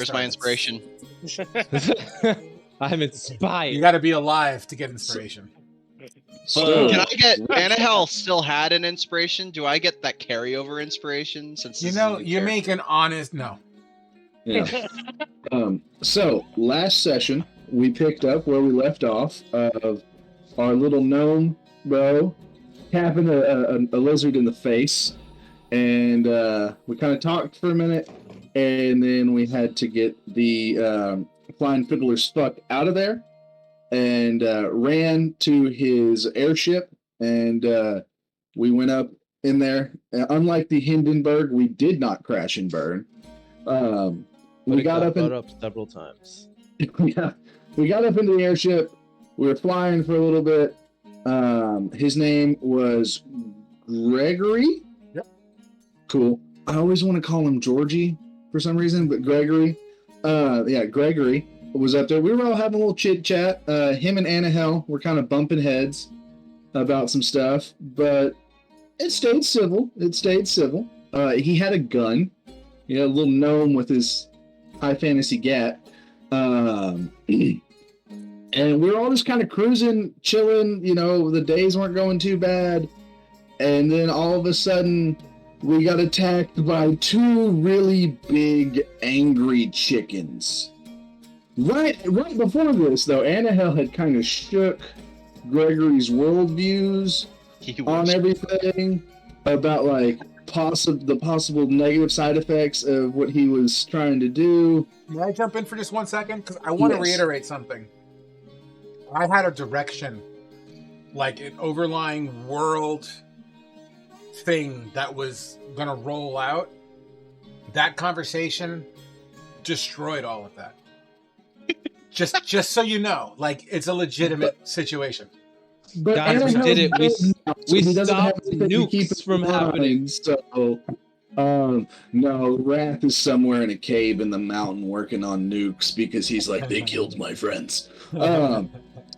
Where's my inspiration? I'm inspired. You got to be alive to get inspiration. So, Can I get Annahel still had an inspiration? Do I get that carryover inspiration since You this know, is a new you make character? an honest no. yeah. So last session we picked up where we left off of our little gnome bro tapping a lizard in the face, and we kind of talked for a minute, and then we had to get the flying fiddler's fuck out of there, and ran to his airship, and we went up in there. Unlike the Hindenburg, we did not crash and burn. We got up several times. Yeah, we got up into the airship. We were flying for a little bit. His name was Gregory. Yep. Cool. I always want to call him Georgie for some reason, but Gregory. Yeah, Gregory was up there. We were all having a little chit chat. Him and Annahel were kind of bumping heads about some stuff, but it stayed civil. He had a gun. He had a little gnome with his high fantasy gat. And we were all just kind of cruising, chilling. You know, the days weren't going too bad. And then all of a sudden, we got attacked by two really big, angry chickens. Right before this, though, Annahel had kind of shook Gregory's worldviews on everything about like the possible negative side effects of what he was trying to do. May I jump in for just 1 second? Because I want to reiterate something. I had a direction, like an overlying world thing that was going to roll out. That conversation destroyed all of that. just so you know, like, it's a legitimate situation. But Guys, we did it. We he doesn't stopped have anything to keep nukes it from happening. So, no, Wrath is somewhere in a cave in the mountain working on nukes because he's like, they killed my friends.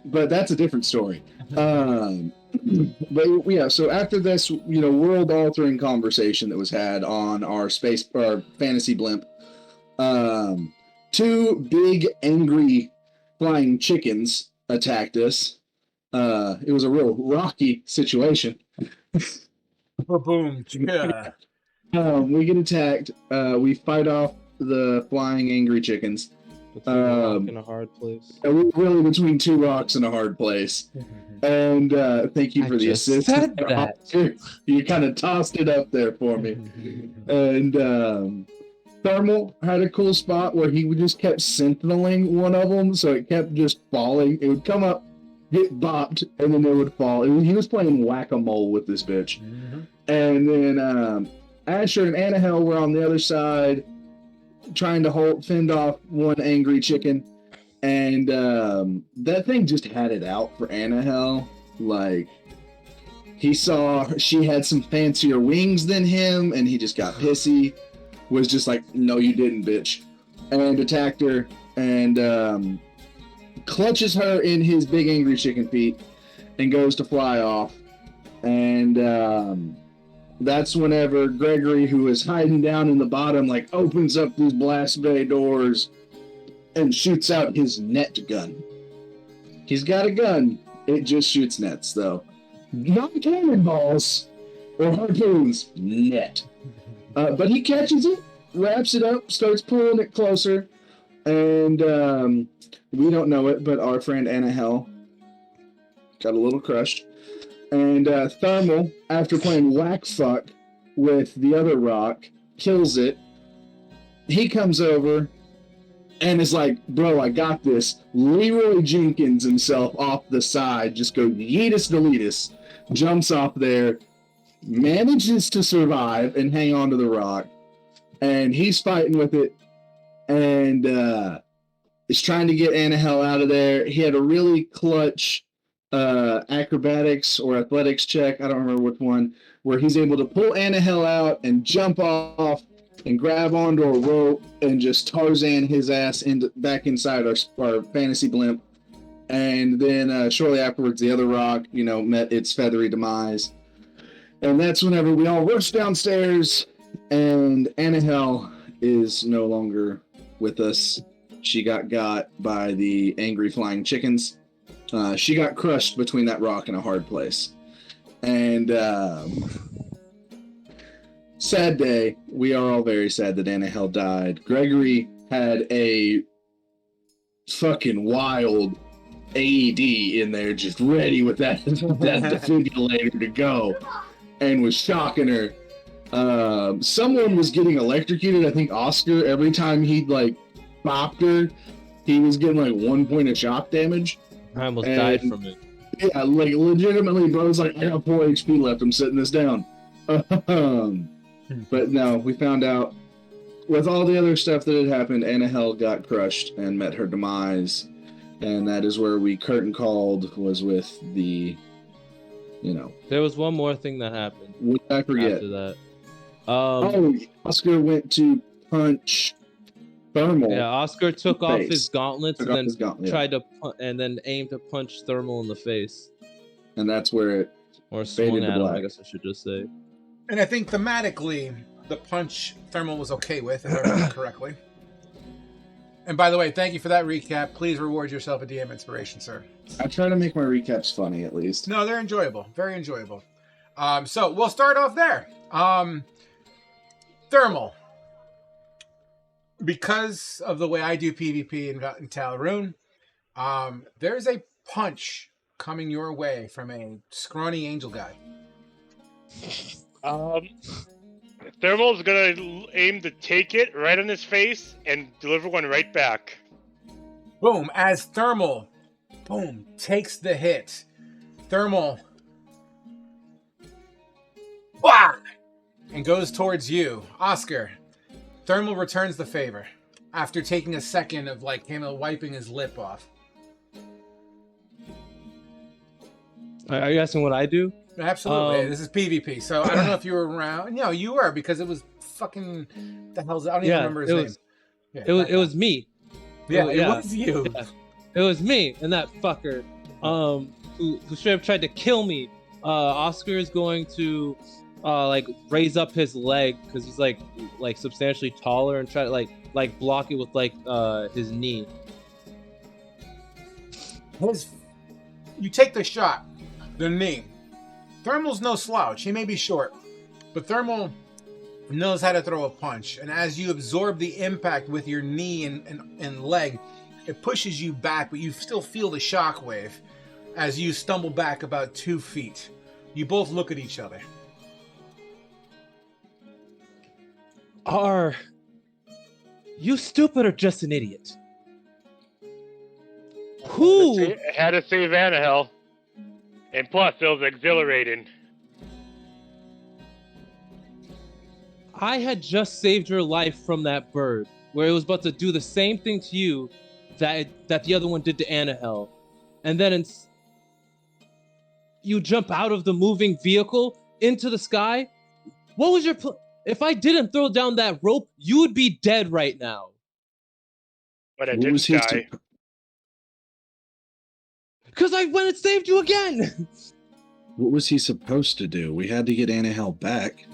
But that's a different story. But yeah, so after this, world-altering conversation that was had on our fantasy blimp, two big, angry, flying chickens attacked us. It was a real rocky situation. Boom. Yeah. We get attacked. We fight off the flying angry chickens. In a hard place. We're really between two rocks in a hard place. And thank you for the assist. You kind of tossed it up there for me. And Thermal had a cool spot where he just kept sentineling one of them, so it kept just falling. It would come up, get bopped, and then it would fall. He was playing whack-a-mole with this bitch. And then Asher and Annahel were on the other side, trying to fend off one angry chicken. And that thing just had it out for Annahel. Like, he saw she had some fancier wings than him, and he just got pissy. Was just like, no, you didn't, bitch. And attacked her, and clutches her in his big angry chicken feet, and goes to fly off. And that's whenever Gregory, who is hiding down in the bottom, like, opens up these blast bay doors and shoots out his net gun. He's got a gun. It just shoots nets, though. Not cannonballs or harpoons. Net. But he catches it, wraps it up, starts pulling it closer, and we don't know it, but our friend Annahel got a little crushed. And Thermal, after playing whack fuck with the other rock, kills it. He comes over and is like, bro, I got this. Leroy Jenkins himself off the side, just go yeetus deletus, jumps off there, manages to survive and hang on to the rock. And he's fighting with it and is trying to get Annahel out of there. He had a really clutch acrobatics or athletics check, I don't remember which one, where he's able to pull Annahel out and jump off and grab onto a rope and just Tarzan his ass back inside our fantasy blimp. And then shortly afterwards, the other rock, met its feathery demise. And that's whenever we all rush downstairs, and Annahel is no longer with us. She got by the angry flying chickens. She got crushed between that rock and a hard place. And sad day. We are all very sad that Annahel died. Gregory had a fucking wild AED in there, just ready with that defibrillator to go, and was shocking her. Someone was getting electrocuted. I think Oscar, every time he'd like bopped her, he was getting like 1 point of shock damage. I almost died from it. Yeah, like legitimately, bro. It's like I got 4 HP left. I'm sitting this down. But no, we found out with all the other stuff that had happened, Annahel got crushed and met her demise, and that is where we curtain called, was with the, There was one more thing that happened. What did I forget? After that. Oscar went to punch Thermal. Yeah, Oscar took off his gauntlets and then tried to and then aimed to punch Thermal in the face. And that's where it swung at him, I guess I should just say. And I think thematically, the punch Thermal was okay with, if I remember correctly. And by the way, thank you for that recap. Please reward yourself a DM inspiration, sir. I try to make my recaps funny, at least. No, they're enjoyable. Very enjoyable. So we'll start off there. Thermal. Because of the way I do PvP in TalRune, there's a punch coming your way from a scrawny angel guy. Thermal's gonna aim to take it right on his face and deliver one right back. Boom! As Thermal, boom, takes the hit. Thermal, wah! And goes towards you, Oscar. Thermal returns the favor after taking a second of like him wiping his lip off. Are you asking what I do? Absolutely. This is PvP, so I don't know if you were around. No, you were, because it was fucking the hell's I don't even remember his name. It was me. Yeah, it was you. Yeah. It was me and that fucker who straight up tried to kill me. Oscar is going to raise up his leg because he's like substantially taller and try to like block it with his knee. You take the shot, the knee. Thermal's no slouch. He may be short, but Thermal knows how to throw a punch. And as you absorb the impact with your knee and leg, it pushes you back, but you still feel the shockwave as you stumble back about 2 feet. You both look at each other. Are you stupid or just an idiot? Who had to save Annahel? And plus, it was exhilarating. I had just saved your life from that bird, where it was about to do the same thing to you that the other one did to Annahel. And then you jump out of the moving vehicle into the sky? What was your If I didn't throw down that rope, you would be dead right now. But I didn't die. Because I went and saved you again! What was he supposed to do? We had to get Annahel back.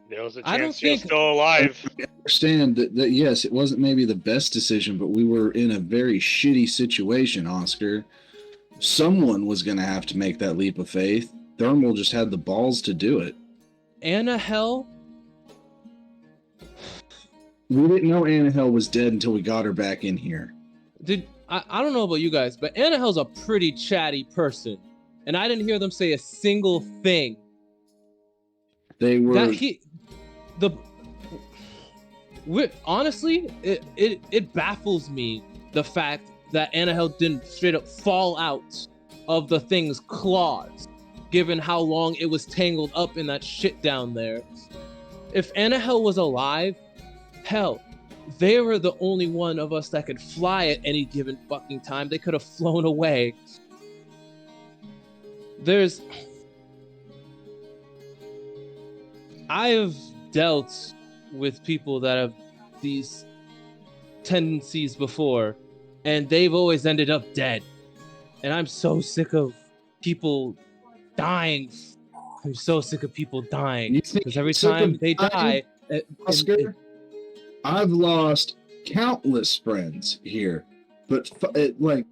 There was a chance you're still alive. I understand that yes, it wasn't maybe the best decision, but we were in a very shitty situation, Oscar. Someone was going to have to make that leap of faith. Thermal just had the balls to do it. Annahel? We didn't know Annahel was dead until we got her back in here. I don't know about you guys, but Annahel's a pretty chatty person. And I didn't hear them say a single thing. They were... honestly, it baffles me the fact that Annahel didn't straight up fall out of the thing's claws, given how long it was tangled up in that shit down there. If Annahel was alive, hell, they were the only one of us that could fly at any given fucking time. They could have flown away. I have dealt with people that have these tendencies before, and they've always ended up dead. And I'm so sick of people dying. I'm so sick of people dying. Because every time they die, Oscar, I've lost countless friends here, but like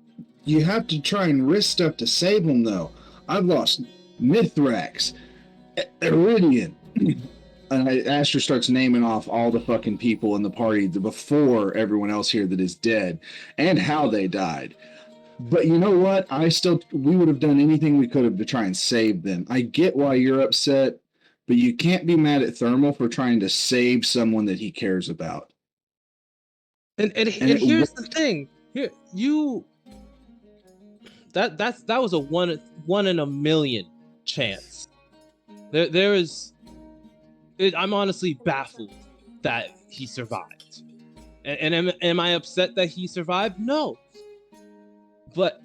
you have to try and risk stuff to save them. Though I've lost Mithrax, Iridian, and Asher starts naming off all the fucking people in the party before everyone else here that is dead, and how they died. But you know what? We would have done anything we could have to try and save them. I get why you're upset, but you can't be mad at Thermal for trying to save someone that he cares about. And here's the thing. Here that was a one in a million chance. I'm honestly baffled that he survived. And am I upset that he survived? No. But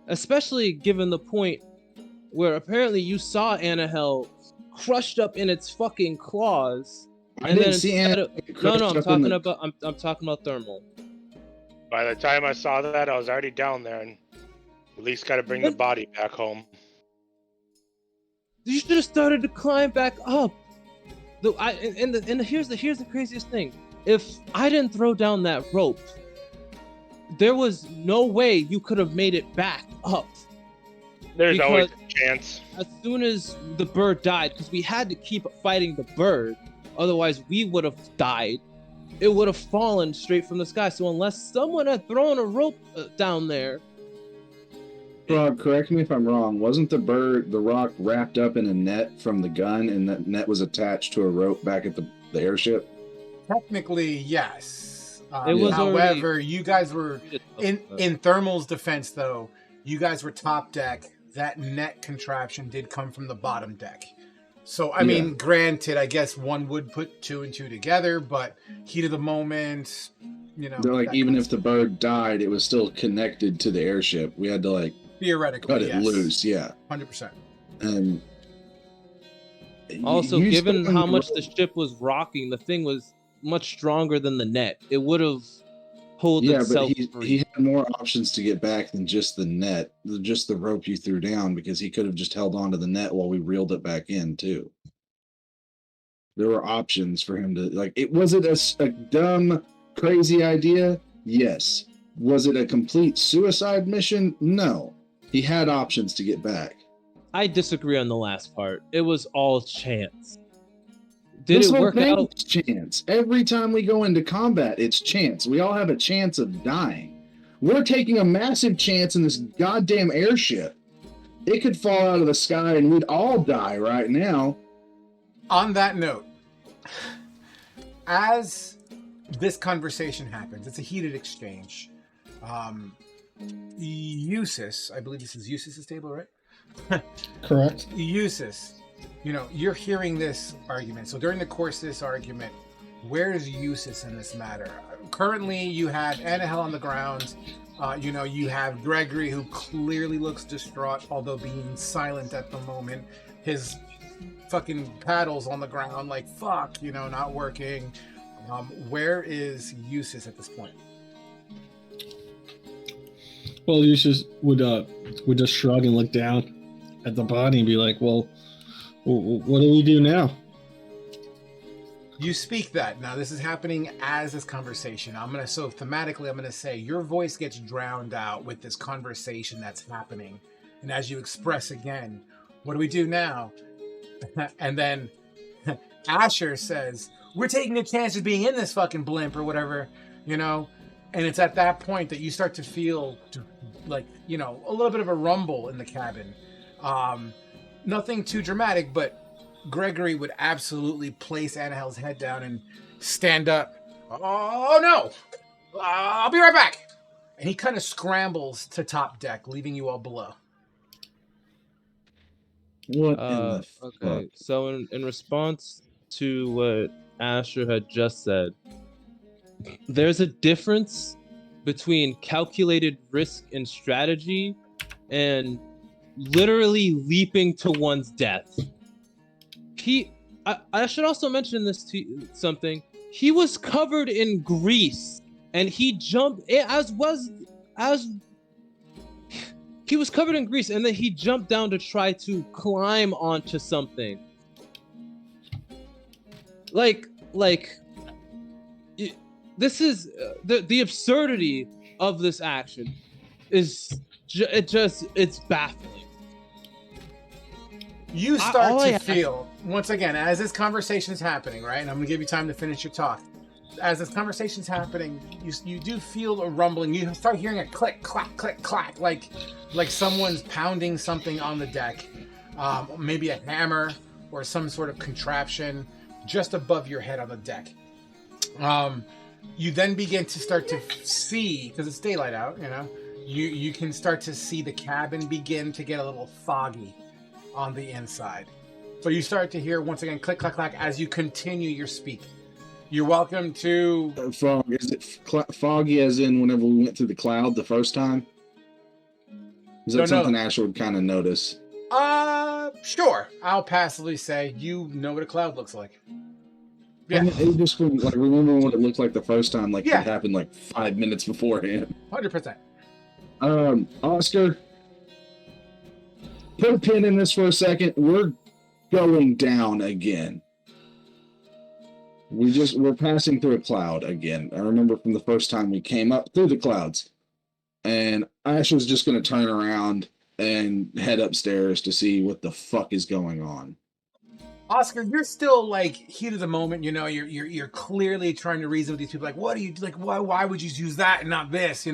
especially given the point where apparently you saw Anahel crushed up in its fucking claws. I didn't see Anahel. I'm talking about Thermal. By the time I saw that, I was already down there, and at least got to bring the body back home. You should have started to climb back up. Here's the craziest thing. If I didn't throw down that rope, there was no way you could have made it back up. There's always a chance. As soon as the bird died, because we had to keep fighting the bird, otherwise we would have died. It would have fallen straight from the sky. So unless someone had thrown a rope down there. Frog, correct me if I'm wrong. Wasn't the rock wrapped up in a net from the gun, and that net was attached to a rope back at the airship? Technically, yes. However, you guys were in Thermal's defense, though. You guys were top deck. That net contraption did come from the bottom deck. So, I mean, granted, I guess one would put two and two together, but heat of the moment, They're like, even if the bird died, it was still connected to the airship. We had to, theoretically, cut it loose, yeah. 100%. And also, given how much the ship was rocking, the thing was much stronger than the net. It would have pulled itself but he had more options to get back than just the net, just the rope you threw down, because he could have just held on to the net while we reeled it back in too. There were options for him to was it a dumb, crazy idea? Yes. Was it a complete suicide mission? No. He had options to get back. I disagree on the last part. It was all chance. Did it work out? Chance. Every time we go into combat, it's chance. We all have a chance of dying. We're taking a massive chance in this goddamn airship. It could fall out of the sky and we'd all die right now. On that note, as this conversation happens, it's a heated exchange. Eustace, I believe this is Eustace's table, right? Correct. Eustace, you're hearing this argument. So during the course of this argument, where is Eustace in this matter? Currently, you have Anahel on the ground. You have Gregory, who clearly looks distraught, although being silent at the moment. His fucking paddles on the ground, fuck, not working. Where is Eustace at this point? Well, Eustace would just shrug and look down at the body and be like, well, what do we do now? You speak that. Now, this is happening as this conversation. Thematically, I'm going to say your voice gets drowned out with this conversation that's happening. And as you express again, what do we do now? And then Asher says, we're taking a chance of being in this fucking blimp or whatever, And it's at that point that you start to feel a little bit of a rumble in the cabin. Nothing too dramatic, but Gregory would absolutely place Anahel's head down and stand up. Oh no! I'll be right back! And he kind of scrambles to top deck, leaving you all below. What in the fuck? Okay, so in response to what Asher had just said, there's a difference between calculated risk and strategy and literally leaping to one's death. I should also mention this something. He was covered in grease, and he jumped he was covered in grease, and then he jumped down to try to climb onto something. this is the absurdity of this action is it's baffling. You start to feel, once again, as this conversation is happening, right? And I'm going to give you time to finish your talk. As this conversation's happening, you do feel a rumbling. You start hearing a click, clack, click, clack, like someone's pounding something on the deck. Maybe a hammer or some sort of contraption just above your head on the deck. You then begin to start to see, because it's daylight out, you can start to see the cabin begin to get a little foggy on the inside. So you start to hear, once again, click, clack, clack, as you continue your speak. You're welcome to... Fog. Is it foggy as in whenever we went through the cloud the first time? Is that something Asher would kind of notice? Sure. I'll passively say, you know what a cloud looks like. Yeah. It just remember what it looked like the first time, it happened 5 minutes beforehand. 100%. Oscar, put a pin in this for a second. We're going down again. We're passing through a cloud again. I remember from the first time we came up through the clouds. And Ash was just going to turn around and head upstairs to see what the fuck is going on. Oscar, you're still heat of the moment. You're clearly trying to reason with these people. What do you why would you use that and not this?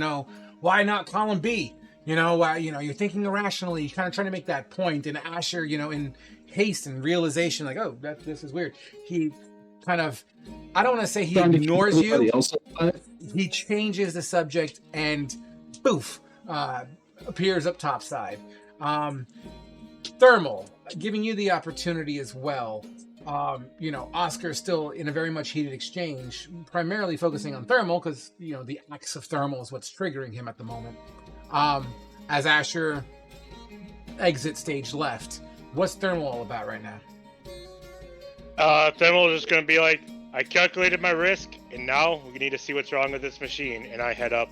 Why not column B? You're thinking irrationally. You're kind of trying to make that point. And Asher, in haste and realization, this is weird. He kind of, I don't want to say he ignores you. He changes the subject and poof, appears up topside. Thermal, giving you the opportunity as well. Oscar is still in a very much heated exchange, primarily focusing on Thermal because, the axe of Thermal is what's triggering him at the moment. As Asher exits stage left, what's Thermal all about right now? Thermal is just going to be like, I calculated my risk, and now we need to see what's wrong with this machine, and I head up.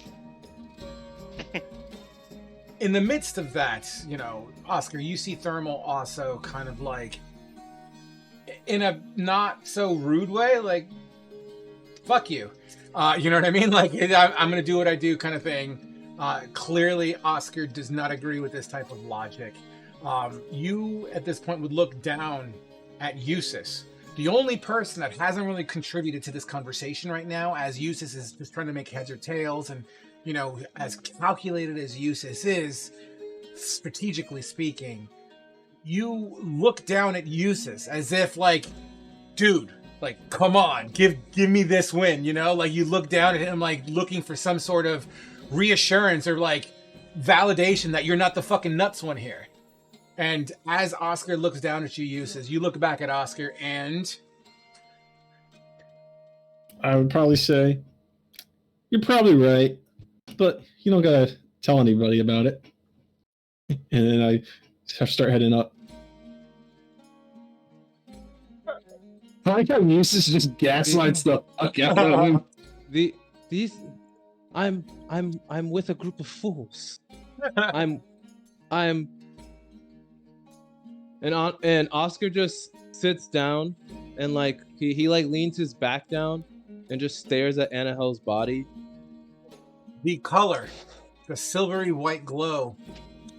In the midst of that, Oscar, you see Thermal also kind of in a not so rude way, fuck you. You know what I mean? I'm going to do what I do kind of thing. Clearly, Oscar does not agree with this type of logic. You, at this point, would look down at Eustace. The only person that hasn't really contributed to this conversation right now, as Eustace is just trying to make heads or tails, and, as calculated as Eustace is, strategically speaking, you look down at Eustace as if, dude, come on, give me this win, you look down at him, looking for some sort of reassurance or, validation that you're not the fucking nuts one here. And as Oscar looks down at you, Eustace, you look back at Oscar and... I would probably say, you're probably right, but you don't gotta tell anybody about it. And then I start heading up. I like how Eustace just gaslights the fuck out of him. I'm with a group of fools. I'm And Oscar just sits down and he leans his back down and just stares at Anahel's body. The color, the silvery white glow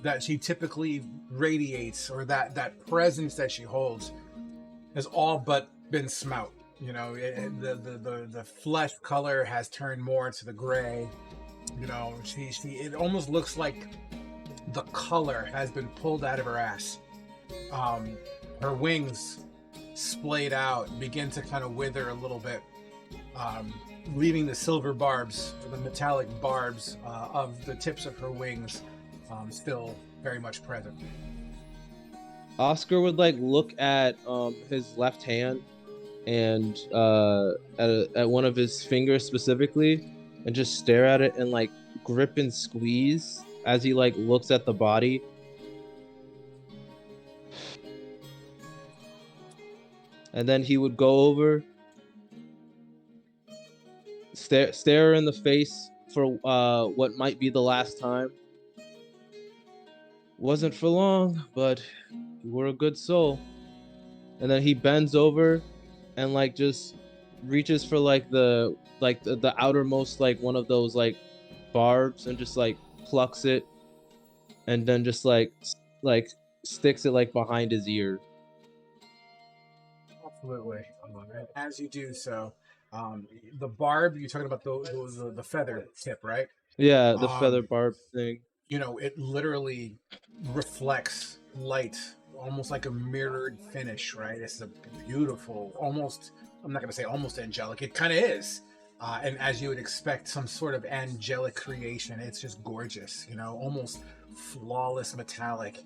that she typically radiates, or that presence that she holds, has all but been smout. The flesh color has turned more to the gray. It almost looks like the color has been pulled out of her ass. Her wings splayed out, begin to kind of wither a little bit, leaving the silver barbs, the metallic barbs of the tips of her wings still very much present. Oscar would look at his left hand and at one of his fingers specifically, and just stare at it and grip and squeeze as he looks at the body. And then he would go over, stare her in the face for what might be the last time. Wasn't for long, but you were a good soul. And then he bends over and like just reaches for like the outermost like one of those like barbs and just like plucks it, and then just like sticks it like behind his ear. Absolutely. And as you do so, the barb, you're talking about the feather tip, right? Yeah, the feather barb thing. You know, it literally reflects light, almost like a mirrored finish, right? It's a beautiful, almost, I'm not going to say almost angelic, it kind of is. And as you would expect, some sort of angelic creation, it's just gorgeous, you know, almost flawless metallic,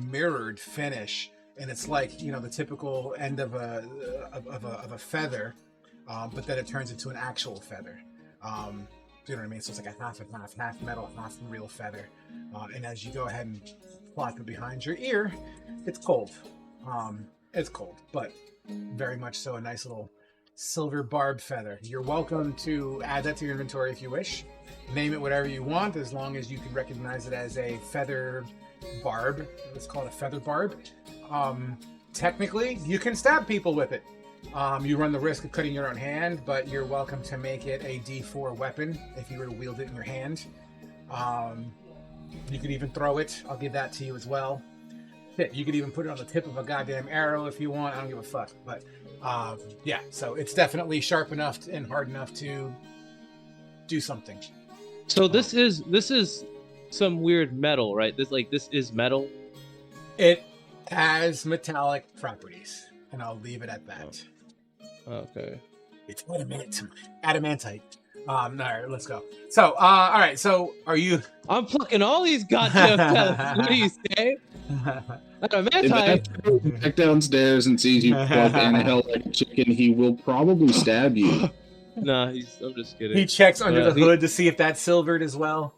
mirrored finish. And it's like, you know, the typical end of a feather, but then it turns into an actual feather. You know what I mean? So it's like a half and half metal, half real feather. And as you go ahead and plop it behind your ear, it's cold. It's cold, but very much so a nice little silver barb feather. You're welcome to add that to your inventory if you wish. Name it whatever you want, as long as you can recognize it as a feather barb. Let's call it a feather barb. Technically, you can stab people with it. You run the risk of cutting your own hand, but you're welcome to make it a D4 weapon if you were to wield it in your hand. You could even throw it. I'll give that to you as well. You could even put it on the tip of a goddamn arrow if you want. I don't give a fuck. But yeah, so it's definitely sharp enough and hard enough to do something. So this is some weird metal, right? This is metal. It has metallic properties, and I'll leave it at that. Okay. It's adamantite. All right, let's go. So, all right. So, are you? I'm plucking all these goddamn pellets. What do you say? Adamantite. Back downstairs and sees you plug Annahel like a chicken, he will probably stab you. Nah, I'm just kidding. He checks under the hood to see if that's silvered as well.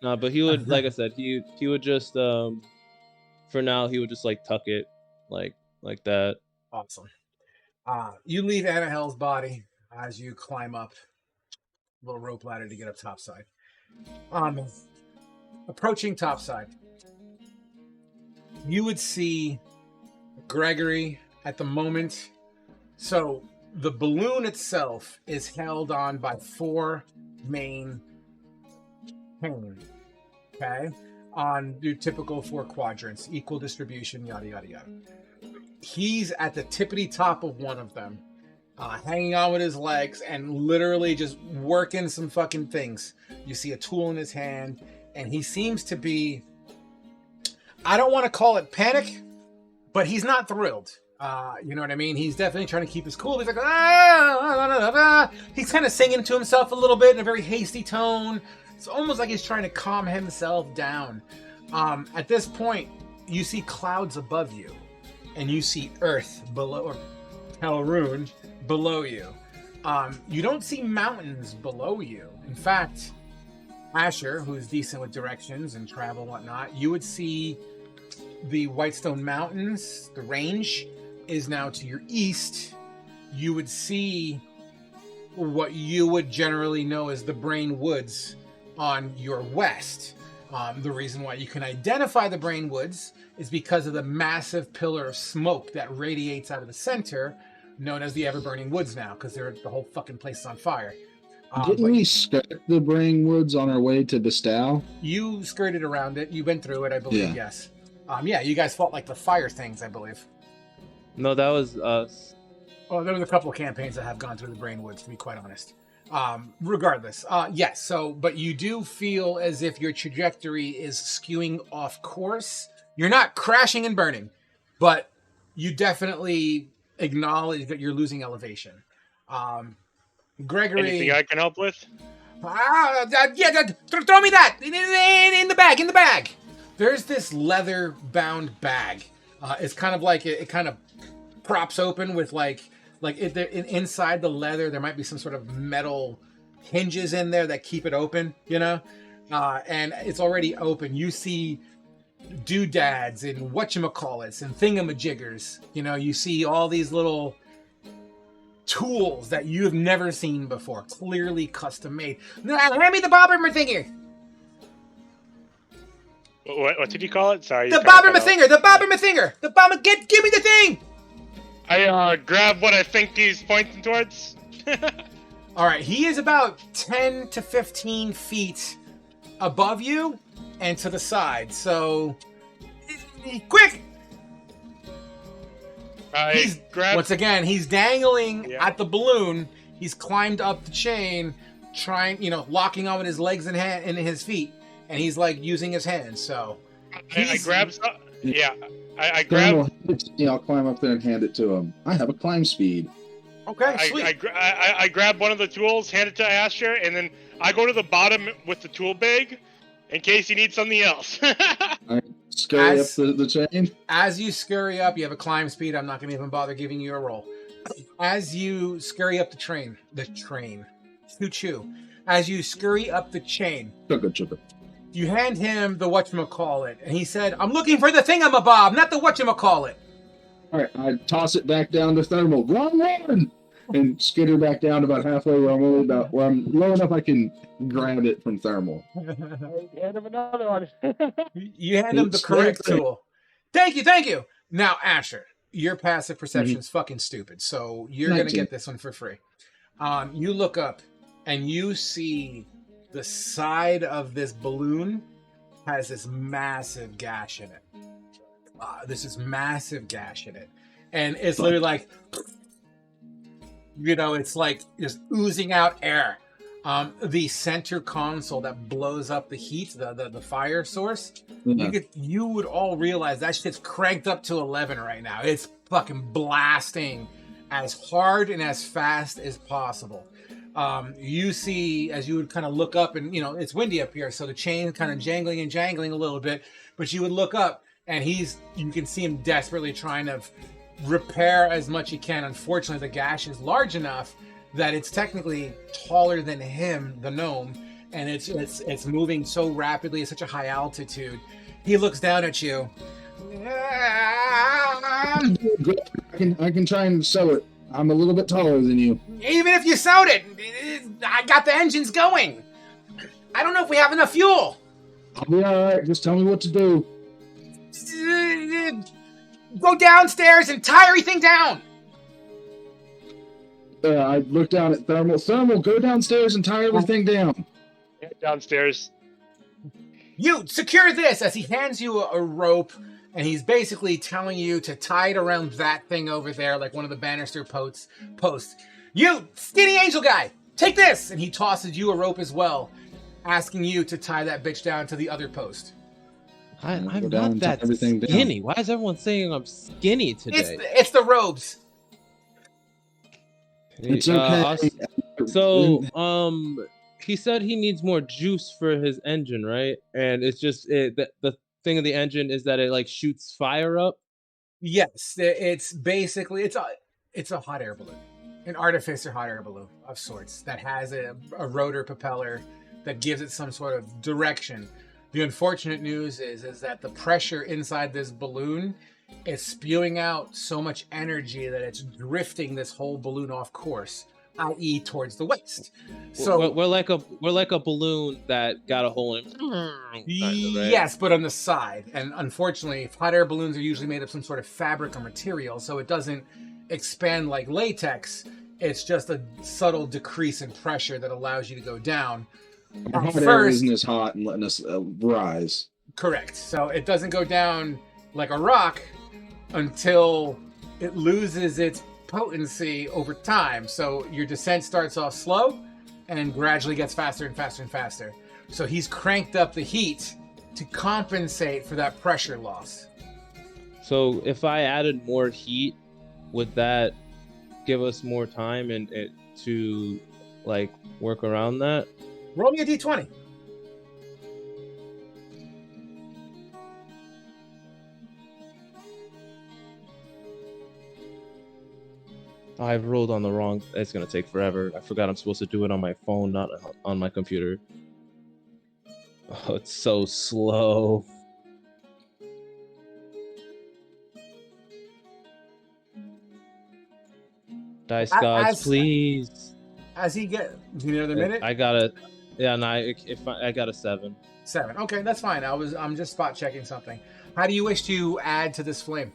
No, but he would, like I said, he would just for now he would just like tuck it like that. Awesome. You leave Annahel's body as you climb up a little rope ladder to get up topside. Approaching topside, you would see Gregory at the moment. So the balloon itself is held on by 4 main chains, okay? On your typical 4 quadrants, equal distribution, yada, yada, yada. He's at the tippity top of one of them, hanging on with his legs and literally just working some fucking things. You see a tool in his hand, and he seems to be, I don't want to call it panic, but he's not thrilled. You know what I mean? He's definitely trying to keep his cool. He's like, he's kind of singing to himself a little bit in a very hasty tone. It's almost like he's trying to calm himself down. At this point, you see clouds above you, and you see Earth below, or TalRune below you. You don't see mountains below you. In fact, Asher, who is decent with directions and travel and whatnot, you would see the Whitestone Mountains. The range is now to your east. You would see what you would generally know as the Brain Woods on your west. The reason why you can identify the Brain Woods is because of the massive pillar of smoke that radiates out of the center, known as the Ever-Burning Woods now, because the whole fucking place is on fire. Didn't we skirt the Brain Woods on our way to the Stow? You skirted around it. You went through it, I believe, yes. Yeah, you guys fought like the fire things, I believe. No, that was us. Well, there was a couple of campaigns that have gone through the Brain Woods, to be quite honest. Regardless, yes, so, but you do feel as if your trajectory is skewing off course. You're not crashing and burning, but you definitely acknowledge that you're losing elevation. Gregory... Anything I can help with? Yeah, throw me that! In the bag! There's this leather-bound bag. It's kind of like, it kind of props open with inside the leather, there might be some sort of metal hinges in there that keep it open, you know? And it's already open. You see doodads and whatchamacallits and thingamajiggers. You know, you see all these little tools that you've never seen before, clearly custom made. Hand me the Bobber Thinger! What did you call it? Sorry. The Bobber Thinger! The Bobber Thinger! Give me the thing! I grab what I think he's pointing towards. All right, he is about 10 to 15 feet above you and to the side. So, quick! I grab. Once again, he's dangling at the balloon. He's climbed up the chain, trying, locking on with his legs and his feet, and he's like using his hands. So, I grab. Yeah, I Thermal, grab. I'll climb up there and hand it to him. I have a climb speed. Okay, sweet. I grab one of the tools, hand it to Asher, and then I go to the bottom with the tool bag in case he needs something else. I scurry up the chain. As you scurry up, you have a climb speed. I'm not going to even bother giving you a roll. As you scurry up the train, choo-choo. As you scurry up the chain, Sugar. you hand him the whatchamacallit, and he said, I'm looking for the thingamabob, not the whatchamacallit. All right, I toss it back down to Thermal. Run! And skitter back down about halfway where I'm low enough I can grab it from Thermal. Hand him another one. You hand him the correct tool. Thank you. Now, Asher, your passive perception is fucking stupid, so you're going to get this one for free. You look up, and you see the side of this balloon has this massive gash in it. And it's literally like, it's like just oozing out air. The center console that blows up the heat, the fire source, you would all realize that shit's cranked up to 11 right now. It's fucking blasting as hard and as fast as possible. You see, as you would kind of look up, and it's windy up here, so the chain kind of jangling a little bit, but you would look up, and you can see him desperately trying to repair as much he can. Unfortunately, the gash is large enough that it's technically taller than him, the gnome, and it's moving so rapidly at such a high altitude. He looks down at you. I can try and sew it. I'm a little bit taller than you. Even if you sewed it, I got the engines going. I don't know if we have enough fuel. I'll be all right. Just tell me what to do. Go downstairs and tie everything down. I look down at Thermal. Thermal, go downstairs and tie everything down. Yeah, downstairs. You secure this, as he hands you a rope, and he's basically telling you to tie it around that thing over there, like one of the banister posts. You, skinny angel guy, take this! And he tosses you a rope as well, asking you to tie that bitch down to the other post. I'm not that skinny. Why is everyone saying I'm skinny today? It's the robes. It's okay. He said he needs more juice for his engine, right? And it's just the thing of the engine is that it like shoots fire up. Yes, it's basically it's a hot air balloon, an artificer hot air balloon of sorts that has a rotor propeller that gives it some sort of direction. The unfortunate news is that the pressure inside this balloon is spewing out so much energy that it's drifting this whole balloon off course, i.e. towards the west. So we're like a balloon that got a hole in. Right? Yes, but on the side. And unfortunately, hot air balloons are usually made of some sort of fabric or material, so it doesn't expand like latex. It's just a subtle decrease in pressure that allows you to go down. Hot air isn't as hot and letting us rise. Correct. So it doesn't go down like a rock until it loses its potency over time. So your descent starts off slow and gradually gets faster and faster and faster. So he's cranked up the heat to compensate for that pressure loss. So if I added more heat, would that give us more time and to like work around that? Roll me a d20. I've rolled on the wrong. It's gonna take forever. I forgot I'm supposed to do it on my phone, not on my computer. Oh, it's so slow. Dice gods, please. As he get, do you need another minute? I got it. Yeah, no. I got a 7. 7. Okay, that's fine. I'm just spot checking something. How do you wish to add to this flame?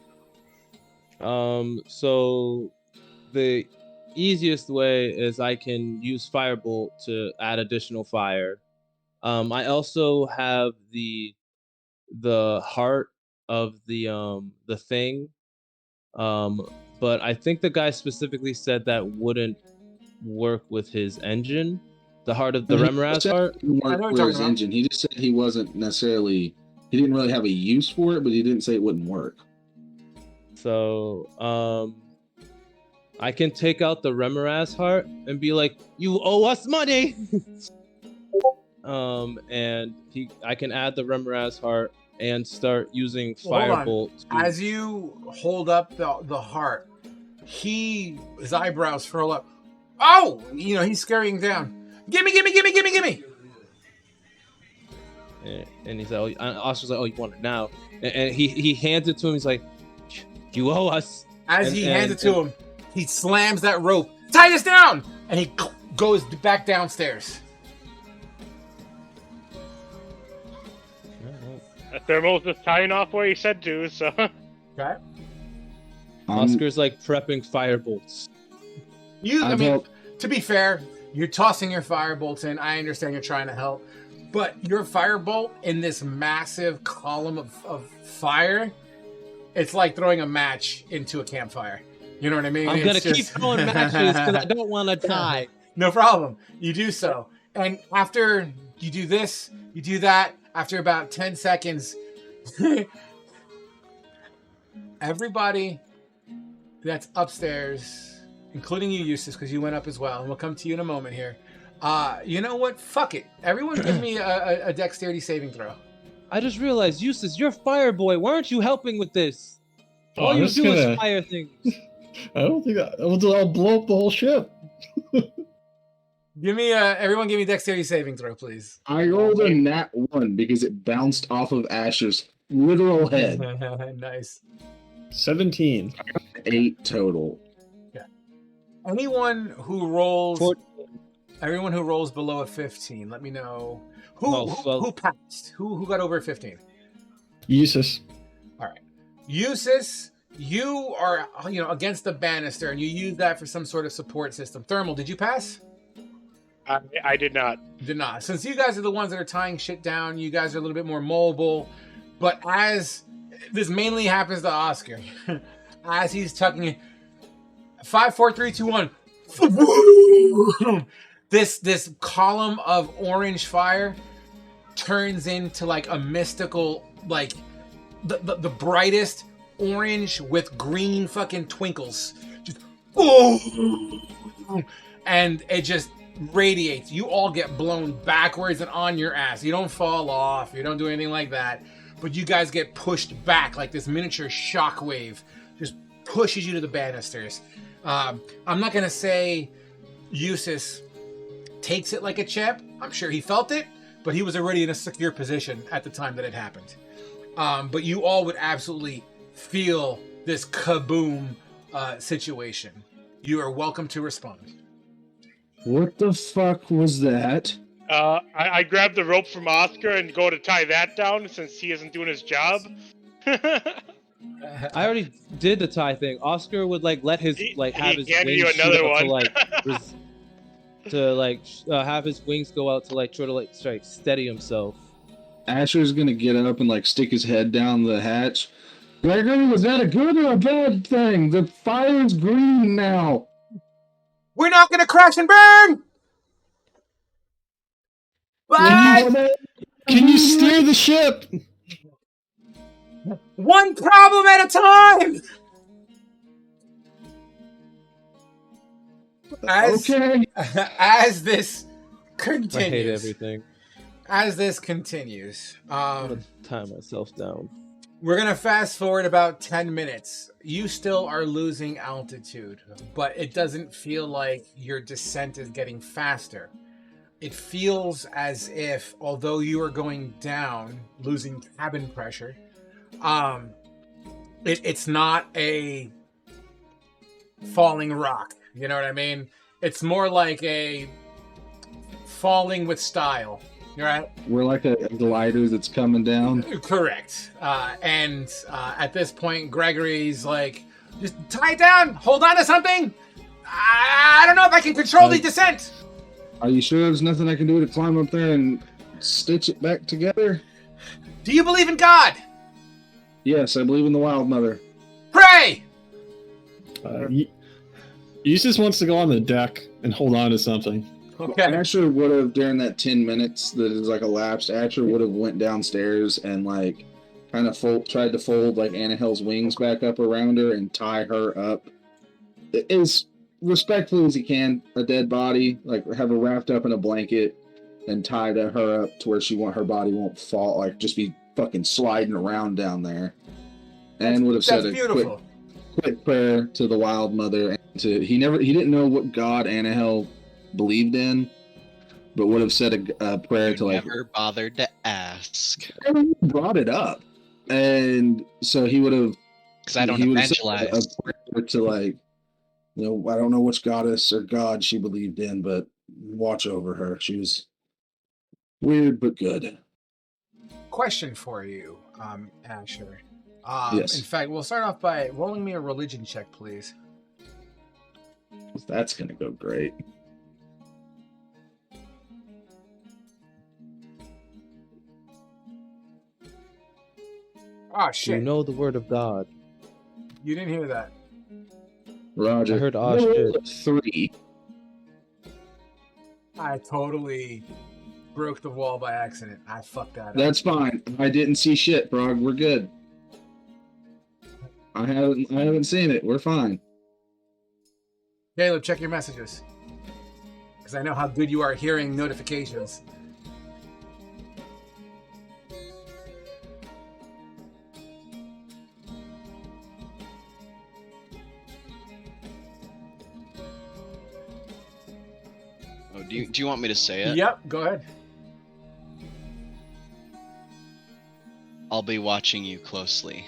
So the easiest way is I can use Firebolt to add additional fire. I also have the heart of the thing. But I think the guy specifically said that wouldn't work with his engine. The heart of the He Remoraz said heart. it didn't I work know what for you're his talking about. engine. He just said he wasn't necessarily. He didn't really have a use for it, but he didn't say it wouldn't work. So I can take out the Remoraz heart and be like, "You owe us money." And I can add the Remoraz heart and start using Hold on. Firebolt. As you hold up the heart, his eyebrows furl up. Oh, he's scurrying down. Gimme! And he's like, "Oh," and Oscar's like, "Oh, you want it now?" And he hands it to him. He's like, "You owe us." As he hands it to him, he slams that rope. Tie this down! And he goes back downstairs. Thermal's just tying off where he said to, so. Okay. Oscar's like prepping firebolts. To be fair, you're tossing your firebolts in. I understand you're trying to help. But your firebolt in this massive column of fire, it's like throwing a match into a campfire. You know what I mean? I'm going to keep throwing matches because I don't want to die. No problem. You do so. And after you do this, you do that, after about 10 seconds, everybody that's upstairs, including you, Eustace, because you went up as well, and we'll come to you in a moment here. You know what? Fuck it. Everyone give me a dexterity saving throw. I just realized, Eustace, you're Fireboy. Why aren't you helping with this? All you do is fire things. I don't think I'll blow up the whole ship. Everyone give me dexterity saving throw, please. I rolled a nat 1 because it bounced off of Asher's literal head. Nice. 17. 8 total. Yeah. Everyone who rolls below a 15, let me know. Who passed? Who got over a 15? Eustace. All right. Eustace, you are against the banister, and you use that for some sort of support system. Thermal, did you pass? I did not. Did not. Since you guys are the ones that are tying shit down, you guys are a little bit more mobile. But as this mainly happens to Oscar, as he's tucking it, 5, 4, 3, 2, 1. This column of orange fire turns into like a mystical, like the brightest orange with green fucking twinkles. Just and it just radiates. You all get blown backwards and on your ass. You don't fall off. You don't do anything like that. But you guys get pushed back like this miniature shockwave just pushes you to the banisters. I'm not going to say Eustace takes it like a champ. I'm sure he felt it, but he was already in a secure position at the time that it happened. But you all would absolutely feel this kaboom situation. You are welcome to respond. What the fuck was that? I grabbed the rope from Oscar and go to tie that down since he isn't doing his job. I already did the tie thing. Oscar would let his have his handed wings you another one have his wings go out to try to steady himself. Asher's gonna get up and stick his head down the hatch. Gregory, was that a good or a bad thing? The fire's green now. We're not gonna crash and burn! But Can you steer the ship? one problem at a time! As this continues. I hate everything. As this continues, I'm gonna tie myself down. We're gonna fast forward about 10 minutes. You still are losing altitude, but it doesn't feel like your descent is getting faster. It feels as if, although you are going down, losing cabin pressure, it's not a falling rock. You know what I mean? It's more like a falling with style. Right? We're like a glider that's coming down. Correct. And at this point, Gregory's like, Just tie it down. Hold on to something. I don't know if I can control the descent. Are you sure there's nothing I can do to climb up there and stitch it back together? Do you believe in God? Yes, I believe in the Wild Mother. Pray! Eustace wants to go on the deck and hold on to something. Okay. Asher would have, during that 10 minutes that is like elapsed, Asher would have went downstairs and like kind of tried to fold like Annahel's wings back up around her and tie her up as respectfully as he can, a dead body, like have her wrapped up in a blanket and tie her up to where her body won't fall, like just be fucking sliding around down there. And would have said a quick prayer to the Wild Mother. And he didn't know what God Annahel believed in, but would have said a prayer to like. Never bothered to ask. Everyone brought it up, and so he would have. Because I don't evangelize. A prayer to like, I don't know which goddess or god she believed in, but watch over her. She was weird but good. Question for you, Asher. Yes. In fact, we'll start off by rolling me a religion check, please. That's gonna go great. Oh shit! You know the word of God. You didn't hear that. Roger. I heard shit. 3. I totally broke the wall by accident. I fucked that up. That's fine. I didn't see shit, Brog. We're good. I haven't seen it. We're fine. Caleb, check your messages. Because I know how good you are hearing notifications. Oh, do you want me to say it? Yep, go ahead. I'll be watching you closely.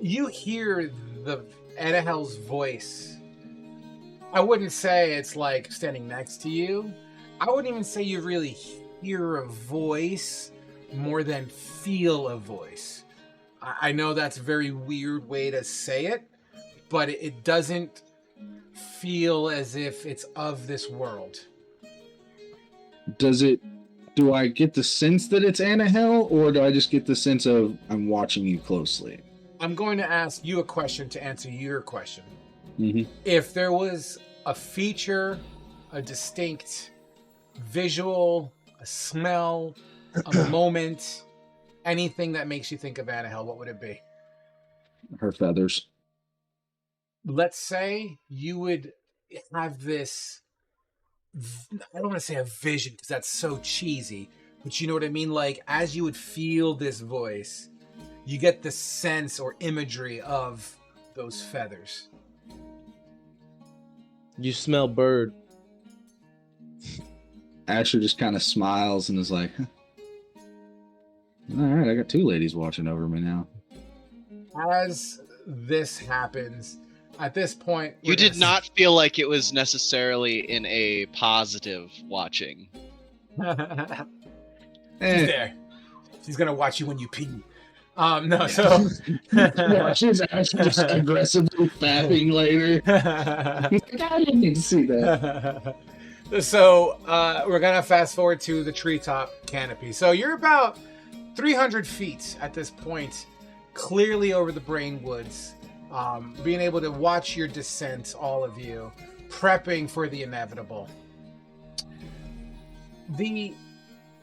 You hear the Annahel's voice. I wouldn't say it's like standing next to you. I wouldn't even say you really hear a voice more than feel a voice. I know that's a very weird way to say it, but it doesn't feel as if it's of this world. Do I get the sense that it's Annahel, or do I just get the sense of I'm watching you closely? I'm going to ask you a question to answer your question. Mm-hmm. If there was a feature, a distinct visual, a smell, a moment, anything that makes you think of Annahel, what would it be? Her feathers. Let's say you would have this, I don't want to say a vision because that's so cheesy, but you know what I mean? Like, as you would feel this voice, you get the sense or imagery of those feathers. You smell bird. Asher just kind of smiles and is like, all right, I got 2 ladies watching over me now. As this happens, at this point... You did not feel like it was necessarily in a positive watching. She's there. She's going to watch you when you pee. No, so... Watches Asher just aggressively fapping later. He's like, I didn't need to see that. So, we're going to fast forward to the treetop canopy. So you're about 300 feet at this point, clearly over the Brain Woods, being able to watch your descent, all of you, prepping for the inevitable. The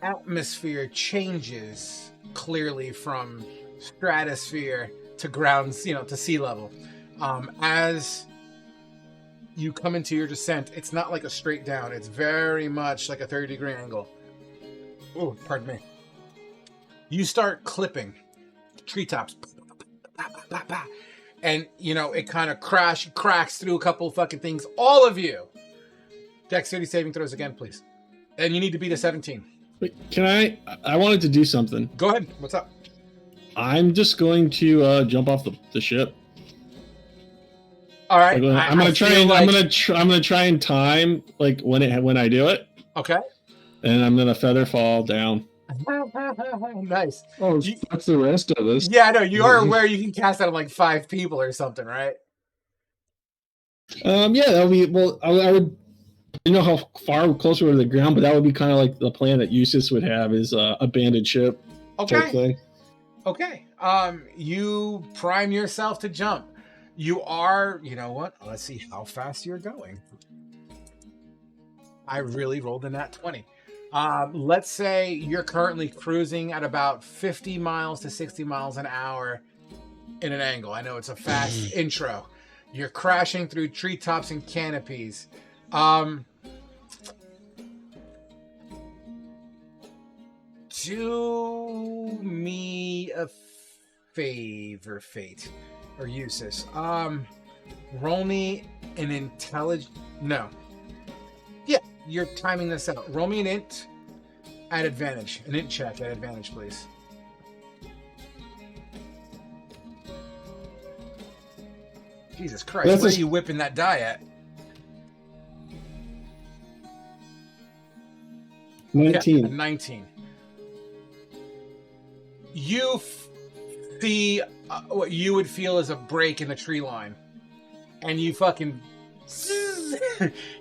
atmosphere changes clearly from stratosphere to grounds, to sea level. As you come into your descent, it's not like a straight down. It's very much like a 30-degree angle. Oh, pardon me. You start clipping treetops. And, it kind of cracks through a couple fucking things. All of you. Dexterity saving throws again, please. And you need to beat a 17. Wait, can I wanted to do something. Go ahead. What's up? I'm just going to jump off the ship. All right. I'm gonna try and time like when I do it. Okay. And I'm gonna feather fall down. Nice. Oh, that's the rest of us. Yeah, no, you are aware you can cast that on like 5 people or something, right? Yeah, that would be well. I would. You know how far closer to the ground, but that would be kind of like the plan that Eustace would have is abandoned ship type thing. Okay. You prime yourself to jump. You are, you know what? Let's see how fast you're going. I really rolled in that 20. Let's say you're currently cruising at about 50 miles to 60 miles an hour in an angle. I know it's a fast intro. You're crashing through treetops and canopies. Do me a favor, Fate or Eustace. Roll me an intelligence. No. Yeah, you're timing this out. Roll me an int at advantage. An int check at advantage, please. Jesus Christ, where are you whipping that die at? 19. Yeah, 19. You see what you would feel as a break in the tree line. And you fucking...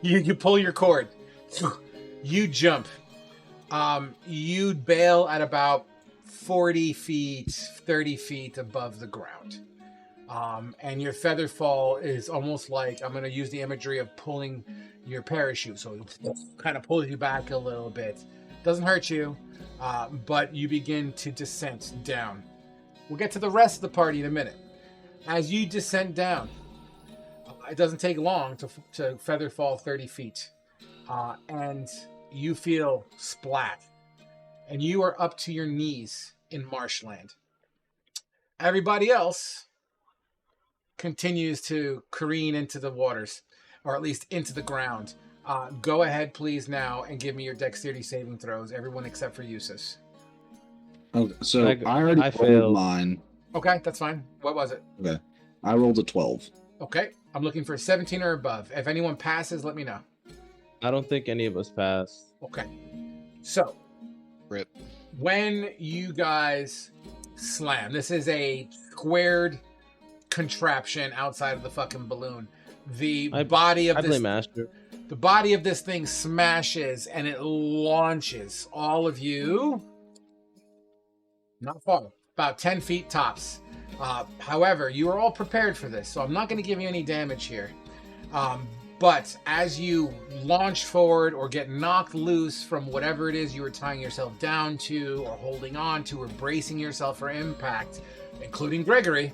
you pull your cord. You jump. You bail at about 40 feet, 30 feet above the ground. And your feather fall is almost like, I'm going to use the imagery of pulling your parachute. So it kind of pulls you back a little bit. Doesn't hurt you, but you begin to descent down. We'll get to the rest of the party in a minute. As you descend down, it doesn't take long to feather fall 30 feet. And you feel splat. And you are up to your knees in marshland. Everybody else continues to careen into the waters, or at least into the ground. Go ahead, please, now, and give me your dexterity saving throws. Everyone except for Eustace. Okay, so I already rolled mine. Okay, that's fine. What was it? Okay, I rolled a 12. Okay, I'm looking for 17 or above. If anyone passes, let me know. I don't think any of us passed. Okay, so Rip. When you guys slam, this is a squared contraption outside of the fucking balloon. The body of this thing smashes and it launches all of you. Not far, about 10 feet tops. However, you are all prepared for this, so I'm not going to give you any damage here. But as you launch forward or get knocked loose from whatever it is you were tying yourself down to or holding on to or bracing yourself for impact, including Gregory,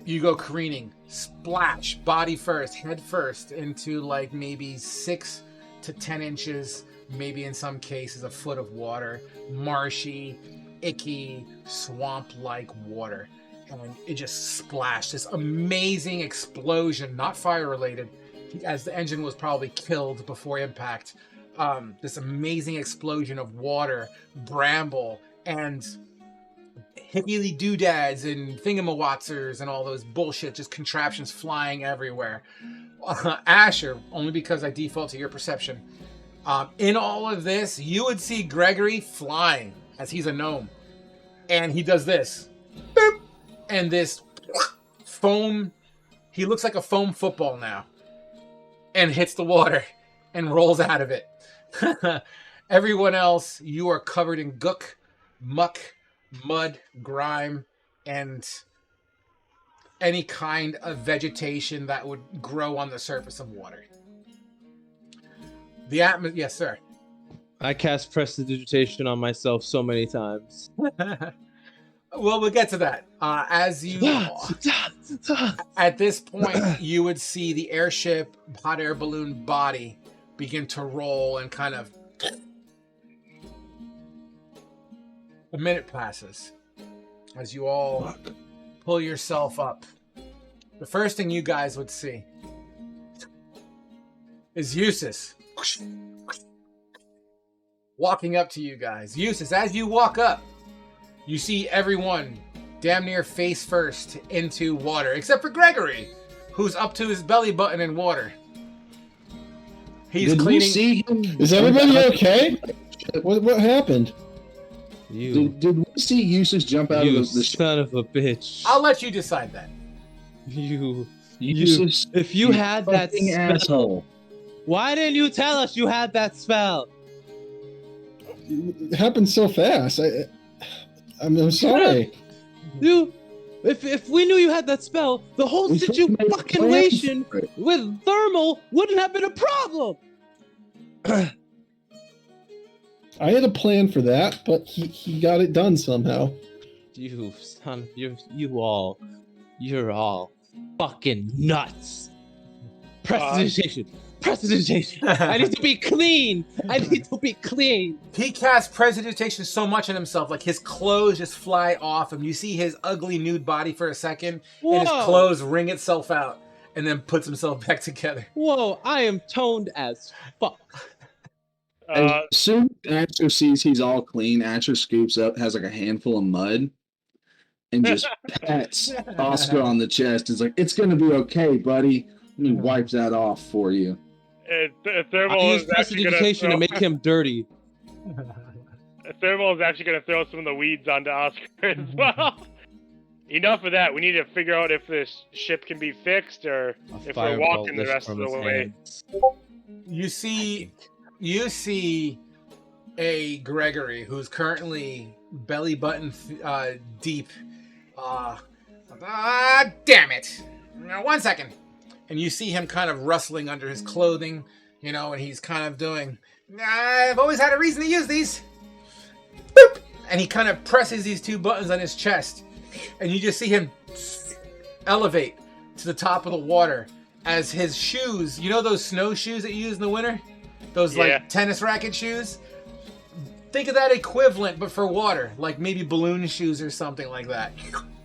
you go careening, splash, body first, head first, into like maybe 6 to 10 inches, maybe in some cases a foot of water, marshy, icky, swamp-like water. And it just splashed. This amazing explosion, not fire-related, as the engine was probably killed before impact. This amazing explosion of water, bramble, and hippie doodads and thingamawatsers and all those bullshit, just contraptions flying everywhere. Asher, only because I default to your perception. In all of this, you would see Gregory flying, as he's a gnome. And he does this. Boop! And this foam, he looks like a foam football now. And hits the water and rolls out of it. Everyone else, you are covered in gook, muck, mud, grime, and any kind of vegetation that would grow on the surface of water. Yes, sir. I cast prestidigitation on myself so many times. Well, we'll get to that. As you, at this point, you would see the airship, hot air balloon body begin to roll and kind of. A minute passes as you all pull yourself up. The first thing you guys would see is Eustace walking up to you guys. Eustace, as you walk up, you see everyone damn near face first into water, except for Gregory, who's up to his belly button in water. He's cleaning. Is everybody okay? What happened? Did we see Eustace jump out of the ship? Son of a bitch. I'll let you decide that. Eustace, if you had that fucking spell, asshole. why didn't you tell us you had that spell? It happened so fast. I'm sorry. If we knew you had that spell, the whole We could've made a situation plan for it. with Thermal wouldn't have been a problem. I had a plan for that, but he got it done somehow. You son, you're all fucking nuts. Prestidigitation. I need to be clean. He casts prestidigitation so much on himself, like his clothes just fly off him. You see his ugly nude body for a second, and his clothes wring itself out, and then puts himself back together. Whoa, I am toned as fuck. As soon as Asher sees he's all clean, Asher scoops up, has like a handful of mud, and just pats Oscar on the chest. It's like, it's gonna be okay, buddy. Let me wipe that off for you. Thermal I use is actually gonna prestidigitation to make him dirty. Thermal is actually gonna throw some of the weeds onto Oscar as well. Enough of that. We need to figure out if this ship can be fixed or if we're walking the rest of the way. You see a Gregory who's currently belly button deep. Damn it! Now, 1 second. And you see him kind of rustling under his clothing, you know, and he's kind of doing, I've always had a reason to use these. Boop! And he kind of presses these two buttons on his chest. And you just see him elevate to the top of the water as his shoes, you know those snowshoes that you use in the winter? Those like tennis racket shoes? Think of that equivalent, but for water, like maybe balloon shoes or something like that.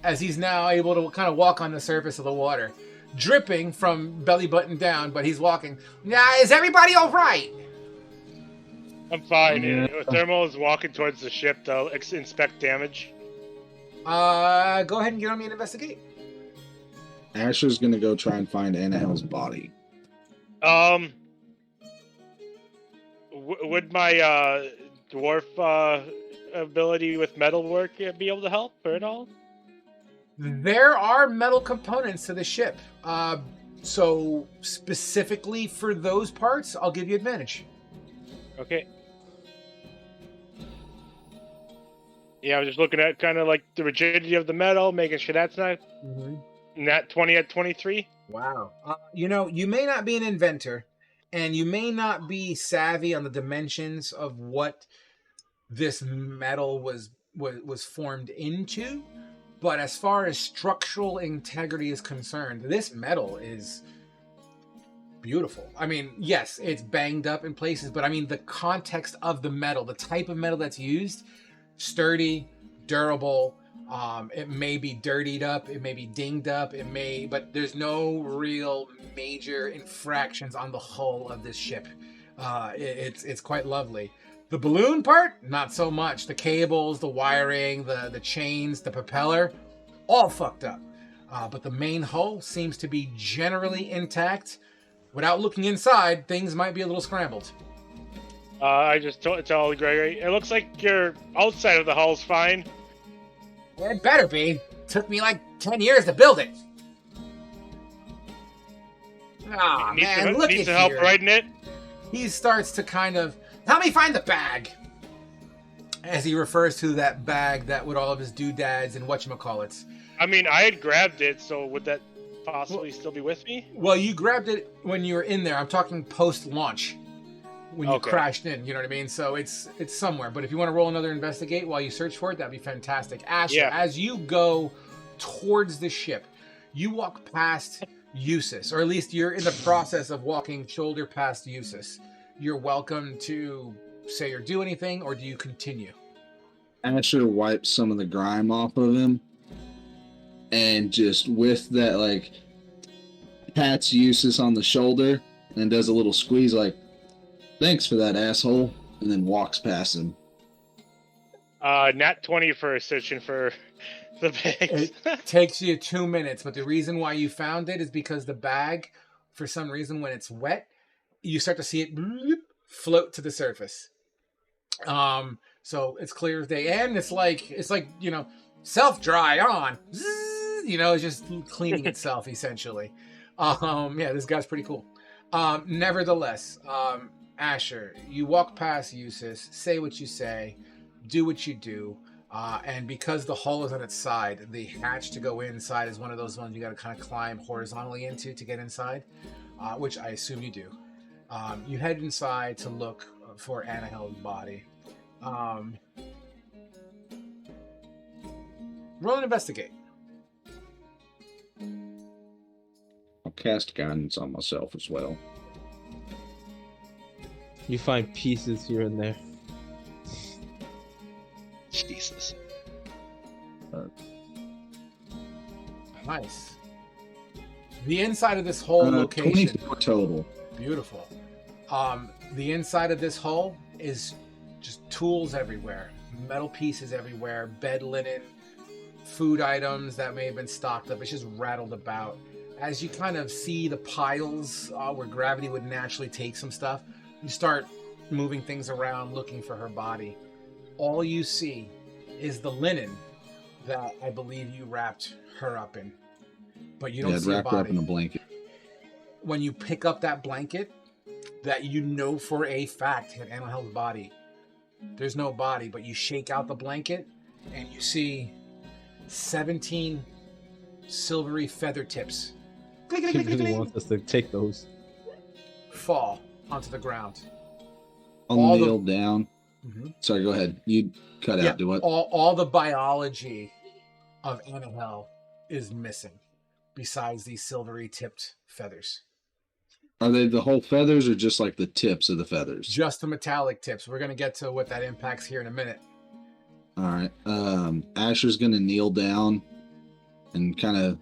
As he's now able to kind of walk on the surface of the water. Dripping from belly button down, but he's walking. Is everybody all right? I'm fine. Thermal is walking towards the ship to inspect damage. Go ahead and get on me and investigate. Asher's gonna go try and find Anahel's body. Would my dwarf ability with metalwork be able to help or at all? There are metal components to the ship. So specifically for those parts, I'll give you advantage. Okay. Yeah, I was just looking at kind of like the rigidity of the metal, making sure that's not nat 20 at 23. Wow. You know, you may not be an inventor, and you may not be savvy on the dimensions of what this metal was formed into. But as far as structural integrity is concerned, this metal is beautiful. I mean, yes, it's banged up in places, but I mean, the context of the metal, the type of metal that's used, sturdy, durable, it may be dirtied up, it may be dinged up, but there's no real major infractions on the hull of this ship. It's quite lovely. The balloon part, not so much. The cables, the wiring, the chains, the propeller, all fucked up. But the main hull seems to be generally intact. Without looking inside, things might be a little scrambled. I just tell Gregory, it looks like your outside of the hull's fine. It better be. Took me like 10 years to build it. Ah, man, look at here. Need some help riding it? He starts to kind of, help me find the bag. As he refers to that bag that with all of his doodads and whatchamacallits. I mean, I had grabbed it, so would that possibly still be with me? Well, you grabbed it when you were in there. I'm talking post-launch. When you crashed in, you know what I mean? So it's somewhere. But if you want to roll another investigate while you search for it, that'd be fantastic. Asher, as you go towards the ship, you walk past Eustace, or at least you're in the process of walking shoulder past Eustace. You're welcome to say or do anything, or do you continue? Asher wipes some of the grime off of him, and just with that, like, pats Eustace on the shoulder and does a little squeeze, like, thanks for that, asshole, and then walks past him. Nat 20 for searching for the bags. It takes you 2 minutes, but the reason why you found it is because the bag, for some reason, when it's wet, you start to see it float to the surface. So it's clear as day, and it's like self dry on. It's just cleaning itself essentially. Yeah, this guy's pretty cool. Nevertheless, Asher, you walk past Eustace, say what you say, do what you do. And because the hull is on its side, the hatch to go inside is one of those ones you got to kind of climb horizontally into to get inside, which I assume you do. You head inside to look for Anahel's body. Roll and investigate. I'll cast guidance on myself as well. You find pieces here and there. Jesus. Nice. The inside of this whole location. 24 total. Beautiful. The inside of this hull is just tools everywhere, metal pieces everywhere, bed linen, food items that may have been stocked up. It's just rattled about. As you kind of see the piles where gravity would naturally take some stuff, you start moving things around, looking for her body. All you see is the linen that I believe you wrapped her up in, but you don't see a wrapped body. Her up in a blanket. When you pick up that blanket, that you know for a fact had Anahel's body, there's no body, but you shake out the blanket and you see 17 silvery feather tips. He really wants us to take those. Fall onto the ground. I'll kneel down. Mm-hmm. Sorry, go ahead. You cut out. Do what? All the biology of Anahel is missing, besides these silvery tipped feathers. Are they the whole feathers or just like the tips of the feathers? Just the metallic tips. We're going to get to what that impacts here in a minute. All right. Asher's going to kneel down and kind of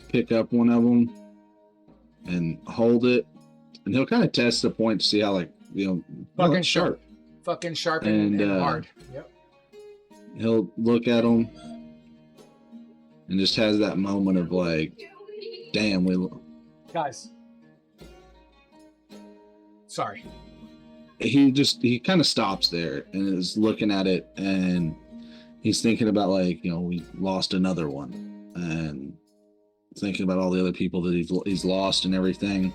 pick up one of them and hold it. And he'll kind of test the point to see how, Fucking sharp. Fucking sharp and hard. Yep. He'll look at them and just has that moment of damn, Guys. Sorry. He kind of stops there and is looking at it, and he's thinking about we lost another one, and thinking about all the other people that he's lost and everything.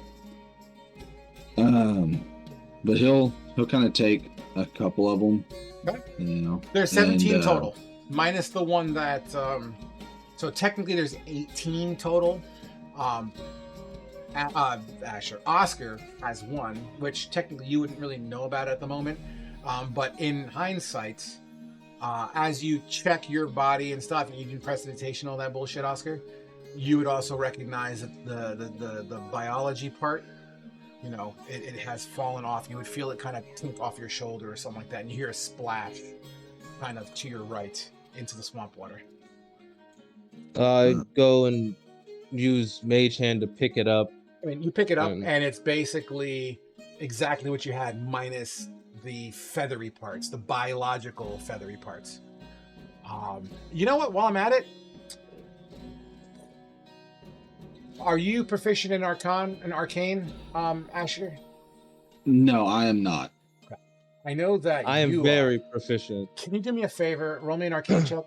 But he'll kind of take a couple of them. Okay. There's 17 total, minus the one that. So technically, there's 18 total. Asher. Oscar has one, which technically you wouldn't really know about at the moment. But in hindsight, as you check your body and stuff, and you do prestidigitation, all that bullshit, Oscar, you would also recognize that the biology part, it has fallen off. You would feel it kind of tink off your shoulder or something like that, and you hear a splash kind of to your right into the swamp water. Go and use Mage Hand to pick it up. I mean, you pick it up, and it's basically exactly what you had, minus the feathery parts, the biological feathery parts. You know what? While I'm at it, are you proficient in Arcane, Asher? No, I am not. Okay. I know that I am very proficient. Can you do me a favor? Roll me an Arcane check.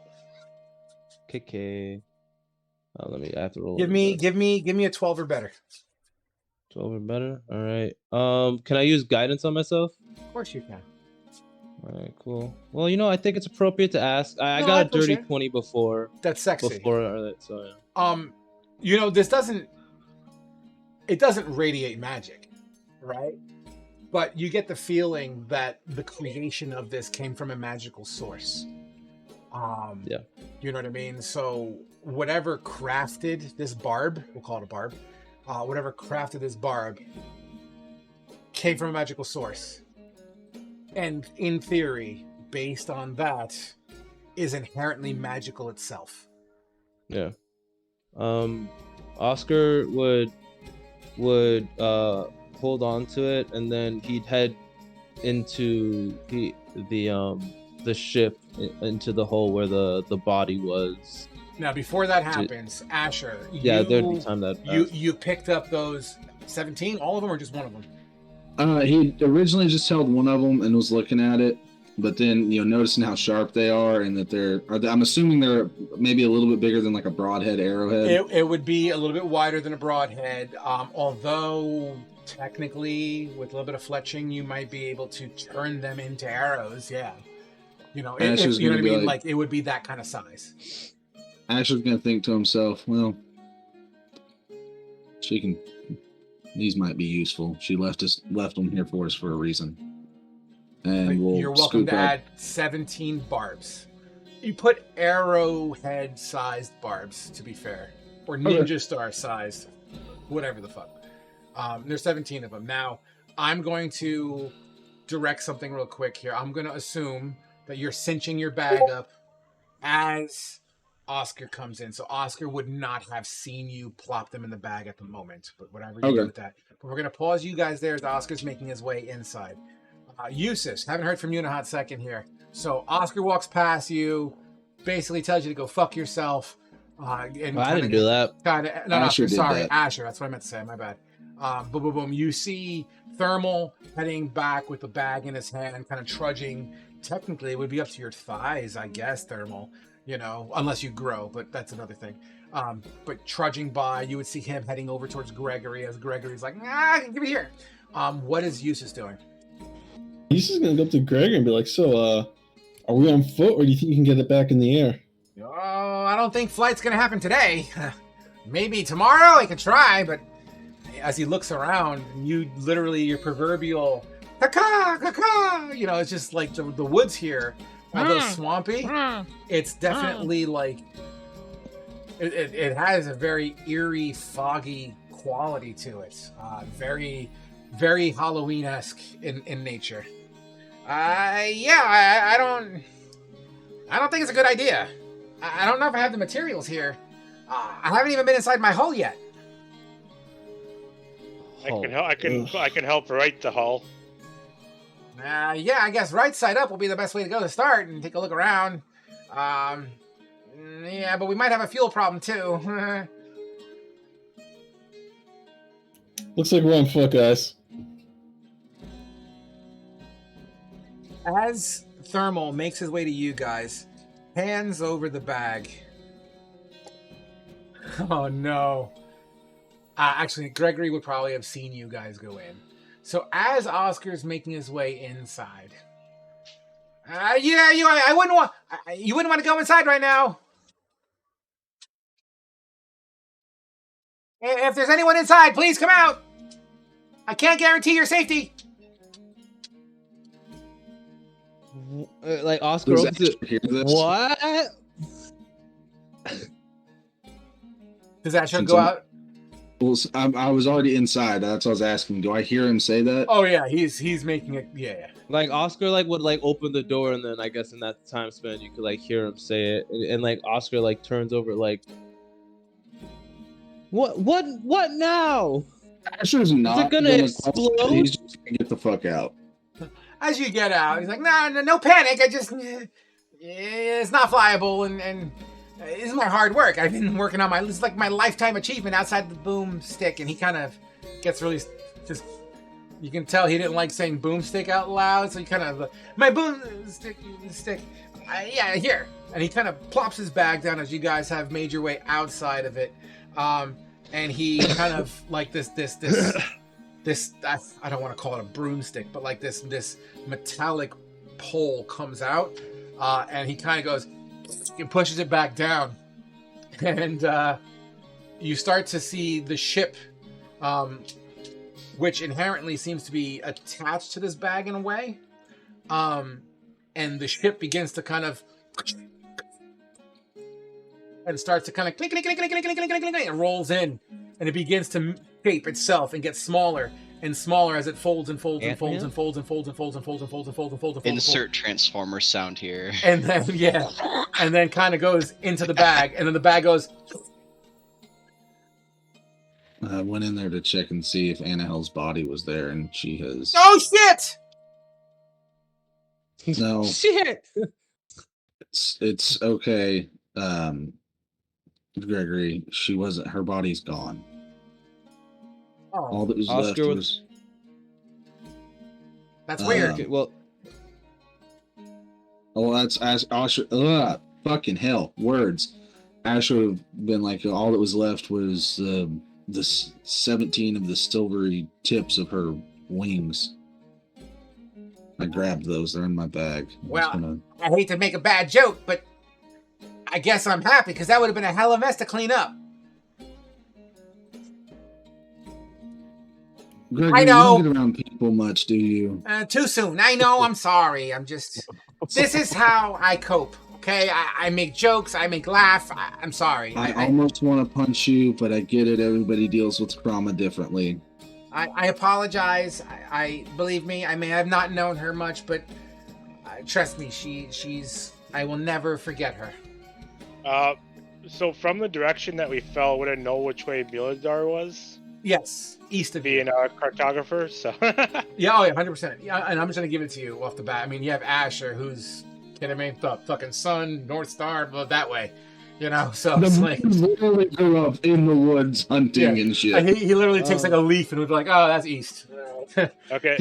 Okay. I have to roll. Give me a 12 or better. 12 or better. All right. Can I use guidance on myself? Of course you can. All right, cool. Well, I think it's appropriate to ask. I got a dirty 20 before. That's sexy. So yeah. This doesn't radiate magic, right? But you get the feeling that the creation of this came from a magical source. Yeah. You know what I mean? So whatever crafted this barb, we'll call it a barb, whatever crafted this barb came from a magical source. And in theory, based on that, is inherently magical itself. Yeah. Oscar would hold on to it, and then he'd head into the ship into the hole where the body was. Now, before that happens, Asher, there'd be time that you picked up those 17, all of them, or just one of them? He originally just held one of them and was looking at it, but then noticing how sharp they are, and that I'm assuming they're maybe a little bit bigger than like a broadhead arrowhead. It would be a little bit wider than a broadhead, although technically with a little bit of fletching you might be able to turn them into arrows. Yeah, you know what I mean. Like it would be that kind of size. Ash was gonna think to himself, well, these might be useful. She left them here for us for a reason. And you're welcome to add 17 barbs. You put arrowhead sized barbs, to be fair, or ninja star sized, whatever the fuck. There's 17 of them. Now I'm going to direct something real quick here. I'm going to assume that you're cinching your bag up as Oscar comes in. So Oscar would not have seen you plop them in the bag at the moment, but whatever you do with that. But we're going to pause you guys there as Oscar's making his way inside. Eustace, haven't heard from you in a hot second here. So Oscar walks past you, basically tells you to go fuck yourself. I didn't do that. Asher, that's what I meant to say, my bad. Boom, boom, boom. You see Thermal heading back with the bag in his hand, kind of trudging. Technically, it would be up to your thighs, I guess, Thermal. Unless you grow, but that's another thing. But trudging by, you would see him heading over towards Gregory as Gregory's like, give it here. What is Eustace doing? He's just gonna go up to Gregory and be like, so, are we on foot, or do you think you can get it back in the air? Oh, I don't think flight's gonna happen today. Maybe tomorrow I could try, but as he looks around, your proverbial caca, it's just like the woods here, although swampy, it's definitely like, it has a very eerie, foggy quality to it. Very, very Halloween-esque in nature. I don't think it's a good idea. I don't know if I have the materials here. I haven't even been inside my hull yet. I can help right the hull. Yeah, I guess right side up will be the best way to go to start and take a look around. Yeah, but we might have a fuel problem too. Looks like we're on foot, guys. As Thermal makes his way to you guys, hands over the bag. Oh no. Actually, Gregory would probably have seen you guys go in. So as Oscar's making his way inside, you wouldn't want to go inside right now. If there's anyone inside, please come out. I can't guarantee your safety. Like Oscar opens it. What? Does Asher go out? Well, I was already inside. That's what I was asking. Do I hear him say that? Oh yeah, he's making it. Yeah. Like Oscar would open the door, and then I guess in that time span you could hear him say it, and Oscar turns over what now? Asher's not. Is it gonna explode? He's just gonna get the fuck out. As you get out, he's like, no panic. It's not flyable, and this is my hard work. I've been working on this is like my lifetime achievement outside the boomstick, and he kind of gets really just. You can tell he didn't like saying boomstick out loud, so he kind of my boomstick. Yeah, here, and he kind of plops his bag down as you guys have made your way outside of it, and he kind of this I don't want to call it a broomstick, but this metallic pole comes out, and he kind of goes and pushes it back down, and you start to see the ship, which inherently seems to be attached to this bag in a way, and the ship begins to kind of and starts to kind of click, and rolls in, and it begins to shape itself and gets smaller and smaller as it folds and folds and folds and folds and folds and folds and folds and folds and folds and folds and folds. Insert Transformer sound here. And then and then kind of goes into the bag, and then the bag goes. I went in there to check and see if Annahel's body was there, and she has. Oh shit! No. Shit. It's okay, Gregory. She wasn't. Her body's gone. Oh. All that was Oscar left was. That's weird. Okay, well, Oh, that's Asher. Fucking hell, words. Asher would have been like, all that was left was the 17 of the silvery tips of her wings. I grabbed those. They're in my bag. Well, I hate to make a bad joke, but I guess I'm happy because that would have been a hell of a mess to clean up. Gregory, I know. you don't get around people much, do you? Too soon. I know. I'm sorry. I'm just. This is how I cope. Okay, I make jokes. I make laugh. I'm sorry. I almost want to punch you, but I get it. Everybody deals with trauma differently. I apologize. I believe me. I may have not known her much, but trust me, she's. I will never forget her. So from the direction that we fell, would I know which way Biladar was? Yes, east of being a cartographer. So yeah, oh yeah, 100%. Yeah, and I'm just gonna give it to you off the bat. I mean, you have Asher, who's kidding me, the fucking sun, North Star, but that way. You know, so it's like literally grew up in the woods hunting and shit. He literally takes like a leaf and would be like, "Oh, that's east." Okay.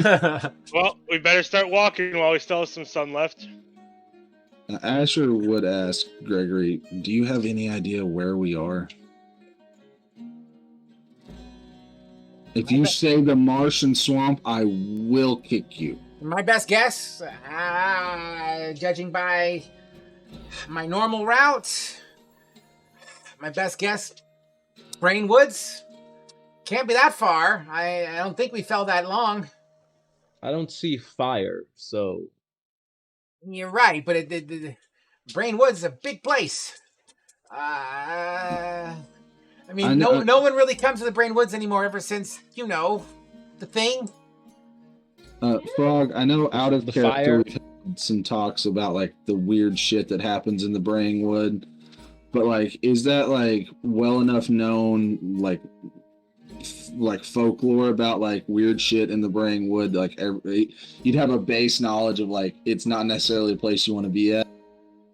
Well, we better start walking while we still have some sun left. Asher would ask Gregory, "Do you have any idea where we are?" If you say the Martian swamp, I will kick you. My best guess, judging by my normal route, my best guess, Brain Woods. Can't be that far. I don't think we fell that long. I don't see fire, so... You're right, but Brain Woods is a big place. I mean, no one really comes to the Brain Woods anymore ever since, you know, the thing. Frog, I know out of the character fire. we've had some talks about like the weird shit that happens in the Brainwood, but like, is that like well enough known, like folklore about like weird shit in the Brainwood? Like you'd have a base knowledge of like it's not necessarily a place you want to be at.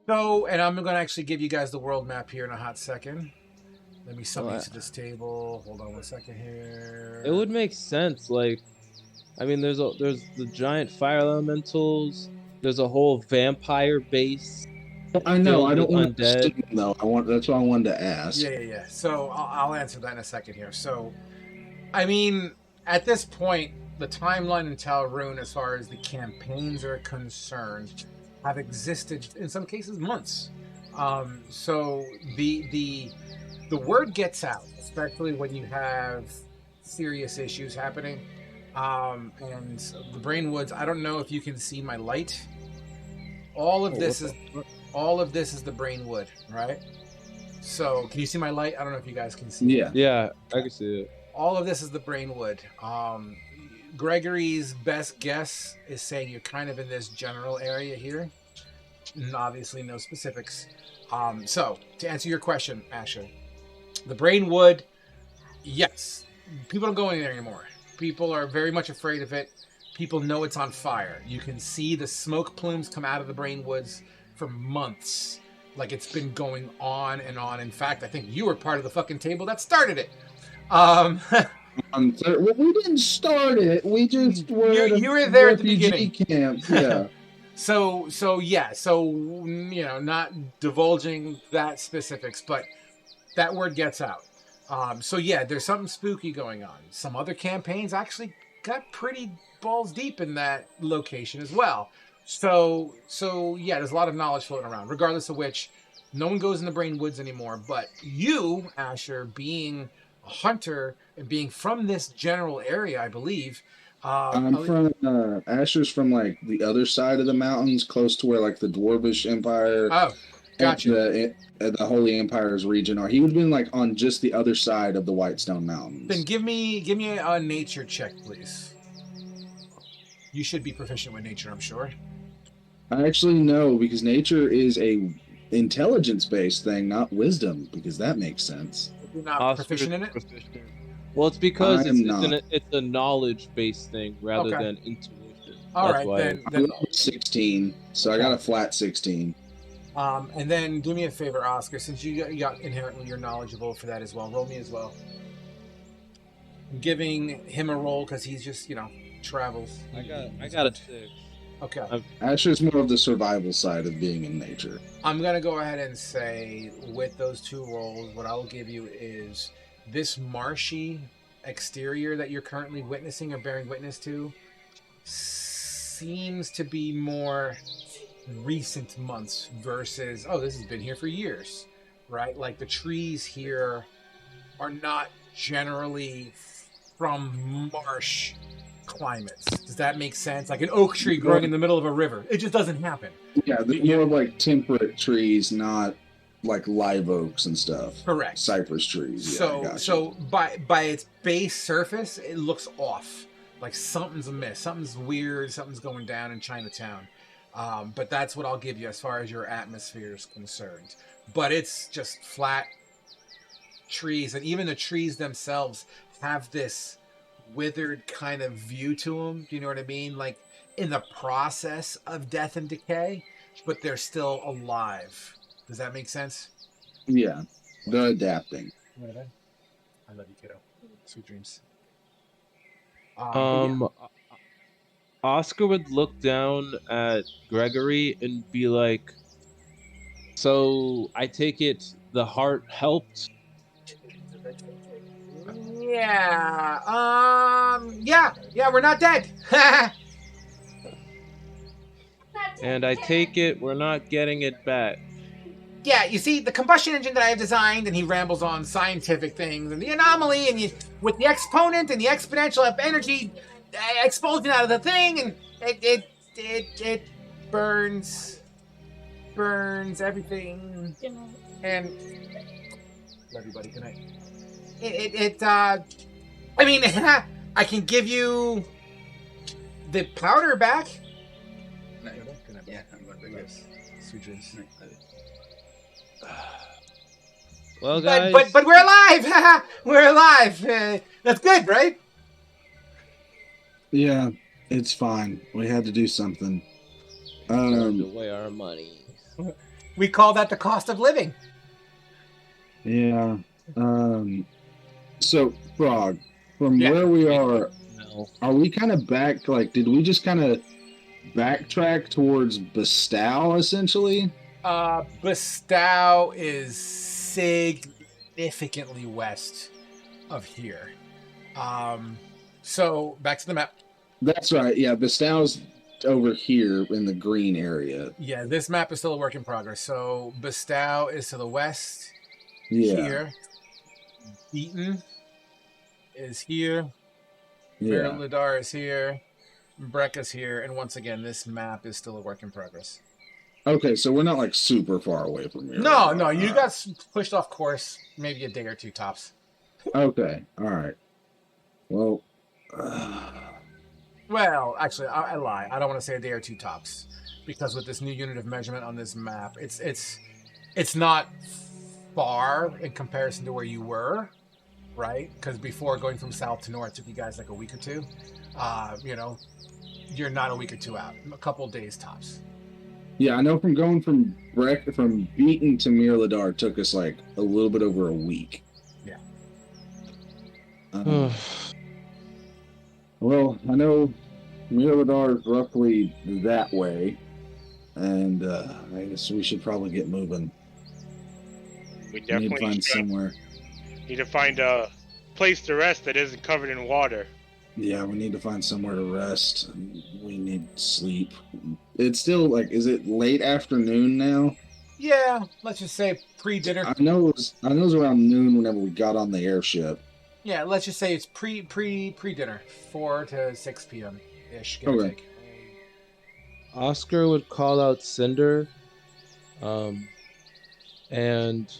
So, and I'm gonna actually give you guys the world map here in a hot second. Let me summon you to this table. Hold on 1 second here. It would make sense. Like, I mean, there's the giant fire elementals. There's a whole vampire base. I know. I don't want to assume, though. That's what I wanted to ask. Yeah. So I'll answer that in a second here. So, I mean, at this point, the timeline in TalRune, as far as the campaigns are concerned, have existed in some cases months. So the word gets out, especially when you have serious issues happening. And the Brain Woods, I don't know if you can see my light. All of this is the Brain Wood, right? So can you see my light? I don't know if you guys can see. Yeah, I can see it. All of this is the Brain Wood. Gregory's best guess is saying you're kind of in this general area here. And obviously no specifics. So to answer your question, Asher, the Brain Wood, yes, people don't go in there anymore. People are very much afraid of it. People know it's on fire. You can see the smoke plumes come out of the Brain Woods for months. Like it's been going on and on. In fact, I think you were part of the fucking table that started it. Well, we didn't start it. We just were. You were there at the beginning. Camp. Yeah. So you know, not divulging that specifics, but that word gets out. So yeah, there's something spooky going on. Some other campaigns actually got pretty balls deep in that location as well. So yeah, there's a lot of knowledge floating around. Regardless of which, no one goes in the Brain Woods anymore. But you, Asher, being a hunter and being from this general area, I believe. I'm from Asher's from like the other side of the mountains, close to where like the Dwarvish Empire. Oh, gotcha. The Holy Empire's region are. He would have been like on just the other side of the Whitestone Mountains. Then give me a nature check, please. You should be proficient with nature, I'm sure. I actually know, because nature is a intelligence-based thing, not wisdom, because that makes sense. You're not proficient in it? Well, it's because it's a knowledge-based thing rather than intuition. All right, then 16, so I got a flat 16. And then do me a favor, Oscar, since you got inherently you're knowledgeable for that as well. Roll me as well. I'm giving him a roll because he's just, you know, travels. I got a 6. Okay. Asher's more of the survival side of being in nature. I'm going to go ahead and say with those 2 rolls, what I'll give you is this marshy exterior that you're currently witnessing or bearing witness to seems to be more recent months versus, oh, this has been here for years, right? Like the trees here are not generally from marsh climates. Does that make sense? Like an oak tree growing in the middle of a river. It just doesn't happen. Yeah, they're more like temperate trees, not like live oaks and stuff. Correct. Cypress trees. Yeah, so by its base surface, it looks off. Like something's amiss. Something's weird. Something's going down in Chinatown. But that's what I'll give you as far as your atmosphere is concerned. But it's just flat trees, and even the trees themselves have this withered kind of view to them. Do you know what I mean? Like in the process of death and decay, but they're still alive. Does that make sense? Yeah, they're adapting. I love you, kiddo. Sweet dreams. Oscar would look down at Gregory and be like, "So I take it the heart helped?" Yeah, we're not dead. And I take it we're not getting it back. Yeah, you see, the combustion engine that I have designed, and he rambles on scientific things, and the anomaly, and with the exponent and the exponential energy expulsion out of the thing, and it burns everything, and love you, buddy. Good night. I mean, I can give you the powder back. Good night. Yeah, I'm going to bed. Sweet dreams. Well, guys, but we're alive. We're alive. That's good, right? Yeah, it's fine. We had to do something. turned away our money. We call that the cost of living. Yeah. So, Frog, from where we are we kind of back? Like, did we just kind of backtrack towards Bestow, essentially? Bestow is significantly west of here. So back to the map. That's right. Yeah, Bestow's over here in the green area. Yeah, this map is still a work in progress. So Bestow is to the west. Yeah. Here. Beaton is here. Yeah. Mirador is here. Brecca's here. And once again, this map is still a work in progress. Okay, so we're not like super far away from here. No, you got pushed off course maybe a day or 2 tops. Okay, all right. Well, well, actually, I lie. I don't want to say a day or 2 tops, because with this new unit of measurement on this map, it's not far in comparison to where you were, right? Because before going from south to north took you guys like a week or 2. You're not a week or 2 out. A couple of days tops. Yeah, I know from going from Beaton to Mirador took us like a little bit over a week. Yeah. Well, I know Mirador is roughly that way, and I guess we should probably get moving. We definitely need to find somewhere. Need to find a place to rest that isn't covered in water. Yeah, we need to find somewhere to rest. We need sleep. It's still like, is it late afternoon now? Yeah, let's just say pre-dinner. I know it was around noon whenever we got on the airship. Yeah, let's just say it's pre-dinner, 4 to 6 p.m. ish. Give or take. Oscar would call out Cinder, and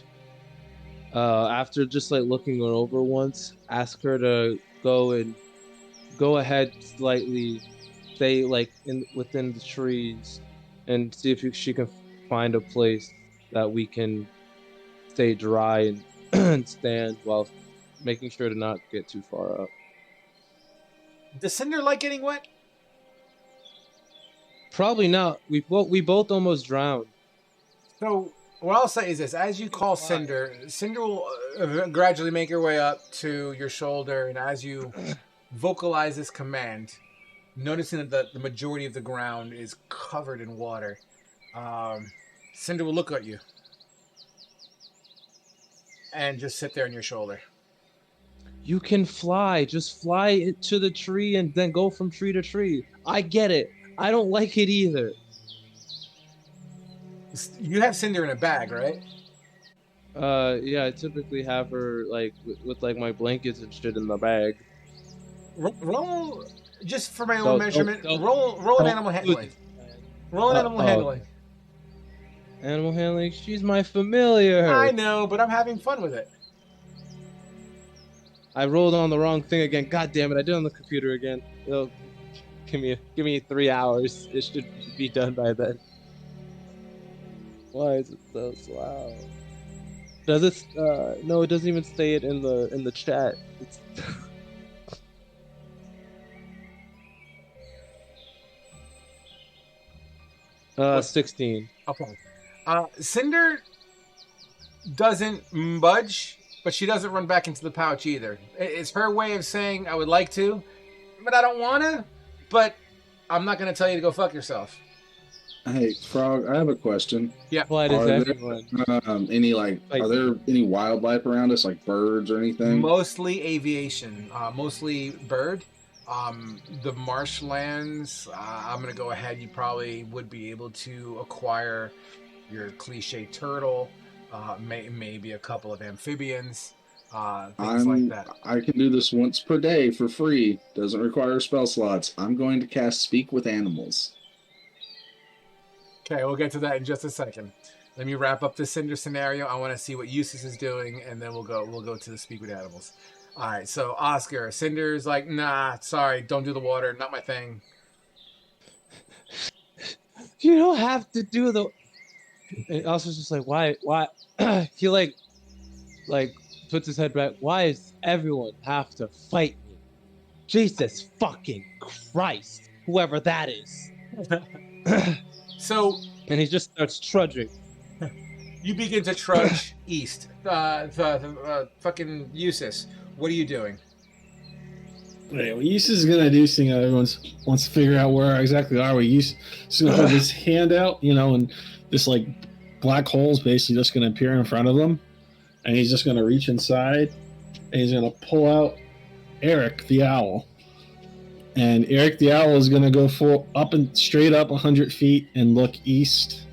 after just like looking it over once, ask her to go ahead slightly, stay like within the trees, and see if she can find a place that we can stay dry and stand while making sure to not get too far up. Does Cinder like getting wet? Probably not. We both almost drowned. So what I'll say is this: as you call Cinder, Cinder will gradually make her way up to your shoulder, and as you vocalize this command, noticing that the majority of the ground is covered in water. Cinder will look at you and just sit there on your shoulder. You can fly. Just fly it to the tree and then go from tree to tree. I get it. I don't like it either. You have Cinder in a bag, right? Yeah, I typically have her like with like my blankets and shit in the bag. Roll, just for my own measurement. Roll an animal handling. Roll an animal handling. Animal handling. She's my familiar. I know, but I'm having fun with it. I rolled on the wrong thing again. God damn it! I did it on the computer again. It'll, give me 3 hours. It should be done by then. Why is it so slow? Does it? No, it doesn't even say it in the chat. It's 16. Okay. Cinder doesn't budge, but she doesn't run back into the pouch either. It's her way of saying, I would like to, but I don't want to, but I'm not going to tell you to go fuck yourself. Hey, Frog, I have a question. Yeah. Why does everyone? Are there any wildlife around us, like birds or anything? Mostly aviation, mostly bird. The marshlands, I'm going to go ahead. You probably would be able to acquire your cliche turtle, maybe a couple of amphibians, things like that. I can do this once per day for free. Doesn't require spell slots. I'm going to cast Speak with Animals. Okay, we'll get to that in just a second. Let me wrap up the Cinder scenario. I want to see what Eustace is doing, and then we'll go to the Speak with Animals. All right, so Oscar, Cinder's like, nah, sorry, don't do the water, not my thing. You don't have to do the. And Oscar's just like, why? He like puts his head back. Why does everyone have to fight me? Jesus fucking Christ, whoever that is. So, and he just starts trudging. You begin to trudge east. Fucking Eustace, what are you doing? Right, well, Eustace is gonna do something. Everyone wants to figure out where exactly are we. Eustace is gonna hold his hand out, and this like black hole is basically just gonna appear in front of him, and he's just gonna reach inside, and he's gonna pull out Eric the owl. And Eric the owl is gonna go up and straight up 100 feet and look east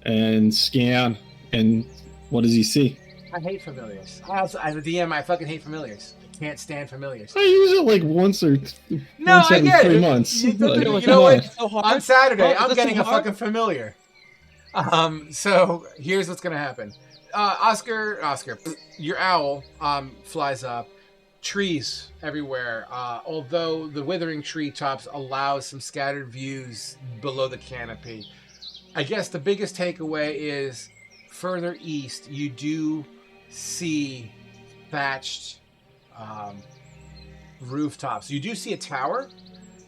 and scan. And what does he see? I hate familiars. As a DM, I fucking hate familiars. I can't stand familiars. I use it like once every 3 months. You know what? On Saturday, I'm getting a fucking familiar. So here's what's gonna happen. Oscar, your owl flies up. Trees everywhere. Although the withering treetops allows some scattered views below the canopy. I guess the biggest takeaway is further east, you do see thatched rooftops. You do see a tower,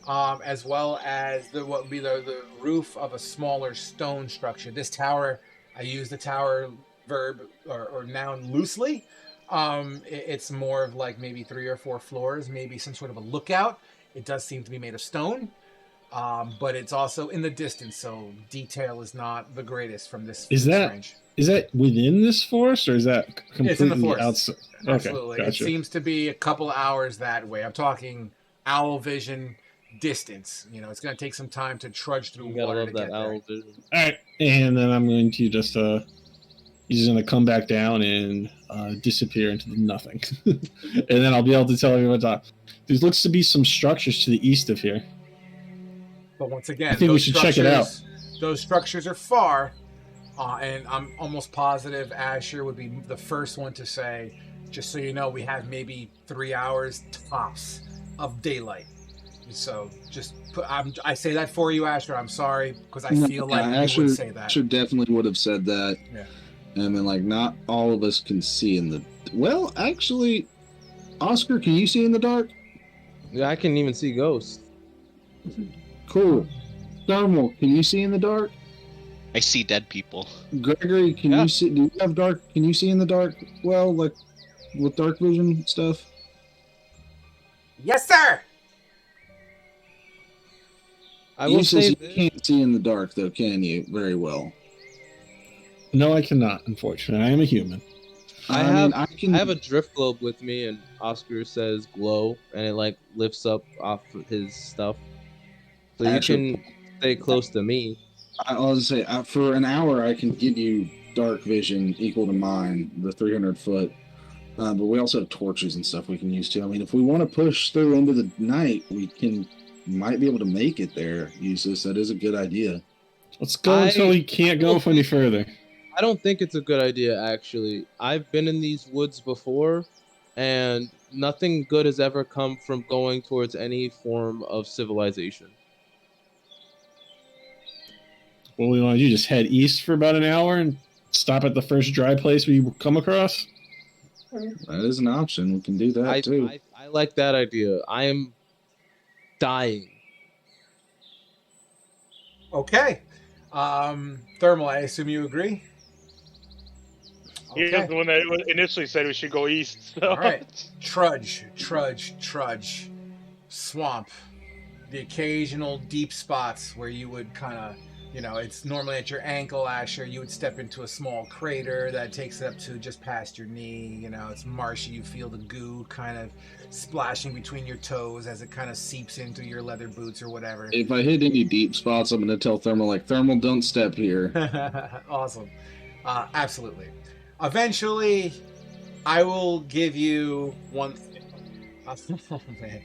as well as what would be the roof of a smaller stone structure. This tower, I use the tower verb or noun loosely. It's more of like maybe 3 or 4 floors, maybe some sort of a lookout. It does seem to be made of stone. But it's also in the distance, so detail is not the greatest from this range. Is that within this forest, or is that completely it's in the forest. Outside? Absolutely. Okay, gotcha. It seems to be a couple hours that way. I'm talking owl vision distance. It's going to take some time to trudge through water to get there. Owl vision. All right, and then I'm going to just he's going to come back down and disappear into nothing, and then I'll be able to tell everyone there looks to be some structures to the east of here. But once again, I think we should check it out. Those structures are far, and I'm almost positive Asher would be the first one to say, just so you know, we have maybe 3 hours tops of daylight. So just I say that for you, Asher. I'm sorry, because I feel like Asher, you would say that. Asher definitely would have said that. Yeah. And then, not all of us can see in the... Well, actually, Oscar, can you see in the dark? Yeah, I can't even see ghosts. Cool. Thermal, can you see in the dark? I see dead people. Gregory, can you see? Do you have dark? Can you see in the dark? Well, like with dark vision stuff. Yes, sir. I will say you can't see in the dark, though, can you? Very well. No, I cannot. Unfortunately, I am a human. I have a drift globe with me, and Oscar says glow, and it like lifts up off his stuff, so you can stay close to me. I was say for an hour I can give you dark vision equal to mine, the 300 foot. But we also have torches and stuff we can use too. I mean, if we want to push through into the night, might be able to make it there. Usus, that is a good idea. Let's go until we can't go any further. I don't think it's a good idea, actually. I've been in these woods before, and nothing good has ever come from going towards any form of civilization. What we want to do, just head east for about an hour and stop at the first dry place we come across? That is an option. We can do that too. I like that idea. I am dying. Okay. Thermal, I assume you agree? Okay. He was the one that initially said we should go east. So. All right. Trudge. Swamp. The occasional deep spots where you would kind of, it's normally at your ankle, Asher. You would step into a small crater that takes it up to just past your knee. It's marshy. You feel the goo kind of splashing between your toes as it kind of seeps into your leather boots or whatever. If I hit any deep spots, I'm going to tell Thermal, Thermal, don't step here. Awesome. Absolutely. Eventually, I will give you one thing. Oh, man.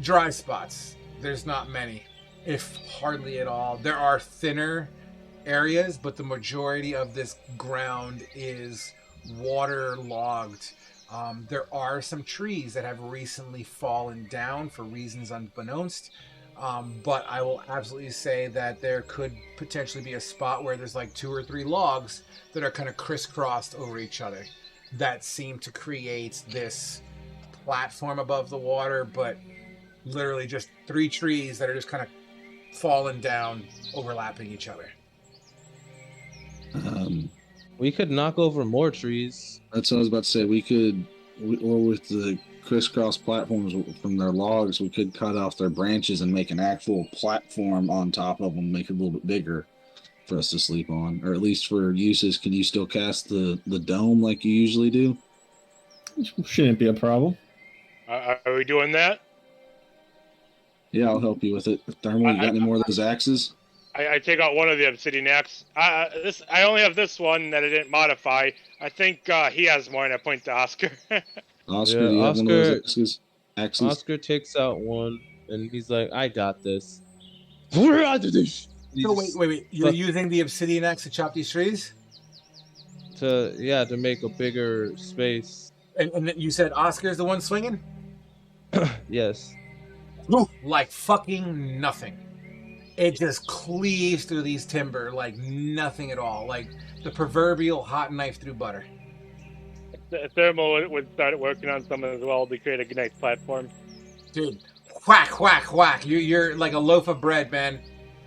Dry spots. There's not many, if hardly at all. There are thinner areas, but the majority of this ground is waterlogged. There are some trees that have recently fallen down for reasons unbeknownst. But I will absolutely say that there could potentially be a spot where there's 2 or 3 logs that are kind of crisscrossed over each other that seem to create this platform above the water, but literally just 3 trees that are just kind of fallen down, overlapping each other. We could knock over more trees. That's what I was about to say. Or with the crisscross platforms from their logs, we could cut off their branches and make an actual platform on top of them, make it a little bit bigger for us to sleep on. Or at least for uses, can you still cast the dome like you usually do? Shouldn't be a problem. Are we doing that? Yeah, I'll help you with it. Thermal, you got any more of those axes? I take out one of the obsidian axe. I only have this one that I didn't modify. I think he has more, and I point to Oscar. Oscar, do you have one of those axes? Oscar takes out one, and he's like, I got this. So wait. You're using the obsidian axe to chop these trees? To make a bigger space. And you said Oscar's the one swinging? Yes. Like fucking nothing. It just cleaves through these timber like nothing at all. Like the proverbial hot knife through butter. Thermal would start working on some as well to create a nice platform. Dude, whack. You're like a loaf of bread, man.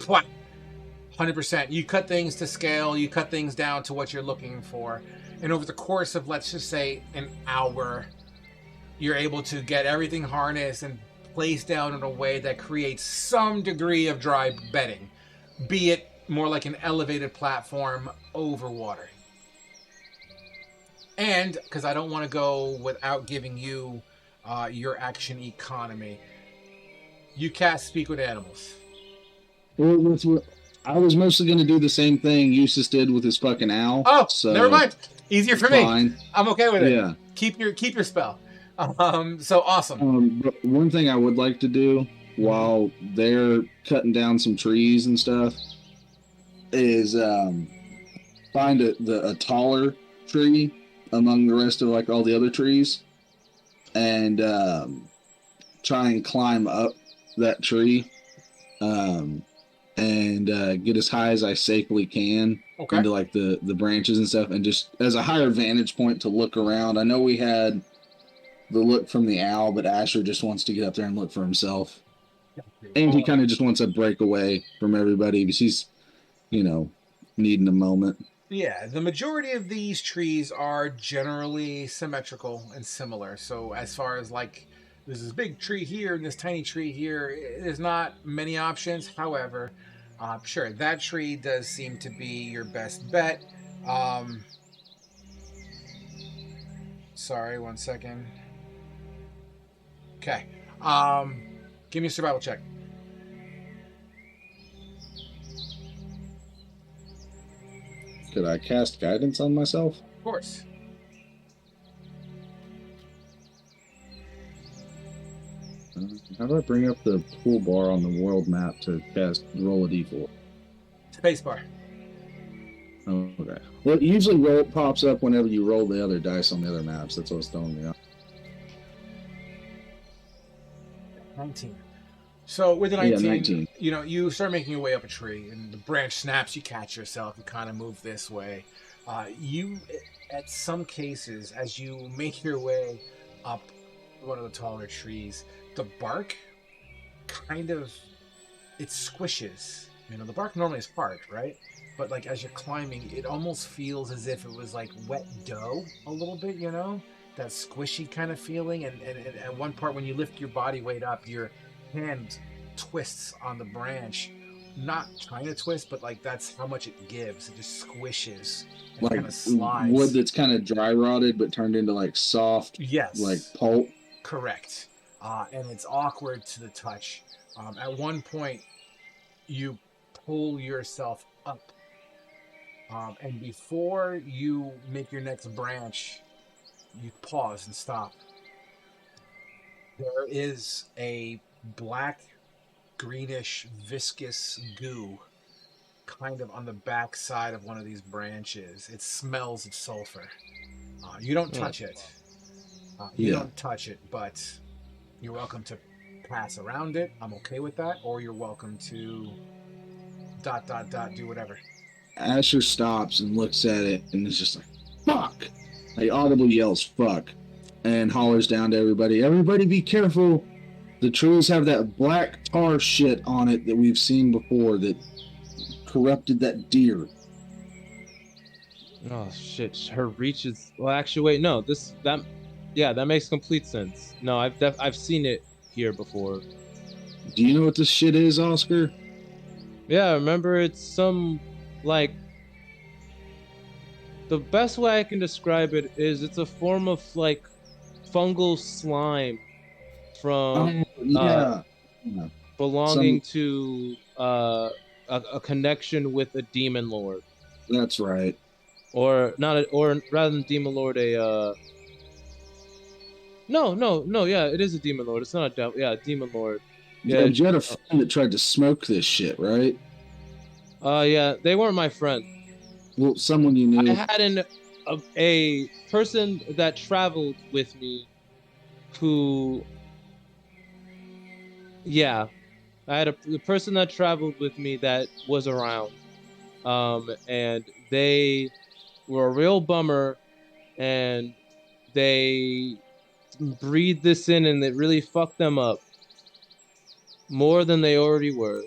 Whack. 100%. You cut things to scale. You cut things down to what you're looking for. And over the course of, let's just say, an hour, you're able to get everything harnessed and placed down in a way that creates some degree of dry bedding, be it more like an elevated platform over water. And, because I don't want to go without giving you your action economy, you cast Speak with Animals. Well, I was mostly going to do the same thing Eustace did with his fucking owl. Oh, so never mind. Easier for me. Fine. I'm okay with it. Yeah. Keep your spell. So awesome. But one thing I would like to do while they're cutting down some trees and stuff is find a taller tree among the rest of all the other trees and try and climb up that tree and get as high as I safely can into the branches and stuff, and just as a higher vantage point to look around. I know we had the look from the owl, but Asher just wants to get up there and look for himself. And he kind of just wants a breakaway from everybody because he's, needing a moment. Yeah, the majority of these trees are generally symmetrical and similar. So as far as there's this big tree here and this tiny tree here. There's not many options. However, sure, that tree does seem to be your best bet. Sorry, 1 second. Okay. Give me a survival check. Could I cast guidance on myself? Of course. How do I bring up the toolbar on the world map to cast roll a d4? Spacebar. Oh, okay. Well, usually pops up whenever you roll the other dice on the other maps. That's what's throwing me off. 19. So with the 19, Yeah, 19. you know, you start making your way up a tree, and the branch snaps. You catch yourself. You kind of move this way. You, at some cases, as you make your way up one of the taller trees, the bark kind of it squishes. You know, the bark normally is hard, right? But like as you're climbing, it almost feels as if it was like wet dough a little bit. You know, that squishy kind of feeling. And at one part, when you lift your body weight up, your hand twists on the branch, not trying to twist, but like that's how much it gives. It just squishes and Like kind of slides. wood that's kind of dry rotted but turned into like soft, yes, like pulp. Correct. And it's awkward to the touch. At one point, you pull yourself up, and before you make your next branch, you pause and stop. There is a black, greenish, viscous goo kind of on the back side of one of these branches. It smells of sulfur. You don't touch it. You don't touch it, but you're welcome to pass around it. I'm okay with that. Or you're welcome to ... do whatever. Asher stops and looks at it and is just like, fuck! He audibly yells, fuck, and hollers down to everybody, everybody be careful. The trees have that black tar shit on it that we've seen before that corrupted that deer. Oh shit! Her reach is well. Actually, wait, no. That makes complete sense. No, I've seen it here before. Do you know what this shit is, Oscar? Yeah, remember it's some like the best way I can describe it is it's a form of like fungal slime from belonging to a connection with a demon lord. That's right. Or not, or rather than demon lord, no, yeah, it is a demon lord. It's not a devil. Yeah, demon lord. Yeah, you had a friend that tried to smoke this shit, right? Yeah, they weren't my friend. Well, someone you knew. I had a person that traveled with me who, yeah, I had the person that traveled with me that was around, and they were a real bummer, and they breathed this in, and it really fucked them up more than they already were.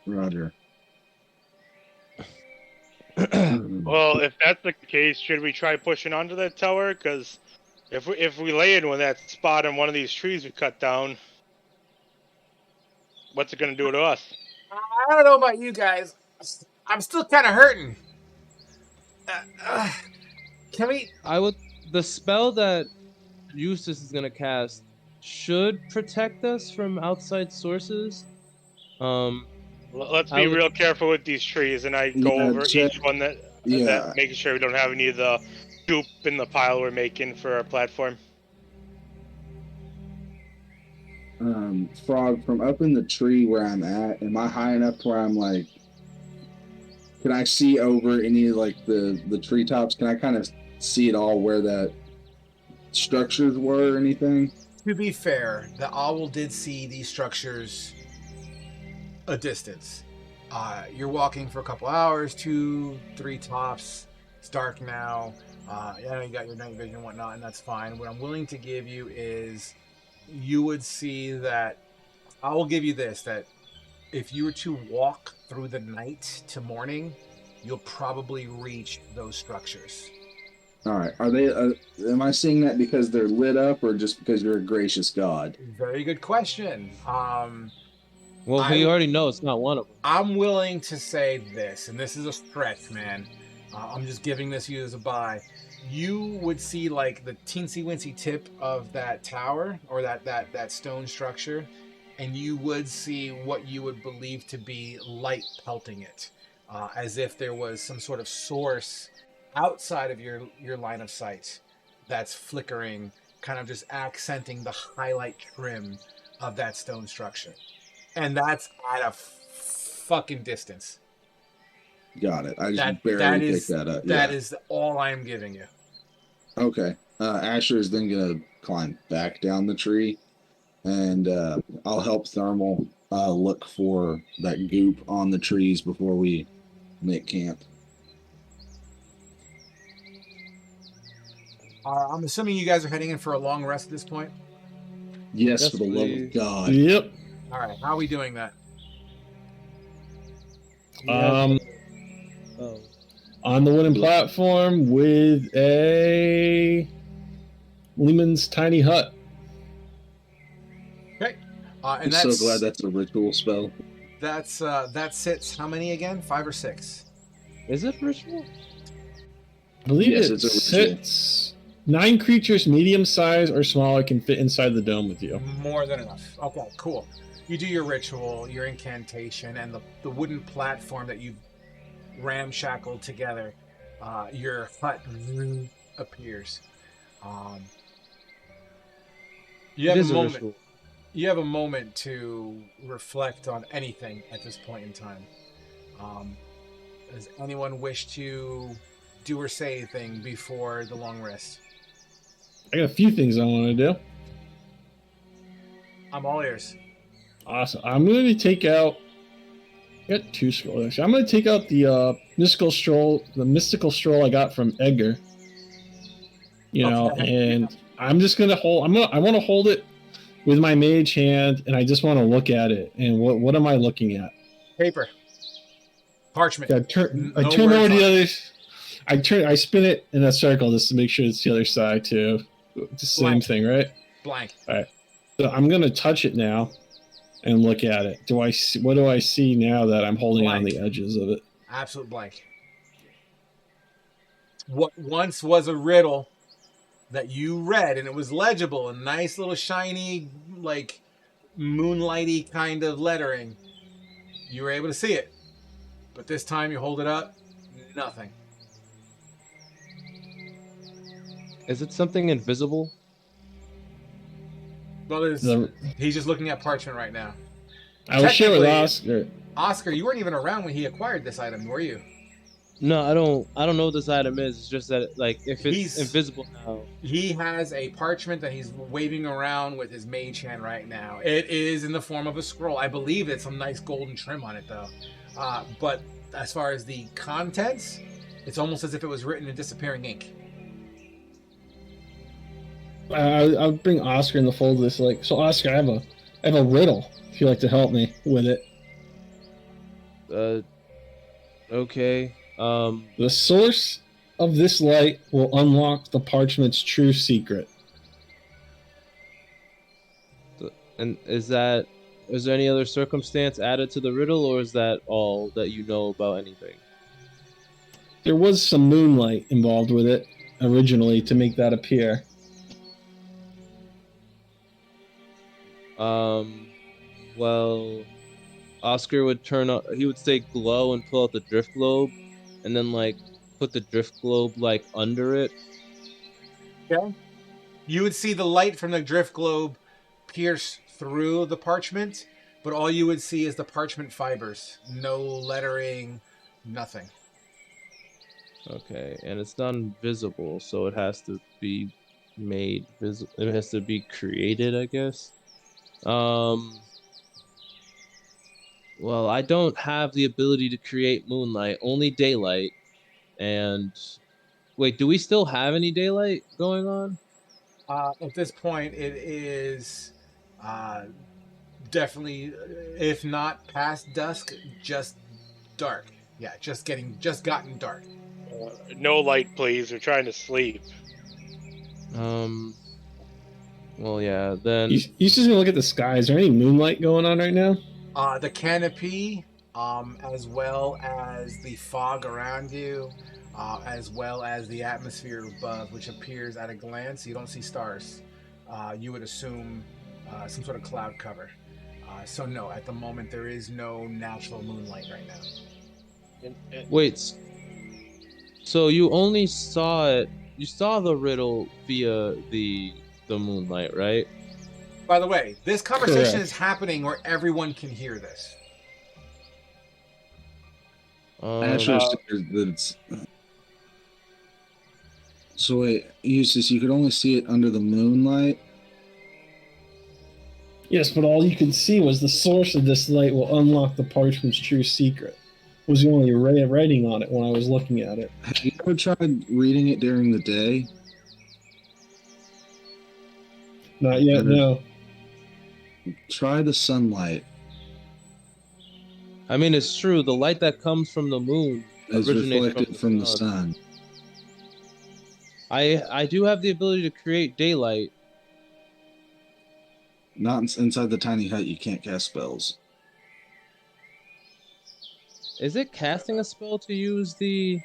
Roger. Well, if that's the case, should we try pushing onto that tower? Because if we lay in that spot on one of these trees we cut down, what's it gonna do to us? I don't know about you guys. I'm still kind of hurting. Can we? The spell that Eustace is gonna cast should protect us from outside sources. Let's be real careful with these trees, and I go over each one that making sure we don't have any of the goop in the pile we're making for our platform. Frog, from up in the tree where I'm at, am I high enough to where I'm like, can I see over any like the treetops? Can I kind of see it all where that structures were or anything? To be fair, the owl did see these structures a distance. You're walking for a couple hours, 2-3 tops. It's dark now. I know you got your night vision and whatnot, and that's fine. What I'm willing to give you is you would see that I will give you this, that if you were to walk through the night to morning, you'll probably reach those structures. All right. Are they? Am I seeing that because they're lit up, or just because you're a gracious God? Very good question. Well, we already know it's not one of them. I'm willing to say this, and this is a stretch, man. I'm just giving this you as a buy. You would see like the teensy wincy tip of that tower or that stone structure, and you would see what you would believe to be light pelting it, as if there was some sort of source outside of your line of sight that's flickering, kind of just accenting the highlight trim of that stone structure. And that's at a fucking distance. Got it. I just barely picked that up. That is all I'm giving you. Okay. Asher is then gonna climb back down the tree, and I'll help Thermal look for that goop on the trees before we make camp. I'm assuming you guys are heading in for a long rest at this point. Yes, for the love of God. Yep. All right, how are we doing that? On the wooden platform with a Lehman's tiny hut. Okay, I'm so glad that's a ritual spell. That's that sits how many again? 5 or 6? Is it ritual? I believe Yes, it it's a ritual. sits 9 creatures medium size or smaller can fit inside the dome with you. More than enough. Okay, cool. You do your ritual, your incantation, and the wooden platform that you've ramshackled together, your hut appears. You have a moment. Ritual. You have a moment to reflect on anything at this point in time. Does anyone wish to do or say anything before the long rest? I got a few things I want to do. I'm all ears. Awesome. I'm going to take out. I got 2 scrolls. Actually, I'm going to take out the mystical scroll I got from Edgar. You know, and I'm just going to hold. I want to hold it with my mage hand, and I just want to look at it. And what am I looking at? Paper. Parchment. I turn over to the other. I spin it in a circle just to make sure it's the other side too. It's the same thing, right? Blank. All right. So I'm gonna touch it now and look at it. What do I see now that I'm holding on the edges of it? Absolute blank. What once was a riddle that you read, and it was legible and nice little shiny, like moonlighty kind of lettering. You were able to see it. But this time you hold it up, nothing. Is it something invisible? Well, he's just looking at parchment right now. I will share with Oscar. Oscar, you weren't even around when he acquired this item, were you? No, I don't know what this item is. It's just that, like, if it's invisible now. He has a parchment that he's waving around with his mage hand right now. It is in the form of a scroll. I believe it's some nice golden trim on it, though. But as far as the contents, it's almost as if it was written in disappearing ink. I'll bring Oscar in the fold of this. Like, so Oscar, I have a riddle. If you'd like to help me with it. Okay. The source of this light will unlock the parchment's true secret. And is there any other circumstance added to the riddle, or is that all that you know about anything? There was some moonlight involved with it originally to make that appear. Well, Oscar would he would say glow and pull out the drift globe, and then, like, put the drift globe, like, under it. Okay. You would see the light from the drift globe pierce through the parchment, but all you would see is the parchment fibers. No lettering, nothing. Okay, and it's not invisible, so it has to be made visible. It has to be created, I guess. Well, I don't have the ability to create moonlight, only daylight. And wait, do we still have any daylight going on? At this point, it is definitely, if not past dusk, just dark. Yeah, just gotten dark. No light, please. We're trying to sleep. Well, yeah. Then You just gonna look at the sky. Is there any moonlight going on right now? The canopy, as well as the fog around you, as well as the atmosphere above, which appears at a glance. You don't see stars. You would assume some sort of cloud cover. So no, at the moment there is no natural moonlight right now. wait. So you only saw it. You saw the riddle via the moonlight, right? By the way, this conversation Correct. is happening where everyone can hear this. Asher says that it's. So wait, Eustace, you could only see it under the moonlight? Yes, but all you could see was the source of this light will unlock the parchment's true secret. Was the only writing on it when I was looking at it. Have you ever tried reading it during the day? Not yet, no. Try the sunlight. I mean, it's true. The light that comes from the moon Is originates reflected from the sun. sun. I do have the ability to create daylight. Not inside the tiny hut. You can't cast spells. Is it casting a spell to use the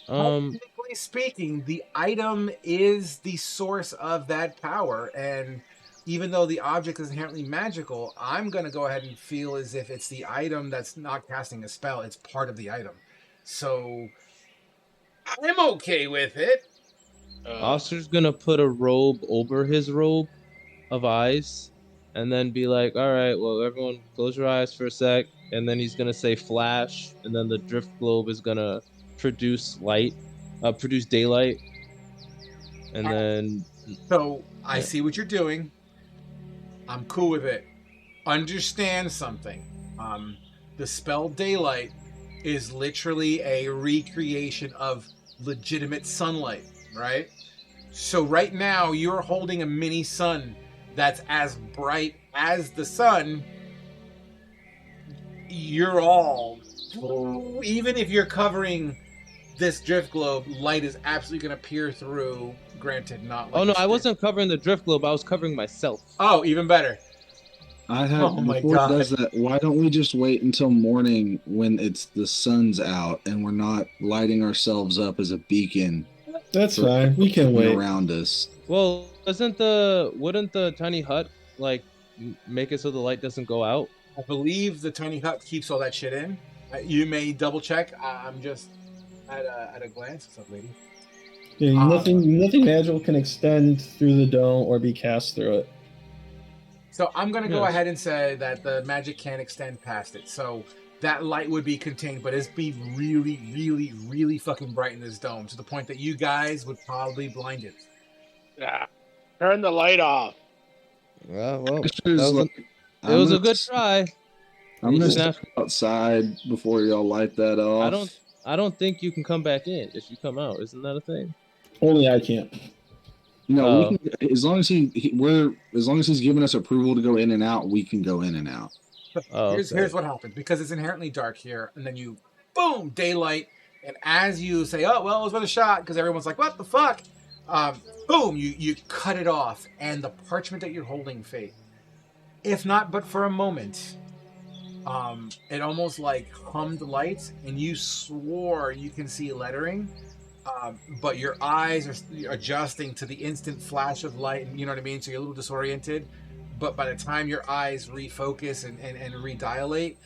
Technically speaking, the item is the source of that power, and even though the object is inherently magical, I'm going to go ahead and feel as if it's the item that's not casting a spell. It's part of the item. So I'm okay with it. Oscar's gonna put a robe over his robe of eyes and then be like, all right, well, everyone close your eyes for a sec. And then he's gonna say flash, and then the drift globe is gonna produce produce daylight. And then So I see what you're doing. I'm cool with it. Understand something. The spell daylight is literally a recreation of legitimate sunlight, right? So right now you're holding a mini sun that's as bright as the sun. You're all, even if you're covering this drift globe, light is absolutely going to peer through. Granted, not. Like oh no, I wasn't covering the drift globe. I was covering myself. Oh, even better. I had Oh my before God. it does that. Why don't we just wait until morning when it's the sun's out and we're not lighting ourselves up as a beacon? That's fine. We can wait around us. Well, wouldn't the tiny hut like make it so the light doesn't go out? I believe the tiny hut keeps all that shit in. You may double check. I'm just at a glance. What's up, lady? Yeah, nothing magical can extend through the dome or be cast through it. So I'm going to go ahead and say that the magic can't extend past it. So that light would be contained, but it's be really, really, really fucking bright in this dome to the point that you guys would probably blind it. Yeah. Turn the light off. Well, it I'm was a gonna good try. I'm gonna step outside before y'all light that off. I don't think you can come back in if you come out. Isn't that a thing? Only I can't. No, we can, as long as he's giving us approval to go in and out, we can go in and out. Here's what happens, because it's inherently dark here, and then you, boom, daylight, and as you say, oh well, it was worth a shot, because everyone's like, what the fuck? Boom, you cut it off, and the parchment that you're holding, Fate, if not but for a moment, it almost like hummed lights, and you swore you can see lettering. But your eyes are adjusting to the instant flash of light, and you know what I mean? So you're a little disoriented. But by the time your eyes refocus and redilate,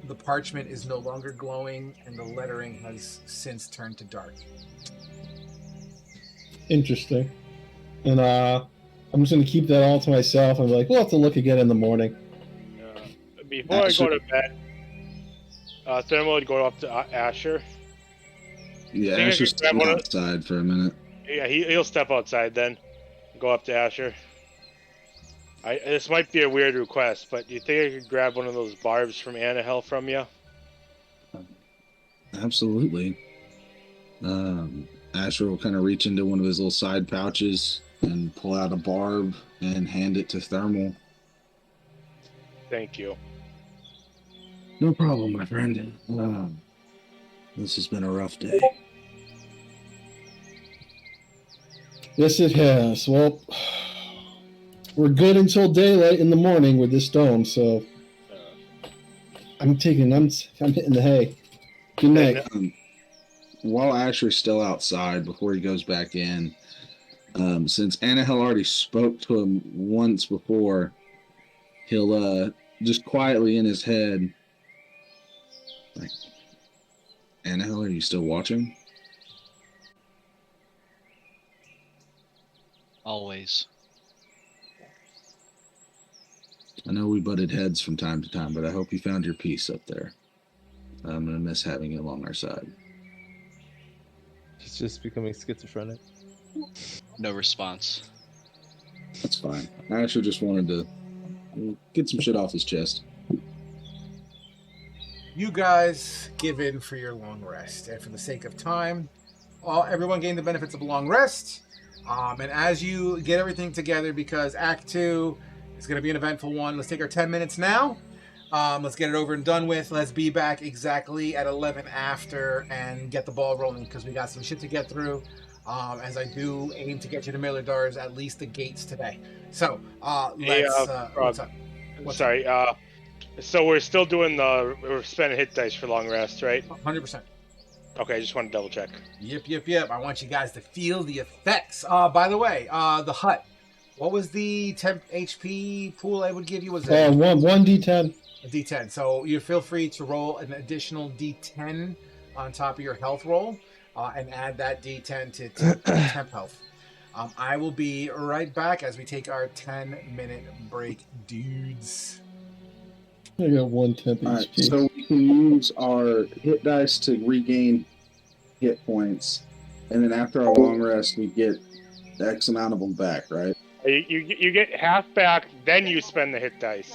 the parchment is no longer glowing, and the lettering has since turned to dark. Interesting. And I'm just going to keep that all to myself and be like, we'll have to look again in the morning. Before I go to bed, Thermal would go up to Asher. Yeah, Asher's stepping outside for a minute. Yeah, he'll step outside then. Go up to Asher. This might be a weird request, but do you think I could grab one of those barbs from Anahel from you? Absolutely. Asher will kind of reach into one of his little side pouches and pull out a barb and hand it to Thermal. Thank you. No problem, my friend. This has been a rough day. Yes, it has. Well, we're good until daylight in the morning with this dome, so I'm hitting the hay. Good night. While Asher's still outside, before he goes back in, since Anahel already spoke to him once before, he'll just quietly in his head, like, Anahel, are you still watching? Always. I know we butted heads from time to time, but I hope you found your peace up there. I'm gonna miss having you along our side. He's just becoming schizophrenic. No response. That's fine. Asher just wanted to get some shit off his chest. You guys give in for your long rest, and for the sake of time, everyone gain the benefits of a long rest. And as you get everything together, because Act 2 is going to be an eventful one, let's take our 10 minutes now. Let's get it over and done with. Let's be back exactly at 11 after and get the ball rolling, because we got some shit to get through. As I do aim to get you to Millardars, at least the gates today. So, let's... what's up? Sorry, so we're still doing we're spending hit dice for long rest, right? 100%. Okay, I just want to double check. Yep. I want you guys to feel the effects. By the way, the hut. What was the temp HP pool I would give you? Was it one D10? A D10. So you feel free to roll an additional D10 on top of your health roll, and add that D10 to temp health. I will be right back as we take our 10-minute break, dudes. I got 1 temp All right, HP. so we can use our hit dice to regain hit points, and then after our long rest, we get X amount of them back, right? You get half back, then you spend the hit dice.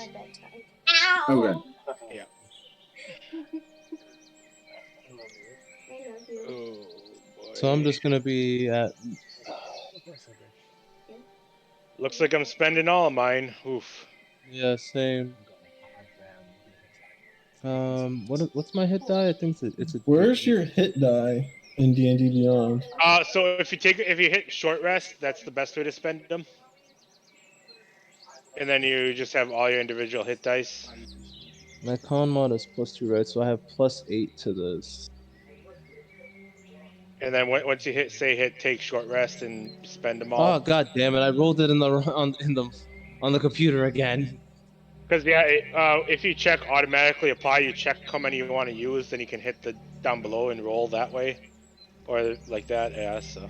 Okay. Yeah. Oh, boy. So I'm just gonna be at. Looks like I'm spending all of mine. Oof. Yeah, same. What's my hit die? I think it's a. Where's your hit die in D&D Beyond? So if you hit short rest, that's the best way to spend them. And then you just have all your individual hit dice. My con mod is +2, right? So I have +8 to this. And then once you take short rest and spend them all. Oh god damn it! I rolled it on the computer again. Because if you check automatically apply, you check how many you want to use, then you can hit the down below and roll that way, or like that. Yeah. So.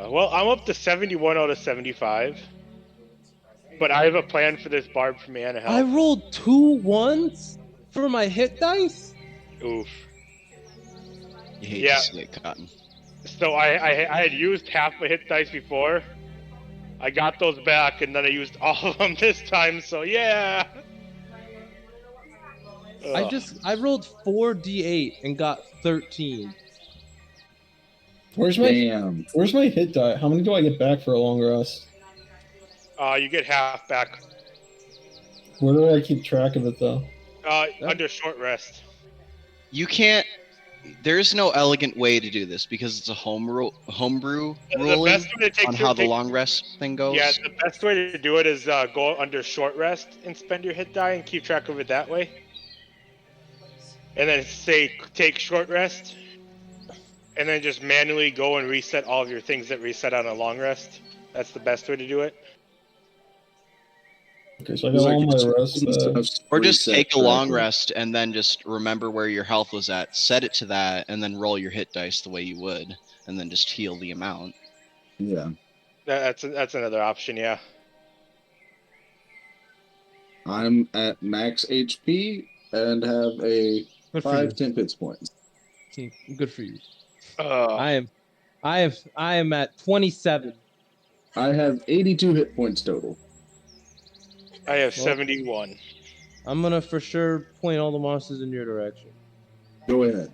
Well, I'm up to 71 out of 75. But I have a plan for this barb from Anahel. I rolled 2 1s for my hit dice. Oof. You hate to see it, Cotton. So I had used half my hit dice before. I got those back, and then I used all of them this time. So yeah. I rolled 4d8 and got 13. Where's my hit die? How many do I get back for a long rest? You get half back. Where do I keep track of it though? Under short rest. You can't. There's no elegant way to do this because it's a homebrew ruling on how the long rest thing goes. Yeah, the best way to do it is go under short rest and spend your hit die and keep track of it that way. And then take short rest, and then just manually go and reset all of your things that reset on a long rest. That's the best way to do it. Okay, so I got all my rest. Or just take a long rest and then just remember where your health was at, set it to that, and then roll your hit dice the way you would, and then just heal the amount. Yeah. That's another option, yeah. I'm at max HP and have a 5 temp hit points. Good for you. I am at 27. I have 82 hit points total. I have 71. I'm gonna for sure point all the monsters in your direction. Go ahead.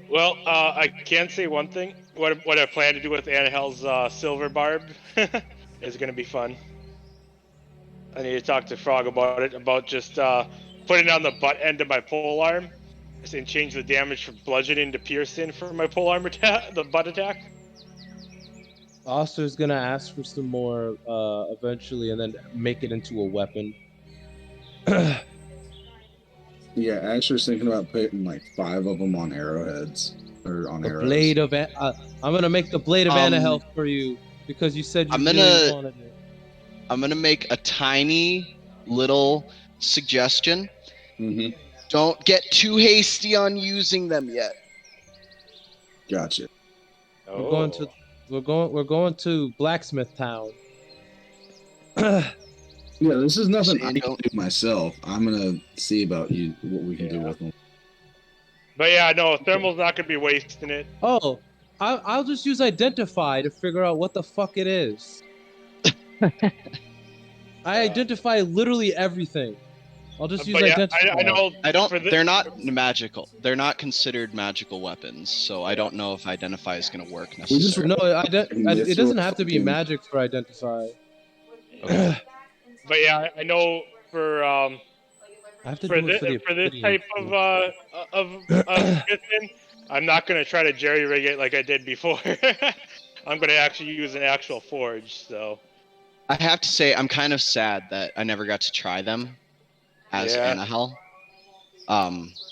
Well, I can say one thing. What I plan to do with Anahel's silver barb is going to be fun. I need to talk to Frog about it, about just putting it on the butt end of my pole arm and change the damage from bludgeoning to piercing for my pole arm attack, the butt attack. Oster's gonna ask for some more eventually, and then make it into a weapon. Yeah, Asher's thinking about putting like 5 of them on arrowheads or on The arrows. blade of I'm gonna make the blade of Anahel for you because you said you really wanted it. I'm gonna make a tiny little suggestion. Mm-hmm. Don't get too hasty on using them yet. Gotcha. We're going to Blacksmith Town. Yeah, this is nothing I can do myself. I'm gonna see about what we can do with them. But yeah, no, Thermal's not gonna be wasting it. Oh, I'll just use Identify to figure out what the fuck it is. I identify literally everything. I'll just use Identify. I know. They're not magical. They're not considered magical weapons, so I don't know if Identify is going to work necessarily. No, it doesn't have to be magic for Identify. Okay. But yeah, I know for this type of smithing, I'm not gonna try to jerry rig it like I did before. I'm gonna actually use an actual forge. So I have to say, I'm kind of sad that I never got to try them as Anahel.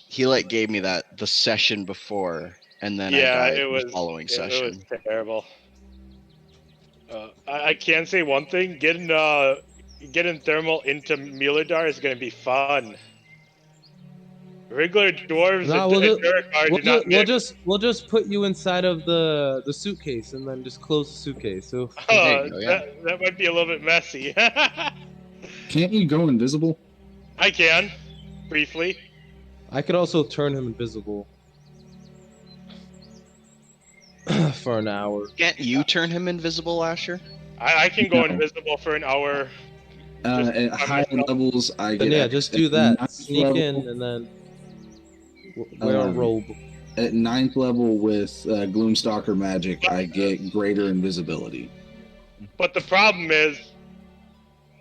He like gave me the session before, and then I died the following session. It was terrible. I can say one thing: getting Thermal into Miladar is gonna be fun. Regular dwarves we'll just put you inside of the suitcase and then just close the suitcase. So that might be a little bit messy. Can't you go invisible? I can, briefly. I could also turn him invisible for an hour. Can't you turn him invisible, Asher? I can go invisible for an hour. At high levels, I get. Then just do that. Sneak in and then wear a robe. At 9th level with Gloomstalker magic, I get greater invisibility. But the problem is,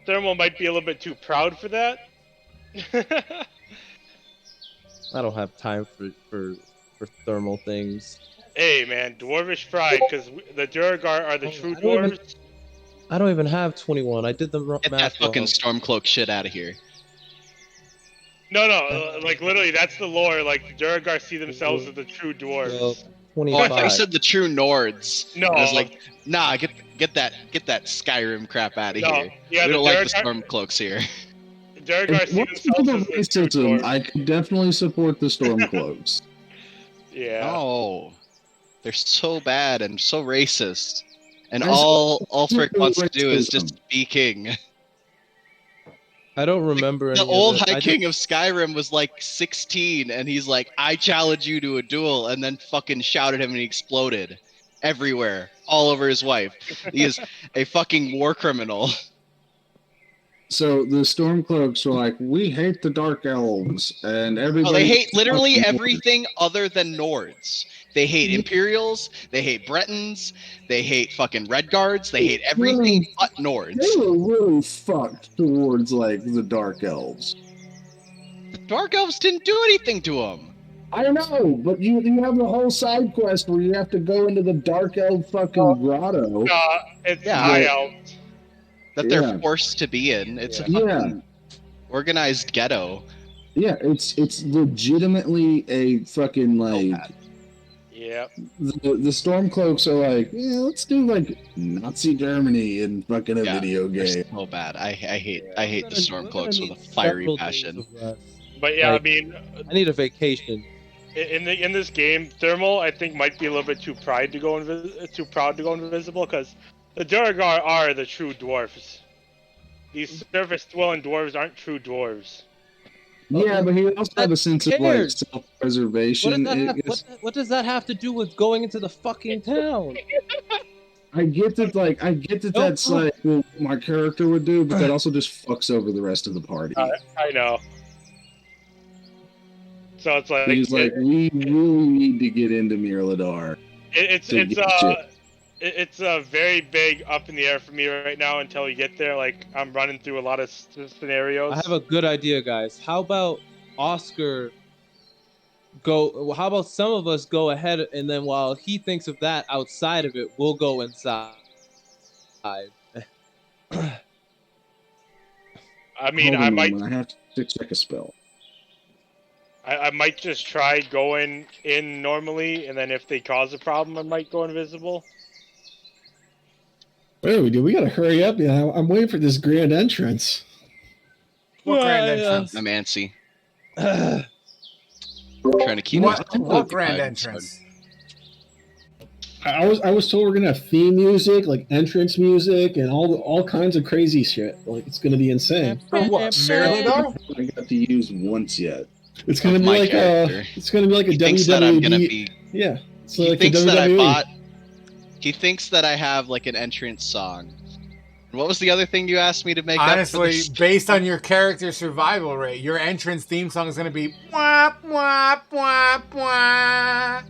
Thermal might be a little bit too proud for that. I don't have time for thermal things. Hey man, dwarvish pride, because the Duragar are the true dwarves. I don't even have 21. I did the Get that fucking Stormcloak shit out of here. No, like literally, that's the lore. Like the Duragar see themselves as the true dwarves. 25. Oh, I thought you said the true Nords. No, I was like, nah, get that Skyrim crap out of here. Yeah, we don't like the Stormcloaks here. Duragar see themselves as the true dwarves. I could definitely support the Stormcloaks. Yeah. Oh, they're so bad and so racist, and all Ulfric wants to do is just be king. I don't remember. The old High King of Skyrim was like 16, and he's like, "I challenge you to a duel," and then fucking shouted him, and he exploded everywhere, all over his wife. He is a fucking war criminal. So the Stormcloaks were like, "We hate the Dark Elves," and everybody. They hate literally everything other than Nords. They hate Imperials, they hate Bretons, they hate fucking Redguards, they hate everything but Nords. They were really fucked towards, like, the Dark Elves. The Dark Elves didn't do anything to them. I know, but you have a whole side quest where you have to go into the Dark Elf fucking grotto. It's High Elves. That they're forced to be in. It's a fucking organized ghetto. Yeah, it's legitimately a fucking, like... Yeah. The Stormcloaks are like, yeah, let's do like Nazi Germany in fucking a video game. So bad. I hate the Stormcloaks with a fiery passion. But yeah, I mean, I need a vacation. In this game, Thermal I think might be a little bit too proud to go invisible because the Duragar are the true dwarves. These surface-dwelling dwarves aren't true dwarves. Yeah, but he also had a sense of like self-preservation. What does that have to do with going into the fucking town? I get that, that's like what my character would do, but that also just fucks over the rest of the party. I know. So it's like he's like, we really need to get into Mirladar. It's a very big up in the air for me right now until we get there. Like, I'm running through a lot of scenarios. I have a good idea, guys. How about Oscar how about some of us go ahead, and then while he thinks of that outside of it, we'll go inside. I mean, Hold I on a might, moment, I have to check a spell. I might just try going in normally, and then if they cause a problem, I might go invisible. What do we do? We gotta hurry up. Yeah, I'm waiting for this grand entrance. What grand entrance? I'm antsy. Trying to keep us What grand occupied. entrance? I was told we're gonna have theme music, like entrance music, and all kinds of crazy shit. Like it's gonna be insane. For what? Mirrodar? I got to use once yet. It's gonna Of be my like character. it's gonna be like a He thinks that I'm gonna WWE. be. Yeah, it's He like thinks the that I WWE. bought. He thinks that I have like an entrance song. What was the other thing you asked me to make Honestly, up for this? based on your character's survival rate, your entrance theme song is going to be wah, wah, wah, wah.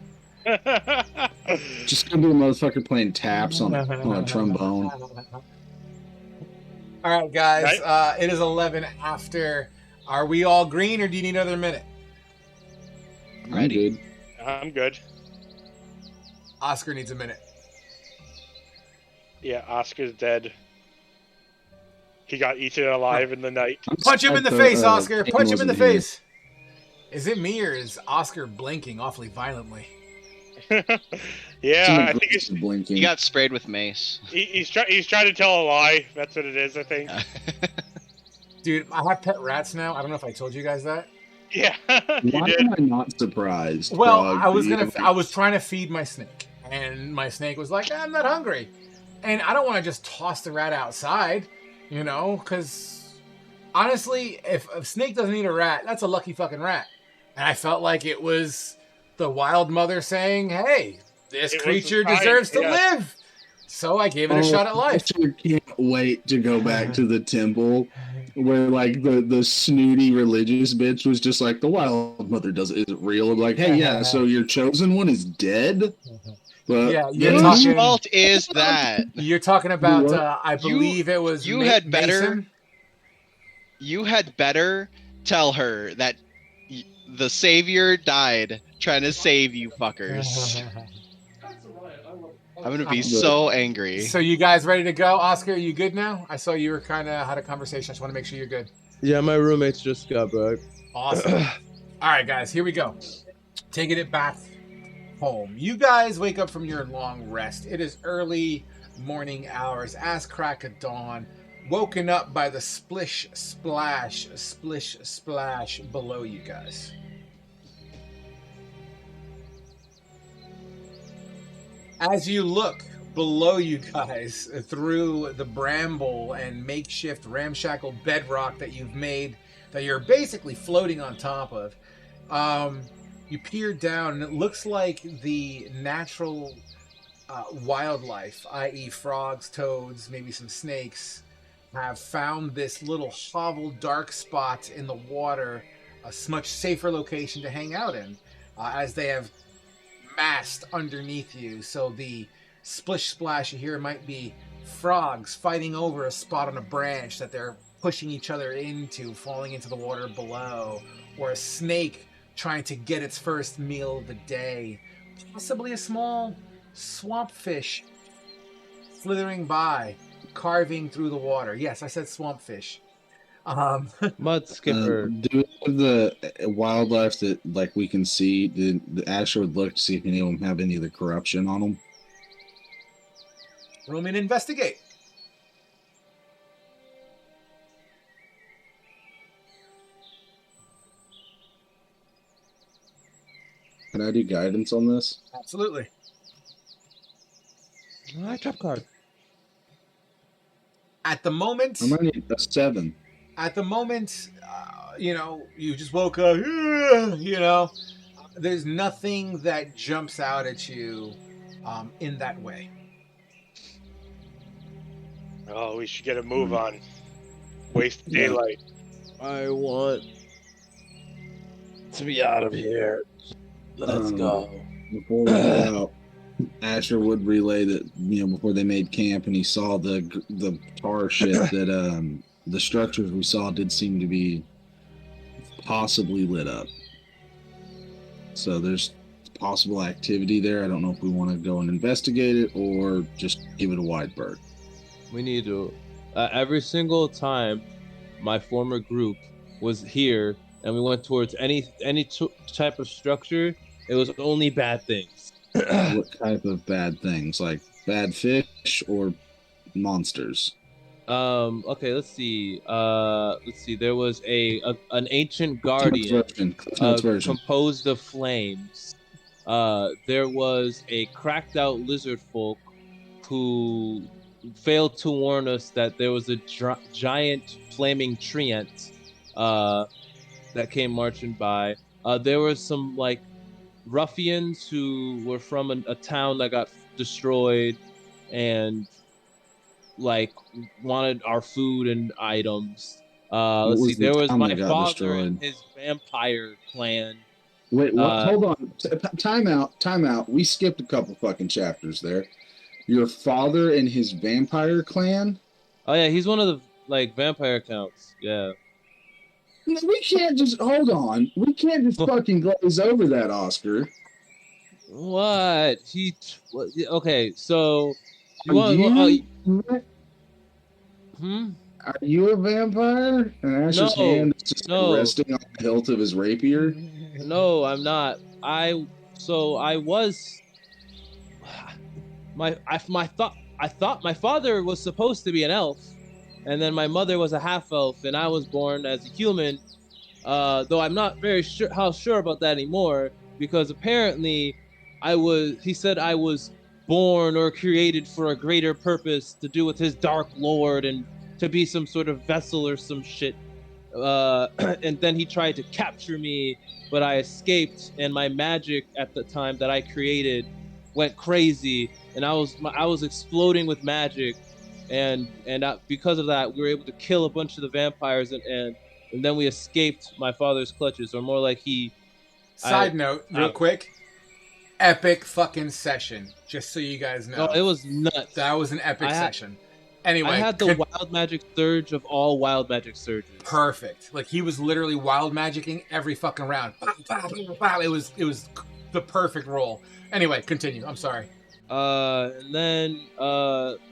Just gonna be a motherfucker playing taps on a trombone. All right, guys. Right. It is 11 after. Are we all green, or do you need another minute? I'm I'm ready. good. I'm good. Oscar needs a minute. Yeah, Oscar's dead. He got eaten alive in the night. Punch him in the So, face, Oscar. Kane Punch him in the wasn't here. face. Is it me, or is Oscar blinking awfully violently? Yeah, Some I think aggressive blinking. He got sprayed with mace. he's trying to tell a lie. That's what it is, I think. Dude, I have pet rats now. I don't know if I told you guys that. Yeah, you Why did. am I not surprised? Well, Frog, I was trying to feed my snake, and my snake was like, "I'm not hungry," and I don't want to just toss the rat outside, you know, because honestly, if a snake doesn't eat a rat, that's a lucky fucking rat. And I felt like it was the wild mother saying, "Hey, this It was creature the time, deserves to yeah. live," so I gave it a shot at life. I can't wait to go back to the temple where like the snooty religious bitch was just like, the wild mother isn't real. I'm like, hey, yeah, so your chosen one is dead? But Yeah, you're Whose talking. fault is that? You're talking about. What? I believe it was. you had better- Mason. You had better tell her that the savior died trying to save you fuckers. I'm gonna be so angry. So you guys ready to go? Oscar, are you good now? I saw you were kind of had a conversation. I just want to make sure you're good. Yeah, my roommates just got back. Awesome. All right, guys, here we go. Taking it back home. You guys wake up from your long rest. It is early morning hours, ass crack of dawn. Woken up by the splish splash below you guys. As you look below you guys through the bramble and makeshift ramshackle bedrock that you've made, that you're basically floating on top of, you peer down and it looks like the natural wildlife, i.e. frogs, toads, maybe some snakes, have found this little hovel dark spot in the water, a much safer location to hang out in, as they have massed underneath you. So the splish splash you hear might be frogs fighting over a spot on a branch that they're pushing each other into, falling into the water below, or a snake trying to get its first meal of the day, possibly a small swamp fish slithering by, carving through the water. Yes, I said swamp fish. Mud skipper. Do we have the wildlife that like we can see? The Asher would look to see if any of them have any of the corruption on them. Room and investigate. Can I do guidance on this? Absolutely. All right, trap card. At the moment, I might need a 7. at the moment, you know, you just woke up, you know, there's nothing that jumps out at you in that way. Oh, we should get a move on. Waste daylight. I want to be out of here. Let's go. Before we go out, Asher would relay that, you know, before they made camp and he saw the tar shit that the structures we saw did seem to be possibly lit up. So there's possible activity there. I don't know if we want to go and investigate it or just give it a wide berth. We need to. Every single time my former group was here and we went towards any type of structure, it was only bad things. What type of bad things? Like bad fish or monsters? Okay, let's see. There was an ancient Cliff Notes guardian version. Cliff Notes version. composed of flames. There was a cracked out lizard folk who failed to warn us that there was a giant flaming treant that came marching by. There was some like ruffians who were from a town that got destroyed and like wanted our food and items. What Let's see. was the There was town my that got father and destroyed? his vampire clan. Wait, what? Uh, Hold on. Time out. Time out. We skipped a couple fucking chapters there. Your father and his vampire clan? oh yeah, he's one of the like vampire accounts. Yeah. We can't just hold on. We can't just fucking glaze over that, Oscar. What? Okay, so you Are want hmm? are you a vampire? And Asher's No. hand is just like No. resting on the hilt of his rapier. No, I'm not. I was I thought my father was supposed to be an elf, and then my mother was a half elf, and I was born as a human. Though I'm not very sure about that anymore, because apparently he said I was born or created for a greater purpose to do with his dark lord and to be some sort of vessel or some shit. And then he tried to capture me, but I escaped, and my magic at the time that I created went crazy, and I was exploding with magic, and because of that, we were able to kill a bunch of the vampires, and then we escaped my father's clutches, or more like Side note, real quick. Epic fucking session, just so you guys know. Oh, it was nuts. That was an epic session. Anyway, I had the wild magic surge of all wild magic surges. Perfect. Like he was literally wild magicking every fucking round. It was the perfect roll. Anyway, continue. I'm sorry. And then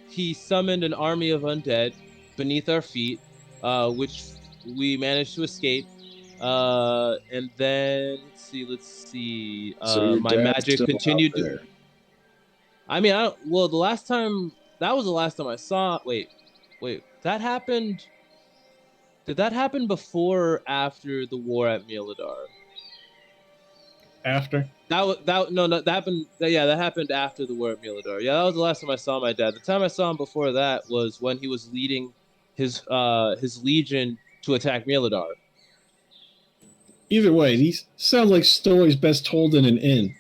he summoned an army of undead beneath our feet, which we managed to escape. And then let's see. So My magic continued to. I mean, the last time that was the last time I saw. Wait, that happened. Did that happen before or after the war at Miladar? After. That happened. Yeah, that happened after the war at Miladar. Yeah, that was the last time I saw my dad. The time I saw him before that was when he was leading his legion to attack Miladar. Either way, these sound like stories best told in an inn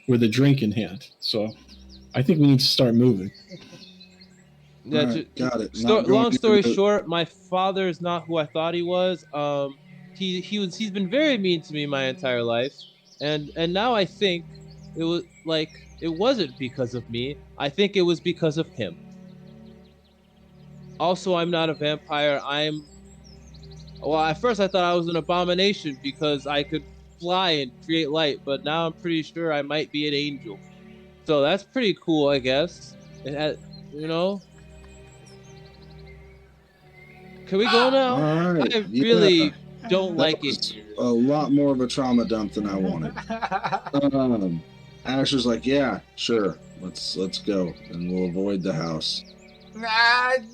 with a drink in hand. So I think we need to start moving. Yeah, got it. Long story short, my father is not who I thought he was. He's been very mean to me my entire life, and now I think it wasn't because of me. I think it was because of him. Also, I'm not a vampire. Well, at first I thought I was an abomination because I could fly and create light, but now I'm pretty sure I might be an angel. So that's pretty cool, I guess. You know. Can we go now? All right. I really don't like it. A lot more of a trauma dump than I wanted. Asher's like, yeah, sure, let's go, and we'll avoid the house.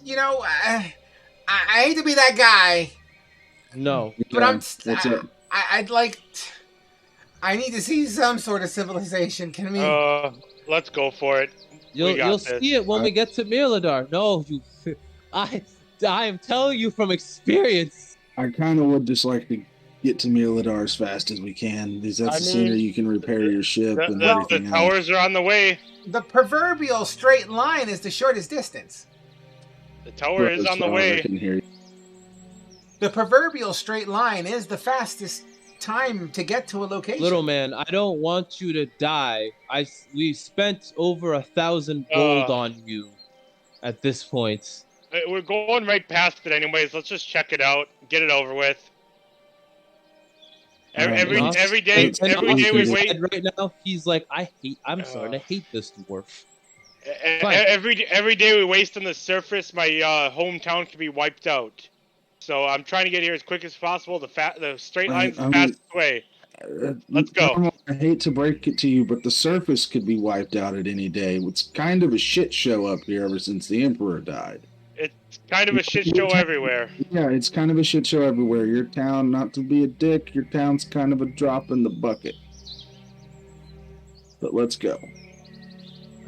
You know, I hate to be that guy. No, but what's up? I'd like. I need to see some sort of civilization. Can we? Let's go for it. You'll see it when we get to Mirador. No, I am telling you from experience. I kind of would just like to get to Mirador as fast as we can, because that's the sooner you can repair your ship and everything. The towers are on the way. The proverbial straight line is the shortest distance. The tower is on the way. I can hear you. The proverbial straight line is the fastest time to get to a location. Little man, I don't want you to die. We spent over 1,000 gold on you at this point. We're going right past it anyways. Let's just check it out. Get it over with. Every day we wait. Right now, he's like, I'm starting to hate this dwarf. Fine. Every day we waste on the surface, my hometown can be wiped out. So I'm trying to get here as quick as possible. The straight line's the fastest way. Let's go. I hate to break it to you, but the surface could be wiped out at any day. It's kind of a shit show up here ever since the Emperor died. It's kind of a shit show everywhere. Yeah, it's kind of a shit show everywhere. Your town, not to be a dick, your town's kind of a drop in the bucket. But let's go.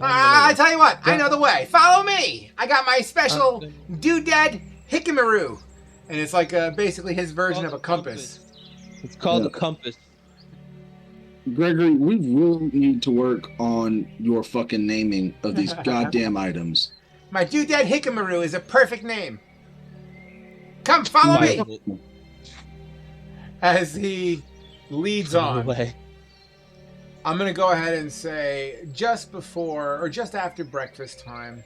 I tell you what, I know the way. Follow me. I got my special doodad hikamaroo, and it's like basically his version of a compass. It's called a compass. Gregory, we really need to work on your fucking naming of these goddamn items. My doodad hikamaroo is a perfect name. Come, follow me. As he leads on. I'm going to go ahead and say just before or just after breakfast time,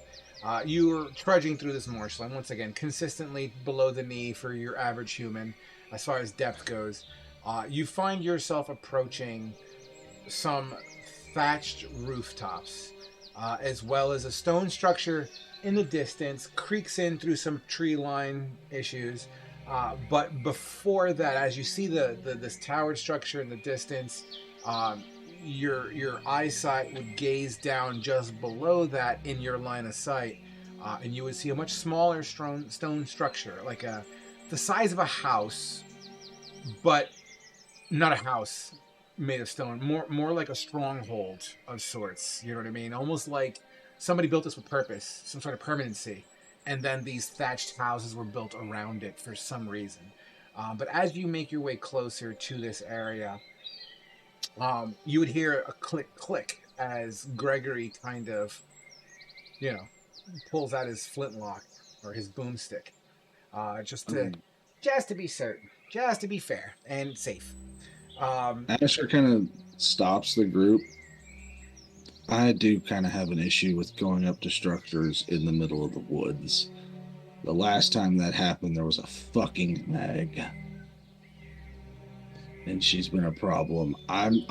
you're trudging through this marshland. Once again, consistently below the knee for your average human as far as depth goes. You find yourself approaching some thatched rooftops, as well as a stone structure in the distance, creaks in through some tree line issues. But before that, as you see this towered structure in the distance, your eyesight would gaze down just below that in your line of sight, and you would see a much smaller stone structure, like the size of a house, but not a house made of stone. More like a stronghold of sorts. You know what I mean? Almost like somebody built this with purpose, some sort of permanency, and then these thatched houses were built around it for some reason. But as you make your way closer to this area, you would hear a click as Gregory kind of, pulls out his flintlock or his boomstick, just to be certain, just to be fair and safe. Asher kind of stops the group. I do kind of have an issue with going up to structures in the middle of the woods. The last time that happened, there was a fucking mag. And she's been a problem. I'm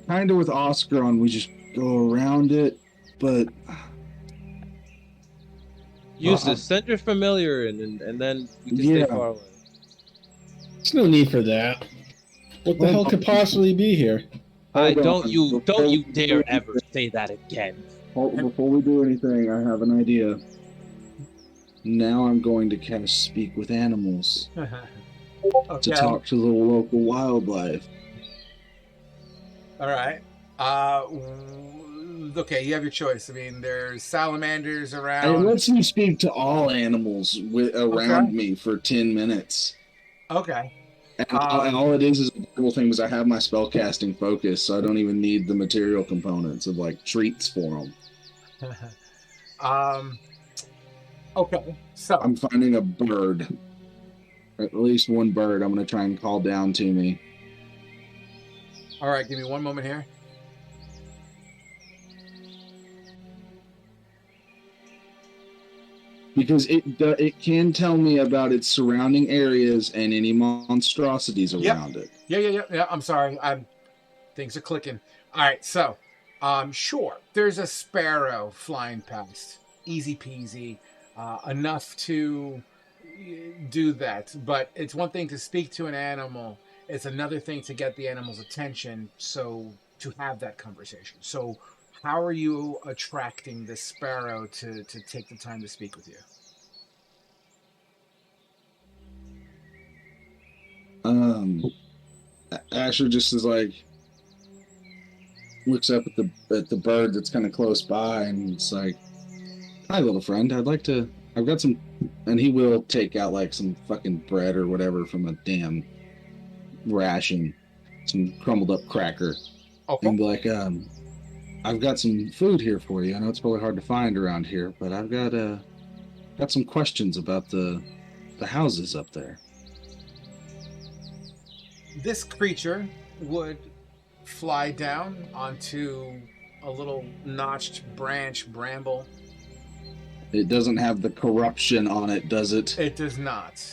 kind of with Oscar on we just go around it, but Eustace, send your familiar in, and then you can stay far away. There's no need for that. What the hell could possibly be here? Don't you dare ever say that again. Before we do anything, I have an idea. Now I'm going to cast Speak with Animals. To talk to the local wildlife. All right. Okay, you have your choice. I mean, there's salamanders around. It lets me speak to all animals around me for 10 minutes. Okay. And all it is a cool thing is I have my spellcasting focus, so I don't even need the material components of like treats for them. Okay. So I'm finding a bird. At least one bird I'm going to try and call down to me. All right, give me one moment here. Because it can tell me about its surrounding areas and any monstrosities around it. Yeah. I'm sorry. Things are clicking. All right, so sure. There's a sparrow flying past. Easy peasy. Enough to do that, but it's one thing to speak to an animal, it's another thing to get the animal's attention, so to have that conversation. So how are you attracting this sparrow to take the time to speak with you? Asher just is like looks up at the bird that's kind of close by, and it's like, "Hi, little friend. I've got some," and he will take out like some fucking bread or whatever from a damn ration, some crumbled up cracker, and be like, "I've got some food here for you. I know it's probably hard to find around here, but I've got some questions about the houses up there." This creature would fly down onto a little notched branch bramble. It doesn't have the corruption on it, does it? It does not.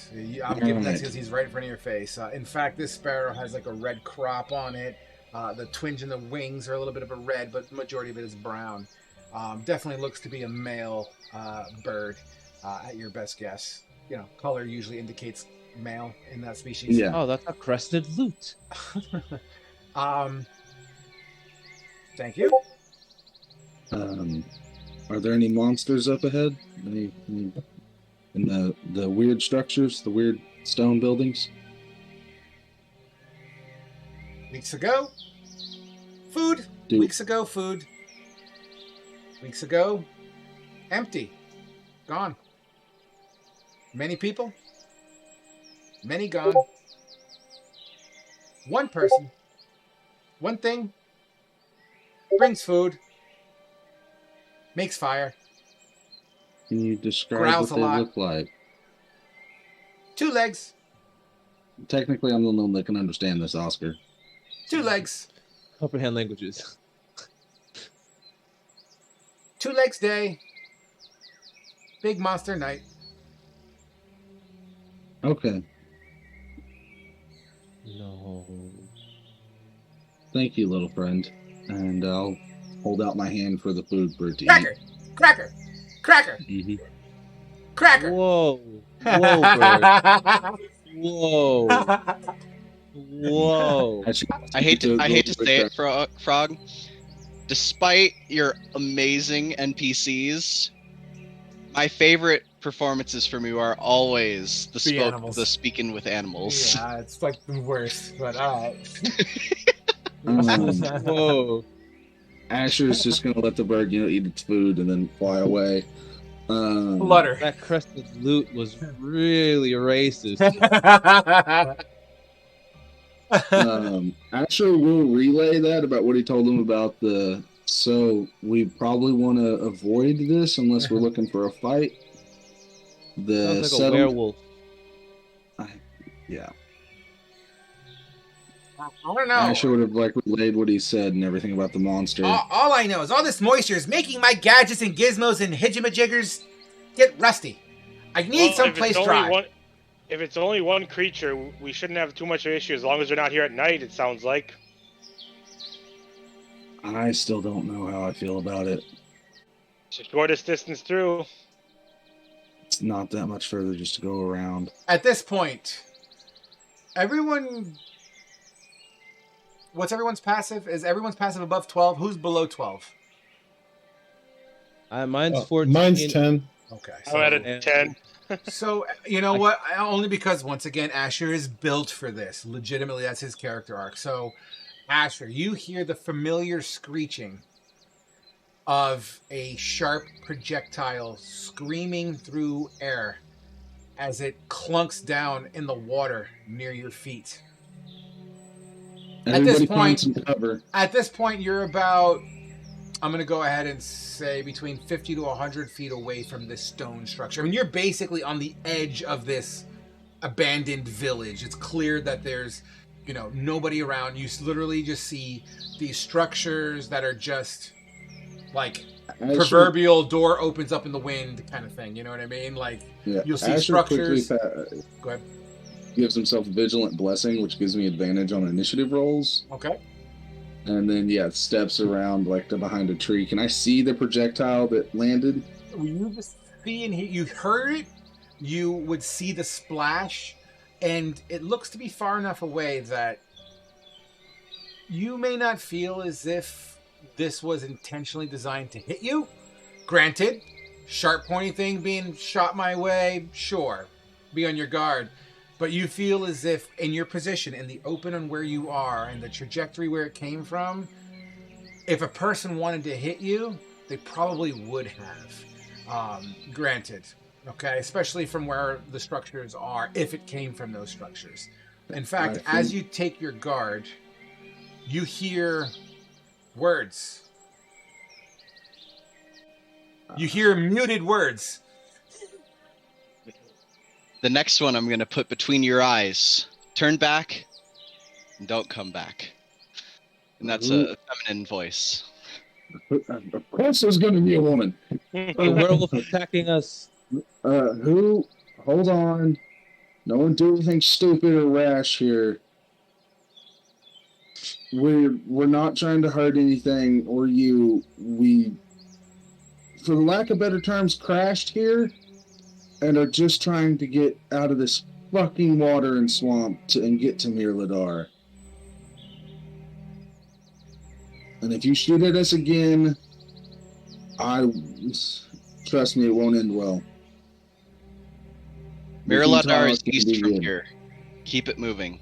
I'm giving that because he's right in front of your face. In fact, this sparrow has like a red crop on it. The twinge in the wings are a little bit of a red, but the majority of it is brown. Definitely looks to be a male bird at your best guess. You know, color usually indicates male in that species. Yeah. Oh, that's a crested lute. Thank you. Are there any monsters up ahead? Any in the weird structures, the weird stone buildings? Weeks ago, food. Dude. Weeks ago, food. Weeks ago, empty. Gone. Many people. Many gone. One person. One thing. Brings food. Makes fire. Can you describe Growls what a they lot. look like? 2 legs. Technically, I'm the only one that can understand this, Oscar. 2 legs. Comprehend languages. 2 legs day. Big monster night. Okay. No. Thank you, little friend. And I'll hold out my hand for the food for it to Cracker. eat. Cracker. Cracker. Mm-hmm. Cracker. Whoa. Whoa, bird. Whoa. Whoa. I hate to say it, Frog. Despite your amazing NPCs, my favorite performances from you are always the speaking with animals. Yeah, it's like the worst, but alright. Whoa. Asher's just gonna let the bird, eat its food and then fly away. Flutter. That crested lute was really racist. Asher will relay that about what he told him about the. So we probably want to avoid this unless we're looking for a fight. The Sounds like a werewolf. Yeah. I don't know. Asher would have relayed what he said and everything about the monster. All I know is all this moisture is making my gadgets and gizmos and hijamajiggers get rusty. I need someplace dry. If it's only one creature, we shouldn't have too much of an issue as long as they're not here at night, it sounds like. I still don't know how I feel about it. It's the shortest distance through. It's not that much further just to go around. At this point, everyone... What's everyone's passive? Is everyone's passive above 12? Who's below 12? Mine's 14. Mine's 10. Okay. I'm at a 10. So, you know what? Only because, once again, Asher is built for this. Legitimately, that's his character arc. So, Asher, you hear the familiar screeching of a sharp projectile screaming through air as it clunks down in the water near your feet. Everybody find some cover. At this point, you're about, I'm going to go ahead and say, between 50 to 100 feet away from this stone structure. I mean, you're basically on the edge of this abandoned village. It's clear that there's, nobody around. You literally just see these structures that are just like proverbial door opens up in the wind kind of thing. You know what I mean? You'll see structures. Go ahead. Gives himself Vigilant Blessing, which gives me advantage on initiative rolls. Okay. And then, steps around to behind a tree. Can I see the projectile that landed? You just see and you heard it. You would see the splash, and it looks to be far enough away that you may not feel as if this was intentionally designed to hit you. Granted, sharp pointy thing being shot my way, sure. Be on your guard. But you feel as if in your position, in the open on where you are, and the trajectory where it came from, if a person wanted to hit you, they probably would have. Granted. Okay? Especially from where the structures are, if it came from those structures. In fact, as you take your guard, you hear words. You hear muted words. The next one I'm going to put between your eyes. Turn back and don't come back. And that's a feminine voice. Of course there's going to be a woman. The werewolf attacking us. Who? Hold on. No one do anything stupid or rash here. We're not trying to hurt anything or you. for lack of better terms, crashed here and are just trying to get out of this fucking water and swamp and get to Mirladar. And if you shoot at us again, trust me, it won't end well. Mirladar is east from here. Keep it moving.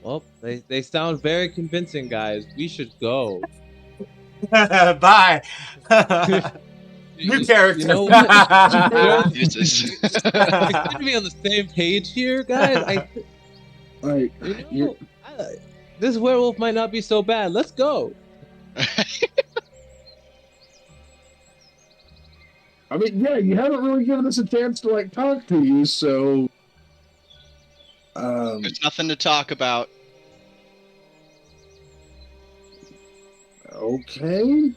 Well, they sound very convincing, guys. We should go. Bye. New character. You know what? We should be on the same page here, guys. This werewolf might not be so bad. Let's go. I mean, yeah, you haven't really given us a chance to like talk to you, so there's nothing to talk about. Okay.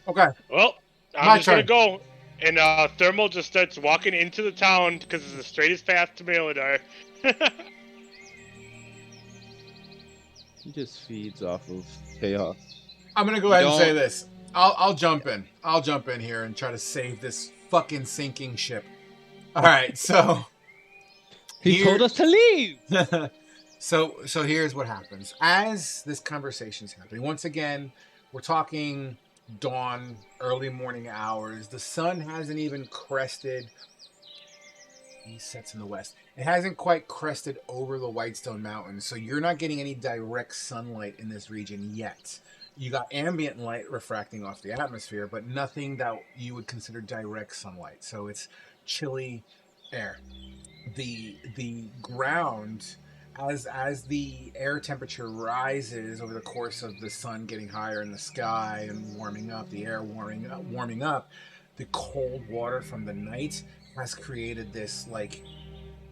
Okay. Well, I'm just gonna go, and Thermal just starts walking into the town because it's the straightest path to Maladar. He just feeds off of chaos. I'm gonna go ahead and say this. I'll jump in. I'll jump in here and try to save this fucking sinking ship. All right, so he told us to leave. So here's what happens as this conversation's happening. Once again, we're talking dawn, early morning hours. The sun hasn't even crested. He sets in the west. It hasn't quite crested over the Whitestone Mountains, so you're not getting any direct sunlight in this region yet. You got ambient light refracting off the atmosphere, but nothing that you would consider direct sunlight. So it's chilly air. The ground, as the air temperature rises over the course of the sun getting higher in the sky and warming up, the air warming up, the cold water from the night has created this like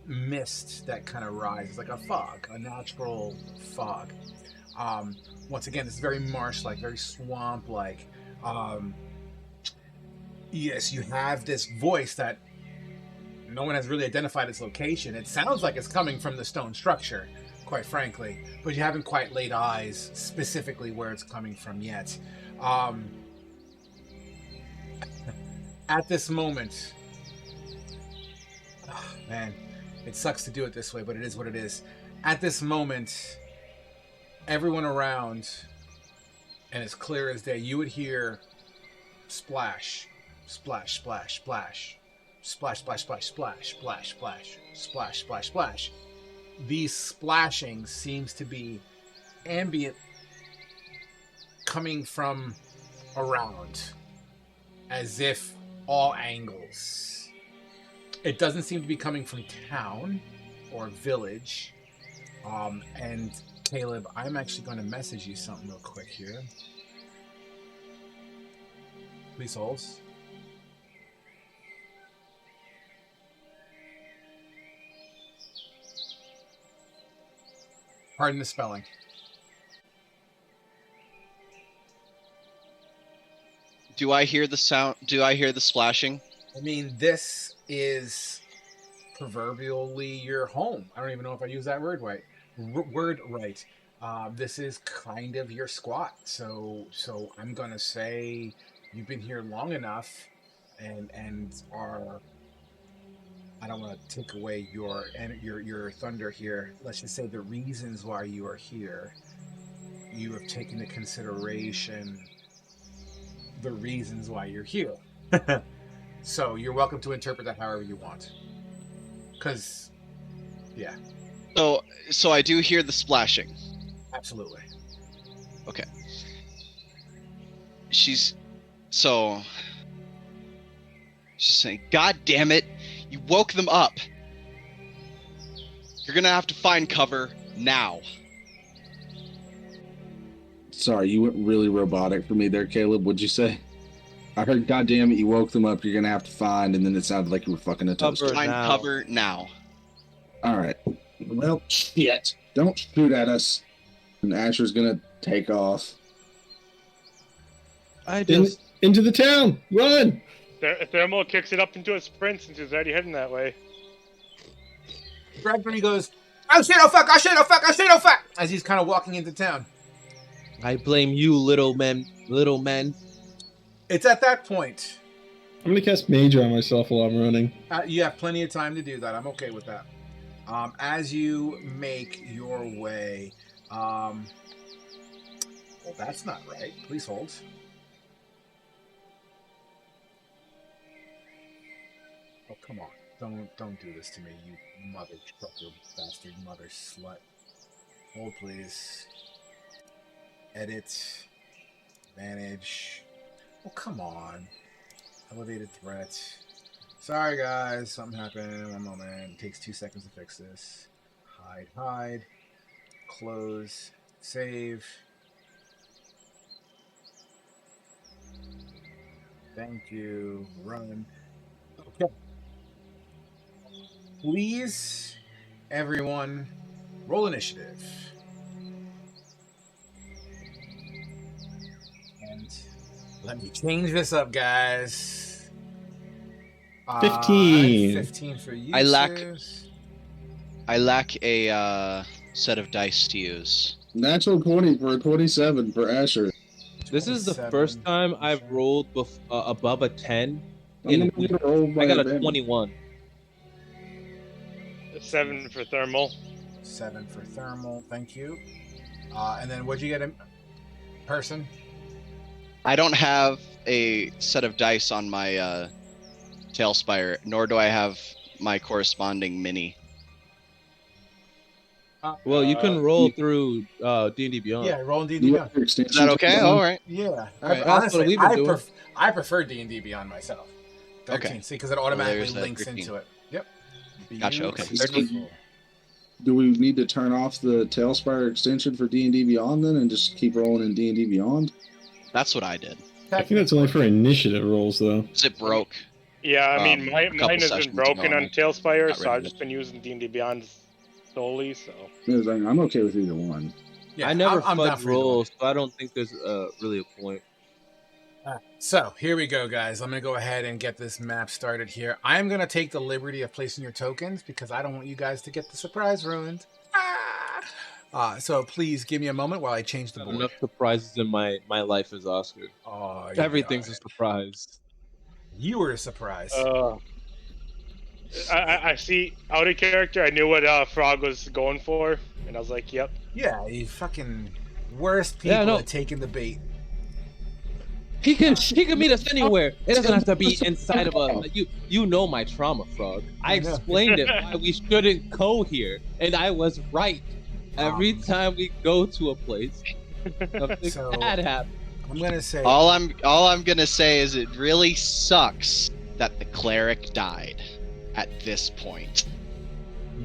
mist that kind of rises, like a fog, a natural fog. Once again, this is very marsh-like, very swamp-like. Yes, you have this voice that no one has really identified its location. It sounds like it's coming from the stone structure, quite frankly, but you haven't quite laid eyes specifically where it's coming from yet. At this moment, man, it sucks to do it this way, but it is what it is. At this moment, everyone around, and as clear as day, you would hear splash, splash, splash, splash, splash, splash, splash, splash, splash, splash, splash, splash, splash. These splashing seems to be ambient, coming from around, as if all angles. It doesn't seem to be coming from town or village. And Caleb, I'm actually going to message you something real quick here. Please hold. Pardon the spelling. Do I hear the sound? Do I hear the splashing? I mean, this is proverbially your home. I don't even know if I use that word right. This is kind of your squat. So I'm gonna say you've been here long enough, and are. I don't want to take away your thunder here. Let's just say the reasons why you are here. You have taken into consideration the reasons why you're here. So you're welcome to interpret that however you want. Because, yeah. So I do hear the splashing. Absolutely. Okay. She's saying, "God damn it! You woke them up. You're gonna have to find cover now." Sorry, you went really robotic for me there, Caleb. What'd you say? I heard, "God damn it, you woke them up. You're gonna have to find," and then it sounded like you were fucking a toaster. Find cover now. All right. Well, shit. Don't shoot at us. And Asher's gonna take off. Into the town. Run! Thermal kicks it up into a sprint since he's already heading that way. Gregory goes, "Oh shit, oh fuck, oh shit, oh fuck, oh shit, oh fuck," as he's kind of walking into town. I blame you, little men. Little men. It's at that point. I'm gonna cast Major on myself while I'm running. You have plenty of time to do that. I'm okay with that. As you make your way, well, that's not right. Please hold. Oh, come on! Don't do this to me, you mother trucker bastard, mother slut. Hold, please. Edit. Manage. Oh, come on. Elevated threat. Sorry, guys. Something happened. One moment. It takes 2 seconds to fix this. Hide. Close. Save. Thank you. Run. Okay. Please, everyone, roll initiative. And let me change this up, guys. 15. 15 for you. I lack a set of dice to use. Natural 20 for a 27 for Asher. This is the first time I've rolled above a 10. I'm gonna roll by I got a advantage. 21. 7 for thermal. 7 for thermal. Thank you. And then what'd you get in person? I don't have a set of dice on my Tailspire, nor do I have my corresponding mini. Well, you can roll through D&D Beyond. Yeah, roll in D&D Beyond. Is that okay? All right. Yeah. All right. Honestly, we've been doing. I prefer D&D Beyond myself. 13. Okay. See, because it automatically Well, links 13. into it. Yep. Gotcha, okay. Beautiful. Do we need to turn off the Tailspire extension for D&D Beyond then and just keep rolling in D&D Beyond? That's what I did. I think that's only for initiative rolls, though. Because it broke. Yeah, I mean, a couple mine has sessions been broken ago, on and Tailspire, got so rid of I've it. just been using D&D Beyond solely, so... I'm okay with either one. Yeah, I never I'm down fudge for either one. rolls, so I don't think there's really a point. So here we go, guys. I'm going to go ahead and get this map started here. I'm going to take the liberty of placing your tokens because I don't want you guys to get the surprise ruined. So please give me a moment while I change the board. Enough surprises in my life as Oscar. Oh, Everything's a surprise. You were a surprise. I see, out of character, I knew what Frog was going for, and I was like, yep. Yeah, you fucking worst people at taking the bait. He can meet us anywhere. It doesn't have to be inside of a. You know my trauma, Frog. I explained it why we shouldn't go here, and I was right. Every time we go to a place, something bad happens. I'm gonna say all I'm gonna say is it really sucks that the cleric died at this point.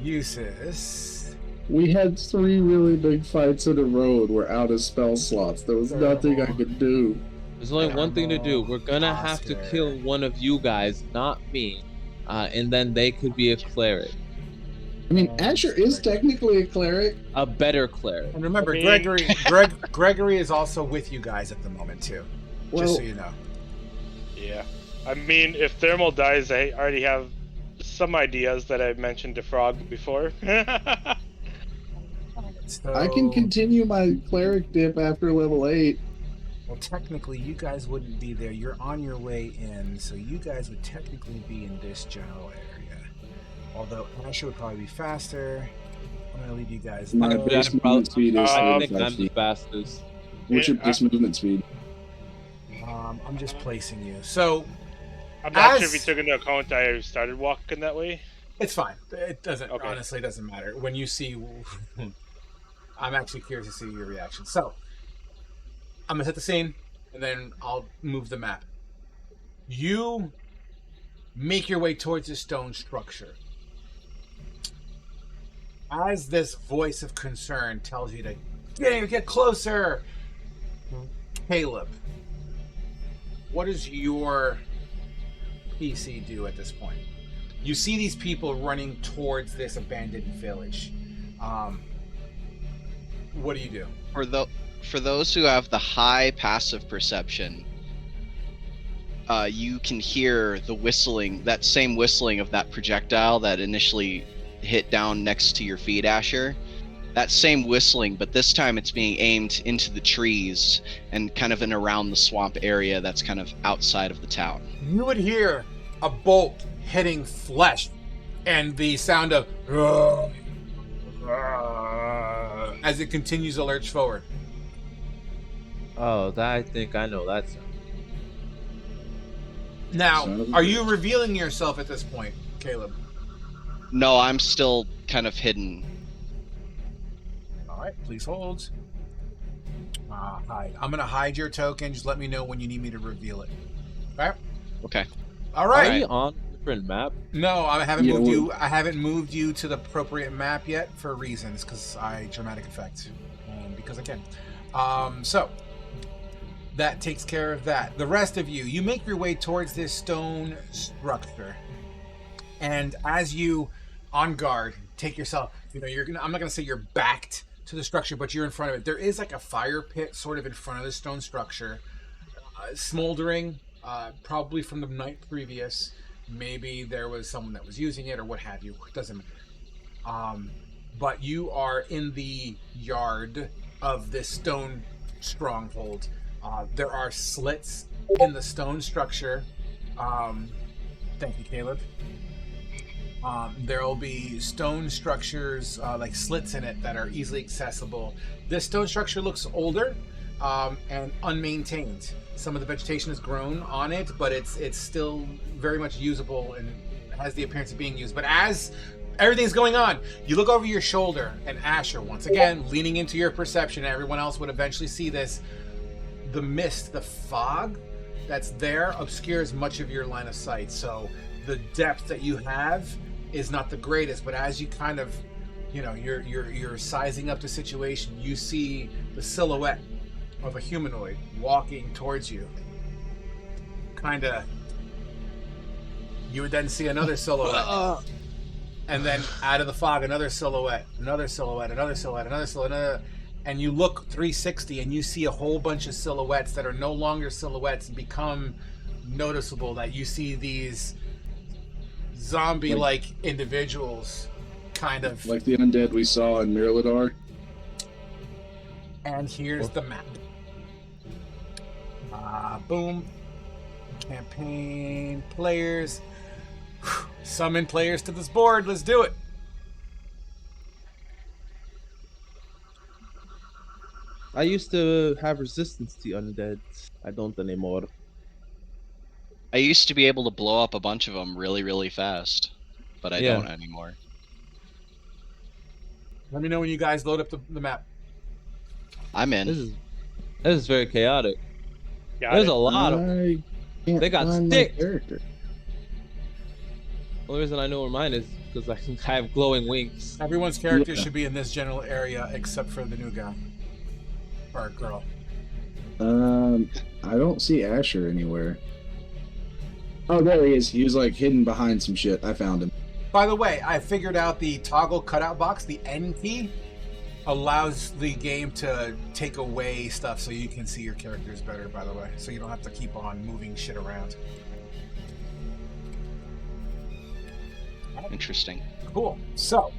Uses. We had 3 really big fights in a row and we're out of spell slots. There was nothing I could do. There's only one thing to do. We're gonna have to kill one of you guys, not me, and then they could be a cleric. I mean, Asher is technically a cleric. A better cleric. And remember, Gregory is also with you guys at the moment too. Well, just so you know. Yeah. I mean, if Thermal dies, I already have some ideas that I've mentioned to Frog before. So, I can continue my cleric dip after level 8. Well, technically, you guys wouldn't be there. You're on your way in, so you guys would technically be in this general area. Although Asher would probably be faster. I'm gonna leave you guys. My base movement speed is I 35 think I'm the feet. fastest. What's your base movement speed? I'm just placing you. So I'm not sure if you took into account I started walking that way. It's fine. It doesn't. Okay. Honestly, it doesn't matter. When you see, I'm actually curious to see your reaction. So I'm gonna set the scene, and then I'll move the map. You make your way towards the stone structure. As this voice of concern tells you to get closer, Caleb, what does your PC do at this point? You see these people running towards this abandoned village. What do you do? For those who have the high passive perception, you can hear the whistling, that same whistling of that projectile that initially hit down next to your feet, Asher. that same whistling, but this time it's being aimed into the trees and kind of in around the swamp area that's kind of outside of the town. You would hear a bolt hitting flesh and the sound of as it continues to lurch forward. Oh, I think I know that sound. Now, are you revealing yourself at this point, Caleb? No, I'm still kind of hidden. All right, please hold. Hide. I'm going to hide your token. Just let me know when you need me to reveal it. Okay? Okay. All right. Are we on a different map? No, I haven't moved you. I haven't moved you to the appropriate map yet for reasons, because I dramatic effect, because I can. So that takes care of that. The rest of you make your way towards this stone structure, and as you, on guard, take yourself. I'm not gonna say you're backed to the structure, but you're in front of it. There is like a fire pit sort of in front of the stone structure, smoldering. Probably from the night previous. Maybe there was someone that was using it or what have you. It doesn't matter. But you are in the yard of this stone stronghold. There are slits in the stone structure. Thank you, Caleb. There will be stone structures, like slits in it, that are easily accessible. This stone structure looks older and unmaintained. Some of the vegetation has grown on it, but it's still very much usable and has the appearance of being used. But as everything's going on, you look over your shoulder, and Asher, once again, leaning into your perception, and everyone else would eventually see this, the mist, the fog that's there obscures much of your line of sight. So the depth that you have is not the greatest, but as you kind of, you're sizing up the situation, you see the silhouette of a humanoid walking towards you. You would then see another silhouette. And then out of the fog, another silhouette, another silhouette, another silhouette, another silhouette, and you look 360 and you see a whole bunch of silhouettes that are no longer silhouettes and become noticeable, that you see these zombie-like individuals, kind of. Like the undead we saw in Mirador. And here's the map. Boom. Campaign players. Summon players to this board. Let's do it. I used to have resistance to undead. I don't anymore. I used to be able to blow up a bunch of them really, really fast, but I don't anymore. Let me know when you guys load up the map. I'm in. This is very chaotic. There's a lot of. They got sticks. The only reason I know where mine is because I have glowing wings. Everyone's character should be in this general area except for the new guy or girl. I don't see Asher anywhere. Oh, there he is. He was like hidden behind some shit. I found him. By the way, I figured out the toggle cutout box, the N key, allows the game to take away stuff so you can see your characters better, by the way. So you don't have to keep on moving shit around. Interesting. Cool. So,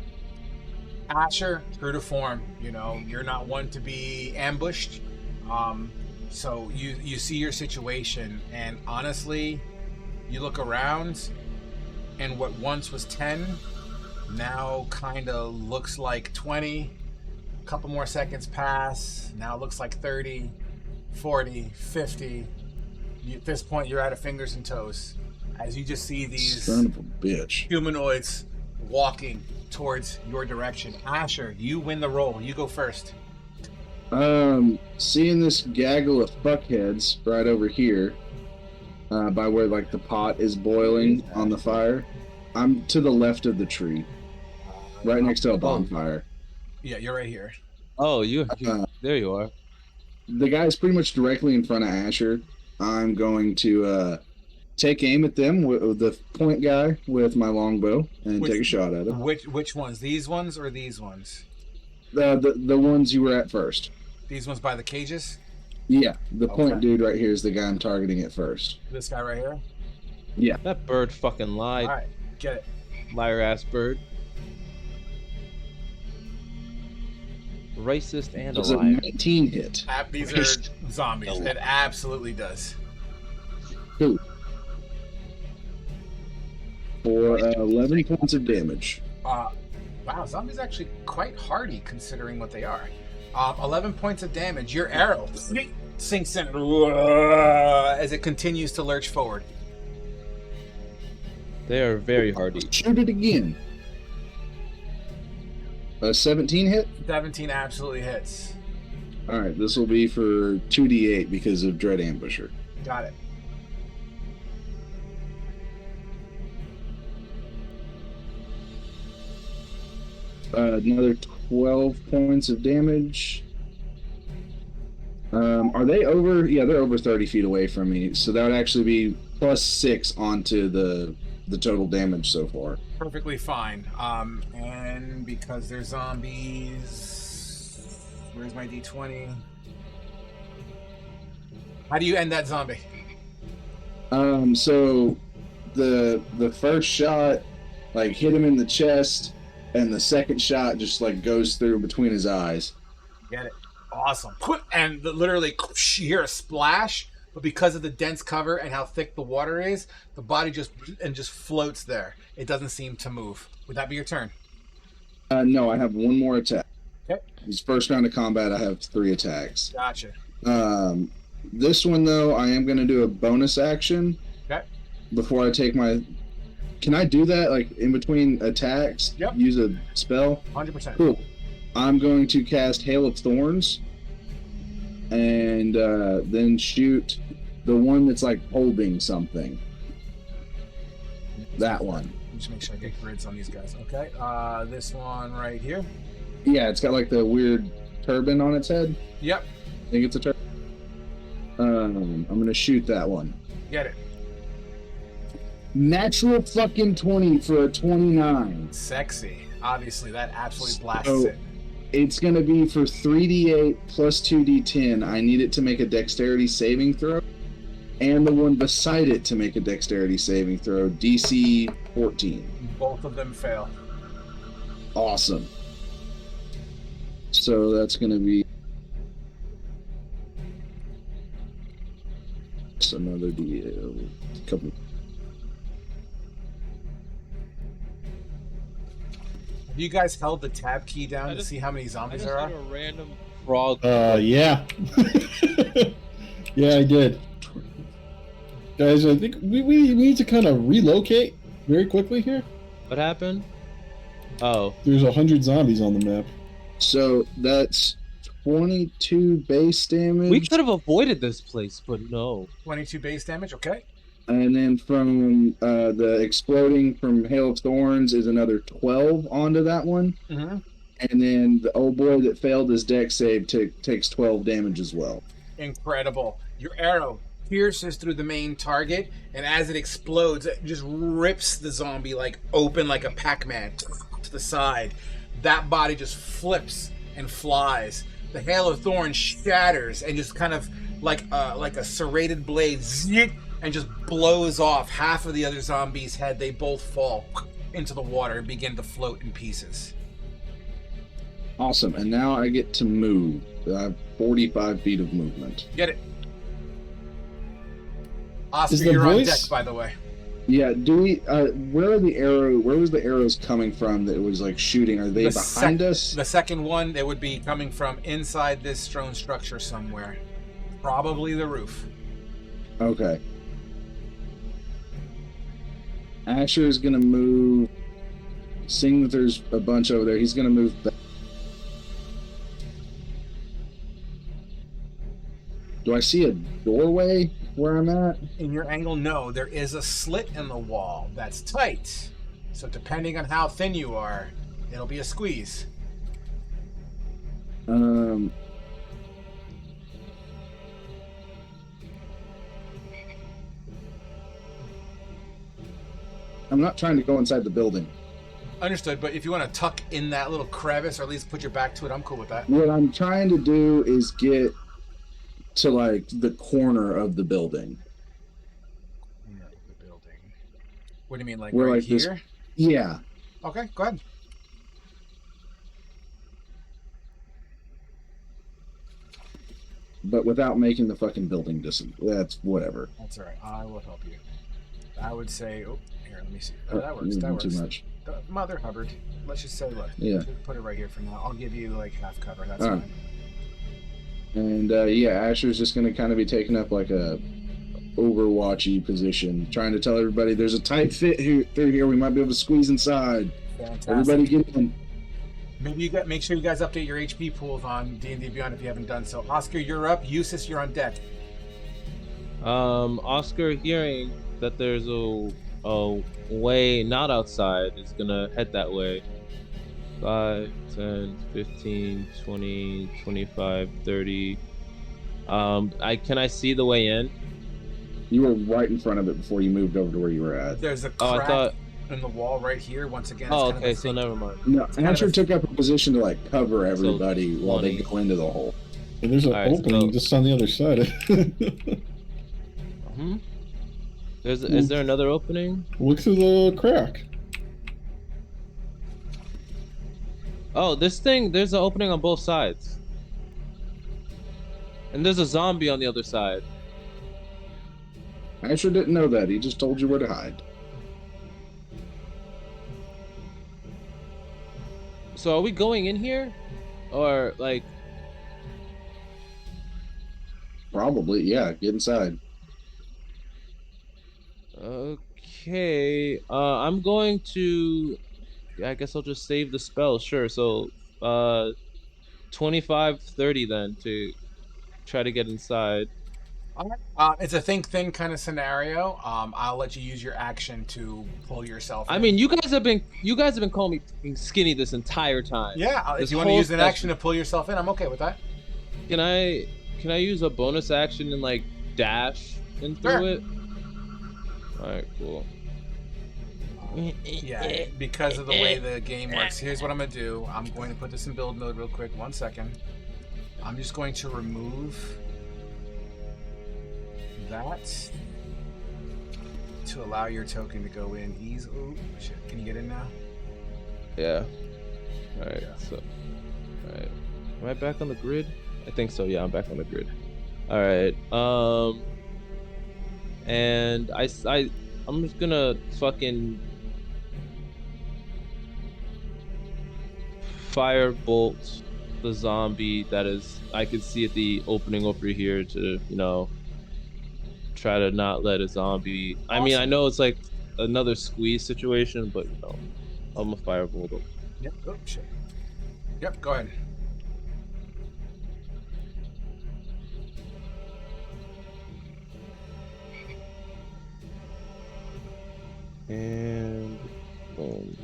Asher, true to form, you're not one to be ambushed. So you see your situation, and honestly, you look around, and what once was 10 now kind of looks like 20. A couple more seconds pass, now it looks like 30, 40, 50. At this point, you're out of fingers and toes as you just see these son of a bitch humanoids walking towards your direction. Asher, you win the roll. You go first. Seeing this gaggle of fuckheads right over here, by where like the pot is boiling on the fire, I'm to the left of the tree, right next to a bonfire. Yeah, you're right here. Oh, there you are. The guy's pretty much directly in front of Asher. I'm going to take aim at them with the point guy with my longbow and take a shot at him. Which ones? These ones or these ones? The ones you were at first. These ones by the cages? Yeah, the point dude right here is the guy I'm targeting at first. This guy right here? Yeah. That bird fucking lied. Alright, get it. Liar ass bird. Racist and Does a alive. 19 hit? These are zombies. It absolutely does. Cool. For 11 points of damage. Wow, zombies actually quite hardy considering what they are. 11 points of damage. Your arrow sinks in as it continues to lurch forward. They are very hardy. Shoot it again. A 17 hit? 17 absolutely hits. Alright, this will be for 2d8 because of Dread Ambusher. Got it. Another 12 points of damage. Are they over? Yeah, they're over 30 feet away from me. So that would actually be plus 6 onto the total damage so far. Perfectly fine. And because they're zombies, where's my d20? How do you end that zombie? So the first shot like hit him in the chest, and the second shot just like goes through between his eyes. Get it. Awesome. And literally, you hear a splash, but because of the dense cover and how thick the water is, the body just floats there. It doesn't seem to move. Would that be your turn? No, I have one more attack. Okay. This first round of combat, I have 3 attacks. Gotcha. This one though, I am going to do a bonus action. Okay. Before I take my. Can I do that like in between attacks? Yep. Use a spell. 100%. Cool. I'm going to cast Hail of Thorns, and then shoot the one that's like holding something. That one. Just make sure I get grids on these guys. Okay. This one right here. Yeah, it's got like the weird turban on its head. Yep. I think it's a turban. I'm gonna shoot that one. Get it. Natural fucking 20 for a 29. Sexy. Obviously, that absolutely blasts So, it. it's gonna be for 3d8 plus 2d10. I need it to make a dexterity saving throw, and the one beside it to make a dexterity saving throw. DC 14. Both of them fail. Awesome. So that's gonna be another couple. Have you guys held the tab key down to see how many zombies there are? A random frog. Yeah. Yeah, I did. Guys, I think we need to kind of relocate very quickly here. What happened? Oh. There's 100 zombies on the map. So that's 22 base damage. We could have avoided this place, but no. 22 base damage, okay. And then from the exploding from Hail of Thorns is another 12 onto that one. Mm-hmm. And then the old boy that failed his dex save takes 12 damage as well. Incredible. Your arrow pierces through the main target, and as it explodes, it just rips the zombie like open like a Pac-Man to the side. That body just flips and flies. The Hail of Thorns shatters and just kind of like a serrated blade, and just blows off half of the other zombies' head. They both fall into the water and begin to float in pieces. Awesome. And now I get to move. I have 45 feet of movement. Get it. Oscar, Is the you're on voice- deck, by the way. Yeah, do we where was the arrows coming from that was like shooting? Are they behind us? The second one, they would be coming from inside this stone structure somewhere. Probably the roof. Okay. Asher is gonna move. Seeing that there's a bunch over there, he's gonna move back. Do I see a doorway where I'm at? In your angle, no. There is a slit in the wall that's tight. So depending on how thin you are, it'll be a squeeze. I'm not trying to go inside the building. Understood, but if you want to tuck in that little crevice or at least put your back to it, I'm cool with that. What I'm trying to do is get to like the corner of the building. The building. What do you mean, like Where, right like, this- here? Yeah. Okay, go ahead. but without making the fucking building that's whatever. That's all right. I will help you. I would say, oh, here, let me see. Oh, That works. That works. Too much. Mother Hubbard. Let's just say, look. Yeah. Put it right here for now. I'll give you like half cover. That's All fine. right. And yeah, Asher's just going to kind of be taking up like a Overwatchy position, trying to tell everybody there's a tight fit through here. We might be able to squeeze inside. Fantastic. Everybody get in. Maybe make sure you guys update your HP pools on D&D Beyond if you haven't done so. Oscar, you're up. Eustace, you're on deck. Oscar, hearing that there's a way not outside, is gonna head that way. 5, 10, 15, 20, 25, 30. Can I see the way in? You were right in front of it before you moved over to where you were at. There's a crack in the wall right here. Once again. Okay, so never mind. No, Asher took up a position to like cover everybody while they go into the hole. And there's an opening just on the other side. Is there another opening? Look through the crack. Oh, there's an opening on both sides. And there's a zombie on the other side. Asher didn't know that. He just told you where to hide. So are we going in here? Or like... Probably, yeah. Get inside. Okay. I'm going to... I guess I'll just save the spell, sure. So, 25, 30 then to try to get inside. All right. It's a think thin kind of scenario. I'll let you use your action to pull yourself in. I mean, you guys have been calling me skinny this entire time. Yeah, if you want to use an action to pull yourself in, I'm okay with that. Can I use a bonus action and like dash in through it? All right, cool. Yeah, because of the way the game works. Here's what I'm gonna do. I'm going to put this in build mode real quick. 1 second. I'm just going to remove that to allow your token to go in easy. Oh shit! Can you get in now? Yeah. All right. Yeah. So, all right. Am I back on the grid? I think so. Yeah, I'm back on the grid. All right. And I'm just gonna fucking firebolt the zombie that is I can see at the opening over here to, you know, try to not let a zombie. Awesome. I mean, I know it's like another squeeze situation, but you know, I'm a firebolt him. Yep. Oh shit. Yep. Go ahead. And boom.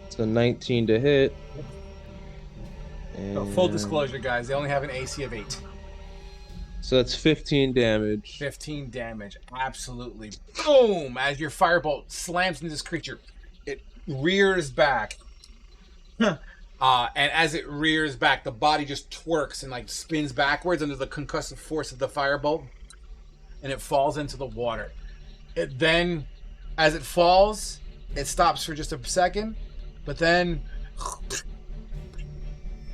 It's a 19 to hit. And full disclosure, guys, they only have an AC of 8. So that's 15 damage. 15 damage, absolutely. Boom! As your firebolt slams into this creature, it rears back. And as it rears back, the body just twerks and like spins backwards under the concussive force of the firebolt, and it falls into the water. It then, as it falls, it stops for just a second, but then,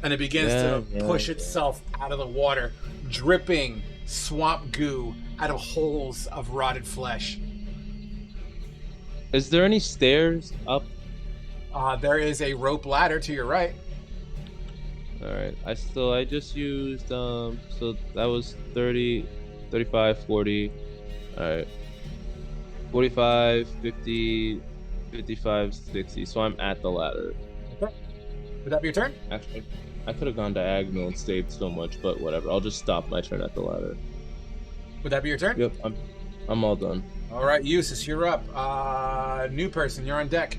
and it begins to push itself out of the water, dripping swamp goo out of holes of rotted flesh. Is there any stairs up? There is a rope ladder to your right. All right. I just used so that was 30, 35, 40. All right. 45, 50, 55, 60. So I'm at the ladder. Okay. Would that be your turn? Actually, I could have gone diagonal and saved so much, but whatever. I'll just stop my turn at the ladder. Would that be your turn? Yep. I'm all done. All right, Eustace, you're up. New person, you're on deck.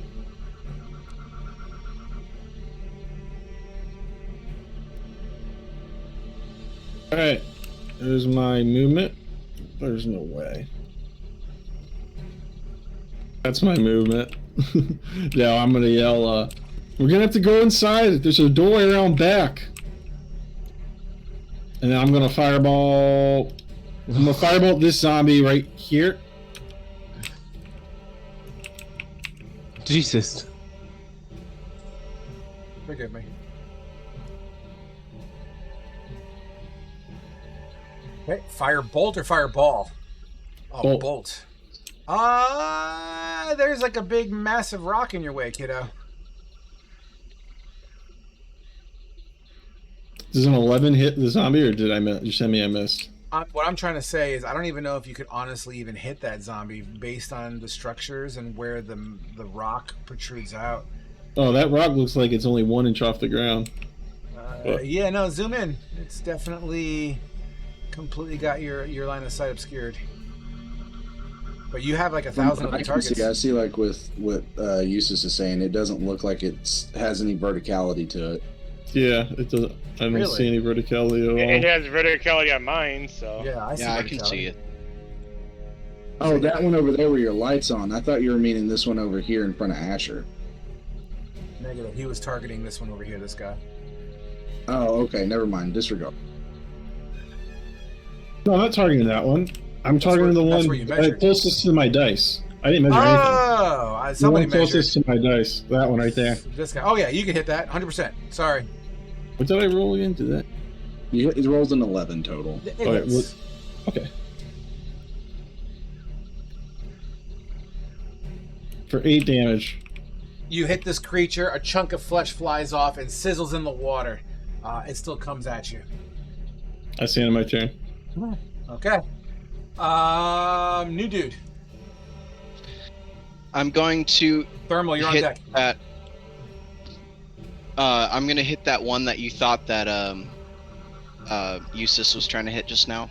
All right. There's my movement. There's no way. That's my movement. Now I'm gonna yell, we're gonna have to go inside. There's a doorway around back. And then I'm gonna firebolt this zombie right here. Jesus. Forgive me. Okay, fire bolt or fireball? Oh, bolt. There's like a big, massive rock in your way, kiddo. Does an 11 hit the zombie, or did you send me I missed? What I'm trying to say is I don't even know if you could honestly even hit that zombie based on the structures and where the rock protrudes out. Oh, that rock looks like it's only 1 inch off the ground. Yeah, no, zoom in. It's definitely completely got your line of sight obscured. But you have like 1,000 other targets. I see, like with what Eustace is saying, it doesn't look like it has any verticality to it. Yeah, it doesn't. I don't see any verticality at all. It has verticality on mine, so. Yeah, I can see it. Oh, that one over there where your light's on. I thought you were meaning this one over here in front of Asher. Negative. He was targeting this one over here, this guy. Oh, okay. Never mind. Disregard. No, I'm not targeting that one. I'm targeting the one closest to my dice. I didn't measure anything. Oh, somebody the one closest to my dice. That one right there. This guy. Oh, yeah, you can hit that. 100%. Sorry. What did I roll again? Did that? It rolls an 11 total. Okay. For 8 damage. You hit this creature, a chunk of flesh flies off and sizzles in the water. It still comes at you. That's the end of my turn. Okay. New dude. I'm going to Thermal, you're on deck. I'm going to hit that one that you thought that Eustace was trying to hit just now.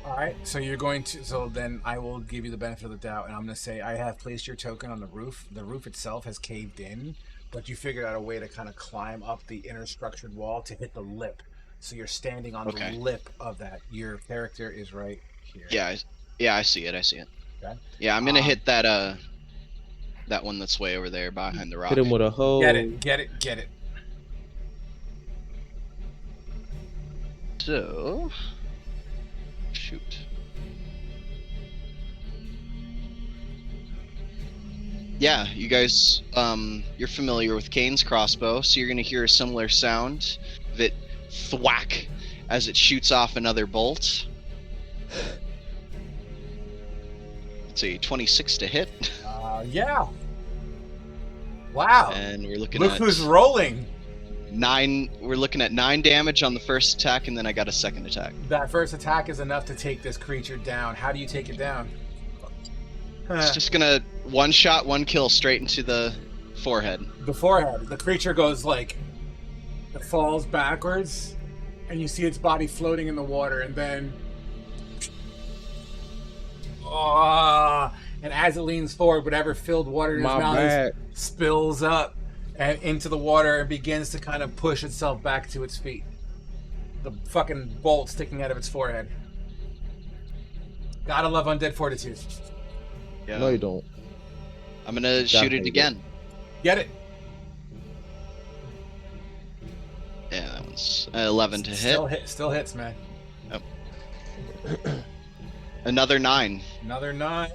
All right, so you're going to. So then I will give you the benefit of the doubt, and I'm going to say I have placed your token on the roof. The roof itself has caved in, but you figured out a way to kind of climb up the inner structured wall to hit the lip. So you're standing on the lip of that. Your character is right here. Yeah, I see it. Okay. Yeah, I'm going to hit that that one that's way over there behind the rock. Hit him with a hoe. Get it. So, shoot. Yeah, you guys, you're familiar with Kane's crossbow, so you're going to hear a similar sound of it thwack as it shoots off another bolt. Let's see, 26 to hit. Yeah. Wow. And we're looking Look at who's rolling. 9. We're looking at 9 damage on the first attack, and then I got a second attack. That first attack is enough to take this creature down. How do you take it down? It's just gonna one shot, one kill straight into the forehead. The forehead. The creature goes like, it falls backwards, and you see its body floating in the water, and then, and as it leans forward, whatever filled water in its mouth spills up and into the water and begins to kind of push itself back to its feet. The fucking bolt sticking out of its forehead. Gotta love undead fortitude. Yeah. No, you don't. I'm gonna shoot it again. Get it. Yeah, that one's 11 to hit. Still hits, man. Yep. Another 9. Another 9.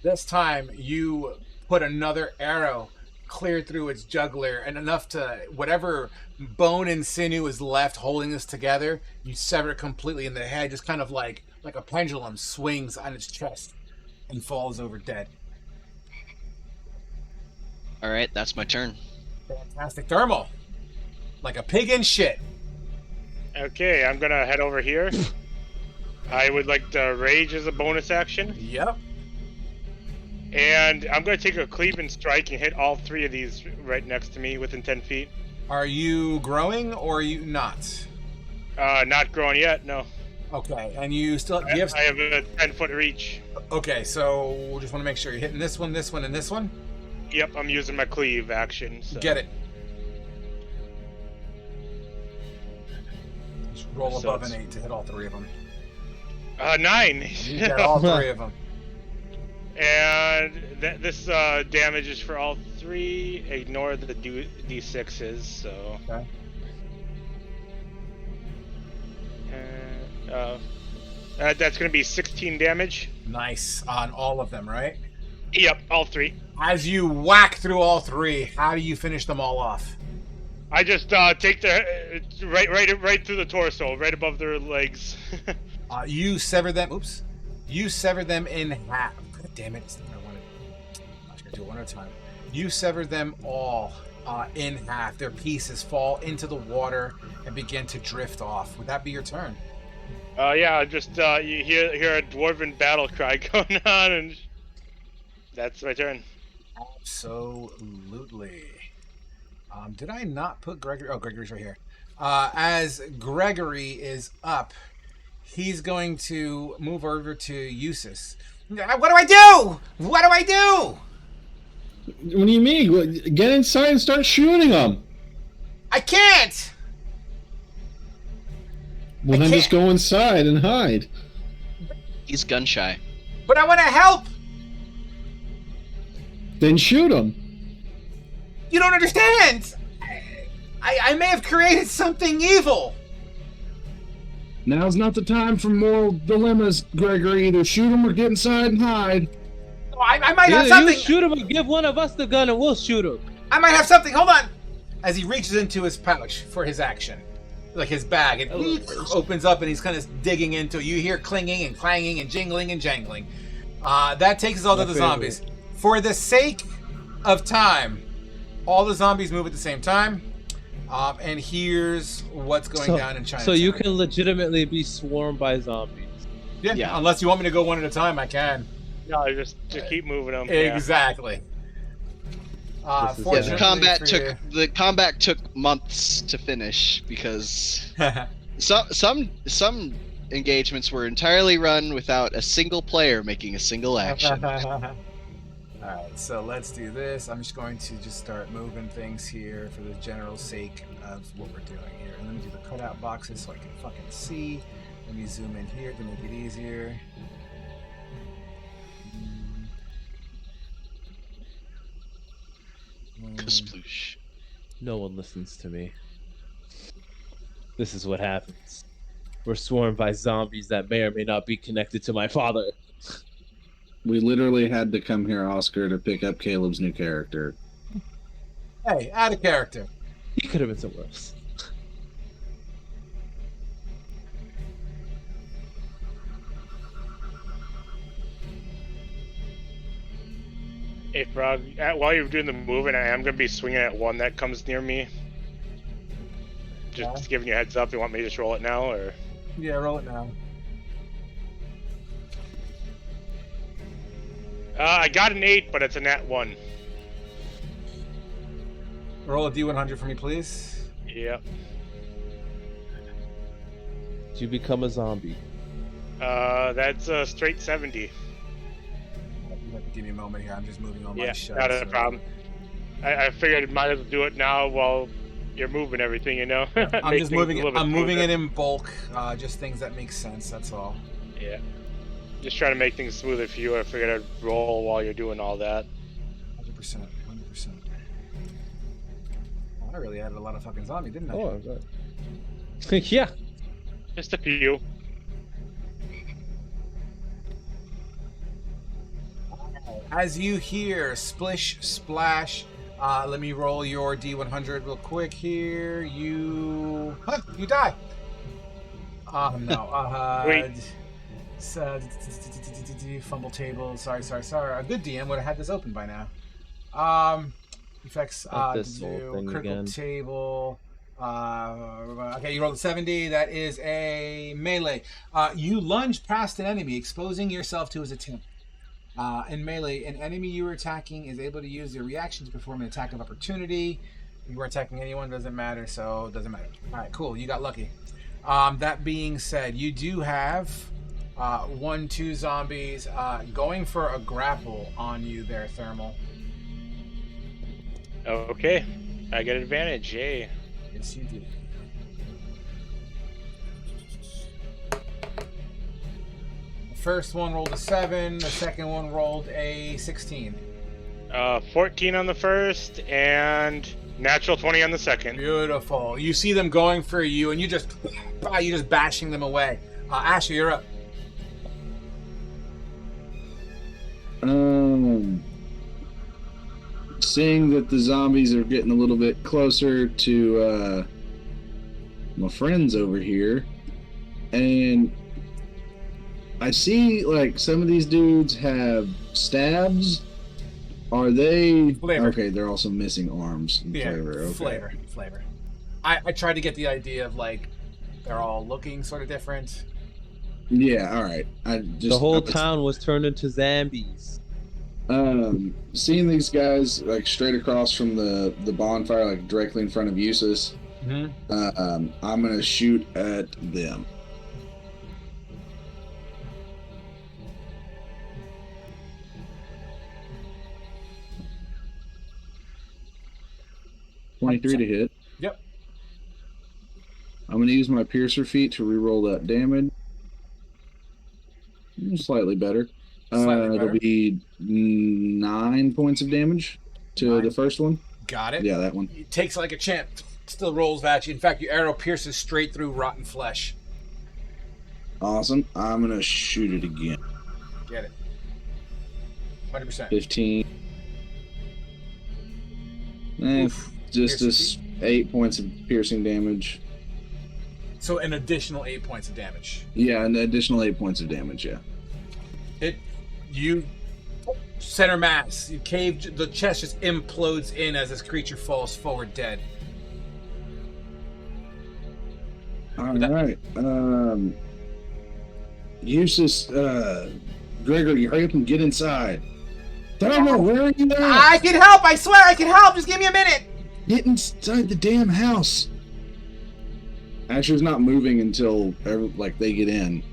This time you put another arrow clear through its jugular, and enough to whatever bone and sinew is left holding this together, you sever it completely, and the head just kind of like a pendulum swings on its chest and falls over dead. All right, that's my turn. Fantastic. Thermal. Like a pig in shit. Okay, I'm gonna head over here. I would like to rage as a bonus action. Yep. And I'm gonna take a cleave and strike and hit all 3 of these right next to me within 10 feet. Are you growing or are you not? Not growing yet, no. Okay, and you still... I have a 10-foot reach. Okay, so just want to make sure you're hitting this one, and this one? Yep, I'm using my cleave action. So. Get it. Just roll above an 8 to hit all 3 of them. 9! You got all 3 of them. And this damage is for all 3. Ignore the D6s, so... Okay. That's going to be 16 damage. Nice. On all of them, right? Yep, all 3. As you whack through all 3, how do you finish them all off? I just take the right through the torso, right above their legs. You sever them. Oops. You sever them in half. God damn it! It's not what I wanted. I should do it one at a time. You sever them all in half. Their pieces fall into the water and begin to drift off. Would that be your turn? Yeah, just you hear a dwarven battle cry going on, and that's my turn. Absolutely. Did I not put Gregory? Oh, Gregory's right here. As Gregory is up, he's going to move over to Eustace. What do I do? What do I do? What do you mean? Get inside and start shooting them. I can't. Well, then just go inside and hide. He's gun shy. But I want to help. Then shoot them. You don't understand. I may have created something evil. Now's not the time for moral dilemmas, Gregory. Either shoot him or get inside and hide. I might have something. You shoot him or give one of us the gun and we'll shoot him. I might have something. Hold on. As he reaches into his pouch for his action, like his bag, it opens up and he's kind of digging into it. You hear clinging and clanging and jingling and jangling. That takes us all to the zombies. For the sake of time, all the zombies move at the same time. And here's what's going down in China. So you can legitimately be swarmed by zombies. Yeah, unless you want me to go one at a time, I can. No, just keep moving them. Exactly. The combat took months to finish because some engagements were entirely run without a single player making a single action. Alright, so let's do this. I'm just going to start moving things here for the general sake of what we're doing here. And let me do the cutout boxes so I can fucking see. Let me zoom in here to make it easier. Kasploosh. No one listens to me. This is what happens. We're swarmed by zombies that may or may not be connected to my father. We literally had to come here, Oscar, to pick up Caleb's new character. Hey, add a character. He could have been somewhere else. Hey, Frog, while you're doing the moving, I am going to be swinging at one that comes near me. Just giving you a heads up. You want me to just roll it now, or? Yeah, roll it now. I got an 8, but it's a nat 1. Roll a D100 for me, please. Yep. Did you become a zombie? That's a straight 70. You have to give me a moment here. I'm just moving on my show. Yeah, not a problem. I figured I might as well do it now while you're moving everything, you know? I'm just moving it. I'm moving it in bulk. Just things that make sense, that's all. Yeah. Just trying to make things smoother for you. I figured I'd roll while you're doing all that. 100%. 100%. Oh, I really added a lot of fucking zombie, didn't I? Oh, yeah. Just a few. As you hear splish splash, let me roll your D100 real quick here. You die. Oh no. Wait. Fumble table. Sorry. A good DM would have had this open by now. Effects. Critical table. Okay, you rolled a 70. That is a melee. You lunge past an enemy, exposing yourself to his attempt. In melee, an enemy you are attacking is able to use their reaction to perform an attack of opportunity. You are attacking anyone, doesn't matter, so it doesn't matter. Alright, cool, you got lucky. That being said, you do have 2 zombies going for a grapple on you there, Thermal. Okay, I get advantage, yay. Yes, you do. The first one rolled a 7, the second one rolled a 16. 14 on the first, and natural 20 on the second. Beautiful. You see them going for you, and you just bashing them away. Asher, you're up. seeing that the zombies are getting a little bit closer to my friends over here, and I see like some of these dudes have stabs. Are they Flavor. okay? They're also missing arms and flavor. Okay. Flavor. I tried to get the idea of like they're all looking sort of different. Yeah, all right. The whole town was turned into zombies. Seeing these guys like straight across from the bonfire, like directly in front of Eustace, I'm gonna shoot at them. .23 to hit. Yep. I'm gonna use my piercer feat to reroll that damage. Slightly better. It'll be 9 points of damage to the first one. Got it. Yeah, that one. It takes like a champ. Still rolls at you. In fact, your arrow pierces straight through rotten flesh. Awesome. I'm gonna shoot it again. Get it. 100%. 15. Just 8 points of piercing damage. So an additional 8 points of damage. Yeah, an additional 8 points of damage. Yeah. You center mass. You cave. The chest just implodes in as this creature falls forward dead. All right. Eustace, Gregory, hurry up and get inside. Thelma, where are you at? I can help. I swear I can help. Just give me a minute. Get inside the damn house. Asher's not moving until they get in.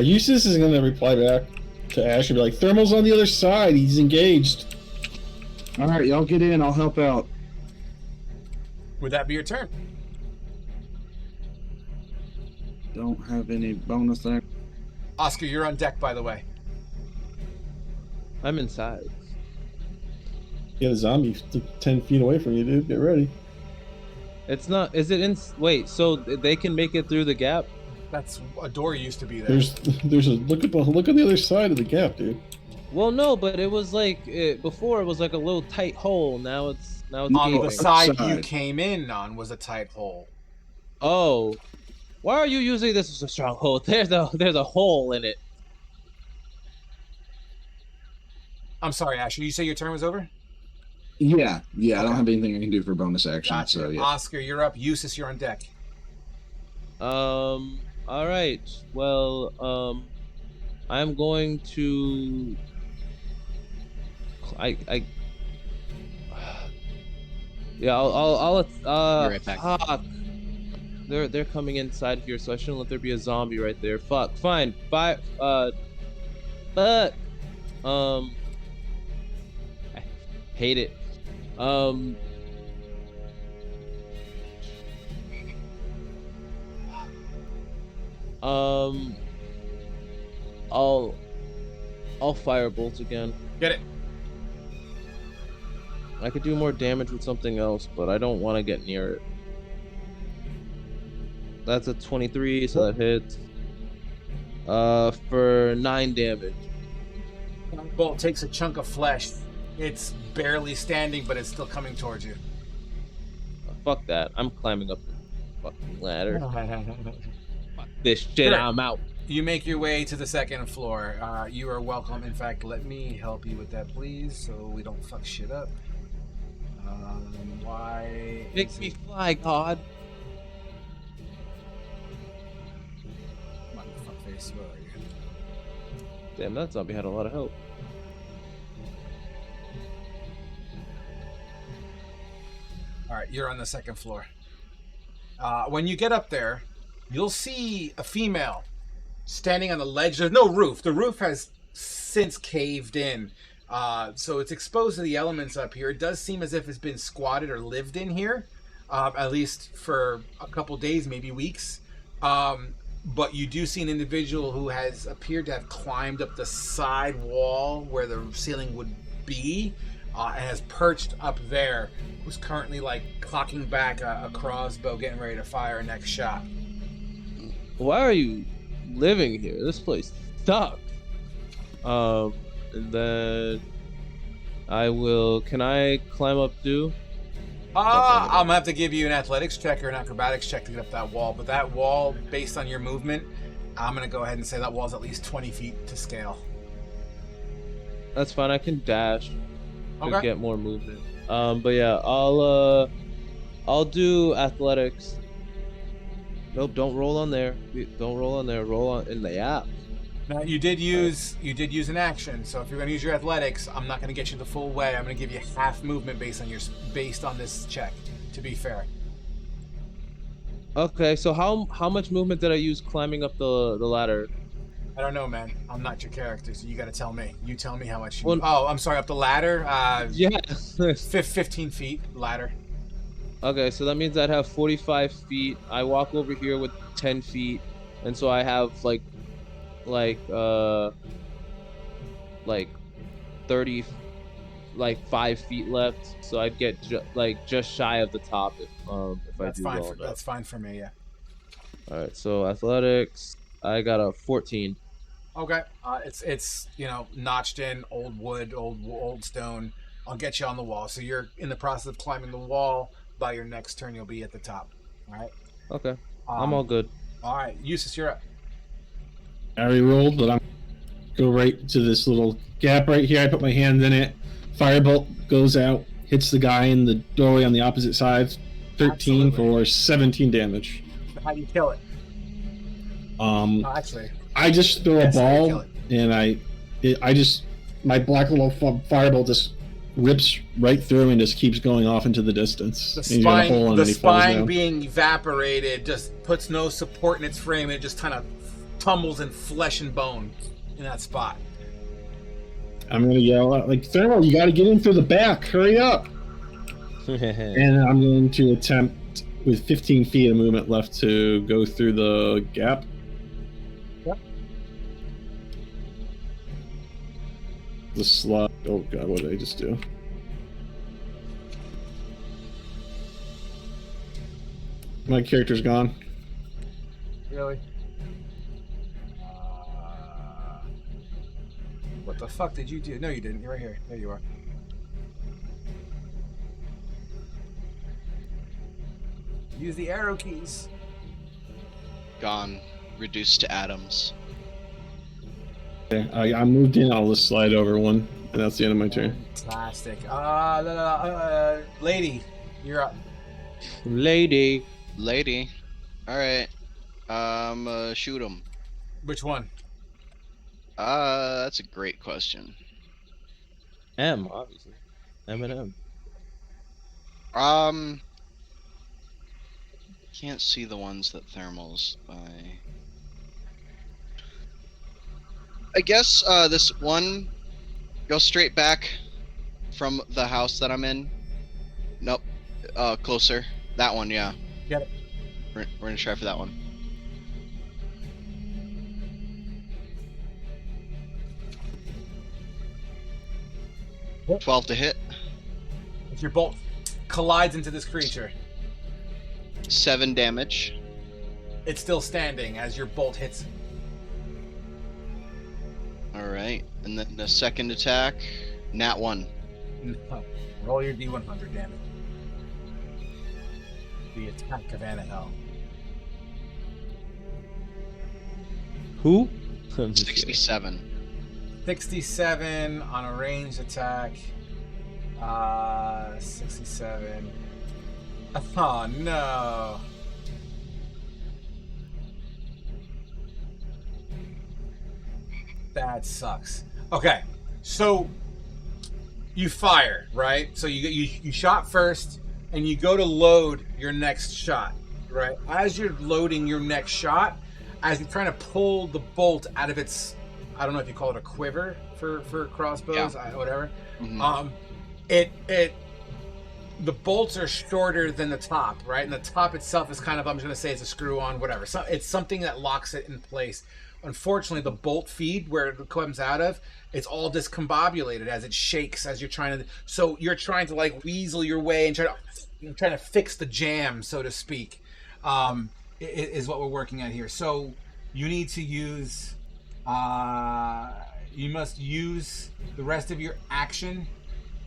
Eustace is gonna reply back to Asher, be like, "Thermal's on the other side. He's engaged." All right, y'all get in. I'll help out. Would that be your turn? Don't have any bonus there. Oscar, you're on deck, by the way. I'm inside. Yeah, the zombie 10 feet away from you, dude. Get ready. It's not. Is it in? Wait. So they can make it through the gap? That's a door used to be there. There's a look on the other side of the gap, dude. Well, no, but it was like before. It was like a little tight hole. Now it's on the side you came in on was a tight hole. Oh, why are you using this as a stronghold? There's a hole in it. I'm sorry, Asher. You say your turn was over? Yeah. Okay. I don't have anything I can do for bonus action. Gotcha. So yeah. Oscar, you're up. Eustace, you're on deck. All right. Well, I'm going to. Yeah, I'll Be right back. Fuck. They're coming inside here, so I shouldn't let there be a zombie right there. Fuck. Fine. Bye. But. I hate it. I'll firebolt again. Get it. I could do more damage with something else, but I don't want to get near it. That's a 23, so that hits. For 9 damage. Bolt takes a chunk of flesh. It's barely standing, but it's still coming towards you. Fuck that. I'm climbing up the fucking ladder. Fuck this shit, Sure. I'm out. You make your way to the second floor. You are welcome. In fact, let me help you with that, please, so we don't fuck shit up. Why? Make me fly, God. Come on, fuckface. Where are you? Damn, that zombie had a lot of help. All right, you're on the second floor. When you get up there, you'll see a female standing on the ledge. There's no roof. The roof has since caved in. So it's exposed to the elements up here. It does seem as if it's been squatted or lived in here, at least for a couple days, maybe weeks. But you do see an individual who has appeared to have climbed up the side wall where the ceiling would be, and has perched up there, who's currently like clocking back a crossbow, getting ready to fire a next shot. Why are you living here? This place sucks. And then I will. Can I climb up too? I'm gonna have to give you an athletics check or an acrobatics check to get up that wall. But that wall, based on your movement, I'm gonna go ahead and say that wall's at least 20 feet to scale. That's fine. I can dash to Okay. get more movement. But yeah, I'll do athletics. Nope, don't roll on there. Don't roll on there. Roll on in the app. Now you did use an action, so if you're gonna use your athletics, I'm not gonna get you the full way. I'm gonna give you half movement based on this check. To be fair. Okay, so how much movement did I use climbing up the ladder? I don't know, man. I'm not your character, so you got to tell me. You tell me how much you. Well, oh, I'm sorry. Up the ladder. Yeah. 15 feet ladder. Okay, so that means I'd have 45 feet. I walk over here with 10 feet, and so I have like 30, like 5 feet left. So I'd get just shy of the top if I That's do fine. well. That's fine for me. Yeah. All right, so athletics, I got a 14. Okay. It's notched in old wood, old stone. I'll get you on the wall. So you're in the process of climbing the wall. By your next turn, you'll be at the top. All right. Okay, I'm all good. All right, Eustace, you're up. I already rolled, but I'm go right to this little gap right here. I put my hand in it. Firebolt goes out, hits the guy in the doorway on the opposite side. 13 Absolutely. for 17 damage. How do you kill it? Actually, I just throw a ball, and my black little firebolt just rips right through and just keeps going off into the distance. The spine being evaporated just puts no support in its frame, and it just kind of tumbles in flesh and bone in that spot. I'm gonna yell out like, Thermal, you gotta get in through the back, hurry up. And I'm going to attempt with 15 feet of movement left to go through the gap. Yep. The slot. Oh god, what did I just do? My character's gone. Really? What the fuck did you do? No, you didn't. You're right here. There you are. Use the arrow keys. Gone. Reduced to atoms. Okay, I moved in. I'll just slide over one, and that's the end of my turn. Fantastic. Lady, you're up. Lady. All right. Shoot him. Which one? That's a great question. M, obviously. M. Can't see the ones that thermals by. I guess this one goes straight back from the house that I'm in. Nope. Closer. That one, yeah. Get it. We're gonna try for that one. Yep. 12 to hit. If your bolt collides into this creature, 7 damage. it's still standing as your bolt hits. Alright, and then the second attack, nat 1. No. Roll your D100 damage. The attack of Annahel. Who? 67. 67 on a ranged attack. 67. Oh no. That sucks. Okay, so you fire, right? So you shot first, and you go to load your next shot, right? As you're loading your next shot, as you're trying to pull the bolt out of its, I don't know if you call it a quiver for crossbows, Yeah. Whatever. Mm-hmm. The bolts are shorter than the top, right? And the top itself is kind of, I'm just going to say it's a screw on, whatever. So it's something that locks it in place. Unfortunately, the bolt feed, where it comes out of, it's all discombobulated as it shakes as you're trying to. So you're trying to like weasel your way and trying to fix the jam, so to speak, is what we're working at here. So you need to use. You must use the rest of your action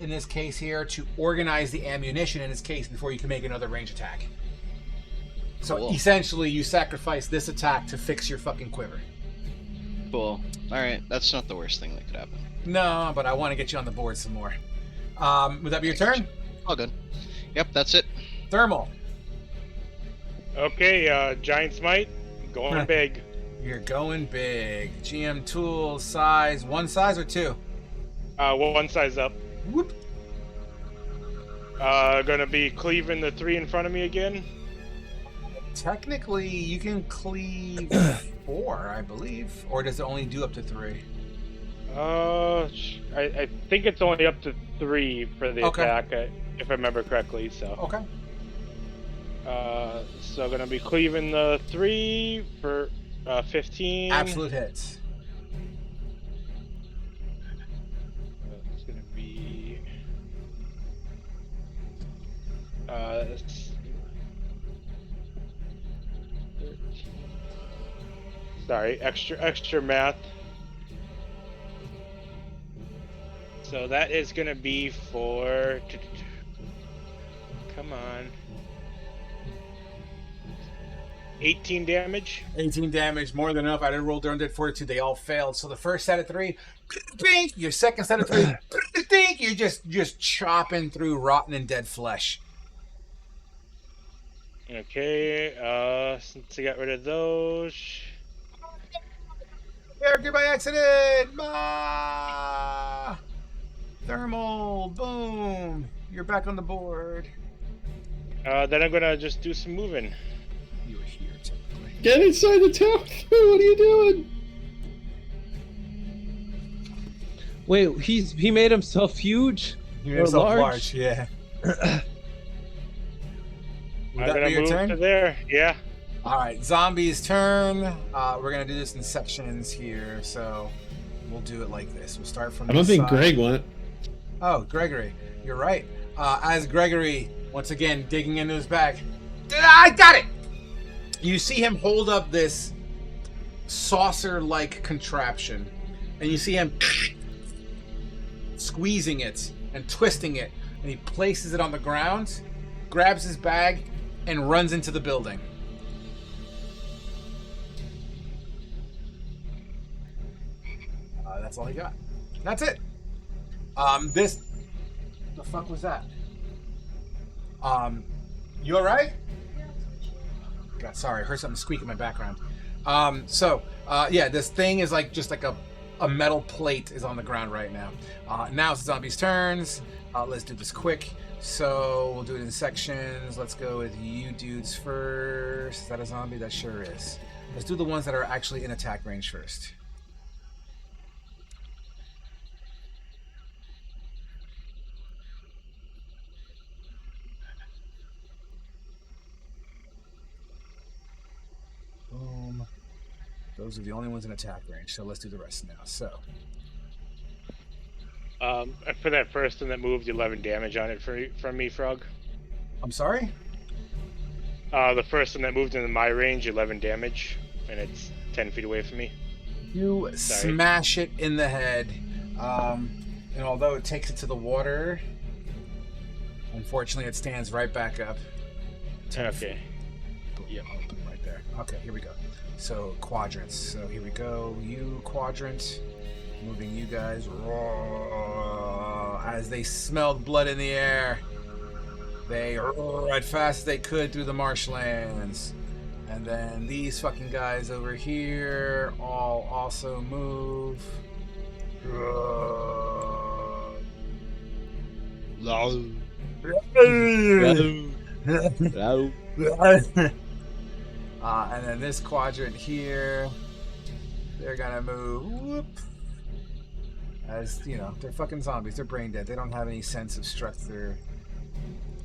in this case here to organize the ammunition in this case before you can make another range attack. So Cool. essentially, you sacrifice this attack to fix your fucking quiver. Cool. All right, that's not the worst thing that could happen. No, but I want to get you on the board some more. Would that be your turn? All good. Yep, that's it. Thermal. Okay, Giant Smite, going big. You're going big. GM tool size, one size or two? One size up. Whoop. Gonna be cleaving the 3 in front of me again. Technically, you can cleave 4, I believe. Or does it only do up to 3? I think it's only up to 3 for the attack, if I remember correctly. So. Okay. So gonna be cleaving the 3 for 15. Absolute hits. It's gonna be. Sorry, extra math. So that is gonna be for. Come on. 18 damage. 18 damage, more than enough. I did roll their undead fortitude. They all failed. So the first set of 3, bink. Your second set of 3, bink. You're just chopping through rotten and dead flesh. Okay. Since I got rid of those. Character by accident. Ah! Thermal. Boom. You're back on the board. Then I'm gonna just do some moving. You were here, technically. Get inside the tower. What are you doing? Wait, he made himself huge? You Or made yourself large? large, yeah. Would I'm that gonna be your move turn? to there. Yeah. All right, Zombie's turn. We're gonna do this in sections here, so we'll do it like this. We'll start from. I don't this think side. Greg went. Oh, Gregory, you're right. As Gregory once again digging into his bag, I got it. You see him hold up this saucer-like contraption, and you see him squeezing it and twisting it, and he places it on the ground, grabs his bag, and runs into the building. That's all he got. That's it. The fuck was that? You alright? God, sorry, I heard something squeak in my background. Yeah, this thing is just like a metal plate is on the ground right now. Now it's the zombies' turns. Let's do this quick. So we'll do it in sections. Let's go with you dudes first. Is that a zombie? That sure is. Let's do the ones that are actually in attack range first. Boom. Those are the only ones in attack range, so let's do the rest now. So, For that first one that moved, 11 damage on it from me, Frog. I'm sorry? The first one that moved into my range, 11 damage, and it's 10 feet away from me. You smash it in the head, and although it takes it to the water, unfortunately it stands right back up. Okay. Yeah, I'll put it right there. Okay, here we go. So, quadrants. So, here we go. You, quadrant. Moving you guys. As they smelled blood in the air, they as fast as they could through the marshlands. And then these fucking guys over here all also move. And then this quadrant here, they're gonna move. Whoop. As you know, they're fucking zombies. They're brain dead. They don't have any sense of structure.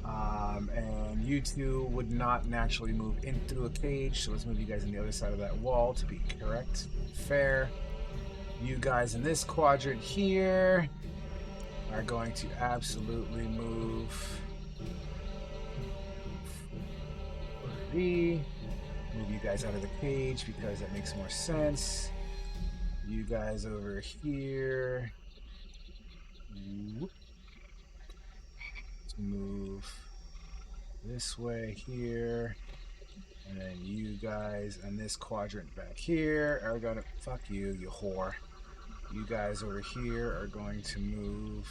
And you two would not naturally move in through a cage, so let's move you guys on the other side of that wall to be correct. Fair. You guys in this quadrant here are going to absolutely move. Move you guys out of the cage because that makes more sense. You guys over here. Whoop. this way here. And then you guys in this quadrant back here are gonna fuck you, you whore. You guys over here are going to move.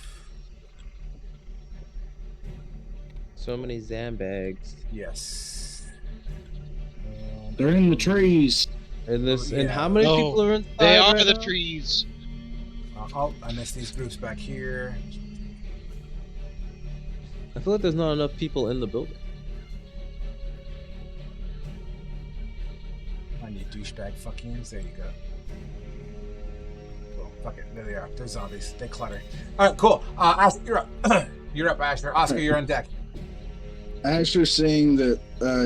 So many Zambags. Yes. They're in the trees. And this, and Yeah. how many people are inside? They are right the now? trees. Oh, I missed these groups back here. I feel like there's not enough people in the building. I need douchebag fuckings. There you go. Cool. Fuck it. There they are. They're zombies. They clutter. All right, cool. Asher, you're up. You're up, Asher. Oscar, you're on deck. Asher seeing that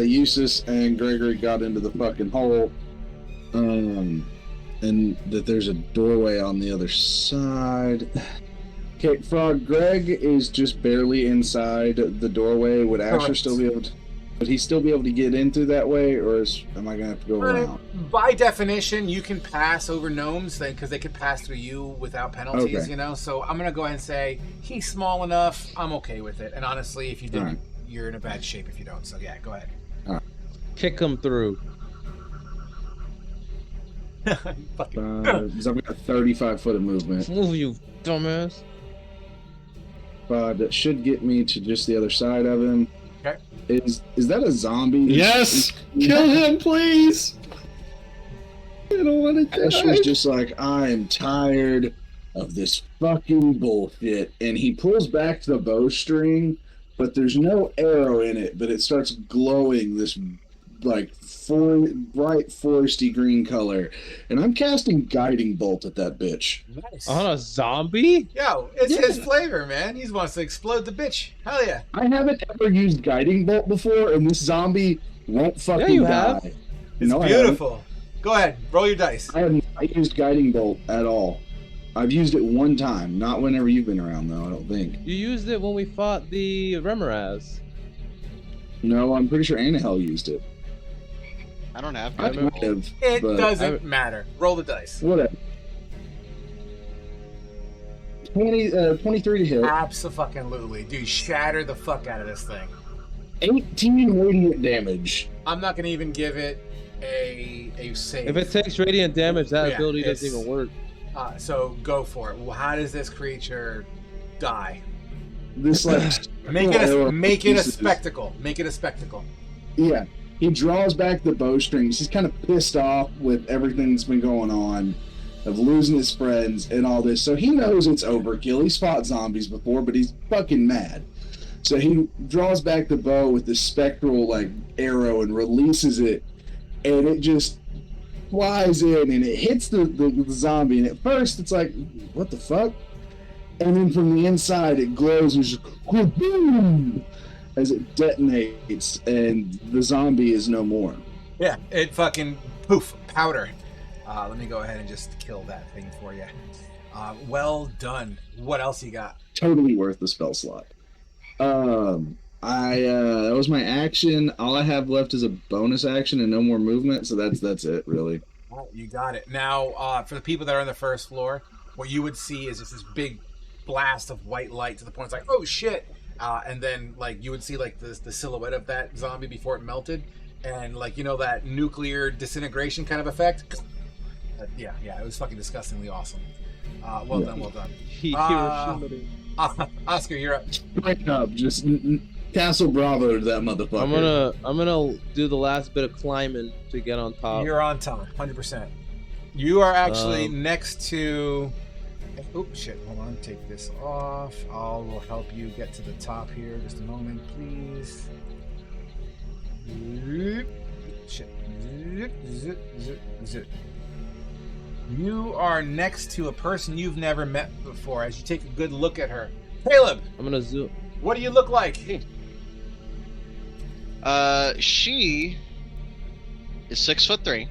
Eustace and Gregory got into the fucking hole, and that there's a doorway on the other side. Okay, Frog, Greg is just barely inside the doorway. Would Asher still be able to? Would he still be able to get in through that way, or am I gonna have to go around? By definition, you can pass over gnomes because they could pass through you without penalties. Okay. You know, so I'm gonna go ahead and say he's small enough. I'm okay with it. And honestly, if you didn't, Right. you're in a bad shape if you don't. So yeah, go ahead. Kick them through. Fucking. So I've got 35 foot of movement. Move, you dumbass. That should get me to just the other side of him. Okay. Is that a zombie? Yes! Kill him, please! I don't want to Asher's die. just like, I am tired of this fucking bullshit. And he pulls back the bowstring, but there's no arrow in it, but it starts glowing this like bright foresty green color. And I'm casting Guiding Bolt at that bitch. Nice. On a zombie? Yo, it's his flavor, man. He wants to explode the bitch. Hell yeah. I haven't ever used Guiding Bolt before, and this zombie won't fucking you die. have. It's No, beautiful. Go ahead, roll your dice. I haven't used Guiding Bolt at all. I've used it one time, not whenever you've been around, though, I don't think. You used it when we fought the Remoraz. No, I'm pretty sure Annahel used it. I don't have I Guiding might Bolt. have, It but doesn't matter. Roll the dice. whatever. 23 to hit. Absolutely. Dude, shatter the fuck out of this thing. 18 radiant damage. I'm not going to even give it a save. If it takes radiant damage, that Yeah, ability doesn't it's- even work. So go for it. Well, how does this creature die? This like Make it a pieces. spectacle. Make it a spectacle. Yeah, he draws back the bowstrings. He's kind of pissed off with everything that's been going on, of losing his friends and all this. So he knows it's overkill. He's fought zombies before, but he's fucking mad. So he draws back the bow with this spectral like arrow and releases it, and it just flies in and it hits the zombie. And at first, it's like, what the fuck? And then from the inside, it glows and just boom as it detonates, and the zombie is no more. Yeah, it fucking poof, powder. Let me go ahead and just kill that thing for you. Well done. What else you got? Totally worth the spell slot. That was my action. All I have left is a bonus action and no more movement, so that's it really. Oh, you got it. Now, for the people that are on the first floor, what you would see is just this big blast of white light to the point it's like, oh shit! And then like you would see like the silhouette of that zombie before it melted, and like that nuclear disintegration kind of effect. Yeah, it was fucking disgustingly awesome. Well done. Oscar, you're up. Straight up, just Castle Bravo to that motherfucker. I'm gonna do the last bit of climbing to get on top. You're on top, 100%. You are actually next to. Oh shit! Hold on, take this off. I will help you get to the top here. Just a moment, please. Shit. You are next to a person you've never met before. As you take a good look at her, Caleb. I'm gonna zoom. What do you look like? She is 6'3".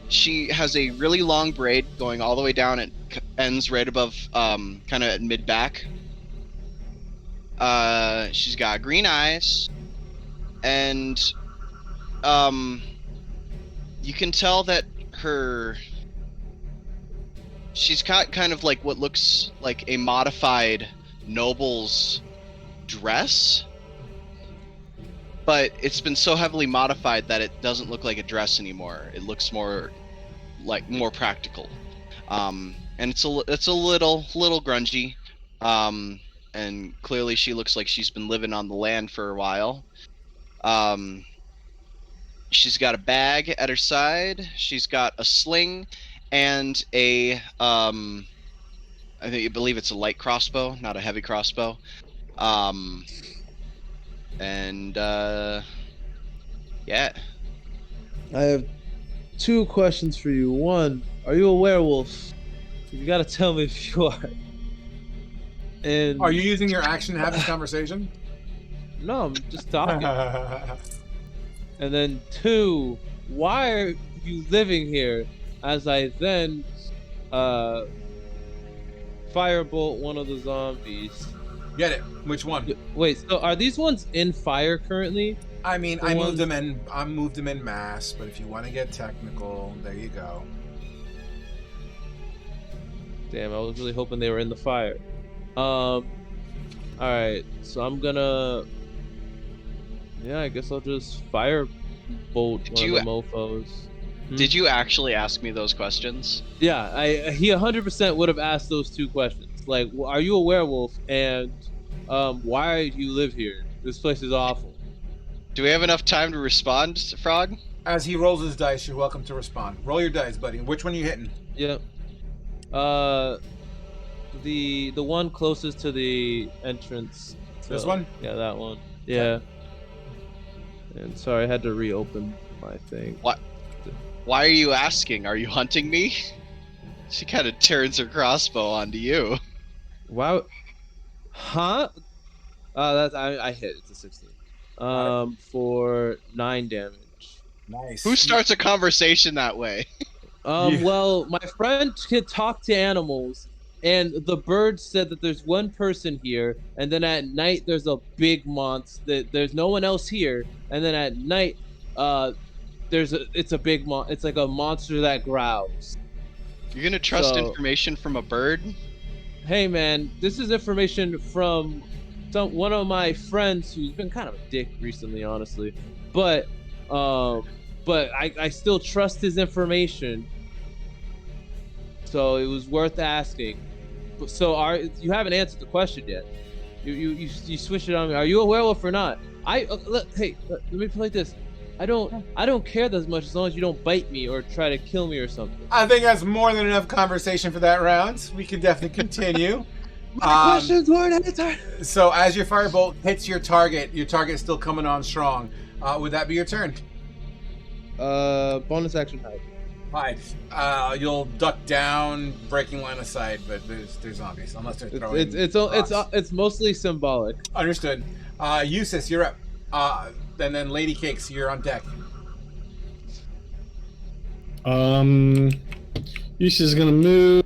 She has a really long braid going all the way down. It ends right above, kind of at mid back. She's got green eyes, and you can tell that she's got kind of like what looks like a modified noble's dress, but it's been so heavily modified that it doesn't look like a dress anymore. It looks more practical, and it's a little grungy, and clearly she looks like she's been living on the land for a while. She's got a bag at her side. She's got a sling and I believe it's a light crossbow, not a heavy crossbow. And yeah. I have 2 questions for you. One, are you a werewolf? You gotta tell me if you are. And are you using your action to have this conversation? No, I'm just talking. And then 2, why are you living here? As I then firebolt one of the zombies. Get it? Which one? Wait, so are these ones in fire currently? I mean, I moved them in mass, but if you want to get technical, there you go. Damn, I was really hoping they were in the fire. All right, so I'm gonna. Yeah, I guess I'll just firebolt one of the mofos. Did you actually ask me those questions? Yeah, he 100% would have asked those 2 questions. Like, are you a werewolf? And why do you live here? This place is awful. Do we have enough time to respond, Frog? As he rolls his dice, you're welcome to respond. Roll your dice, buddy. Which one are you hitting? Yep. The one closest to the entrance. This one? Yeah, that one. Yeah. And sorry, I had to reopen my thing. What? Why are you asking? Are you hunting me? She kind of turns her crossbow onto you. Wow. Huh? That's I hit. It's a 16. For 9 damage. Nice. Who starts a conversation that way? Well, my friend can talk to animals, and the bird said that there's one person here, and then at night there's a big monster. There's no one else here, and then at night, it's a big it's like a monster that growls. You're gonna trust information from a bird? Hey man, this is information from one of my friends who's been kind of a dick recently, honestly. But I still trust his information. So it was worth asking. So you haven't answered the question yet. You switched it on me. Are you a werewolf or not? Let me play this. I don't care that much as long as you don't bite me or try to kill me or something. I think that's more than enough conversation for that round. We can definitely continue. My questions weren't answered. So as your firebolt hits your target's still coming on strong. Would that be your turn? Bonus action hide. Hide. You'll duck down, breaking line of sight, but there's zombies unless they're throwing. It's mostly symbolic. Understood. Eustace, you're up. And then Lady Cakes, you're on deck. Eustace is gonna move.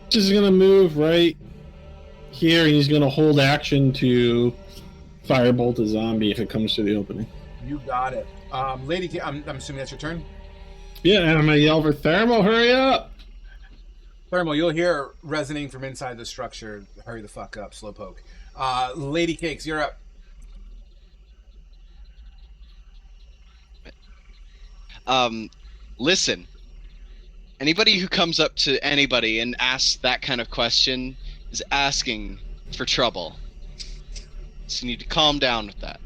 Eustace is gonna move right here, and he's gonna hold action to firebolt a zombie if it comes to the opening. You got it. Lady, I'm assuming that's your turn. Yeah, and I'm gonna yell for Thermal, hurry up! Thermal, you'll hear resonating from inside the structure. Hurry the fuck up, Slowpoke. Lady Cakes, you're up. Listen. Anybody who comes up to anybody and asks that kind of question is asking for trouble. So you need to calm down with that.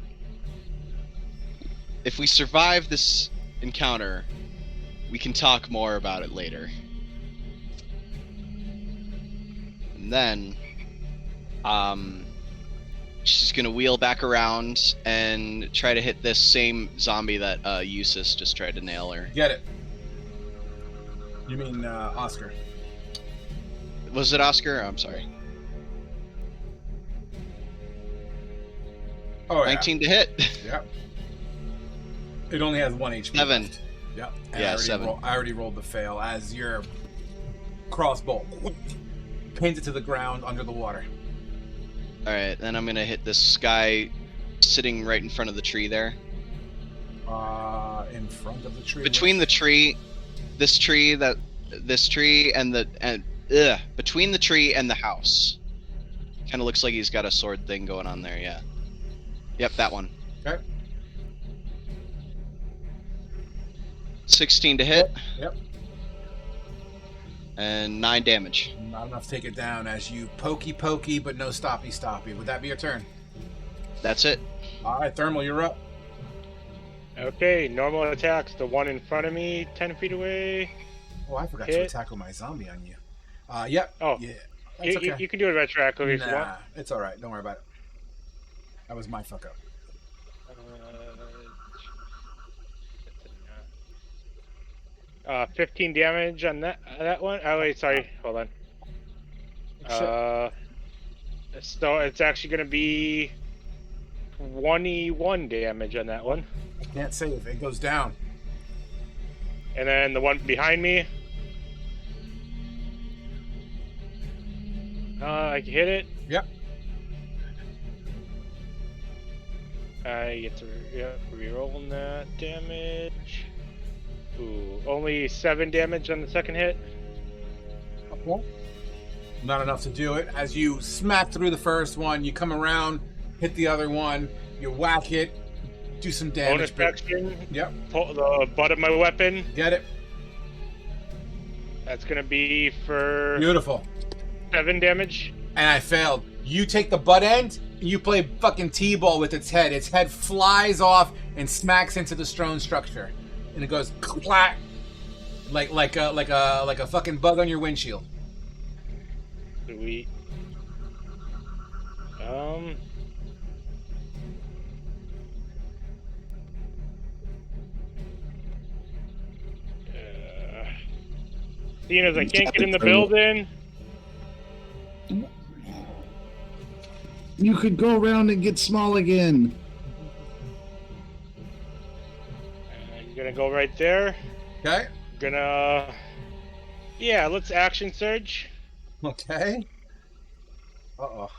If we survive this encounter, we can talk more about it later. And then, she's gonna wheel back around and try to hit this same zombie that Eustace just tried to nail her. Get it. You mean Oscar? Was it Oscar? I'm sorry. Oh, yeah. 19 to hit. Yep. It only has 1 HP. 7. Left. Yep. Yeah, 7. I already rolled the fail as your crossbow pins it to the ground under the water. Alright, then I'm gonna hit this guy sitting right in front of the tree there. In front of the tree? Between the tree, this tree that this tree and between the tree and the house. Kind of looks like he's got a sword thing going on there. Yeah. Yep, that one. Okay. 16 to hit. Yep. And 9 damage. Not enough to take it down as you pokey, but no stoppy. Would that be your turn? That's it. All right, Thermal, you're up. Okay, normal attacks. The one in front of me, 10 feet away. Oh, I forgot to attack with my zombie on you. Yep. Oh, yeah. You can do it retroactively if you want. It's all right. Don't worry about it. That was my fuck up. 15 damage on that one. Oh wait, sorry. Hold on. So it's actually gonna be 21 damage on that one. I can't save. It goes down. And then the one behind me. I can hit it. Yep. I get to re-roll that damage. Ooh, only 7 damage on the second hit. Okay. Not enough to do it. As you smack through the first one, you come around, hit the other one, you whack it, do some damage. Bonus action. Yep. Pull the butt of my weapon. Get it. That's gonna be for Beautiful. 7 damage. And I failed. You take the butt end, and you play fucking T-ball with its head. Its head flies off and smacks into the stone structure. And it goes clack, like a fucking bug on your windshield. Sweet. Seeing as I can't get in the building. You could go around and get small again. I'm gonna go right there. Okay. Yeah, let's action surge. Okay. Uh-oh.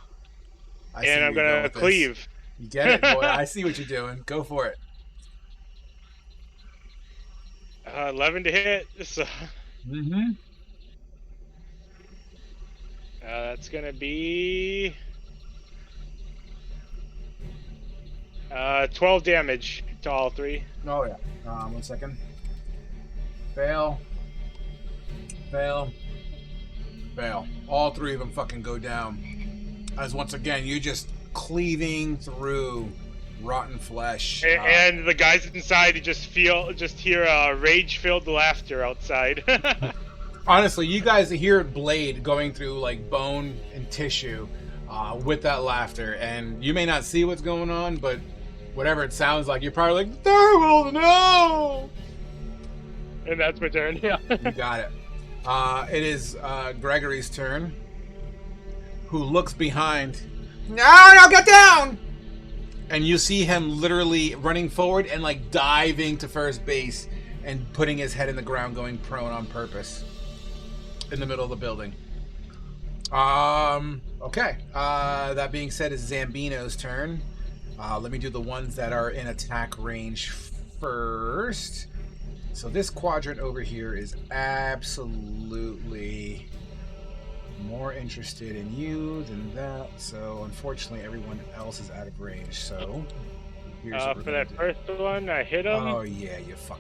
And I'm gonna cleave. You get it, boy. I see what you're doing. Go for it. 11 to hit. So. Mm-hmm. That's gonna be 12 damage to all three. Oh yeah. 1 second. Fail. Fail. Fail. All 3 of them fucking go down. As once again, you're just cleaving through rotten flesh. And the guys inside just hear rage-filled laughter outside. Honestly, you guys hear blade going through like bone and tissue with that laughter, and you may not see what's going on, but whatever it sounds like, you're probably like, "Terrible, no!" And that's my turn. Yeah. You got it. It is Gregory's turn, who looks behind. No, get down! And you see him literally running forward and like diving to first base and putting his head in the ground, going prone on purpose in the middle of the building. Okay. That being said, it's Zambino's turn. Let me do the ones that are in attack range first. So this quadrant over here is absolutely more interested in you than that. So unfortunately, everyone else is out of range. So here's what for that first one, I hit him. Oh yeah, you fuck.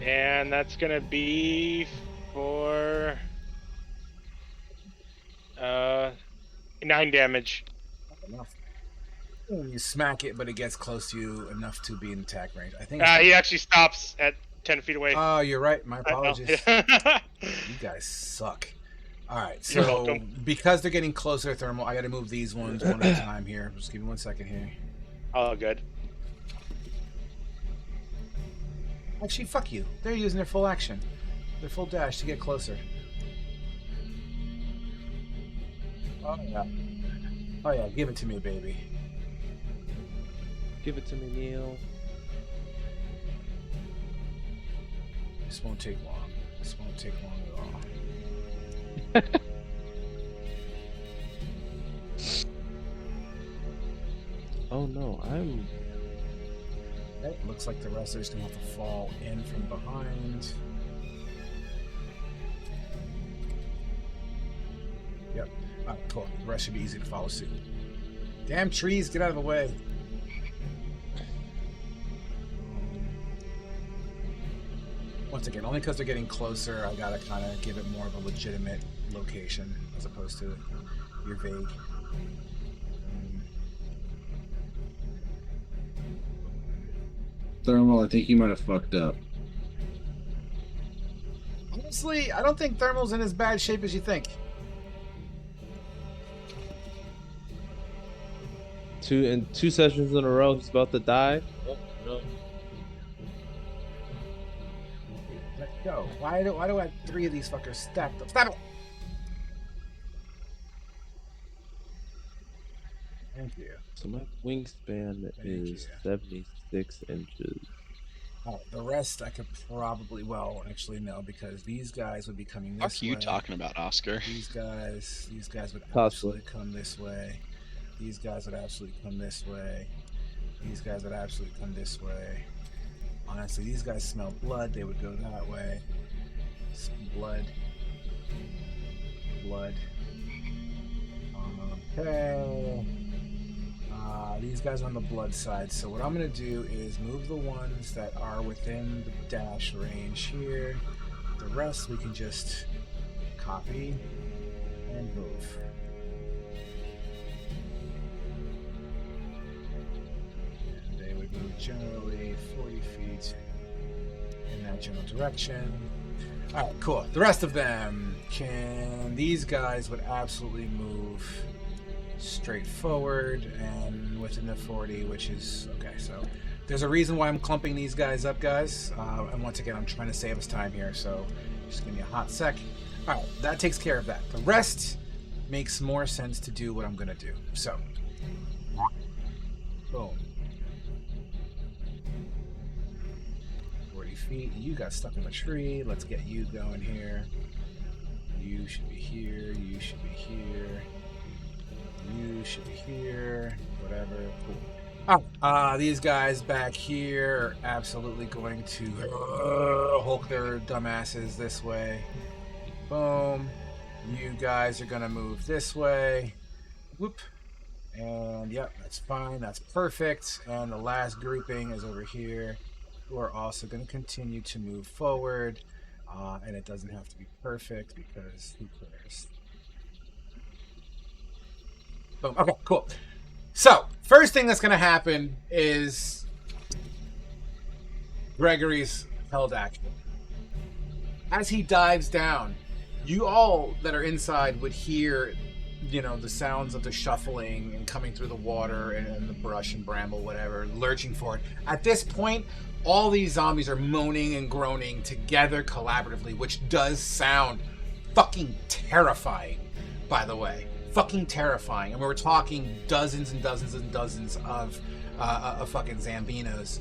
And that's gonna be for 9 damage. Enough. You smack it, but it gets close to you enough to be in attack range. I think. He actually stops at 10 feet away. Oh, you're right. My apologies. You guys suck. All right, so because they're getting closer, Thermal, I got to move these ones one at a time here. Just give me 1 second here. Oh, good. Actually, fuck you. They're using their full action. Their full dash to get closer. Oh, yeah. Oh, yeah. Give it to me, baby. Give it to me, Neil. This won't take long. This won't take long at all. Oh, no. Okay, looks like the rest are just going to have to fall in from behind. Yep. Alright, cool. The rest should be easy to follow suit. Damn trees, get out of the way. Once again, only because they're getting closer, I gotta kind of give it more of a legitimate location as opposed to your vague. Thermal, I think you might have fucked up. Honestly, I don't think Thermal's in as bad shape as you think. Two sessions in a row, he's about to die. Oh, no. Let's go. Why do I have 3 of these fuckers stacked up? Stop it! Thank you. So my wingspan is 76 inches. Oh, the rest I could probably, well, actually no, because these guys would be coming this way. What are you talking about, Oscar? These guys would Possibly. absolutely come this way. These guys would absolutely come this way. These guys would absolutely come this way. Honestly, these guys smell blood. They would go that way. Blood. Blood. Okay. These guys are on the blood side. So what I'm going to do is move the ones that are within the dash range here. The rest we can just copy and move. And they would move generally 40 feet in that general direction. Alright, cool. The rest of them these guys would absolutely move straight forward and within the 40, which is okay. So there's a reason why I'm clumping these guys up, guys. And once again, I'm trying to save us time here, so just give me a hot sec. All right, that takes care of that. The rest makes more sense to do what I'm gonna do. So, boom. 40 feet. You got stuck in the tree. Let's get you going here. You should be here. You should be here. You should be here, whatever. Cool. Oh, these guys back here are absolutely going to hulk their dumbasses this way. Boom. You guys are going to move this way. Whoop. And yep, that's fine. That's perfect. And the last grouping is over here, who are also going to continue to move forward. And it doesn't have to be perfect because who cares? Boom. Okay, cool. So, first thing that's going to happen is Gregory's held action. As he dives down, you all that are inside would hear, the sounds of the shuffling and coming through the water and the brush and bramble, whatever, lurching forward. At this point, all these zombies are moaning and groaning together collaboratively, which does sound fucking terrifying, by the way. Fucking terrifying. And we're talking dozens and dozens and dozens of fucking Zambinos.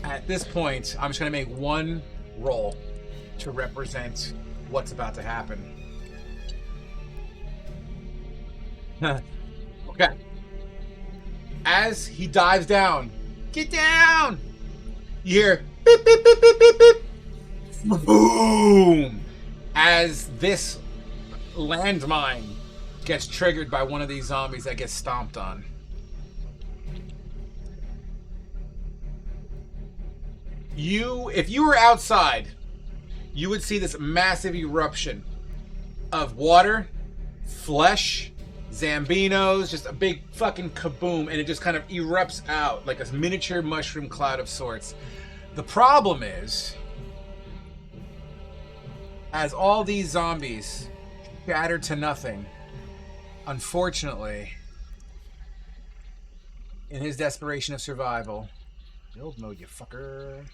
At this point, I'm just going to make one roll to represent what's about to happen. Okay. As he dives down, get down! You hear beep, beep, beep, beep, beep, beep. Boom! As this landmine gets triggered by one of these zombies that gets stomped on. If you were outside, you would see this massive eruption of water, flesh, Zambinos, just a big fucking kaboom, and it just kind of erupts out like a miniature mushroom cloud of sorts. The problem is, as all these zombies shatter to nothing, unfortunately, in his desperation of survival, build mode, you fucker,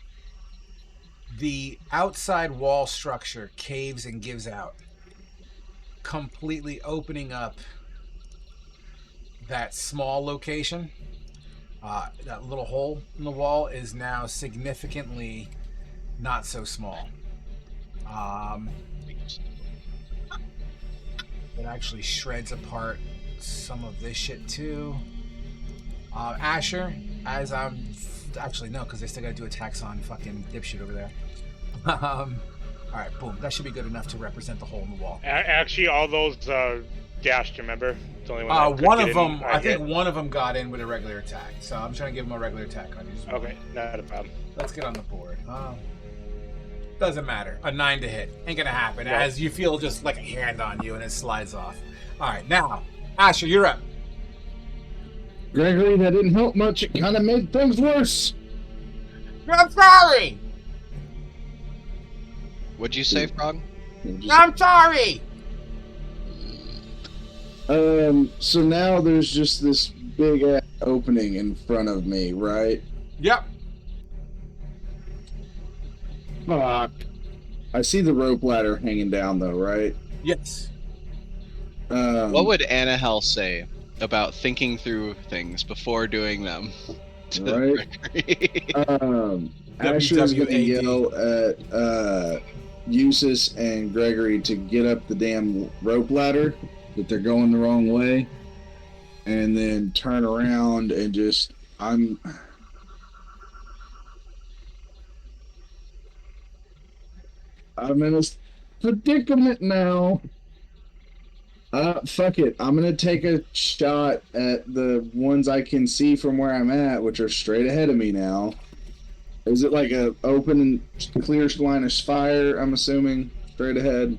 the outside wall structure caves and gives out, completely opening up that small location. That little hole in the wall is now significantly not so small. It actually shreds apart some of this shit too. Asher, as I'm actually no, because they still gotta do attacks on fucking dipshit over there. Alright, boom. That should be good enough to represent the hole in the wall. Actually, all those dashed. Remember, it's the only one. That could One get of in them, on I think hit. one of them got in with a regular attack, so I'm trying to give him a regular attack on you. Okay, not a problem. Let's get on the board. Doesn't matter. A 9 to hit. Ain't gonna happen. No. As you feel just like a hand on you and it slides off. Alright, now, Asher, you're up. Gregory, that didn't help much. It kind of made things worse. I'm sorry! What'd you say, Frog? I'm sorry! So now there's just this big ass opening in front of me, right? Yep. Fuck. I see the rope ladder hanging down though, right? Yes. What would Annahel say about thinking through things before doing them? Right. Asher's gonna yell at Eustace and Gregory to get up the damn rope ladder, that they're going the wrong way, and then turn around and just I'm in a predicament now. Fuck it. I'm gonna take a shot at the ones I can see from where I'm at, which are straight ahead of me now. Is it like a open and clear line of fire, I'm assuming? Straight ahead?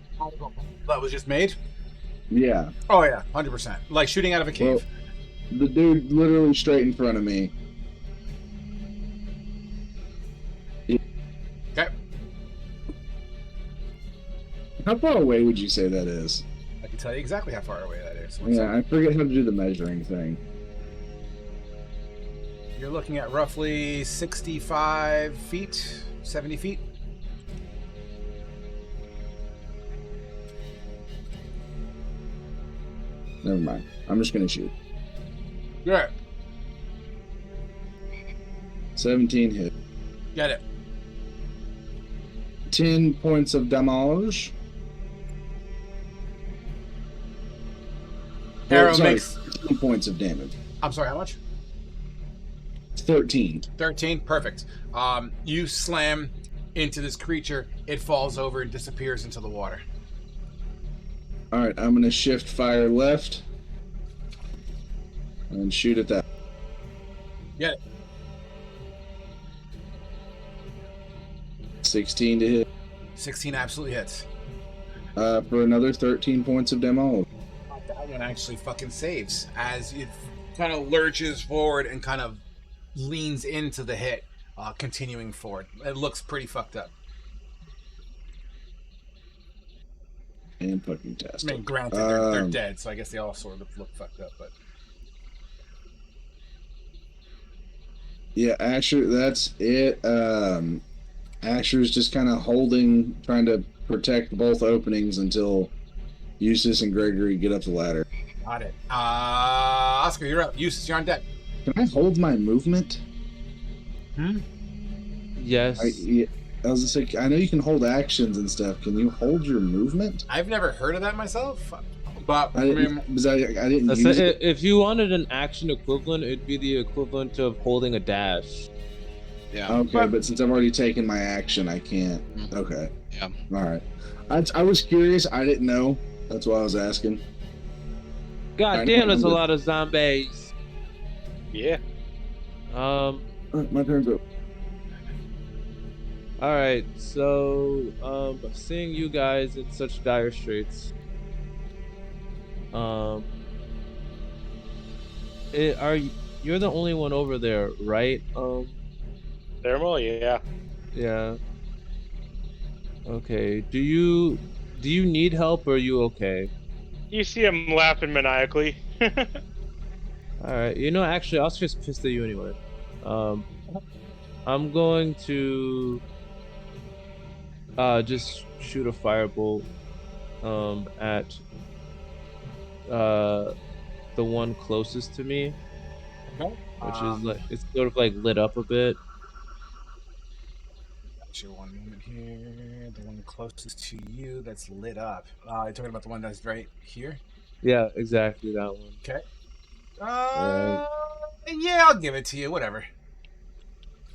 That was just made? Yeah. Oh yeah, 100%. Like shooting out of a cave. Well, the dude literally straight in front of me. Okay. How far away would you say that is? I can tell you exactly how far away that is. Yeah, I forget how to do the measuring thing. You're looking at roughly 65 feet, 70 feet. Never mind. I'm just gonna shoot. Good. 17 hit. Get it. 10 points of damage. Arrow sorry, makes 13 points of damage. I'm sorry, how much? 13. 13. Perfect. You slam into this creature. It falls over and disappears into the water. All right, I'm gonna shift fire left and shoot at that. Get it. 16 to hit 16 absolutely hits. for another 13 points of damage. That one actually fucking saves as it kind of lurches forward and kind of leans into the hit, continuing forward. It looks pretty fucked up. And fucking tastic. I mean, granted, they're dead, so I guess they all sort of look fucked up, but... Yeah, Asher, that's it. Asher's just kind of holding, trying to protect both openings until Eustace and Gregory get up the ladder. Got it. Oscar, you're up. Eustace, you're on deck. Can I hold my movement? Yes. I was gonna say, I know you can hold actions and stuff. Can you hold your movement? I've never heard of that myself, but I didn't use it. If you wanted an action equivalent, it'd be the equivalent of holding a dash. Yeah. Okay, but since I've already taken my action, I can't. Okay. Yeah. All right. I was curious. I didn't know. That's why I was asking. God damn, there's a lot of zombies. Yeah. My turn's up. All right, so seeing you guys in such dire straits, you're the only one over there, right? Thermal, yeah. Yeah. Okay. Do you need help, or are you okay? You see him laughing maniacally. All right. You know, actually, I was just pissed at you anyway. I'm going to just shoot a firebolt at the one closest to me, Okay. which is like it's sort of like lit up a bit. Got you one moment here. The one closest to you that's lit up. You're talking about the one that's right here? Yeah, exactly that one. Okay. Alright. Yeah, I'll give it to you. Whatever.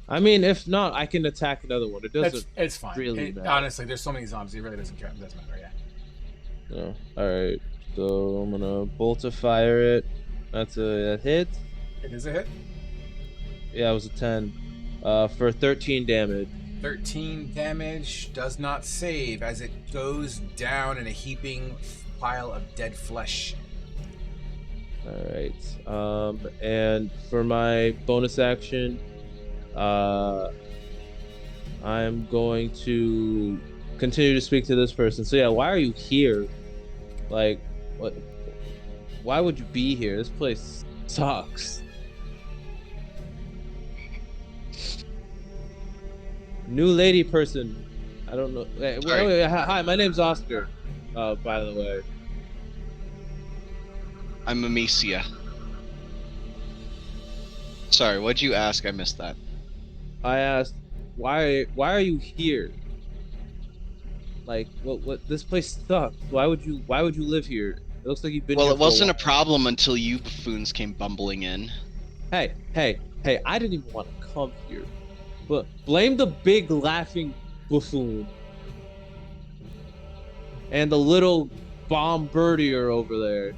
I mean, if not, I can attack another one. It doesn't. It's fine. really matter. Honestly, there's so many zombies. It really doesn't care. It doesn't matter. Yeah. Yeah. All right. So I'm gonna bolt to fire it. That's a hit. It is a hit. Yeah, it was a 10. For 13 damage. 13 damage, does not save as it goes down in a heaping pile of dead flesh. Alright. And for my bonus action, I'm going to continue to speak to this person. So yeah, why are you here? Like, what? Why would you be here? This place sucks. New lady person. I don't know. Hi, my name's Oscar. By the way. I'm Amicia. Sorry, what'd you ask? I missed that. I asked, why are you here? Like, what? This place sucks. Why would you live here? It looks like you've been here. Well, it wasn't a while. problem until you buffoons came bumbling in. Hey! I didn't even want to come here. But blame the big laughing buffoon and the little bombardier over there.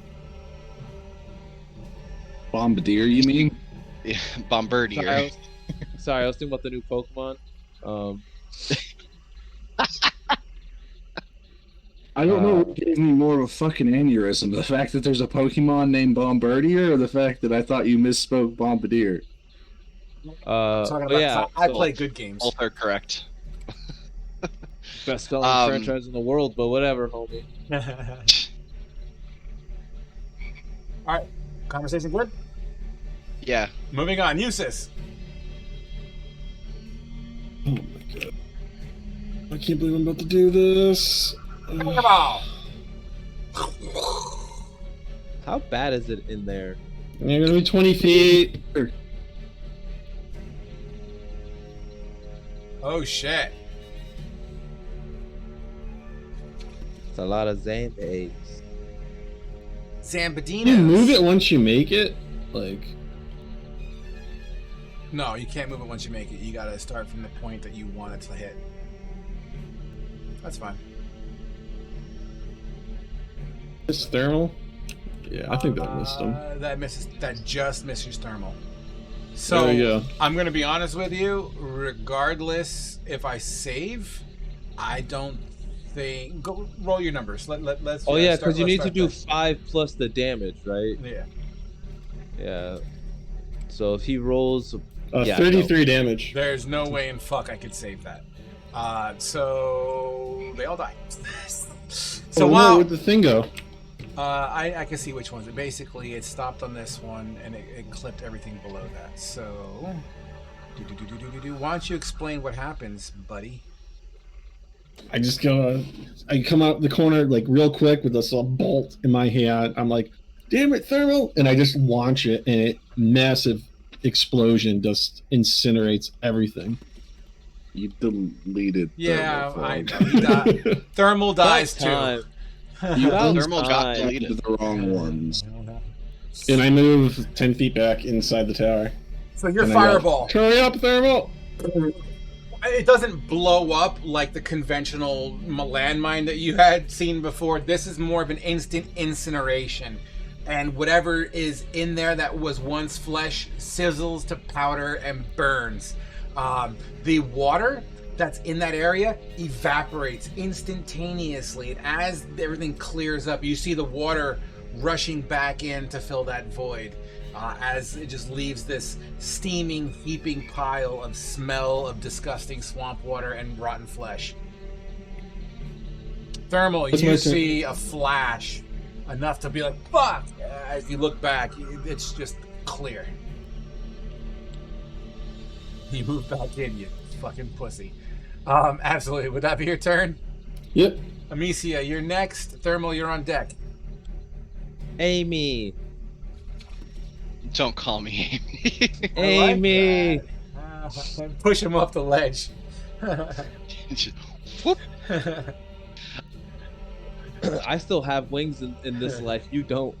Bombardier, you mean? Yeah, Bombardier. Sorry, I was thinking about the new Pokemon. I don't know what gave me more of a fucking aneurysm. The fact that there's a Pokemon named Bombardier or the fact that I thought you misspoke Bombardier? Talking about I play good games. Both are correct. Best selling franchise in the world, but whatever, homie. Alright, conversation good? Yeah. Moving on, Eustace. Oh my god. I can't believe I'm about to do this. Pokeball! How bad is it in there? You're gonna be 20 feet. Oh shit. It's a lot of Zambades. Zambadinos. You move it once you make it? Like... No, you can't move it once you make it. You gotta start from the point that you want it to hit. That's fine. It's thermal? Yeah, I think that missed him. That just misses thermal. So there you go. I'm gonna be honest with you. Regardless if I save, I don't think. Go roll your numbers. Let's. Oh yeah, because you need to do 5 plus the damage, right? Yeah. Yeah. So if he rolls, 33 damage. There's no way in fuck I could save that. So they all die. So wow, where'd the thing go? I can see which ones. Basically, it stopped on this one, and it clipped everything below that. So, why don't you explain what happens, buddy? I just go. I come out the corner like real quick with this bolt in my hand. I'm like, "Damn it, thermal!" And I just launch it, and it massive explosion just incinerates everything. You deleted. Yeah, I know. Thermal dies too. Thermal got deleted. The wrong ones. And I move 10 feet back inside the tower. So you're fireball. Hurry up, thermal! It doesn't blow up like the conventional landmine that you had seen before. This is more of an instant incineration. And whatever is in there that was once flesh sizzles to powder and burns. The water that's in that area evaporates instantaneously, and as everything clears up, you see the water rushing back in to fill that void, as it just leaves this steaming, heaping pile of smell of disgusting swamp water and rotten flesh. Thermal, you see a flash, enough to be like, fuck! As you look back, it's just clear. You move back in, you fucking pussy. Absolutely. Would that be your turn? Yep. Amicia, you're next. Thermal, you're on deck. Amy. Don't call me Amy. Amy. Like push him off the ledge. Just, whoop. I still have wings in this life. You don't.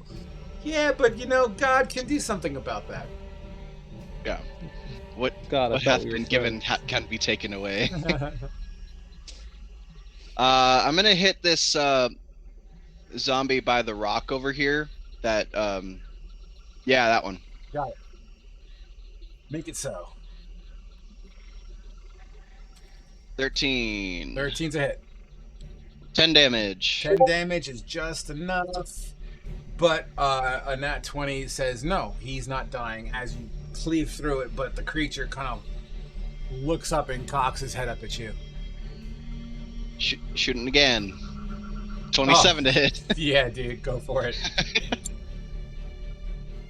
Yeah, but you know, God can do something about that. Yeah. What hath been given can't be taken away. I'm gonna hit this zombie by the rock over here. That yeah, that one. Got it. Make it so. 13. 13's a hit. 10 damage. 10 damage is just enough. But a nat 20 says no, he's not dying as you cleave through it, but the creature kind of looks up and cocks his head up at you. Shooting again. 27 to hit. Yeah, dude, go for it.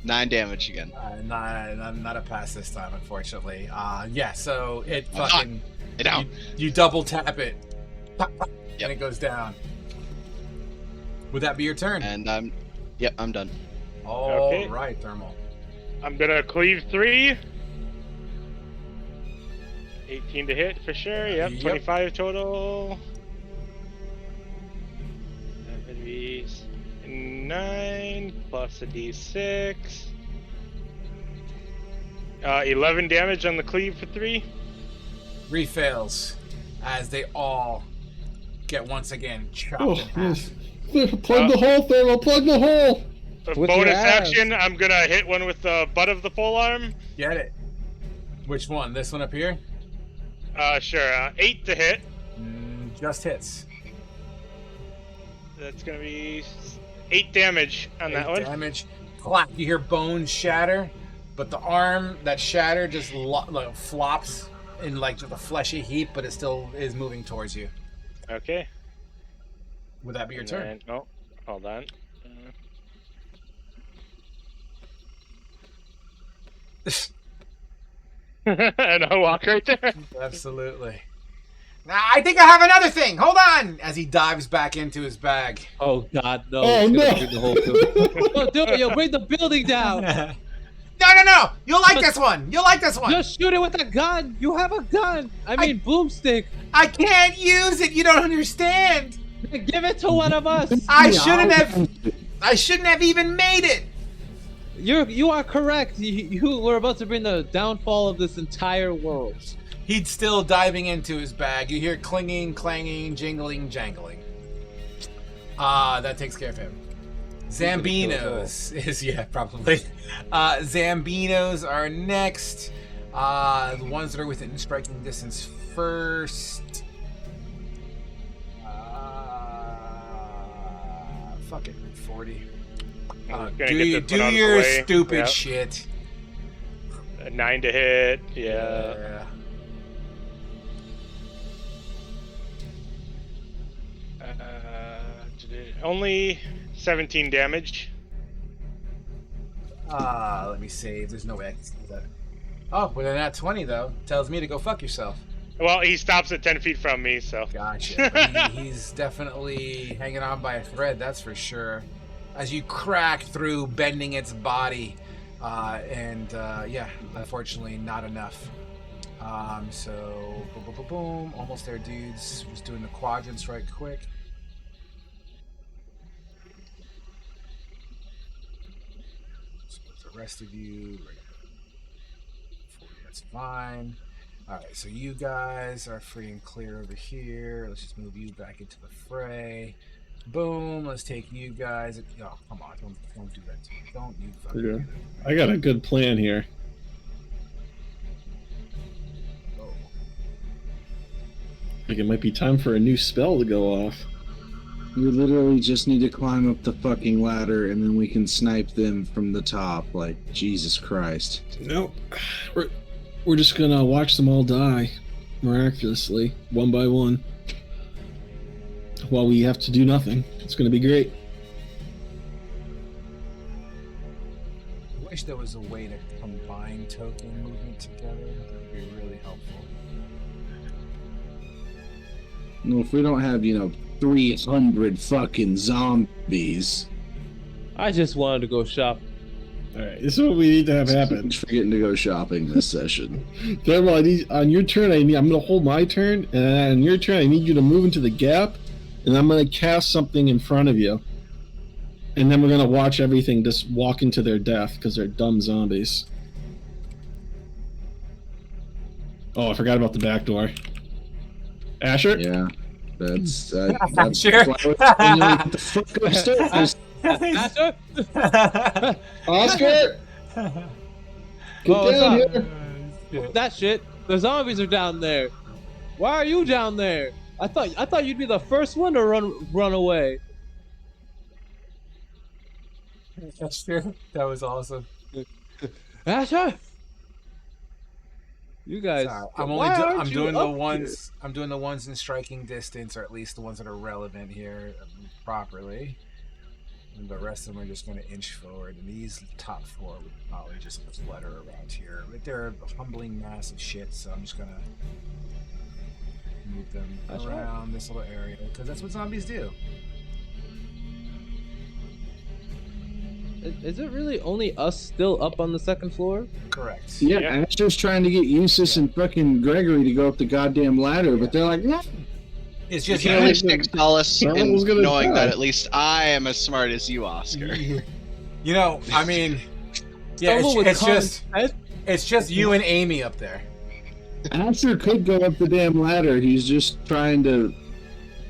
9 damage again. Not a pass this time, unfortunately. Yeah, so it fucking... Down. You double tap it. Pop, pop, yep. And it goes down. Would that be your turn? And I'm done. All right, Thermal. I'm gonna cleave 3. 18 to hit for sure. Yep. 25 total. That would be 9 plus a d6. 11 damage on the cleave for 3. 3 fails as they all get once again chopped in half. Plug the hole, Thermal. Plug the hole. Bonus action. I'm gonna hit one with the butt of the polearm. Get it. Which one? This one up here? Sure. 8 to hit. Just hits. That's gonna be 8 damage on that one. 8 damage. Clap. You hear bones shatter, but the arm that shattered just flops in like just a fleshy heap, but it still is moving towards you. Okay. Would that be your turn? Oh, hold on. And I'll walk right there. Absolutely. Now, I think I have another thing. Hold on. As he dives back into his bag. Oh God, no! Oh no! Bring the whole don't do it. You'll bring the building down. No! You'll like this one. You'll like this one. Just shoot it with a gun. You have a gun. I mean, boomstick. I can't use it. You don't understand. Give it to one of us. I shouldn't have even made it. You are correct. You were about to bring the downfall of this entire world. He's still diving into his bag. You hear clinging, clanging, jingling, jangling. That takes care of him. Zambinos is, yeah, probably. Zambinos are next. The ones that are within striking distance first. Fuck it, 40. Do your stupid shit. 9 to hit. Yeah. Only 17 damage. Let me save. There's no way I can see that. Oh, with a nat 20 though, tells me to go fuck yourself. Well, he stops at 10 feet from me, so. Gotcha. He's definitely hanging on by a thread, that's for sure. As you crack through, bending its body, yeah, unfortunately, not enough. So, boom, boom, boom, boom. Almost there, dudes. Just doing the quadrants right quick. So, the rest of you, right, that's fine. Alright, so you guys are free and clear over here. Let's just move you back into the fray. Boom, let's take you guys. Oh, come on, don't do that to me. Don't you fucking do that. I got a good plan here. Oh. I think it might be time for a new spell to go off. We literally just need to climb up the fucking ladder and then we can snipe them from the top. Like, Jesus Christ. Nope. We're just gonna watch them all die, miraculously, one by one. While we have to do nothing. It's gonna be great. I wish there was a way to combine token movement together. That would be really helpful. No, if we don't have, 300 fucking zombies. I just wanted to go shop. Alright, this is what we need to have happen. Forgetting to go shopping this session. Thermal, on your turn, I'm gonna hold my turn, and on your turn, I need you to move into the gap, and I'm gonna cast something in front of you. And then we're gonna watch everything just walk into their death, because they're dumb zombies. Oh, I forgot about the back door. Asher? Yeah. That's Sure. why I was telling you to get the fuck upstairs. Oscar, get Oh, what's down up? here. That shit. The zombies are down there. Why are you down there? I thought you'd be the first one to run away. That's true. That was awesome. Asher, you guys. Sorry, Why aren't I'm you doing the up ones. I'm doing the ones in striking distance, or at least the ones that are relevant here properly. And the rest of them are just going to inch forward. And these top 4 would probably just flutter around here. But they're a humbling mass of shit, so I'm just going to move them around this little area because that's what zombies do. Is it really only us still up on the second floor? Correct. Yeah, Asher's trying to get Eustace and fucking Gregory to go up the goddamn ladder, but they're like, no. It's You just can at least take solace in Someone's gonna knowing die. that at least I am as smart as you, Oscar. You know, I mean, yeah, Someone with it's just you and Amy up there. Asher could go up the damn ladder. He's just trying to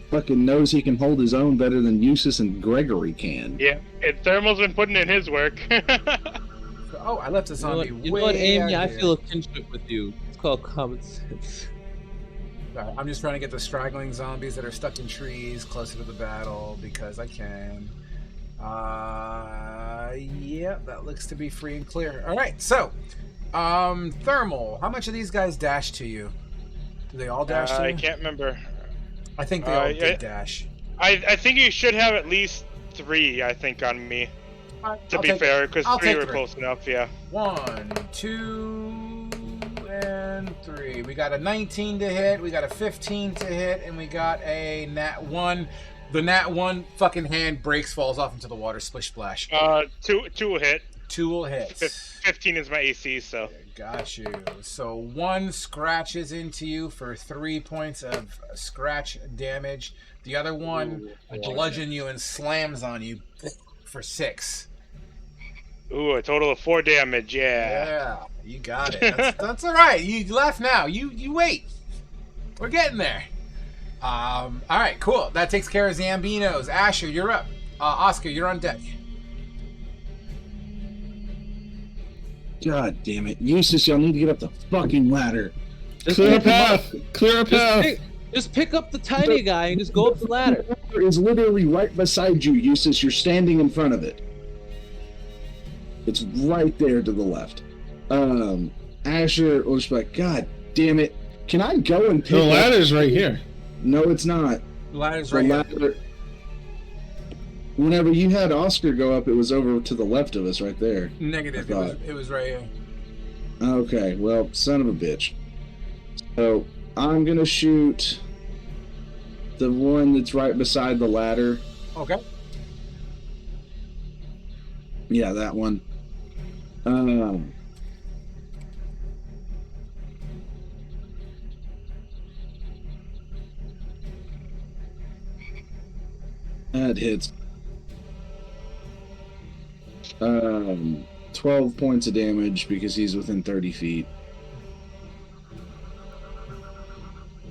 fucking knows he can hold his own better than Eustace and Gregory can. Yeah, and Thermal's been putting in his work. Oh, I left a zombie You know what, Amy? I feel a kinship with you. It's called common sense. I'm just trying to get the straggling zombies that are stuck in trees closer to the battle because I can. Yeah, that looks to be free and clear. All right, so, Thermal, how much of these guys dash to you? Do they all dash to you? I can't remember. I think they all did dash. I think you should have at least 3, I think, on me. To be fair, because 3 were close enough, yeah. 1, 2, and 3. We got a 19 to hit, we got a 15 to hit, and we got a nat 1. The nat 1 fucking hand breaks, falls off into the water, splish splash. 2 will hit. 2 will hit. 15 is my AC, so. Got you. So 1 scratches into you for 3 points of scratch damage. The other one bludgeons you and slams on you for 6. Ooh, a total of 4 damage, yeah. Yeah, you got it. That's all right. You laugh now. You wait. We're getting there. All right, cool. That takes care of Zambinos. Asher, you're up. Oscar, you're on deck. God damn it. Eustace, y'all need to get up the fucking ladder. Clear a path. Clear a path. Just pick up the tiny guy and just go up the ladder. The ladder is literally right beside you, Eustace. You're standing in front of it. It's right there to the left. Asher was like, God damn it. Can I go and pick The ladder's right here. No, it's not. The ladder's right here. Whenever you had Oscar go up, it was over to the left of us right there. Negative. It was right here. Okay, well, son of a bitch. So, I'm going to shoot the one that's right beside the ladder. Okay. Yeah, that one. That hits. 12 points of damage because he's within 30 feet.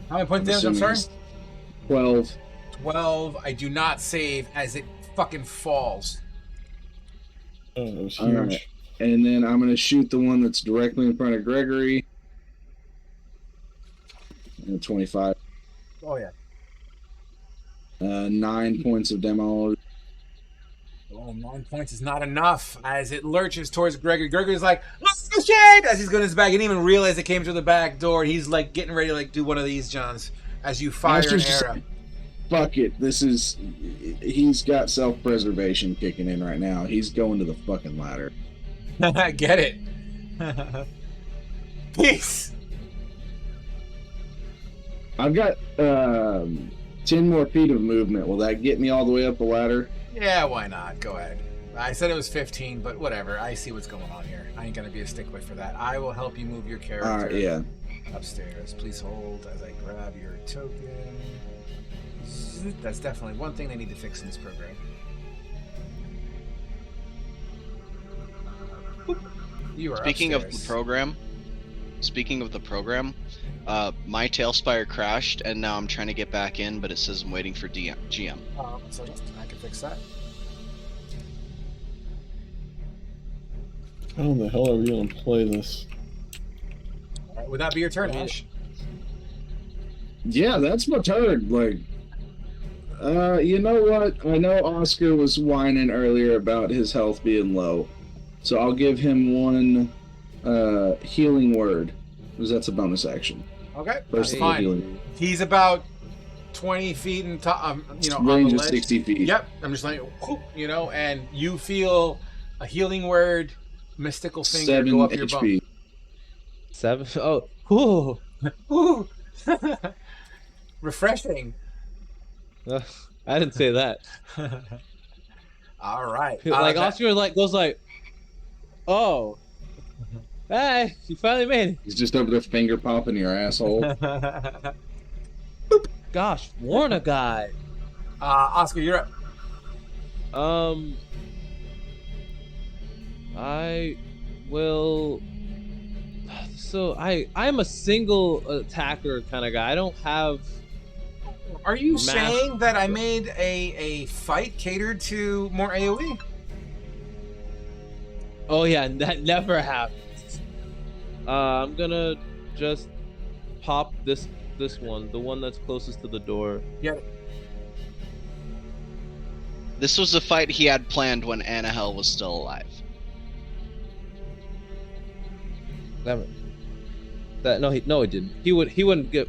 How many points damage? I'm sorry? 12. 12. I do not save as it fucking falls. Oh, it was All huge. right. And then I'm going to shoot the one that's directly in front of Gregory. 25. Oh, yeah. 9 points of demo. Oh, 9 points is not enough as it lurches towards Gregory. Gregory's like, oh, shit! As he's going to his bag. He didn't even realize it came through the back door. He's like getting ready to like do one of these, Johns, as you fire an arrow. Fuck it. He's got self-preservation kicking in right now. He's going to the fucking ladder. Get it. Peace. I've got 10 more feet of movement. Will that get me all the way up the ladder? Yeah, why not? Go ahead. I said it was 15, but whatever. I see what's going on here. I ain't gonna be a stickler for that. I will help you move your character Yeah. upstairs. Please hold as I grab your token. That's definitely one thing they need to fix in this program. You are Speaking upstairs. of the program, speaking of the program, my Tailspire crashed, and now I'm trying to get back in, but it says I'm waiting for GM. So I can fix that. How the hell are we gonna play this? All right, would that be your turn, Ash? Yeah, that's my turn. Like, you know what? I know Oscar was whining earlier about his health being low, so I'll give him one healing word, because that's a bonus action. Okay, First that's level fine. healing. He's about 20 feet in top, you know, on Range the of ledge. 60 feet. Yep, I'm just like, whoop, you know, and you feel a healing word, mystical finger 7 go up your bum. HP. 7. Oh, whew. Ooh. Refreshing. I didn't say that. All right. Like Oscar like goes like, oh, hey, you finally made it. He's just over there finger popping your asshole. Gosh, warn a guy. Oscar, you're up. I will. So I'm a single attacker kind of guy. I don't have. Are you saying that I made a fight catered to more AoE? Oh yeah, that never happens. I'm gonna just pop this one, the one that's closest to the door. Yeah. This was a fight he had planned when Anahel was still alive. No, he didn't. He wouldn't get.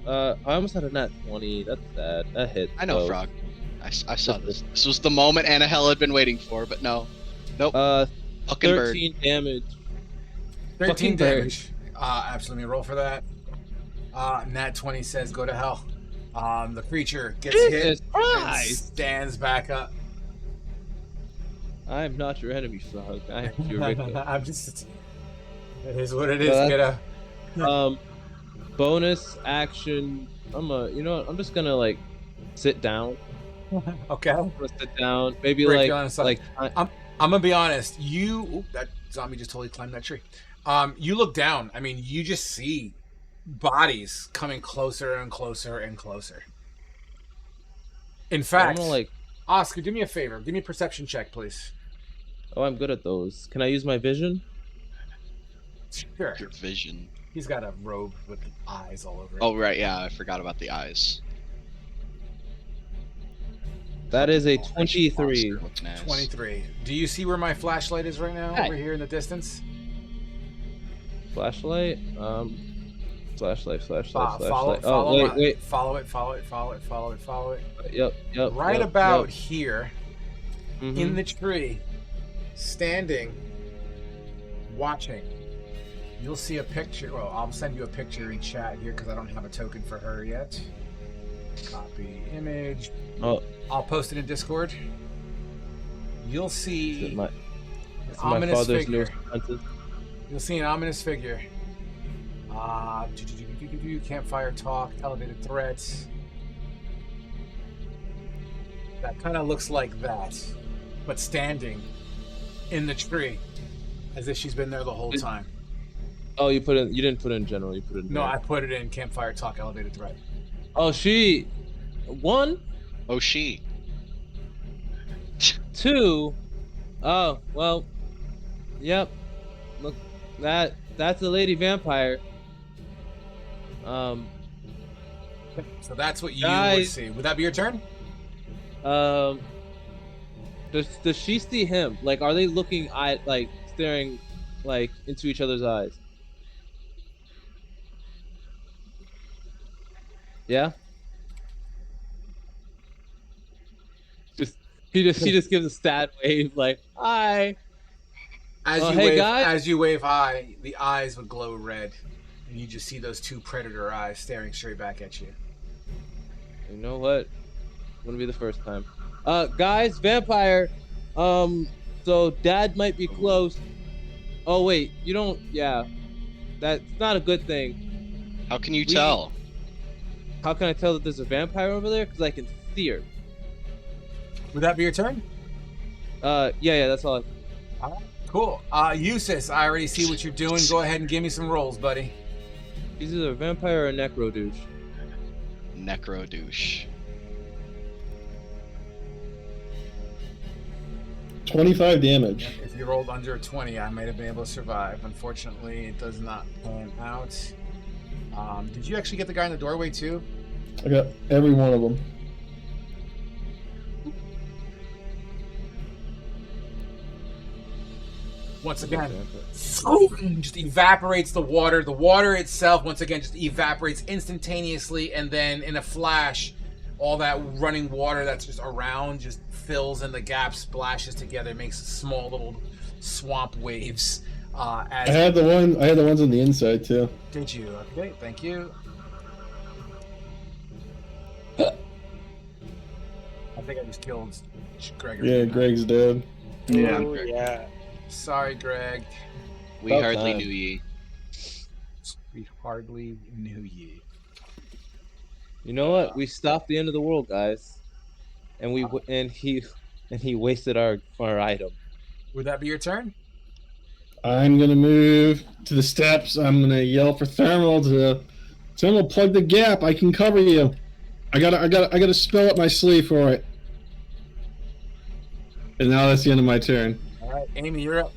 I almost had a nat 20. That's sad. That hit. I know, Frog. I saw this. This was the moment Anahel had been waiting for, but no. Nope. Fucking 13 bird. damage. 13 Fucking damage. Absolutely roll for that. Nat 20 says go to hell. The creature gets hit and stands back up. I am not your enemy, Frog. I am your victim. I'm just. It is what it is. Bonus action. You know what? I'm just gonna like sit down. Okay. I'm gonna sit down. Maybe I'm gonna be honest. That zombie just totally climbed that tree. You look down. I mean, you just see bodies coming closer and closer and closer. In fact, Oscar, do me a favor. Give me a perception check, please. Oh, I'm good at those. Can I use my vision? Sure. Your vision. He's got a robe with eyes all over it. Oh, right, yeah, I forgot about the eyes. That is a 23. 23. Do you see where my flashlight is right now? Over here in the distance? Flashlight? Flashlight. Follow it. Yep. Right about here, in the tree, standing, watching. You'll see a picture. Well, I'll send you a picture in chat here because I don't have a token for her yet. Copy image. Oh. I'll post it in Discord. You'll see my ominous father's figure. newest You'll see an ominous figure. Campfire talk, elevated threats. That kind of looks like that, but standing in the tree, as if she's been there the whole time. Oh, you didn't put it in general. You put it in. No, I put it in campfire talk, elevated threat. Oh, she. 1. Oh, she. 2. Oh, well. Yep. Look, that's a lady vampire. So that's what you would see. Would that be your turn? Does she see him? Like, are they looking staring into each other's eyes? Yeah. She just gives a sad wave, like hi. As you wave hi, the eyes would glow red, and you just see those two predator eyes staring straight back at you. You know what? Wouldn't be the first time. Guys, vampire. So dad might be close. Oh wait, you don't. Yeah, that's not a good thing. How can you tell? How can I tell that there's a vampire over there? Because I can see her. Would that be your turn? Yeah, that's all. Cool. Eustace, I already see what you're doing. Go ahead and give me some rolls, buddy. He's either a vampire or a necro douche. Necro douche. 25 damage. If you rolled under a 20, I might have been able to survive. Unfortunately, it does not pan out. Did you actually get the guy in the doorway too? I got every one of them. Once again, just evaporates the water. The water itself, once again, just evaporates instantaneously, and then in a flash, all that running water that's just around just fills in the gaps, splashes together, makes small little swamp waves. I had the ones on the inside too. Did you? Okay, thank you. I think I just killed Gregory. Yeah, Greg's dead. Yeah. Oh, yeah. Sorry, Greg. We hardly knew ye. We hardly knew ye. You know what? We stopped the end of the world, guys, and he wasted our item. Would that be your turn? I'm gonna move to the steps. I'm gonna yell for Thermal to plug the gap. I can cover you. I got a spell up my sleeve for it. And now that's the end of my turn. All right, Amy, you're up.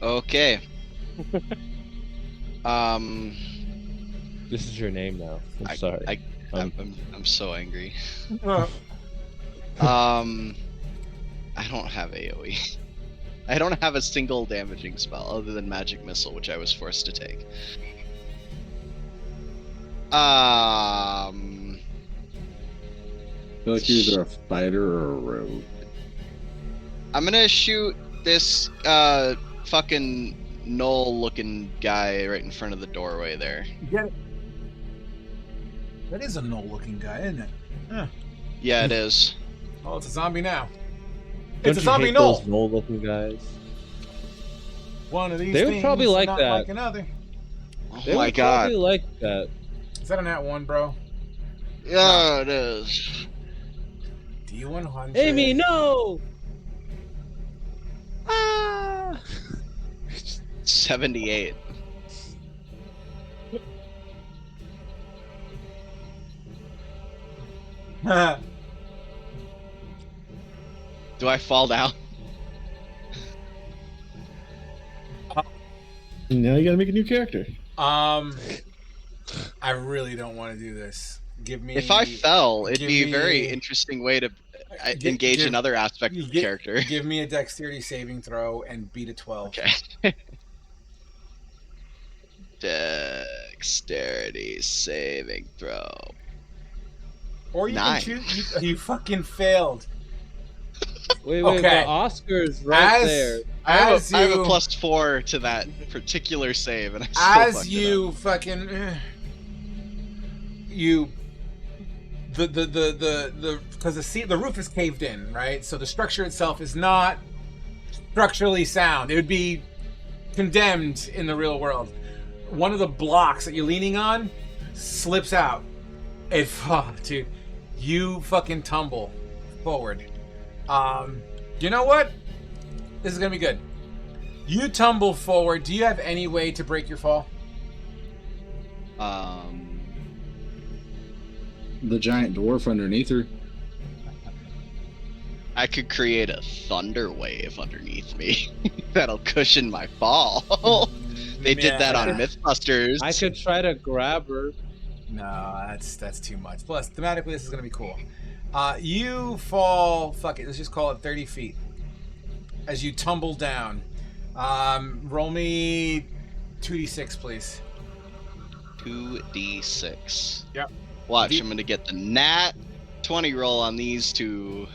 Okay. This is your name now. I'm sorry. I'm so angry. Uh. I don't have AoE. I don't have a single damaging spell other than Magic Missile, which I was forced to take. I feel like you're either a fighter or a rogue. I'm gonna shoot this fucking Knoll-looking guy right in front of the doorway there. You get it? That is a Knoll-looking guy, isn't it? Huh. Yeah, it is. Oh, it's a zombie now. Don't It's a you zombie hate Knoll. those Knoll-looking guys. One of these They would things probably like not that. like another. Oh They my would god. probably like that. Is that a nat 1, bro? Yeah, it is. D100. Amy, no! Ah! 78. Do I fall down? Now you gotta make a new character. I really don't want to do this. Give me. If I fell, it'd be a very me- interesting way to engage give- another aspect of the character. Give me a dexterity saving throw and beat a 12. Okay. Dexterity saving throw. Or you 9. can choose. You fucking failed. Wait, Okay. but Oscar's right there. I have a you- +4 to that particular save, and I still As fucked you it up. fucking you the because the roof is caved in, right? So the structure itself is not structurally sound. It would be condemned in the real world. One of the blocks that you're leaning on slips out. It dude, you fucking tumble forward. You know what? This is gonna be good. You tumble forward. Do you have any way to break your fall? The giant dwarf underneath her. I could create a thunder wave underneath me that'll cushion my fall. They did that on Mythbusters. I could try to grab her. No, that's too much. Plus, thematically, this is gonna be cool. You fall. Fuck it. Let's just call it 30 feet. As you tumble down, roll me 2d6, please. 2d6. Yep. Watch, I'm gonna get the nat 20 roll on these two.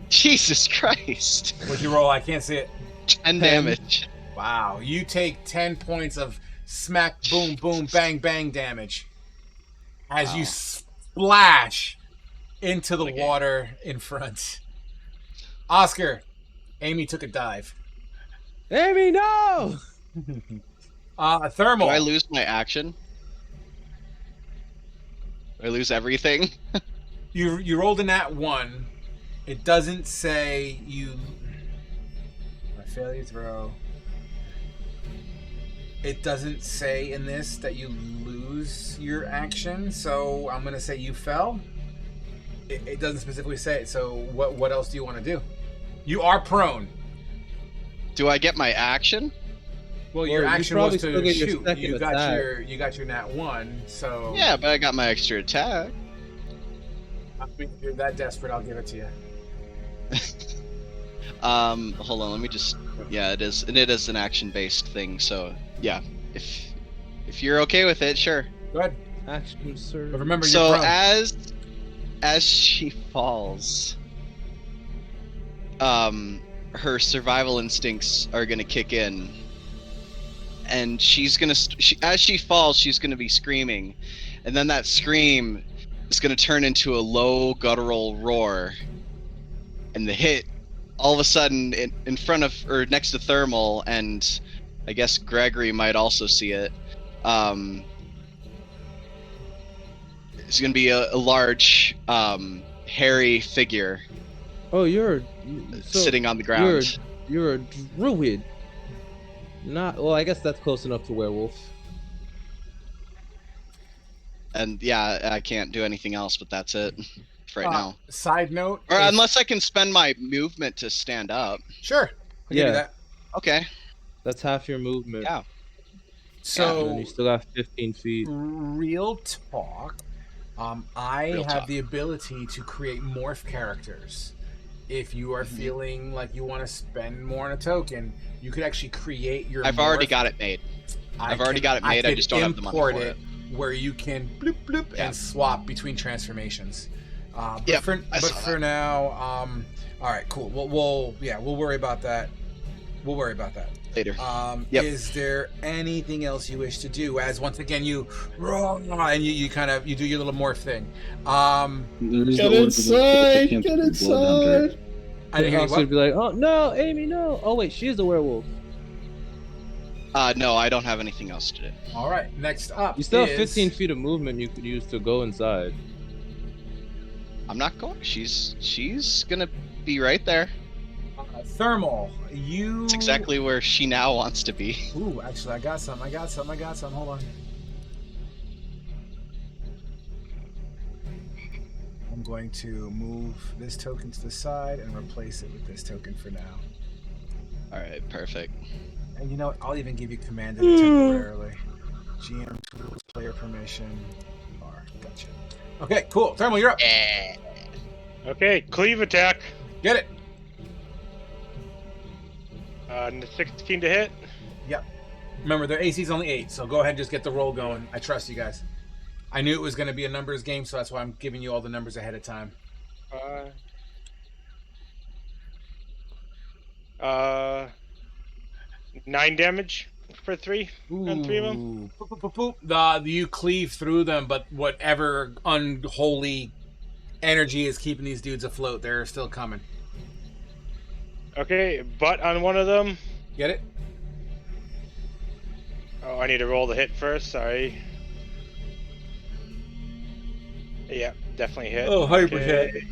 Jesus Christ! What'd you roll? I can't see it. 10 damage. Wow. You take 10 points of smack, boom, boom, bang, bang damage as you splash into the water in front. Oscar, Amy took a dive. Amy, no! Thermal. Do I lose my action? Do I lose everything? You rolled a nat 1, It doesn't say you. A failure throw. It doesn't say in this that you lose your action, so I'm gonna say you fell. It doesn't specifically say it. So what else do you want to do? You are prone. Do I get my action? Well, your action was to shoot. You got attack. your nat 1, so Yeah, but I got my extra attack. I mean, if you're that desperate, I'll give it to you. Hold on, let me just. Yeah, it is. And it is an action-based thing, so yeah. If you're okay with it, sure. Go ahead. Action surge. But remember, So you're prone. as she falls, her survival instincts are gonna kick in, and she's gonna. As she falls, she's gonna be screaming, and then that scream is gonna turn into a low guttural roar, and the hit all of a sudden in front of or next to Thermal, and I guess Gregory might also see it. It's gonna be a large, hairy figure. Oh, sitting on the ground. You're a druid. Not well. I guess that's close enough to werewolf. And yeah, I can't do anything else, but that's it for right now. Side note, or unless I can spend my movement to stand up. Sure. I'll give you that. Okay. That's half your movement. Yeah. So and then you still got 15 feet. Real talk. I have the ability to create morph characters. If you are feeling like you want to spend more on a token, you could actually create your. I've already got it made. I've already got it made. I just don't have the money for it. Where you can bloop bloop and swap between transformations. But for now, all right, cool. We'll worry about that. We'll worry about that later. Is there anything else you wish to do? As once again you and you do your little morph thing. Get inside! Get inside! I didn't hear you. Be like, oh no, Amy, no. Oh wait, she is a werewolf. No, I don't have anything else to do. All right, next up. You still have 15 feet of movement you could use to go inside. I'm not going. She's gonna be right there. Thermal, you. It's exactly where she now wants to be. Ooh, actually, I got some. Hold on. I'm going to move this token to the side and replace it with this token for now. All right, perfect. And you know what? I'll even give you command temporarily. GM tools, player permission. Gotcha. Okay, cool. Thermal, you're up. Yeah. Okay, cleave attack. Get it. 16 to hit. Yep. Remember, their AC's only 8, so go ahead and just get the roll going. I trust you guys. I knew it was going to be a numbers game, so that's why I'm giving you all the numbers ahead of time. 9 damage for 3 on 3 of them. Boop, boop. You cleave through them, but whatever unholy energy is keeping these dudes afloat, they're still coming. Okay, butt on one of them. Get it? Oh, I need to roll the hit first. Sorry. Yeah, definitely hit. Oh, hyper hit.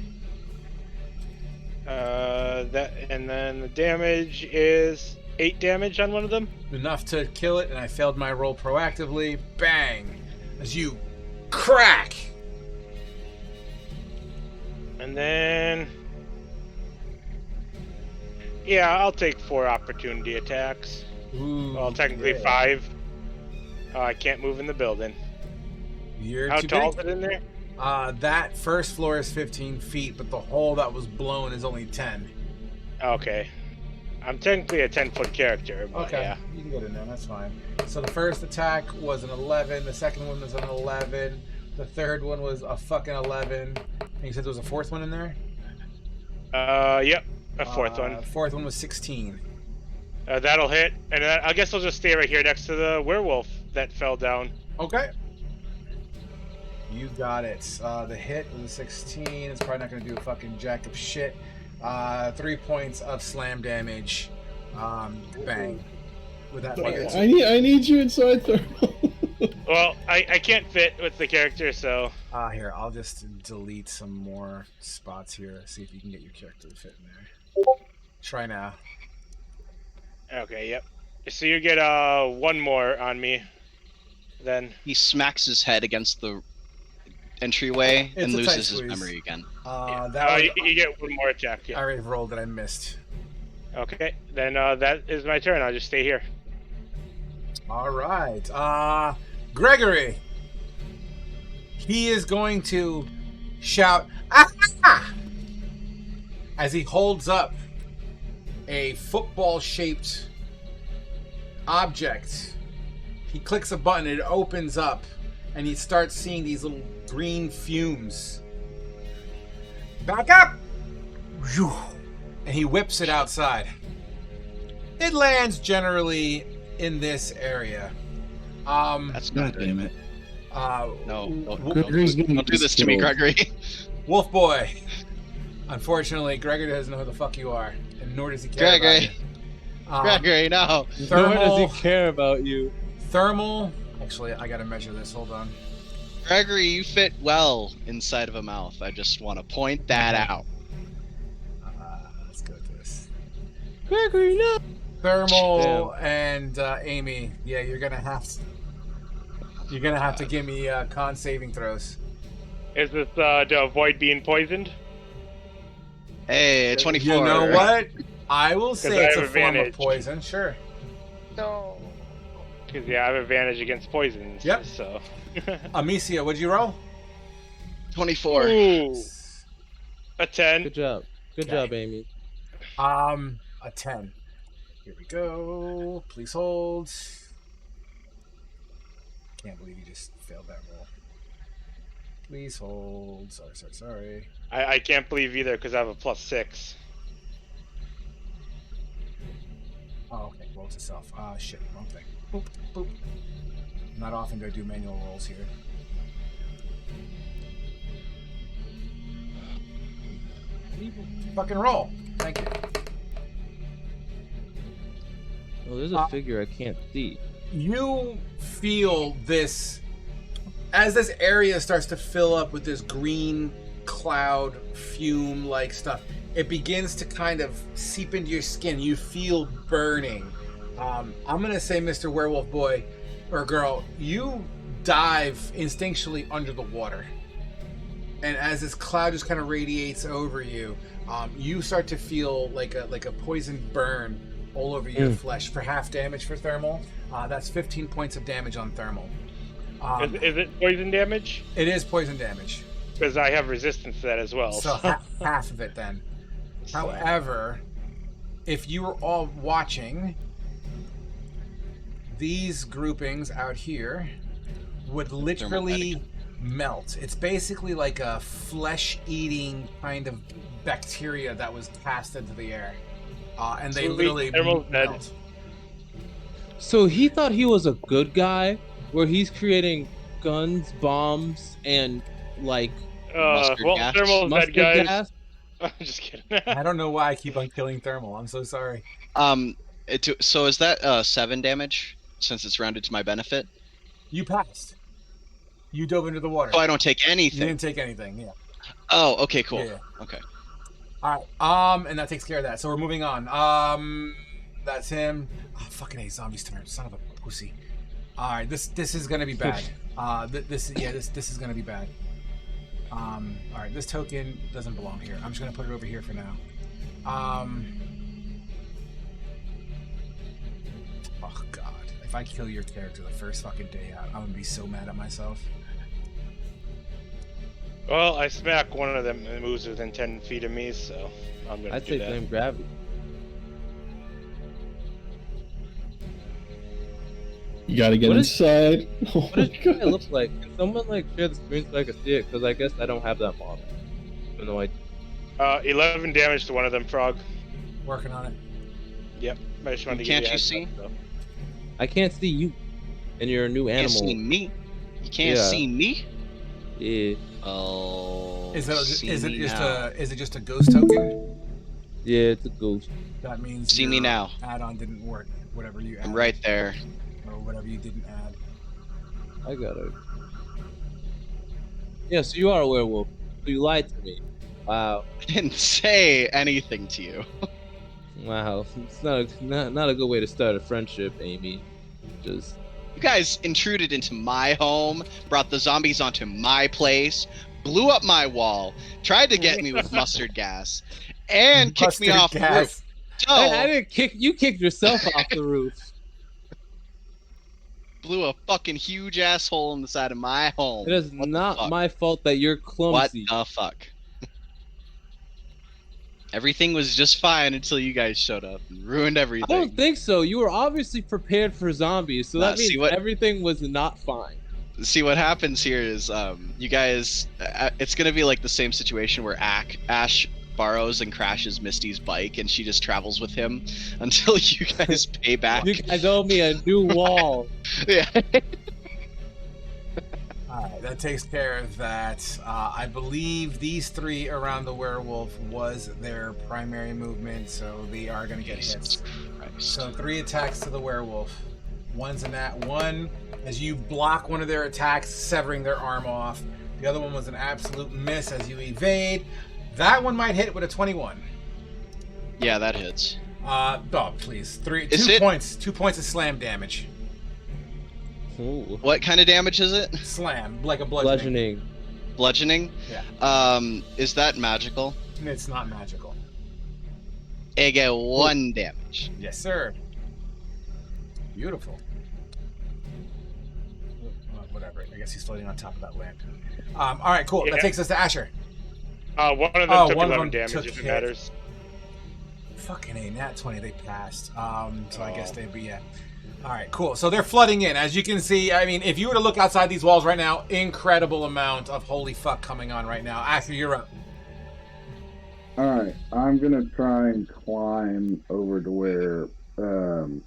That, and then the damage is 8 damage on one of them. Enough to kill it, and I failed my roll proactively. Bang! As you crack. And then, yeah, I'll take 4 opportunity attacks. Ooh, well, technically 5. I can't move in the building. How tall is it in there? That first floor is 15 feet, but the hole that was blown is only 10. Okay. I'm technically a 10-foot character, but okay. Yeah. You can get in there, that's fine. So the first attack was an 11, the second one was an 11, the third one was a fucking 11, and you said there was a fourth one in there? Yep, a fourth one. Fourth one was 16. That'll hit, and I guess I'll just stay right here next to the werewolf that fell down. Okay. You got it. The hit was a 16. It's probably not going to do a fucking jack of shit. 3 points of slam damage. Bang. With that. I need you inside, Thermal. Well, I can't fit with the character, so Here, I'll just delete some more spots here. See if you can get your character to fit in there. Try now. okay, yep. So you get one more on me, then. He smacks his head against the entryway It's and a tight loses his squeeze. memory again. You get one more attack. I Yeah. already rolled that I missed. Okay, then that is my turn. I'll just stay here. All right. Gregory. He is going to shout, "Ah!" as he holds up a football-shaped object. He clicks a button, it opens up, and he starts seeing these little green fumes. Back up! And he whips it outside. It lands generally in this area. That's not God damn it. No, Gregory's getting don't do this to me, killed. Gregory. Wolf Boy. Unfortunately, Gregory doesn't know who the fuck you are, and nor does he care Gregory. about you. Gregory, no. Nor does Thermal. he care about you. Thermal. Actually, I gotta measure this. Hold on. Gregory, you fit well inside of a mouth. I just want to point that out. Let's go to this. Gregory, no. Thermal and Amy. Yeah, you're gonna have to. You're gonna have to give me con saving throws. Is this to avoid being poisoned? Hey, 24. You know what? I will 'Cause say I it's a have form of advantage. poison. Sure. No. Because I have advantage against poisons. Yep. So. Amicia, what'd you roll? 24. Ooh, a 10. Good job. Good job, Amy. A 10. Here we go. Please hold. Can't believe you just failed that roll. Please hold. Sorry. I can't believe either because I have a +6. Oh, okay. Roll to self. Shit. Wrong thing. Boop, boop. Not often do I do manual rolls here. Fucking roll. Thank you. Oh, there's a figure I can't see. You feel this as this area starts to fill up with this green cloud fume like stuff. It begins to kind of seep into your skin. You feel burning. I'm gonna say, Mr. Werewolf Boy or Girl, you dive instinctually under the water, and as this cloud just kind of radiates over you, you start to feel like a poison burn all over your flesh. For half damage for thermal, that's 15 points of damage on thermal. Is it poison damage? It is poison damage. Because I have resistance to that as well. So half of it then. However, if you were all watching, these groupings out here would literally melt. It's basically like a flesh-eating kind of bacteria that was cast into the air. And they literally melt. So he thought he was a good guy, where he's creating guns, bombs, and like gas. Thermal's mustard dead, guys. gas. I'm just kidding. I don't know why I keep on killing thermal. I'm so sorry. So is that 7 damage since it's rounded to my benefit? You passed. You dove into the water. So I don't take You anything. didn't take anything, yeah. Oh, okay, cool. Yeah. Okay. All right. And that takes care of that. So we're moving on. That's him. Oh, fucking A, zombie's turn. Son of a pussy. All right, this is gonna be bad. This is gonna be bad. All right, this token doesn't belong here. I'm just gonna put it over here for now. Oh God, if I kill your character the first fucking day out, I'm gonna be so mad at myself. Well, I smack one of them and it moves within 10 feet of me, so I'm gonna I'd do say that. blame gravity. You gotta get inside. What does it look like? Can someone like share the screen so I can see it? Because I guess I don't have that model. Even though 11 damage to one of them, Frog. Working on it. Yep. I just wanted to Can't give you a see? heads up, so. I can't see you, and you're a new You can't animal. see me. You can't Yeah. see me. Yeah, Oh. Is it see is it me just now. is it just a ghost token? yeah, it's a ghost. That means See me your now. Add-on didn't work. Whatever you added. I'm right there. Or whatever you didn't add. I got it. Yeah, so you are a werewolf. So you lied to me. Wow. I didn't say anything to you. Wow. It's not a good way to start a friendship, Amy. Just You guys intruded into my home, brought the zombies onto my place, blew up my wall, tried to get me with mustard gas, and kicked me Mustard off the gas. roof. So, I didn't kick you. Kicked yourself off the roof. blew a fucking huge asshole in the side of my home. It is What the not fuck? my fault that you're What clumsy. the fuck? Everything was just fine until you guys showed up and ruined everything. I don't think so. You were obviously prepared for zombies, so that means everything was not fine. See, what happens here is you guys, it's gonna be like the same situation where Ash borrows and crashes Misty's bike and she just travels with him until you guys pay back. You guys owe me a new wall. Yeah. Alright, that takes care of that. I believe these three around the werewolf was their primary movement, so they are going to get hits. So 3 attacks to the werewolf. One's a nat 1, as you block one of their attacks, severing their arm off. The other one was an absolute miss as you evade. That one might hit with a 21. Yeah, that hits. Oh, please. 2 points. 2 points of slam damage. Ooh. What kind of damage is it? Slam, like a bludgeoning. Bludgeoning? Yeah. Is that magical? It's not magical. I get 1 damage. Yes, sir. Beautiful. Whatever. I guess he's floating on top of that land. All right, cool. Yeah. That takes us to Asher. One of them took 11 damage, if it matters. Fucking A, nat 20, they passed. So I guess they'd be, yeah. All right, cool. So they're flooding in. As you can see, I mean, if you were to look outside these walls right now, incredible amount of holy fuck coming on right now. Asher, you're up. Alright, I'm gonna try and climb over to where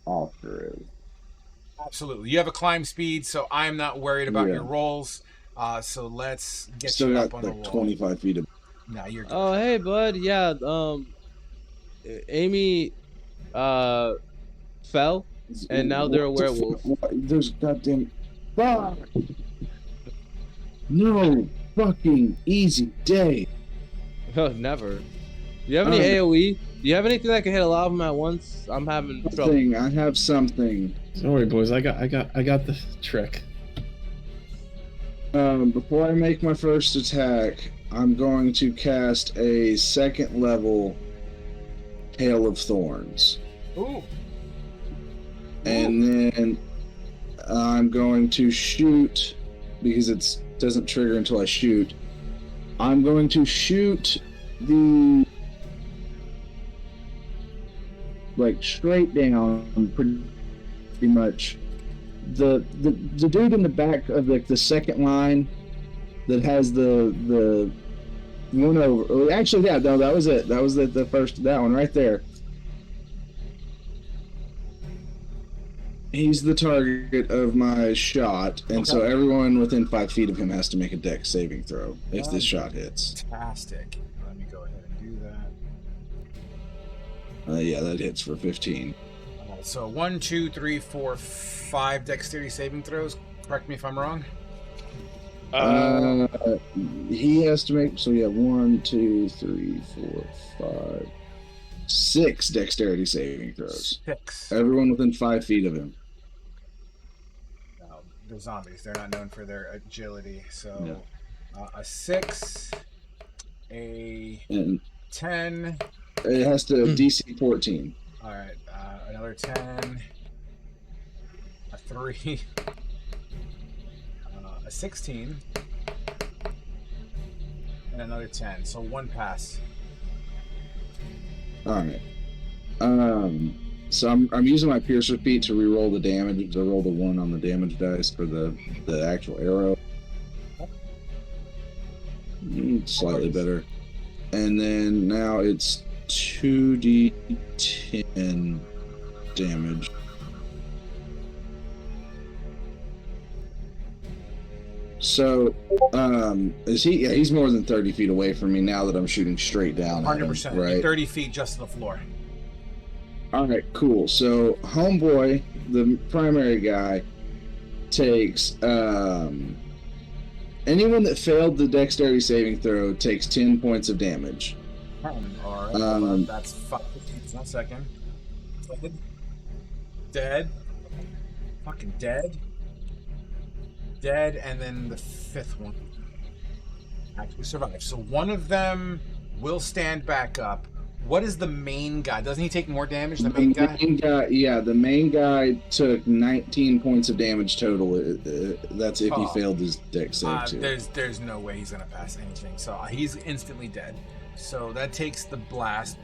Oscar is. Absolutely. You have a climb speed, so I'm not worried about your rolls. So let's get Still you got up on the like wall. 25 feet of... No, you're good. Oh, hey, bud. Yeah, Amy fell, and now they're a werewolf. There's goddamn... Fuck! No fucking easy day. Oh, never. Do you have any AoE? Do you have anything that can hit a lot of them at once? I'm having trouble. I have something. Don't worry, boys. I got the trick. Before I make my first attack, I'm going to cast a 2nd level Hail of Thorns. Ooh. And then I'm going to shoot, because it doesn't trigger until I shoot. I'm going to shoot the... like straight down, pretty much. The dude in the back of like the second line that has the one over. Actually, yeah, no, that was it. That was the first, that one right there. He's the target of my shot, and so everyone within 5 feet of him has to make a dex saving throw if this shot hits. Fantastic. Let me go ahead and do that. Yeah, that hits for 15. Alright, so 1, 2, 3, 4, 5 dexterity saving throws. Correct me if I'm wrong. He has to make, so yeah, 1, 2, 3, 4, 5, 6 dexterity saving throws. 6. Everyone within 5 feet of him. The zombies, they're not known for their agility. So a 6, a 10. It has to DC 14. All right, another 10, a 3, a 16, and another 10. So 1 pass. All right. So I'm using my piercer feat to re-roll the damage. To roll the 1 on the damage dice for the actual arrow. Slightly better. And then now it's 2d10 damage. So, is he? Yeah, he's more than 30 feet away from me now that I'm shooting straight down. 100%. Right. 30 feet just to the floor. All right, cool. So, homeboy, the primary guy, takes anyone that failed the dexterity saving throw takes 10 points of damage. All right, hold on. That's 5. 1 second. Dead. Fucking dead. Dead, and then the 5th one actually survives. So one of them will stand back up. What is the main guy? Doesn't he take more damage? The main guy? The main guy took 19 points of damage total. That's if he failed his dex save too. There's no way he's gonna pass anything. So he's instantly dead. So that takes the blast.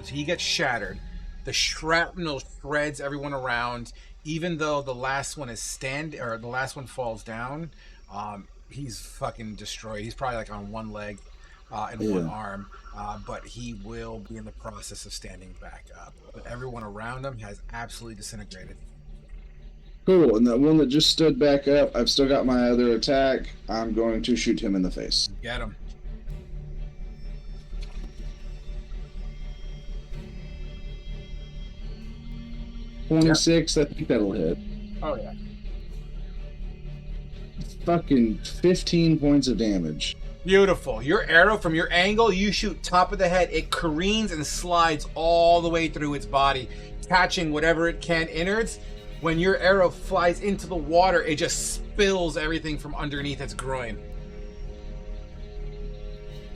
So he gets shattered. The shrapnel shreds everyone around. Even though the last one the last one falls down, he's fucking destroyed. He's probably like on one leg and one arm, but he will be in the process of standing back up. But everyone around him has absolutely disintegrated. Cool, and that one that just stood back up, I've still got my other attack. I'm going to shoot him in the face. Get him. .26, I think that'll hit. Oh, yeah. Fucking 15 points of damage. Beautiful. Your arrow, from your angle, you shoot top of the head. It careens and slides all the way through its body, catching whatever it can innards. When your arrow flies into the water, it just spills everything from underneath its groin.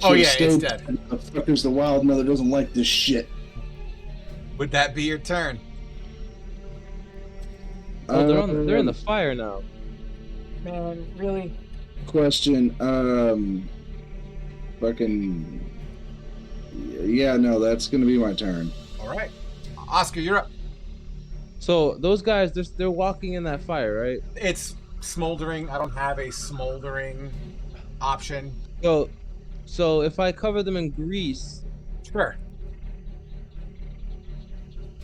Oh, yeah, it's dead. The fuckers, the wild mother doesn't like this shit. Would that be your turn? Oh, they're in the fire now. Man, really? Question, fucking... Yeah, no, that's gonna be my turn. Alright. Oscar, you're up. So, those guys, they're walking in that fire, right? It's smoldering. I don't have a smoldering option. So if I cover them in grease... Sure.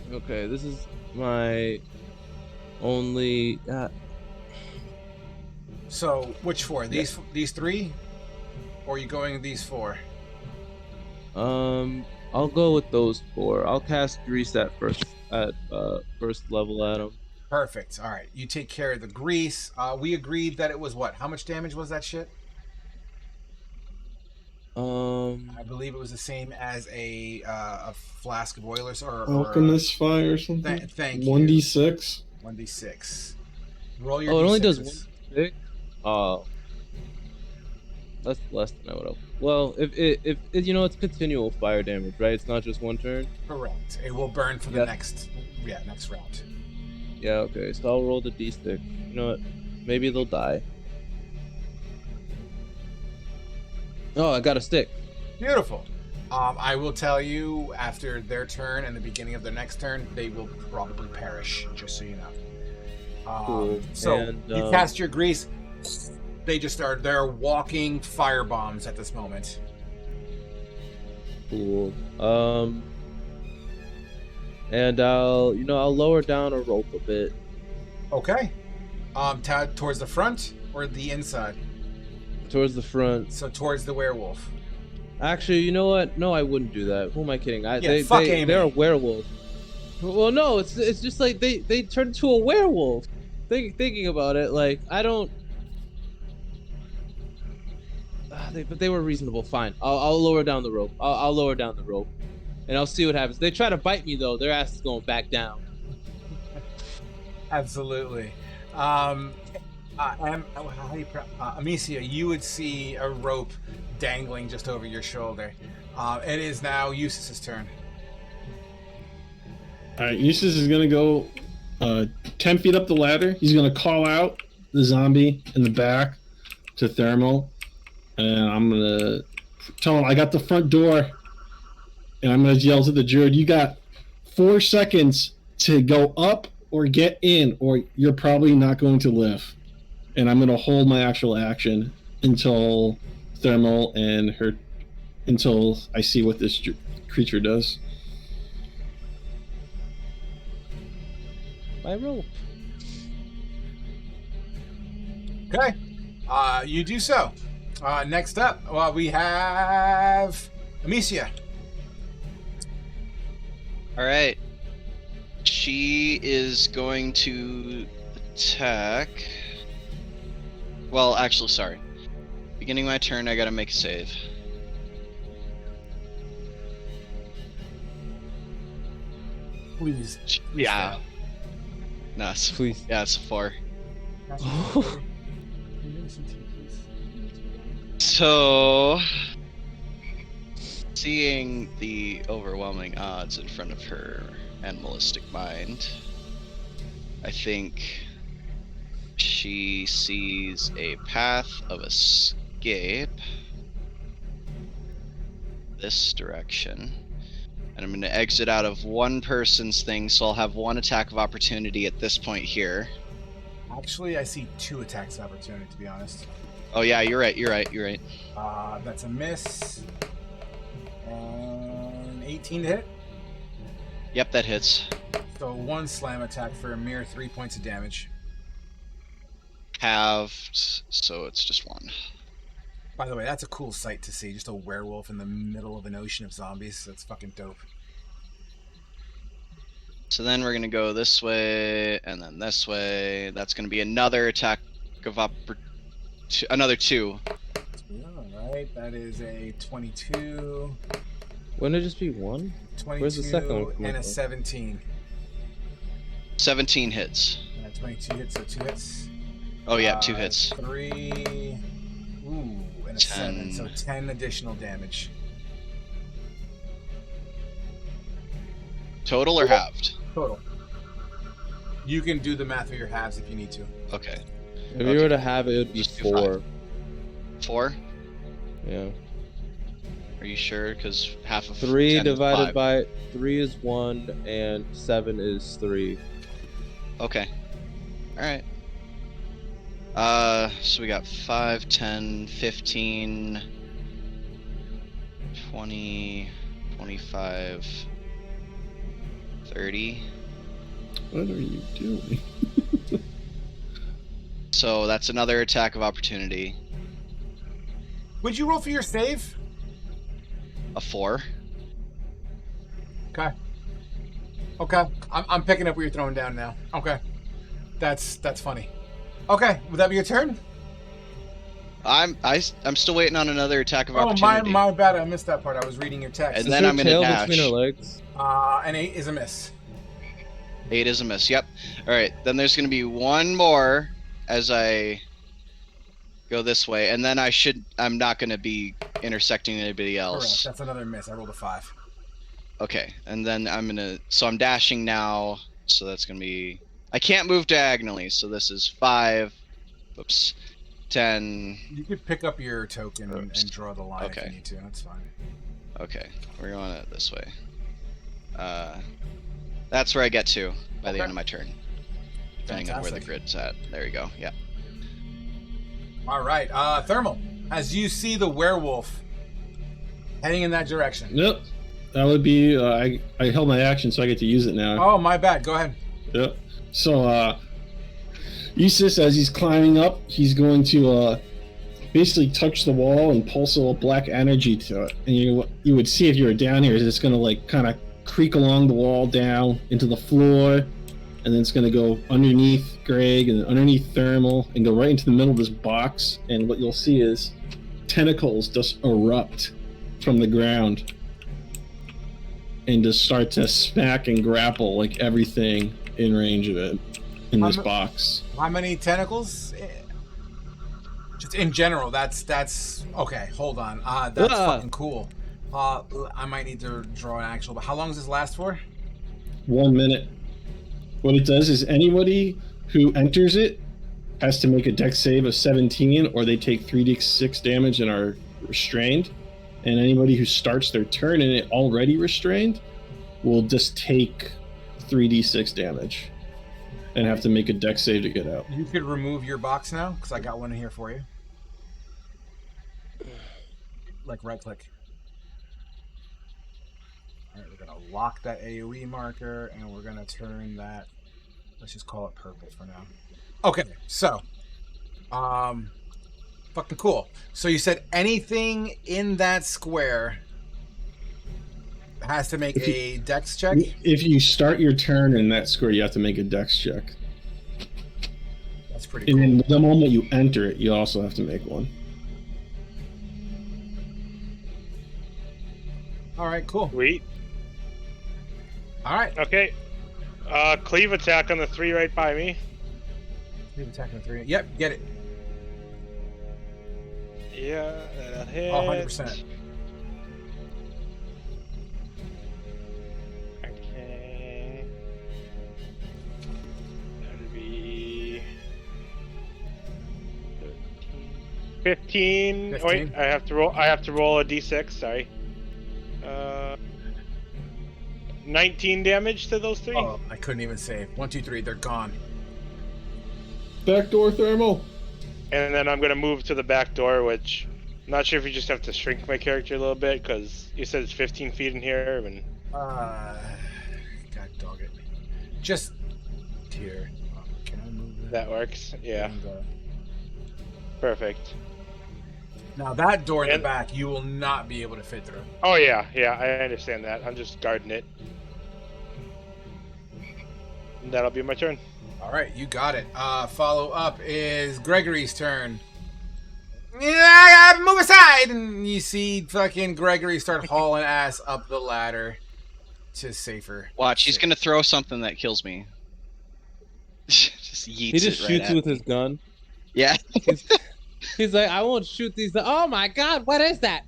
Okay, this is my only... So, which 4? These 3? Or are you going these 4? I'll go with those 4. I'll cast grease at first level at them. Perfect. All right, you take care of the grease. We agreed that it was what? How much damage was that shit? I believe it was the same as a flask of oil or alchemist fire or something. Thank you. 1d6. 1d6. Roll your. Oh, it only does 1d6. Oh, that's less than I would have. Well, if you know, it's continual fire damage, right? It's not just one turn. Correct. It will burn for the next round. Yeah. Okay. So I'll roll the d6. You know what? Maybe they'll die. Oh, I got a stick. Beautiful. I will tell you, after their turn and the beginning of their next turn, they will probably perish, just so you know. Cool. So, and, you cast your grease. They're walking fire bombs at this moment. Cool. And I'll lower down a rope a bit. Okay. Towards the front or the inside? Towards the front. So towards the werewolf. Actually, you know what? No, I wouldn't do that. Who am I kidding? They're a werewolf. Well, no, it's just like they turned into a werewolf. Thinking about it, like I don't. But they were reasonable. Fine. I'll lower down the rope. I'll lower down the rope, and I'll see what happens. They try to bite me though. Their ass is going back down. Absolutely. Amicia, you would see a rope dangling just over your shoulder. It is now Eustace's turn. Alright, Eustace is gonna go 10 feet up the ladder. He's gonna call out the zombie in the back to Thermal, and I'm gonna tell him I got the front door, and I'm gonna yell to the druid, you got 4 seconds to go up or get in, or you're probably not going to live. And I'm gonna hold my actual action until Thermal until I see what this creature does. My rope. Okay. You do so. Next up, we have Amicia. All right. She is going to attack. Well, actually, sorry. Beginning my turn, I gotta make a save. Please. Yeah. No, it's, Please. yeah, it's a 4. So, seeing the overwhelming odds in front of her animalistic mind, I think she sees a path of escape this direction. And I'm going to exit out of one person's thing, so I'll have 1 attack of opportunity at this point here. Actually, I see 2 attacks of opportunity, to be honest. Oh yeah, you're right. That's a miss. And 18 to hit. Yep, that hits. So 1 slam attack for a mere 3 points of damage. Halved, so it's just 1. By the way, that's a cool sight to see. Just a werewolf in the middle of an ocean of zombies. That's fucking dope. So then we're gonna go this way, and then this way. That's gonna be another attack of another 2. Alright, that is a 22. Wouldn't it just be 1? 22 Where's the second one coming and a from? 17. 17 hits. 22 hits, so 2 hits. Oh yeah, 2 hits. 3. Ooh, and a 7. So 10 additional damage. Total or halved? Total. You can do the math with your halves if you need to. Okay. If you were to have it, it would be Just do 4. 4? Yeah. Are you sure? Because half of 3 10 is divided 5. by 3 is 1, and 7 is 3. Okay. Alright. So we got 5, 10, 15, 20, 25, 30. What are you doing? So that's another attack of opportunity. Would you roll for your save? A 4. Okay. Okay. I'm picking up what you're throwing down now. Okay. That's funny. Okay, would that be your turn? I'm still waiting on another attack of Oh, opportunity. my bad. I missed that part. I was reading your text. And Is then there I'm a gonna tail dash. between her legs? An 8 is a miss. 8 is a miss. Yep. All right. Then there's gonna be 1 more as I go this way, and then I'm not gonna be intersecting anybody else. Correct. That's another miss. I rolled a 5. Okay. And then I'm dashing now, so that's gonna be. I can't move diagonally, so this is 5. Oops. 10. You could pick up your token and draw the line if Okay. you need to. That's fine. Okay. We're going it this way. That's where I get to by the Okay. end of my turn. Depending on where the Fantastic. grid's at. There you go. Yeah. All right. Thermal, as you see the werewolf heading in that direction. Yep. That would be. I held my action, so I get to use it now. Oh, my bad. Go ahead. Yep. So, Eustace, as he's climbing up, he's going to basically touch the wall and pulse a little black energy to it. And you would see if you were down here, it's going to like kind of creak along the wall down into the floor, and then it's going to go underneath Greg and underneath Thermal and go right into the middle of this box. And what you'll see is tentacles just erupt from the ground and just start to smack and grapple like everything in range of it in this box. How many tentacles? Just in general, that's okay. Hold on. That's fucking cool. I might need to draw an actual. But how long does this last for? 1 minute. What it does is anybody who enters it has to make a dex save of 17, or they take 3d6 damage and are restrained. And anybody who starts their turn in it already restrained will just take 3d6 damage and have to make a dex save to get out. You could remove your box now because I got one in here for you. Like right click. All right, we're gonna lock that AOE marker and we're gonna turn that. Let's just call it purple for now. Okay, so, fucking cool. So you said anything in that square has to make a dex check? If you start your turn in that square, you have to make a dex check. That's pretty cool. And the moment you enter it, you also have to make one. All right, cool. Sweet. All right. Okay. Cleave attack on the 3 right by me. Leave attacking the 3. Yep, get it. Yeah, that'll hit. Oh, 100%. Okay. That'll be 13. 15. 15. Wait, I have to roll a d6. Sorry. 19 damage to those 3. Oh, I couldn't even save. 1, 2, 3. They're gone. Backdoor thermal. And then I'm gonna move to the back door, which I'm not sure if you just have to shrink my character a little bit because you said it's 15 feet in here. And God dog it. Just here. Can I move that works. Yeah. And, Perfect. now that door in the And- back, you will not be able to fit through. Oh yeah, I understand that. I'm just guarding it. And that'll be my turn. All right, you got it. Follow up is Gregory's turn. Yeah, move aside, and you see fucking Gregory start hauling ass up the ladder to safer. Watch, he's gonna throw something that kills me. Just yeets He just it right shoots at with me. his gun. Yeah. He's like, I won't shoot these. Oh my god, what is that?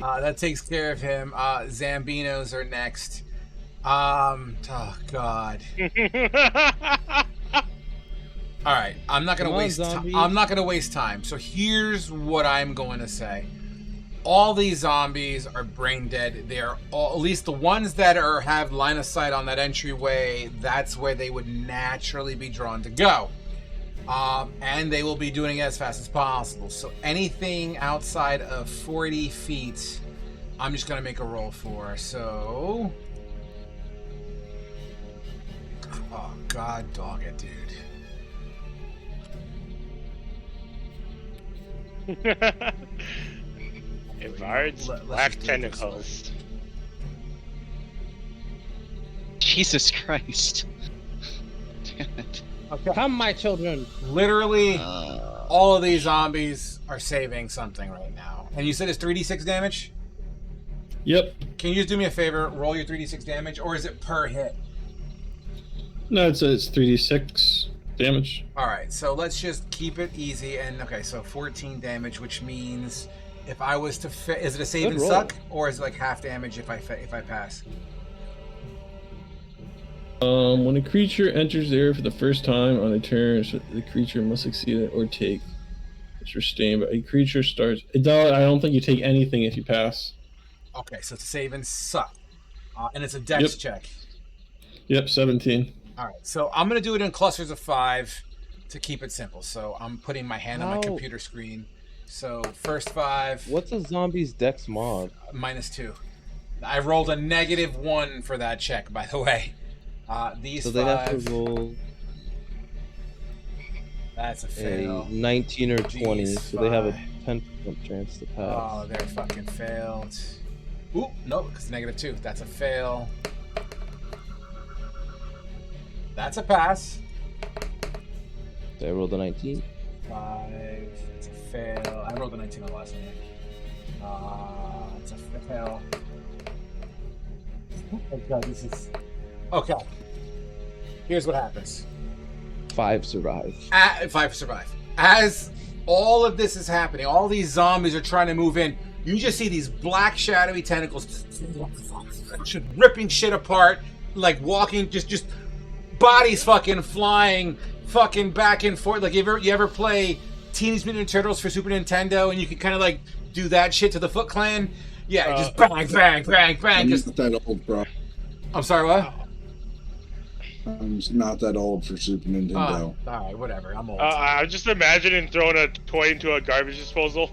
That takes care of him. Zambinos are next. Oh god. All right, I'm not gonna Come on, waste. zombie. I'm not gonna waste time. So here's what I'm going to say. All these zombies are brain dead. They are all, at least the ones that have line of sight on that entryway. That's where they would naturally be drawn to go. And they will be doing it as fast as possible. So anything outside of 40 feet, I'm just gonna make a roll for. So, oh god, dog it, dude. Evard's Let's black just do it this tentacles. Jesus Christ. Damn it. Okay. Come, my children. Literally, all of these zombies are saving something right now. And you said it's 3d6 damage? Yep. Can you just do me a favor? Roll your 3d6 damage, or is it per hit? No, it's 3d6 damage. All right, so let's just keep it easy. And okay, so 14 damage, which means if I was to, is it a save Good and roll. suck, or is it like half damage if I pass? When a creature enters there for the first time on a turn, the creature must succeed it or take. It's restrained, but a creature starts. I don't think you take anything if you pass. Okay, so it's a save and suck, and it's a dex check. Yep, 17. All right, so I'm gonna do it in clusters of 5 to keep it simple. So I'm putting my hand on my How- computer screen. So first 5. What's a zombie's dex mod? -2. I rolled a -1 for that check, by the way. These So they have 5. to roll That's a a fail. 19 or 20, Jeez, so they have a 5. 10% chance to pass. Oh, they're fucking failed. Ooh, nope, it's -2. That's a fail. That's a pass. They rolled a 19. 5. It's a fail. I rolled a 19 on the last one. It's a fail. Oh god, this is... Okay. Here's what happens. 5 survive. 5 survive. As all of this is happening, all these zombies are trying to move in. You just see these black shadowy tentacles just ripping shit apart, like walking, just bodies fucking flying, fucking back and forth. Like you ever play Teenage Mutant Ninja Turtles for Super Nintendo, and you can kind of like do that shit to the Foot Clan? Yeah, just bang, bang, bang, bang. I'm Just, not that old, bro. I'm sorry, what? I'm not that old for Super Nintendo. All right, whatever. I'm old. I'm just imagining throwing a toy into a garbage disposal.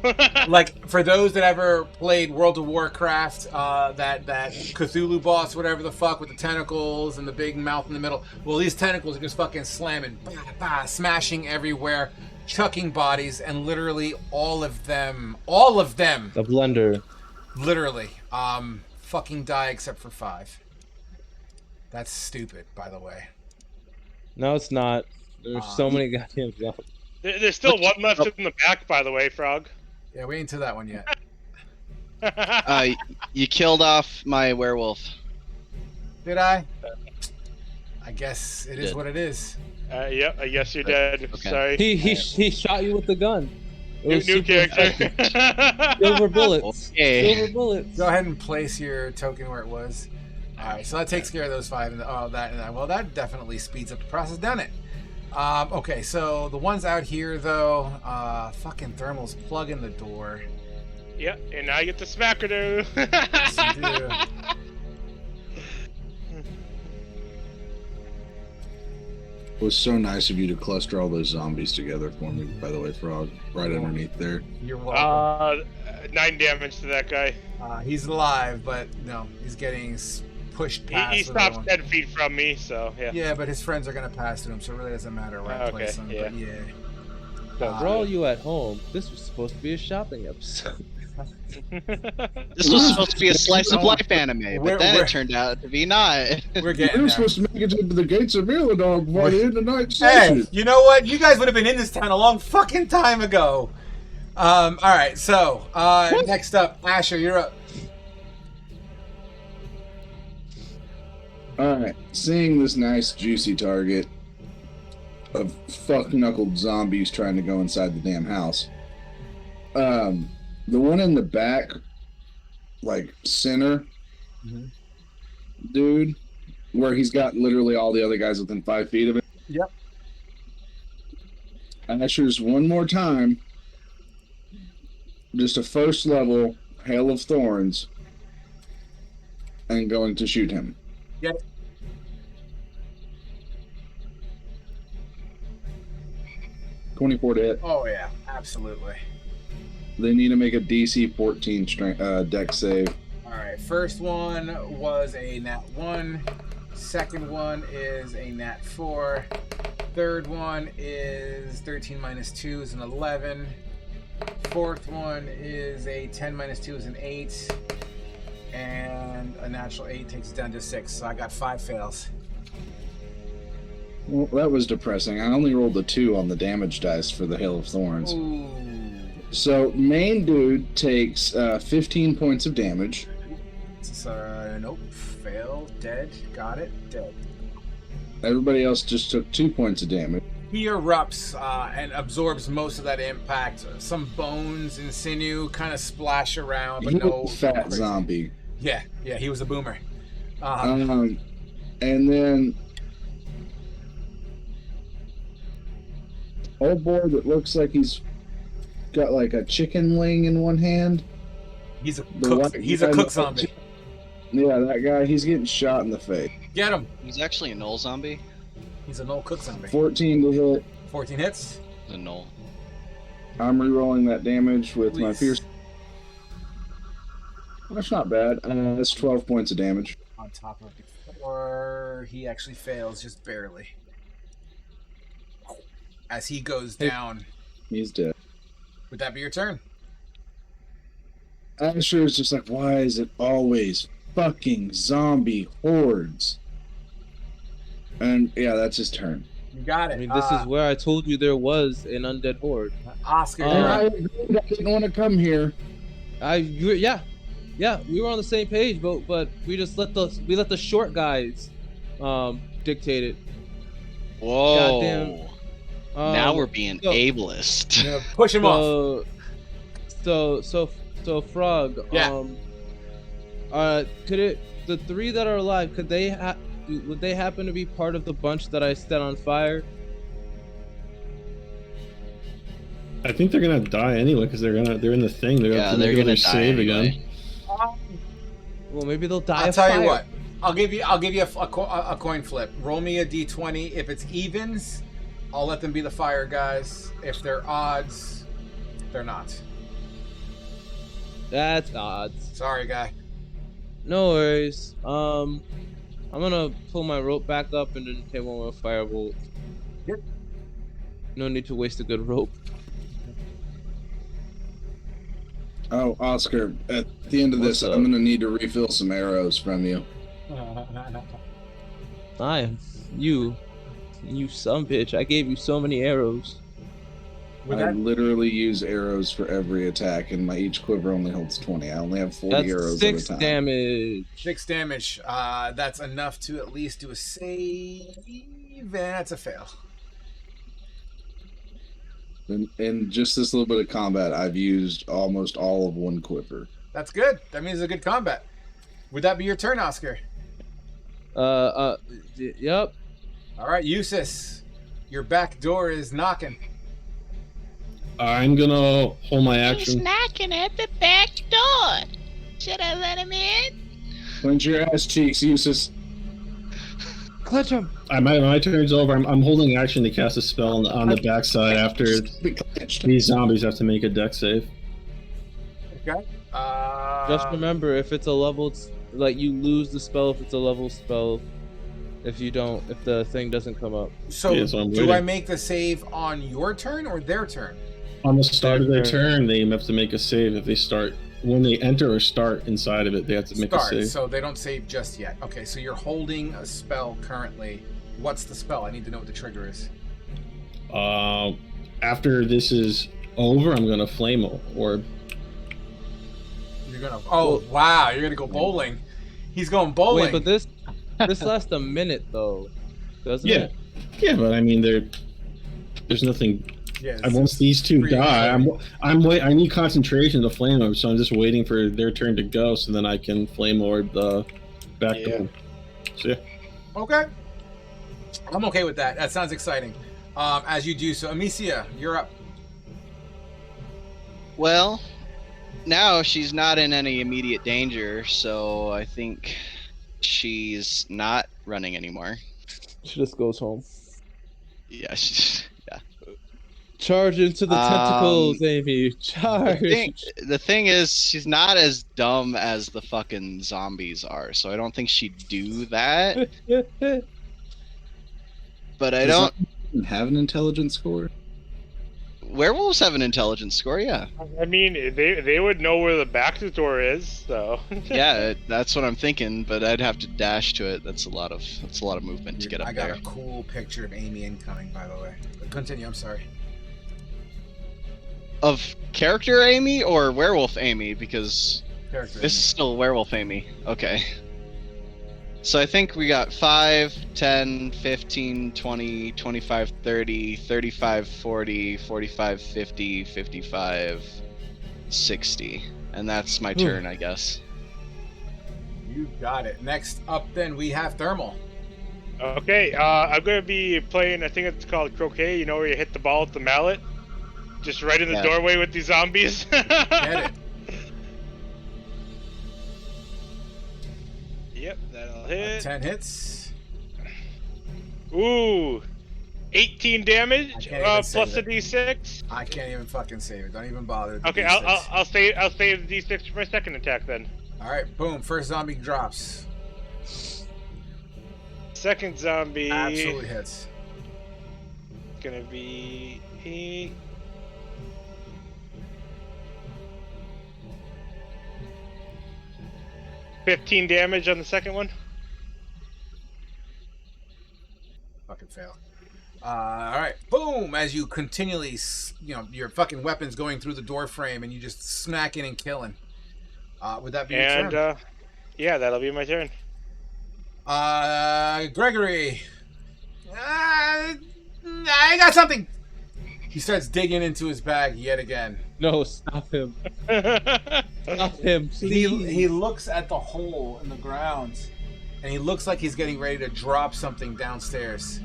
Like for those that ever played World of Warcraft, that Cthulhu boss, whatever the fuck, with the tentacles and the big mouth in the middle. Well, these tentacles are just fucking slamming, bah, bah, smashing everywhere, chucking bodies, and literally all of them, The blender. literally, fucking die except for 5. That's stupid, by the way. No, it's not. There's so many goddamn zombies. There's still one left in the back, by the way, Frog. Yeah, we ain't to that one yet. You killed off my werewolf. Did I? I guess it is Did. what it is. Yeah, I guess you're dead. Okay. Sorry. He shot you with the gun. It was New super character. effective. Silver bullets. Okay. Silver bullets. Go ahead and place your token where it was. All right, so that takes care of those 5 and that and that. Well, that definitely speeds up the process, doesn't it? Okay, so the ones out here though, fucking thermals plug in the door. Yeah, and now you get the smacker do. Yes, you do. It was so nice of you to cluster all those zombies together for me, by the way, Frog. Right underneath there. You're welcome. 9 damage to that guy. He's alive, but no, he's getting pushed past. He with stops everyone. 10 feet from me, so yeah. Yeah, but his friends are gonna pass through him, so it really doesn't matter where I Okay, place him. yeah. But yeah. So for all you at home, this was supposed to be a shopping episode. This was supposed to be a slice of life anime, We're- but then we're- it turned out to be not. We're We getting were there. supposed to make it to the gates of Illidan before the end of the night Hey, session. you know what? You guys would have been in this town a long fucking time ago. All right, so next up, Asher, you're up. Alright, seeing this nice juicy target of fuck-knuckled zombies trying to go inside the damn house. The one in the back, like, center, dude, where he's got literally all the other guys within 5 feet of it. Yep. Asher's one more time. Just a first level Hail of Thorns. And going to shoot him. Get it. $24 to hit. Oh yeah, absolutely. They need to make a DC 14 strength, deck save. All right, first one was a nat 1. Second one is a nat 4. Third one is 13 minus 2 is an 11. Fourth one is a 10 minus 2 is an 8. And a natural 8 takes it down to 6. So I got 5 fails. Well, that was depressing. I only rolled a 2 on the damage dice for the Hail of Thorns. Ooh. So, main dude takes 15 points of damage. So, nope. Fail. Dead. Got it. Dead. Everybody else just took 2 points of damage. He erupts and absorbs most of that impact. Some bones and sinew kind of splash around, but He no was a fat crazy. zombie. Yeah, he was a boomer. And then old boy that looks like he's got like a chicken wing in one hand. He's a The cook. white He's a guy cook looks zombie. like- Yeah, that guy. He's getting shot in the face. Get him. He's actually a null zombie. He's a null cook zombie. 14 to hit. 14 hits. A null. I'm re-rolling that damage with my Please. fierce. That's not bad. That's 12 points of damage. On top of before, he actually fails just barely. As he goes down. He's dead. Would that be your turn? Asher is just like, why is it always fucking zombie hordes? And yeah, that's his turn. You got it. I mean, this is where I told you there was an undead horde. Oscar. And I agreed, I didn't want to come here. Yeah, we were on the same page, but we just let the short guys dictate it. Whoa. Goddamn. Now we're being so- ableist. Yeah, push him off. So Frog. Yeah. Could it the 3 that are alive? Would they happen to be part of the bunch that I set on fire? I think they're gonna die anyway because they're in the thing. They're Yeah, gonna they're make gonna another die save anyway. again. Well, maybe they'll die. I'll of tell fire. you what. I'll give you a coin flip. Roll me a d20. If it's evens, I'll let them be the fire guys. If they're odds, they're not. That's odds. Sorry, guy. No worries. I'm gonna pull my rope back up and then hit one with a firebolt. Yep. No need to waste a good rope. Oh, Oscar, at the end of this, What's up? I'm going to need to refill some arrows from you. You You son bitch! I gave you so many arrows. I literally use arrows for every attack, and my each quiver only holds 20. I only have 40 That's arrows at a 6 time. damage. 6 damage. That's enough to at least do a save, and that's a fail. In just this little bit of combat, I've used almost all of one quiver. That's good. That means it's a good combat. Would that be your turn, Oscar? Yep. All right, Eustace, your back door is knocking. I'm gonna hold my action. He's knocking at the back door. Should I let him in? Clench your ass cheeks, Eustace. Clutch him. My turn's over. I'm holding action to cast a spell on the backside after these zombies have to make a dex save. Okay. Just remember, if it's a level, like you lose the spell if it's a level spell. If you don't, if the thing doesn't come up. So, Yeah, so do I make the save on your turn or their turn? On the start of their turn, they have to make a save. If they start, when they enter or start inside of it, they have to make a save. So they don't save just yet. Okay, so you're holding a spell currently. What's the spell? I need to know what the trigger is. After this is over, I'm gonna flame orb. You're gonna. Oh wow! You're gonna go bowling. He's going bowling. Wait, but this lasts a minute though, doesn't it? Yeah, but I mean, there's nothing. Yeah, Once these two die, I need concentration to flame orb, so I'm just waiting for their turn to go, so then I can flame orb the back door. So yeah. Okay. I'm okay with that. That sounds exciting. As you do so, Amicia, you're up. Well, now she's not in any immediate danger, so I think she's not running anymore. She just goes home. Yeah, yeah. Charge into the tentacles, Amy. Charge. The thing is, she's not as dumb as the fucking zombies are, so I don't think she'd do that. But I don't have an intelligence score. Werewolves have an intelligence score, yeah. I mean, they would know where the back door is, so. Yeah, that's what I'm thinking, but I'd have to dash to it. That's a lot of movement to get up there. I got a cool picture of Amy incoming, by the way. But continue. I'm sorry. Of character Amy or werewolf Amy? Because character this is still werewolf Amy. Okay. So I think we got 5, 10, 15, 20, 25, 30, 35, 40, 45, 50, 55, 60. And that's my turn, I guess. You got it. Next up, then, we have Thermal. Okay, I'm going to be playing, I think it's called croquet, you know, where you hit the ball with the mallet? Just right in the doorway with these zombies. Get it. Yep, that'll hit. 10 hits. Ooh, 18 damage plus a d6. I can't even fucking save it. Don't even bother. Okay, I'll save the d6 for my second attack then. All right, boom. First zombie drops. Second zombie absolutely hits. Gonna be 8. $15 damage on the second one. Fucking fail. All right, boom! As you continually, your fucking weapons going through the door frame, and you just smacking and killing. Would that be your turn? Yeah, that'll be my turn. Gregory. I got something. He starts digging into his bag yet again. No, stop him. Stop him, please. He looks at the hole in the ground, and he looks like he's getting ready to drop something downstairs.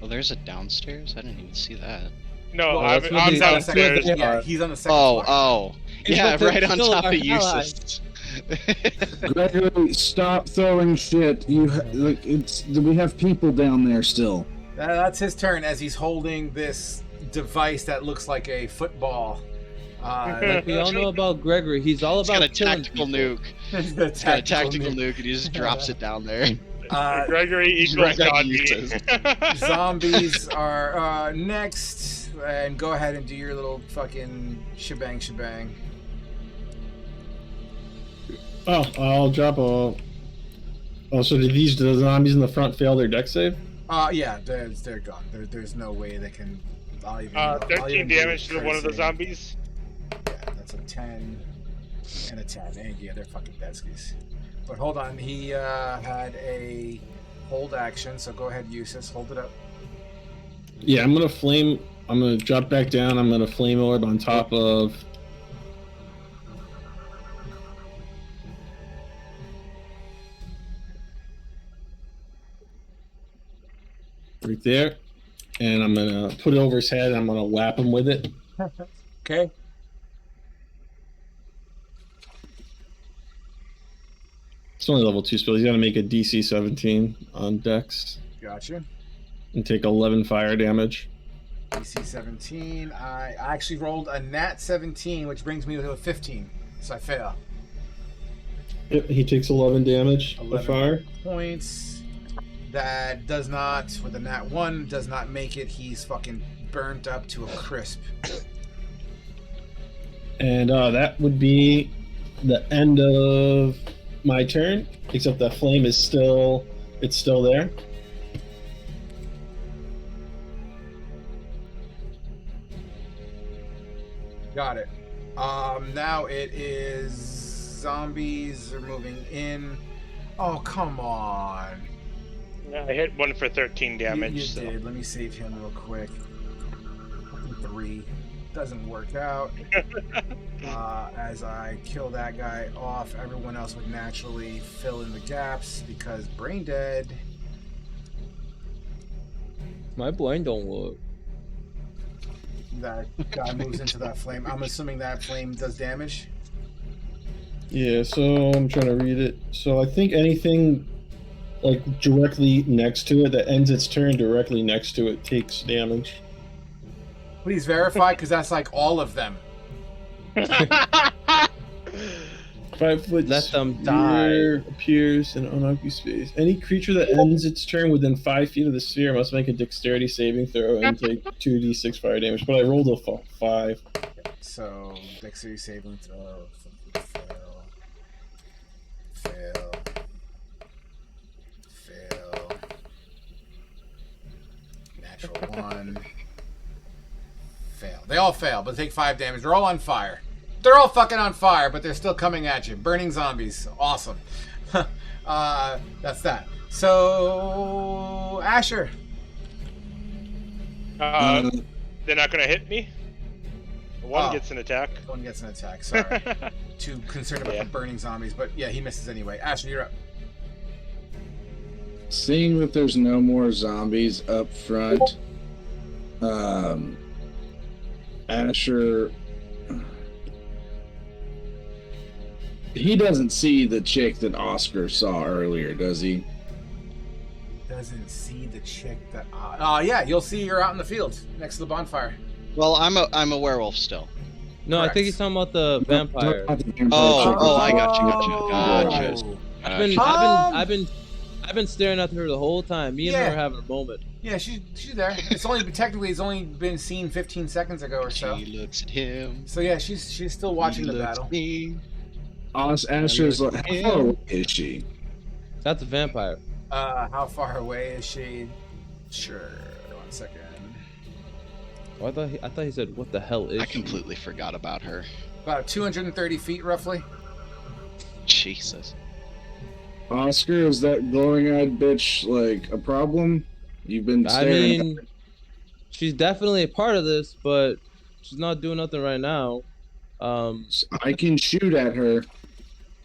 Oh, there's a downstairs? I didn't even see that. No, I'm downstairs. Yeah, he's on the second floor. Oh. Yeah, right on top of Eustace. Gregory, stop throwing shit. We have people down there still. That's his turn as he's holding this device that looks like a football. Like we all know about Gregory. He's all about He's got a tactical nuke. He's got a tactical nuke, and he just drops it down there. Gregory equals zombie. Zombies are next, and go ahead and do your little fucking shebang. Oh, I'll drop a Oh, so did the zombies in the front fail their deck save? Yeah, they're gone. There's no way they can. I'll even, 13 damage to one of the zombies. Yeah, that's a 10 and a 10. And yeah, they're fucking deadskis. But hold on, he had a hold action, so go ahead, use this. Hold it up. Yeah, I'm gonna drop back down. I'm gonna flame orb on top of. Right there, and I'm gonna put it over his head. And I'm gonna whap him with it. Okay. It's only level 2 spell. He's gotta make a DC 17 on Dex. Gotcha. And take 11 fire damage. DC 17. I actually rolled a nat 17, which brings me to a 15, so I fail. Yep, he takes 11 damage. 11 fire points. That does not, with a nat 1, does not make it. He's fucking burnt up to a crisp. And that would be the end of my turn, except the flame is still there. Got it. Now it is zombies are moving in. Oh, come on. Yeah, I hit one for 13 damage. You did. Let me save him real quick. 3. Doesn't work out. As I kill that guy off, everyone else would naturally fill in the gaps because brain dead. My brain don't work. That guy moves into that flame. I'm assuming that flame does damage. Yeah, so I'm trying to read it. So I think anything like directly next to it that ends its turn directly next to it takes damage. Please verify, because that's like all of them. 5 foot Let them sphere die. appears in unoccupied space. Any creature that ends its turn within 5 feet of the sphere must make a dexterity saving throw and take 2d6 fire damage. But I rolled a 5. So, dexterity saving throw. Fail. Natural 1. Fail. They all fail, but take 5 damage. They're all on fire. They're all fucking on fire, but they're still coming at you. Burning zombies. Awesome. That's that. So, Asher. They're not gonna hit me. One gets an attack. One gets an attack. Sorry. Too concerned about the burning zombies, but yeah, he misses anyway. Asher, you're up. Seeing that there's no more zombies up front, Asher, he doesn't see the chick that Oscar saw earlier, does he? Doesn't see the chick that. Yeah, you'll see her out in the field next to the bonfire. Well, I'm a werewolf still. No, Correct. I think he's talking about the vampire. Oh, I got you. I've been staring at her the whole time. Me and her are having a moment. Yeah, she's there. It's only been seen 15 seconds ago or so. She looks at him. So yeah, she's still watching the battle. Asher's like, how far away is she? That's a vampire. How far away is she? Sure. 1 second. Oh, I thought he said, "What the hell is?" I completely forgot about her. About 230 feet, roughly. Jesus. Oscar, is that glowing-eyed bitch like a problem? You've been staring. I mean, she's definitely a part of this, but she's not doing nothing right now. I can shoot at her.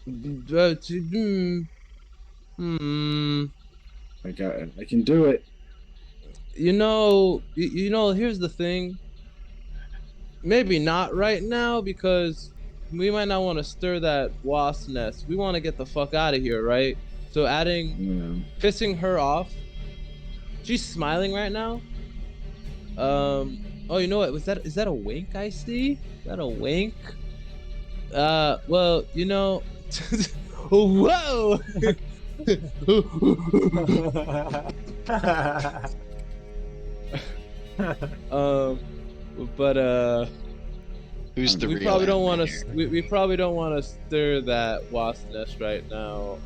I can do it. You know, here's the thing. Maybe not right now, because we might not want to stir that wasp nest. We want to get the fuck out of here, right? So pissing her off. She's smiling right now. Oh, you know what? Is that a wink I see? Is that a wink? Well, you know. Whoa! But who's the we real probably don't want here? to we probably don't want to stir that wasp nest right now.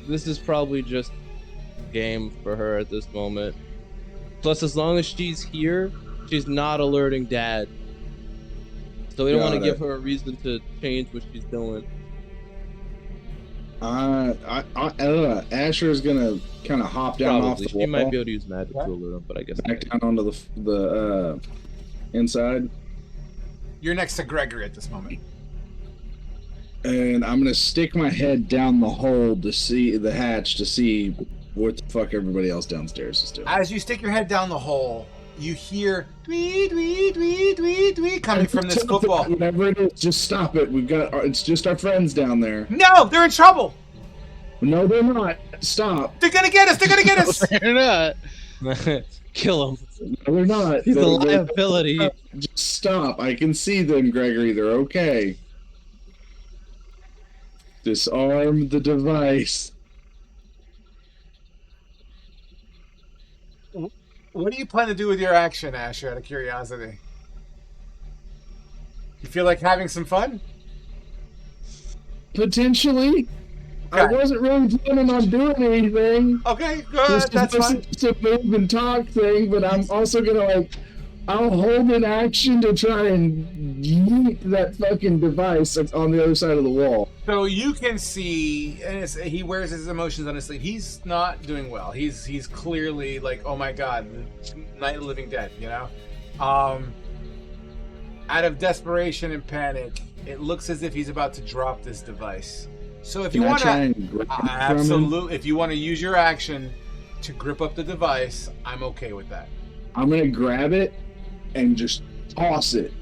this is probably just game for her at this moment. Plus, as long as she's here, she's not alerting Dad. So we don't want to give her a reason to change what she's doing. Asher's gonna kind of hop down off the wall. She might be able to use magic to alert him, but I guess back down onto the inside. You're next to Gregory at this moment. And I'm gonna stick my head down the hole to see the hatch to see what the fuck everybody else downstairs is doing. As you stick your head down the hole, you hear dwee dwee dwee dwee dwee coming from this football. Whatever it is, just stop it. It's just our friends down there. No, they're in trouble. No, they're not. Stop. They're gonna get us. They're gonna get us. They're not. Kill him. No, they're not. He's a liability. Just stop. I can see them, Gregory. They're okay. Disarm the device. What do you plan to do with your action, Asher, out of curiosity? You feel like having some fun? Potentially. Okay. I wasn't really planning on doing anything. Okay, good. That's fine. It's a move and talk thing, but I'm also gonna I'll hold an action to try and yeet that fucking device on the other side of the wall. So you can see, and he wears his emotions on his sleeve. He's not doing well. He's clearly like, oh my god, Night of the Living Dead, you know? Out of desperation and panic, it looks as if he's about to drop this device. So if you want to, absolutely, if you want to use your action to grip up the device, I'm okay with that. I'm gonna grab it and just toss it.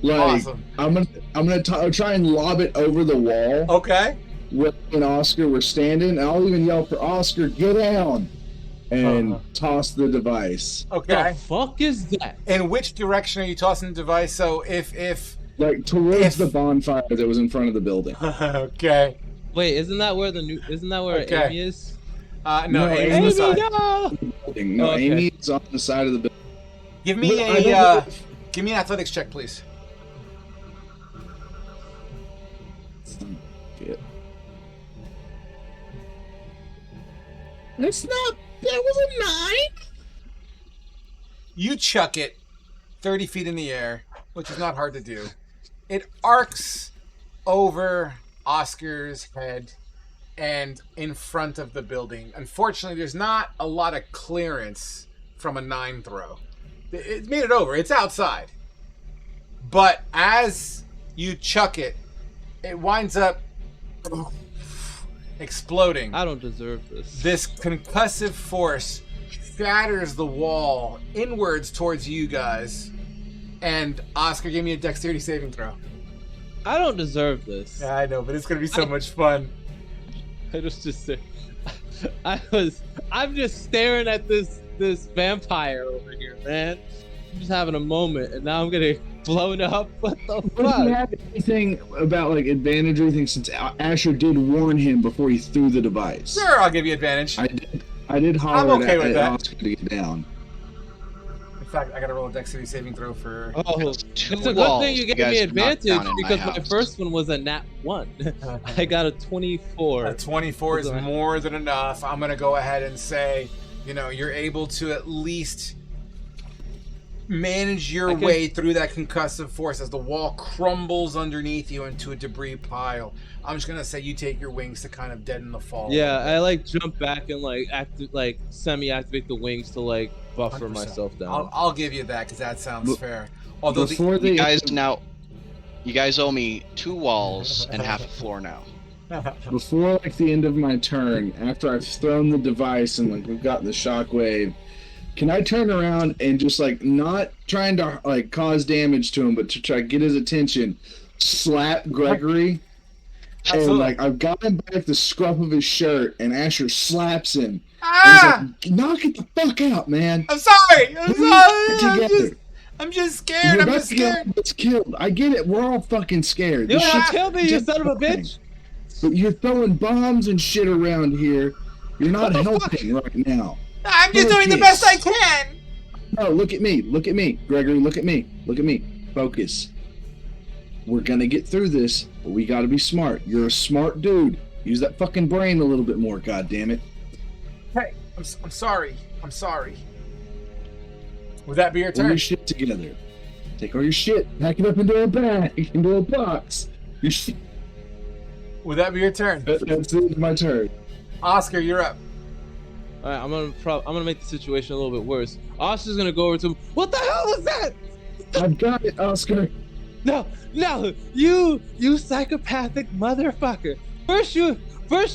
Like, awesome. I'm gonna try and lob it over the wall. Okay. Where me and Oscar were standing, and I'll even yell for Oscar, get down, and toss the device. Okay. The fuck is that? In which direction are you tossing the device? So if like towards the bonfire that was in front of the building. Okay. Wait, isn't that where Amy is? No, Amy's on the side. No, okay. Amy is on the side of the building. Give me give me an athletics check, please. That was a 9. You chuck it 30 feet in the air, which is not hard to do. It arcs over Oscar's head and in front of the building. Unfortunately, there's not a lot of clearance from a 9 throw. It made it over. It's outside. But as you chuck it, it winds up exploding. I don't deserve this. This concussive force shatters the wall inwards towards you guys. And Oscar, give me a dexterity saving throw. I don't deserve this. Yeah, I know, but it's gonna be so much fun. I'm just staring at this vampire over here, man. I'm just having a moment, and now I'm getting blown up. What the fuck? Do you have anything about like advantage or anything since Asher did warn him before he threw the device? Sure, I'll give you advantage. I did holler I'm okay with that. Oscar to get down. In fact, I gotta roll a dexterity saving throw for. Oh, it's a good thing you gave me advantage because my first one was a nat 1. I got a 24. A 24 is more than enough. I'm gonna go ahead and say, you're able to at least manage your way through that concussive force as the wall crumbles underneath you into a debris pile. I'm just gonna say you take your wings to kind of deaden the fall. Yeah, I jump back and semi-activate the wings to buffer 100%. Myself down. I'll give you that because that sounds fair. Although you guys owe me 2 walls and half a floor now. Before the end of my turn, after I've thrown the device and we've got the shockwave, can I turn around and just not trying to cause damage to him, but to try to get his attention, slap Gregory? Absolutely. And I've got him back the scruff of his shirt, and Asher slaps him. And he's knock it the fuck out, man. I'm sorry. I'm just scared. I'm just scared. It's killed. I get it. We're all fucking scared. You kill me, you son of a bitch. But you're throwing bombs and shit around here. You're not helping right now. I'm just doing the best I can. No, look at me. Look at me. Gregory, look at me. Look at me. Focus. We're gonna get through this, but we gotta be smart. You're a smart dude. Use that fucking brain a little bit more, goddammit. Hey, I'm sorry. I'm sorry. Would that be your Pull turn? your shit together. Take all your shit, pack it up into a bag, into a box. Your shit. Would that be your turn? That's it, my turn. Oscar, you're up. All right, I'm gonna make the situation a little bit worse. Oscar's gonna go over to him. What the hell was that? I've got it, Oscar. No, you psychopathic motherfucker. First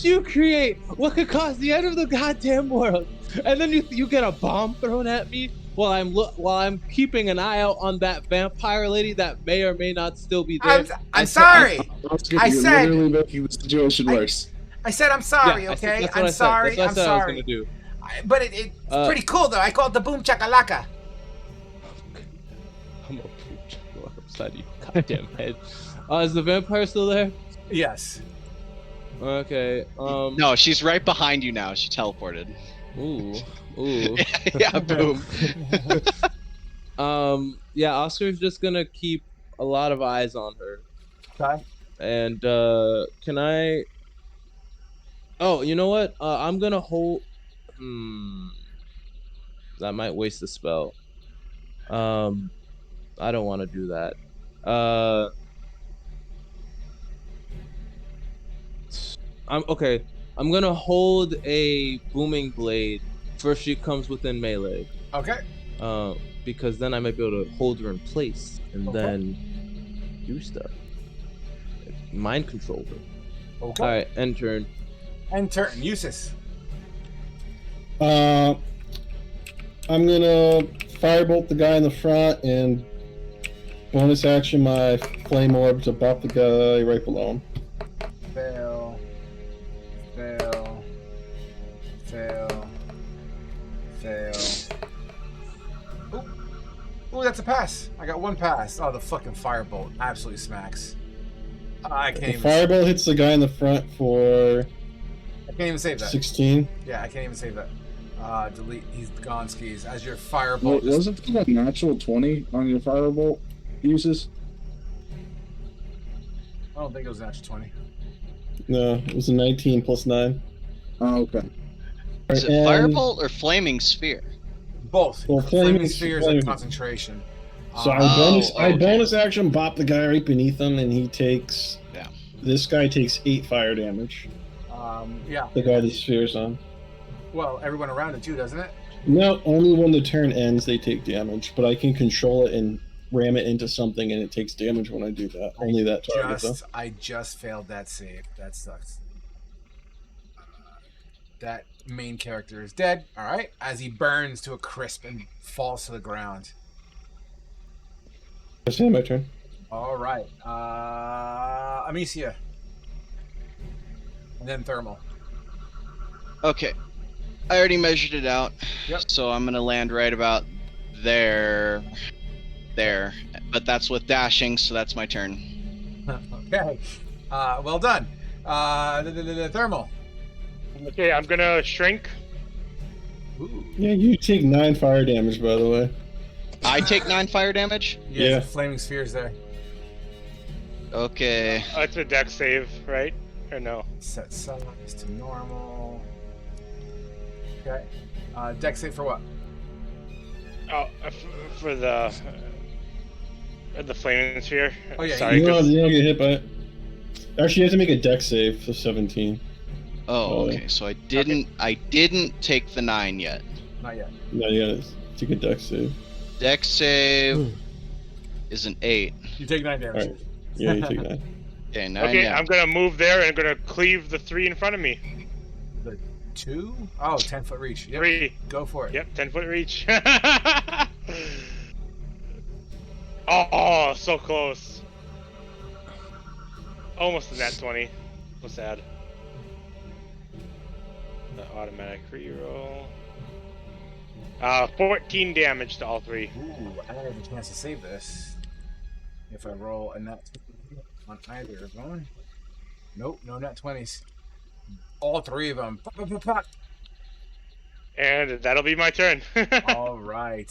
you create what could cause the end of the goddamn world, and then you get a bomb thrown at me while I'm keeping an eye out on that vampire lady that may or may not still be there. I'm sorry. Oscar, I you're said- literally making the situation worse. I said I'm sorry, Yeah, okay? that's what I'm I said. sorry. That's what I'm I said I was sorry. gonna do. But it's pretty cool though. I call it the boom chakalaka. I'm a pooch upside you goddamn head. Is the vampire still there? Yes. Okay. No, she's right behind you now. She teleported. Ooh. Yeah, boom. Yeah, Oscar's just gonna keep a lot of eyes on her. Okay. And can I? Oh, you know what? I'm gonna hold. That might waste the spell. I don't want to do that. I'm okay. I'm gonna hold a booming blade first she comes within melee. Okay. Because then I might be able to hold her in place and Okay. then do stuff. Mind control her. Okay. All right, end turn. And turn. Usis. I'm gonna firebolt the guy in the front and bonus action my flame orb to buff the guy right below him. Fail. Fail. Fail. Fail. Ooh, that's a pass. I got one pass. Oh, the fucking firebolt absolutely smacks. I can't The even. firebolt hits the guy in the front for I can't even save that. 16. Yeah, I can't even save that. Delete. He's gone skis. As your firebolt. Wait, wasn't it a natural 20 on your firebolt uses? I don't think it was an extra 20. No, it was a 19 plus 9. Oh, okay. Is it And- firebolt or flaming sphere? Both. Well, Flaming spheres flaming- and concentration. So I okay. bonus action bop the guy right beneath him, and he takes. Yeah. This guy takes 8 fire damage. Yeah. The guy the sphere's on. Well, everyone around it too, doesn't it? No, only when the turn ends they take damage, but I can control it and ram it into something, and it takes damage when I do that. Only that target, though. I just failed that save. That sucks. That main character is dead. All right, as he burns to a crisp and falls to the ground. That's my turn. All right, Amicia, and then Thermal. Okay. I already measured it out. Yep. So I'm gonna land right about there. There. But that's with dashing, so that's my turn. Okay, well done. The Thermal. Okay, I'm gonna shrink. Ooh. Yeah, you take 9 fire damage, by the way. I take 9 fire damage? Yeah. Flaming spheres there. Okay. It's a deck save, right? Or no? Set size to normal. Okay. Deck save for what? Oh, for the flaming sphere. Oh, yeah, Sorry. You 'cause- don't get hit by it. Actually, you have to make a deck save for 17. Oh, okay. So I didn't take the 9 yet. Not yet. No, you gotta take a deck save. Dex save is an 8. You take 9 damage. Alright. Yeah, you take 9. Okay, 9 Okay, yeah. I'm gonna move there and I'm gonna cleave the 3 in front of me. 2? Oh, 10-foot reach. Yep. 3. Go for it. Yep, 10-foot reach. Oh, so close. Almost a nat 20. So sad. The automatic reroll. 14 damage to all 3. Ooh, I don't have a chance to save this. If I roll a nat 20 on either of them. Nope, no nat 20s. All 3 of them. And that'll be my turn. All right.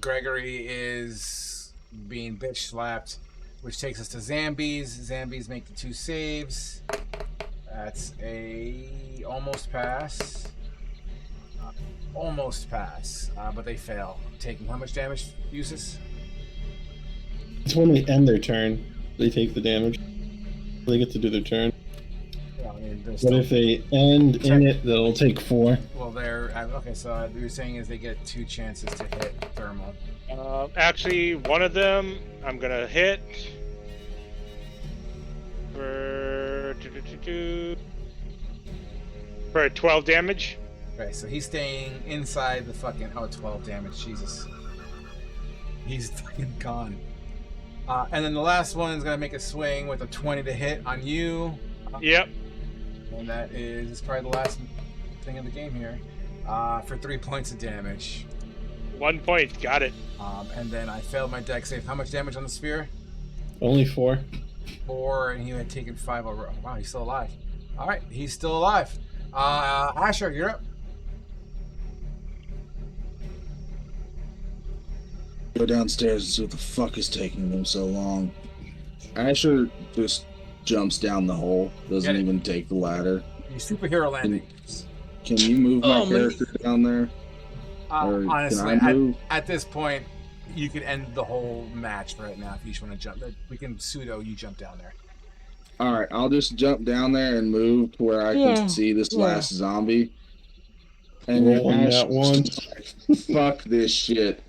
Gregory is being bitch slapped, which takes us to Zambies. Zambies make the 2 saves. That's a almost pass. Almost pass, but they fail. Taking how much damage, Usus? It's when they end their turn, they take the damage. They get to do their turn. Yeah, I mean, But if they end in it, they'll take 4. Well, they're okay. So what you're saying is they get 2 chances to hit thermal. Actually, one of them I'm gonna hit for 12 damage. Okay, so he's staying inside the fucking 12 damage. Jesus, he's fucking gone. And then the last one is gonna make a swing with a 20 to hit on you. Yep. And that is probably the last thing in the game here. For 3 points of damage. 1 point. Got it. And then I failed my deck save. How much damage on the sphere? Only 4. 4, and he had taken 5 over. Wow, he's still alive. All right, he's still alive. Asher, you're up. Go downstairs and see what the fuck is taking them so long. Asher just jumps down the hole, doesn't even take the ladder. You superhero landing. Can you move my character down there? Or Honestly, can I move? at this point, you could end the whole match right now if you just want to jump. We can pseudo you jump down there. All right, I'll just jump down there and move to where I can see this last zombie. And Rolling that one. Fuck this shit.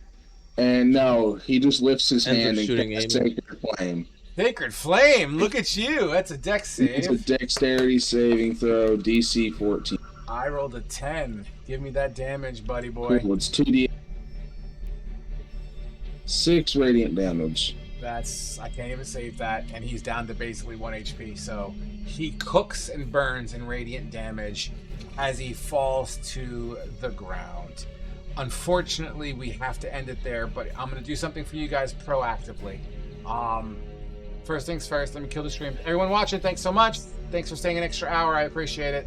And no, he just lifts his hand and casts Sacred Flame. Sacred Flame, look at you. That's a dex save. It's a dexterity saving throw, DC 14. I rolled a 10. Give me that damage, buddy boy. Cool, it's 2d. 6 radiant damage. I can't even save that, and he's down to basically 1 HP. So he cooks and burns in radiant damage as he falls to the ground. Unfortunately, we have to end it there, but I'm going to do something for you guys proactively. First things first, let me kill the stream. Everyone watching, thanks so much. Thanks for staying an extra hour. I appreciate it.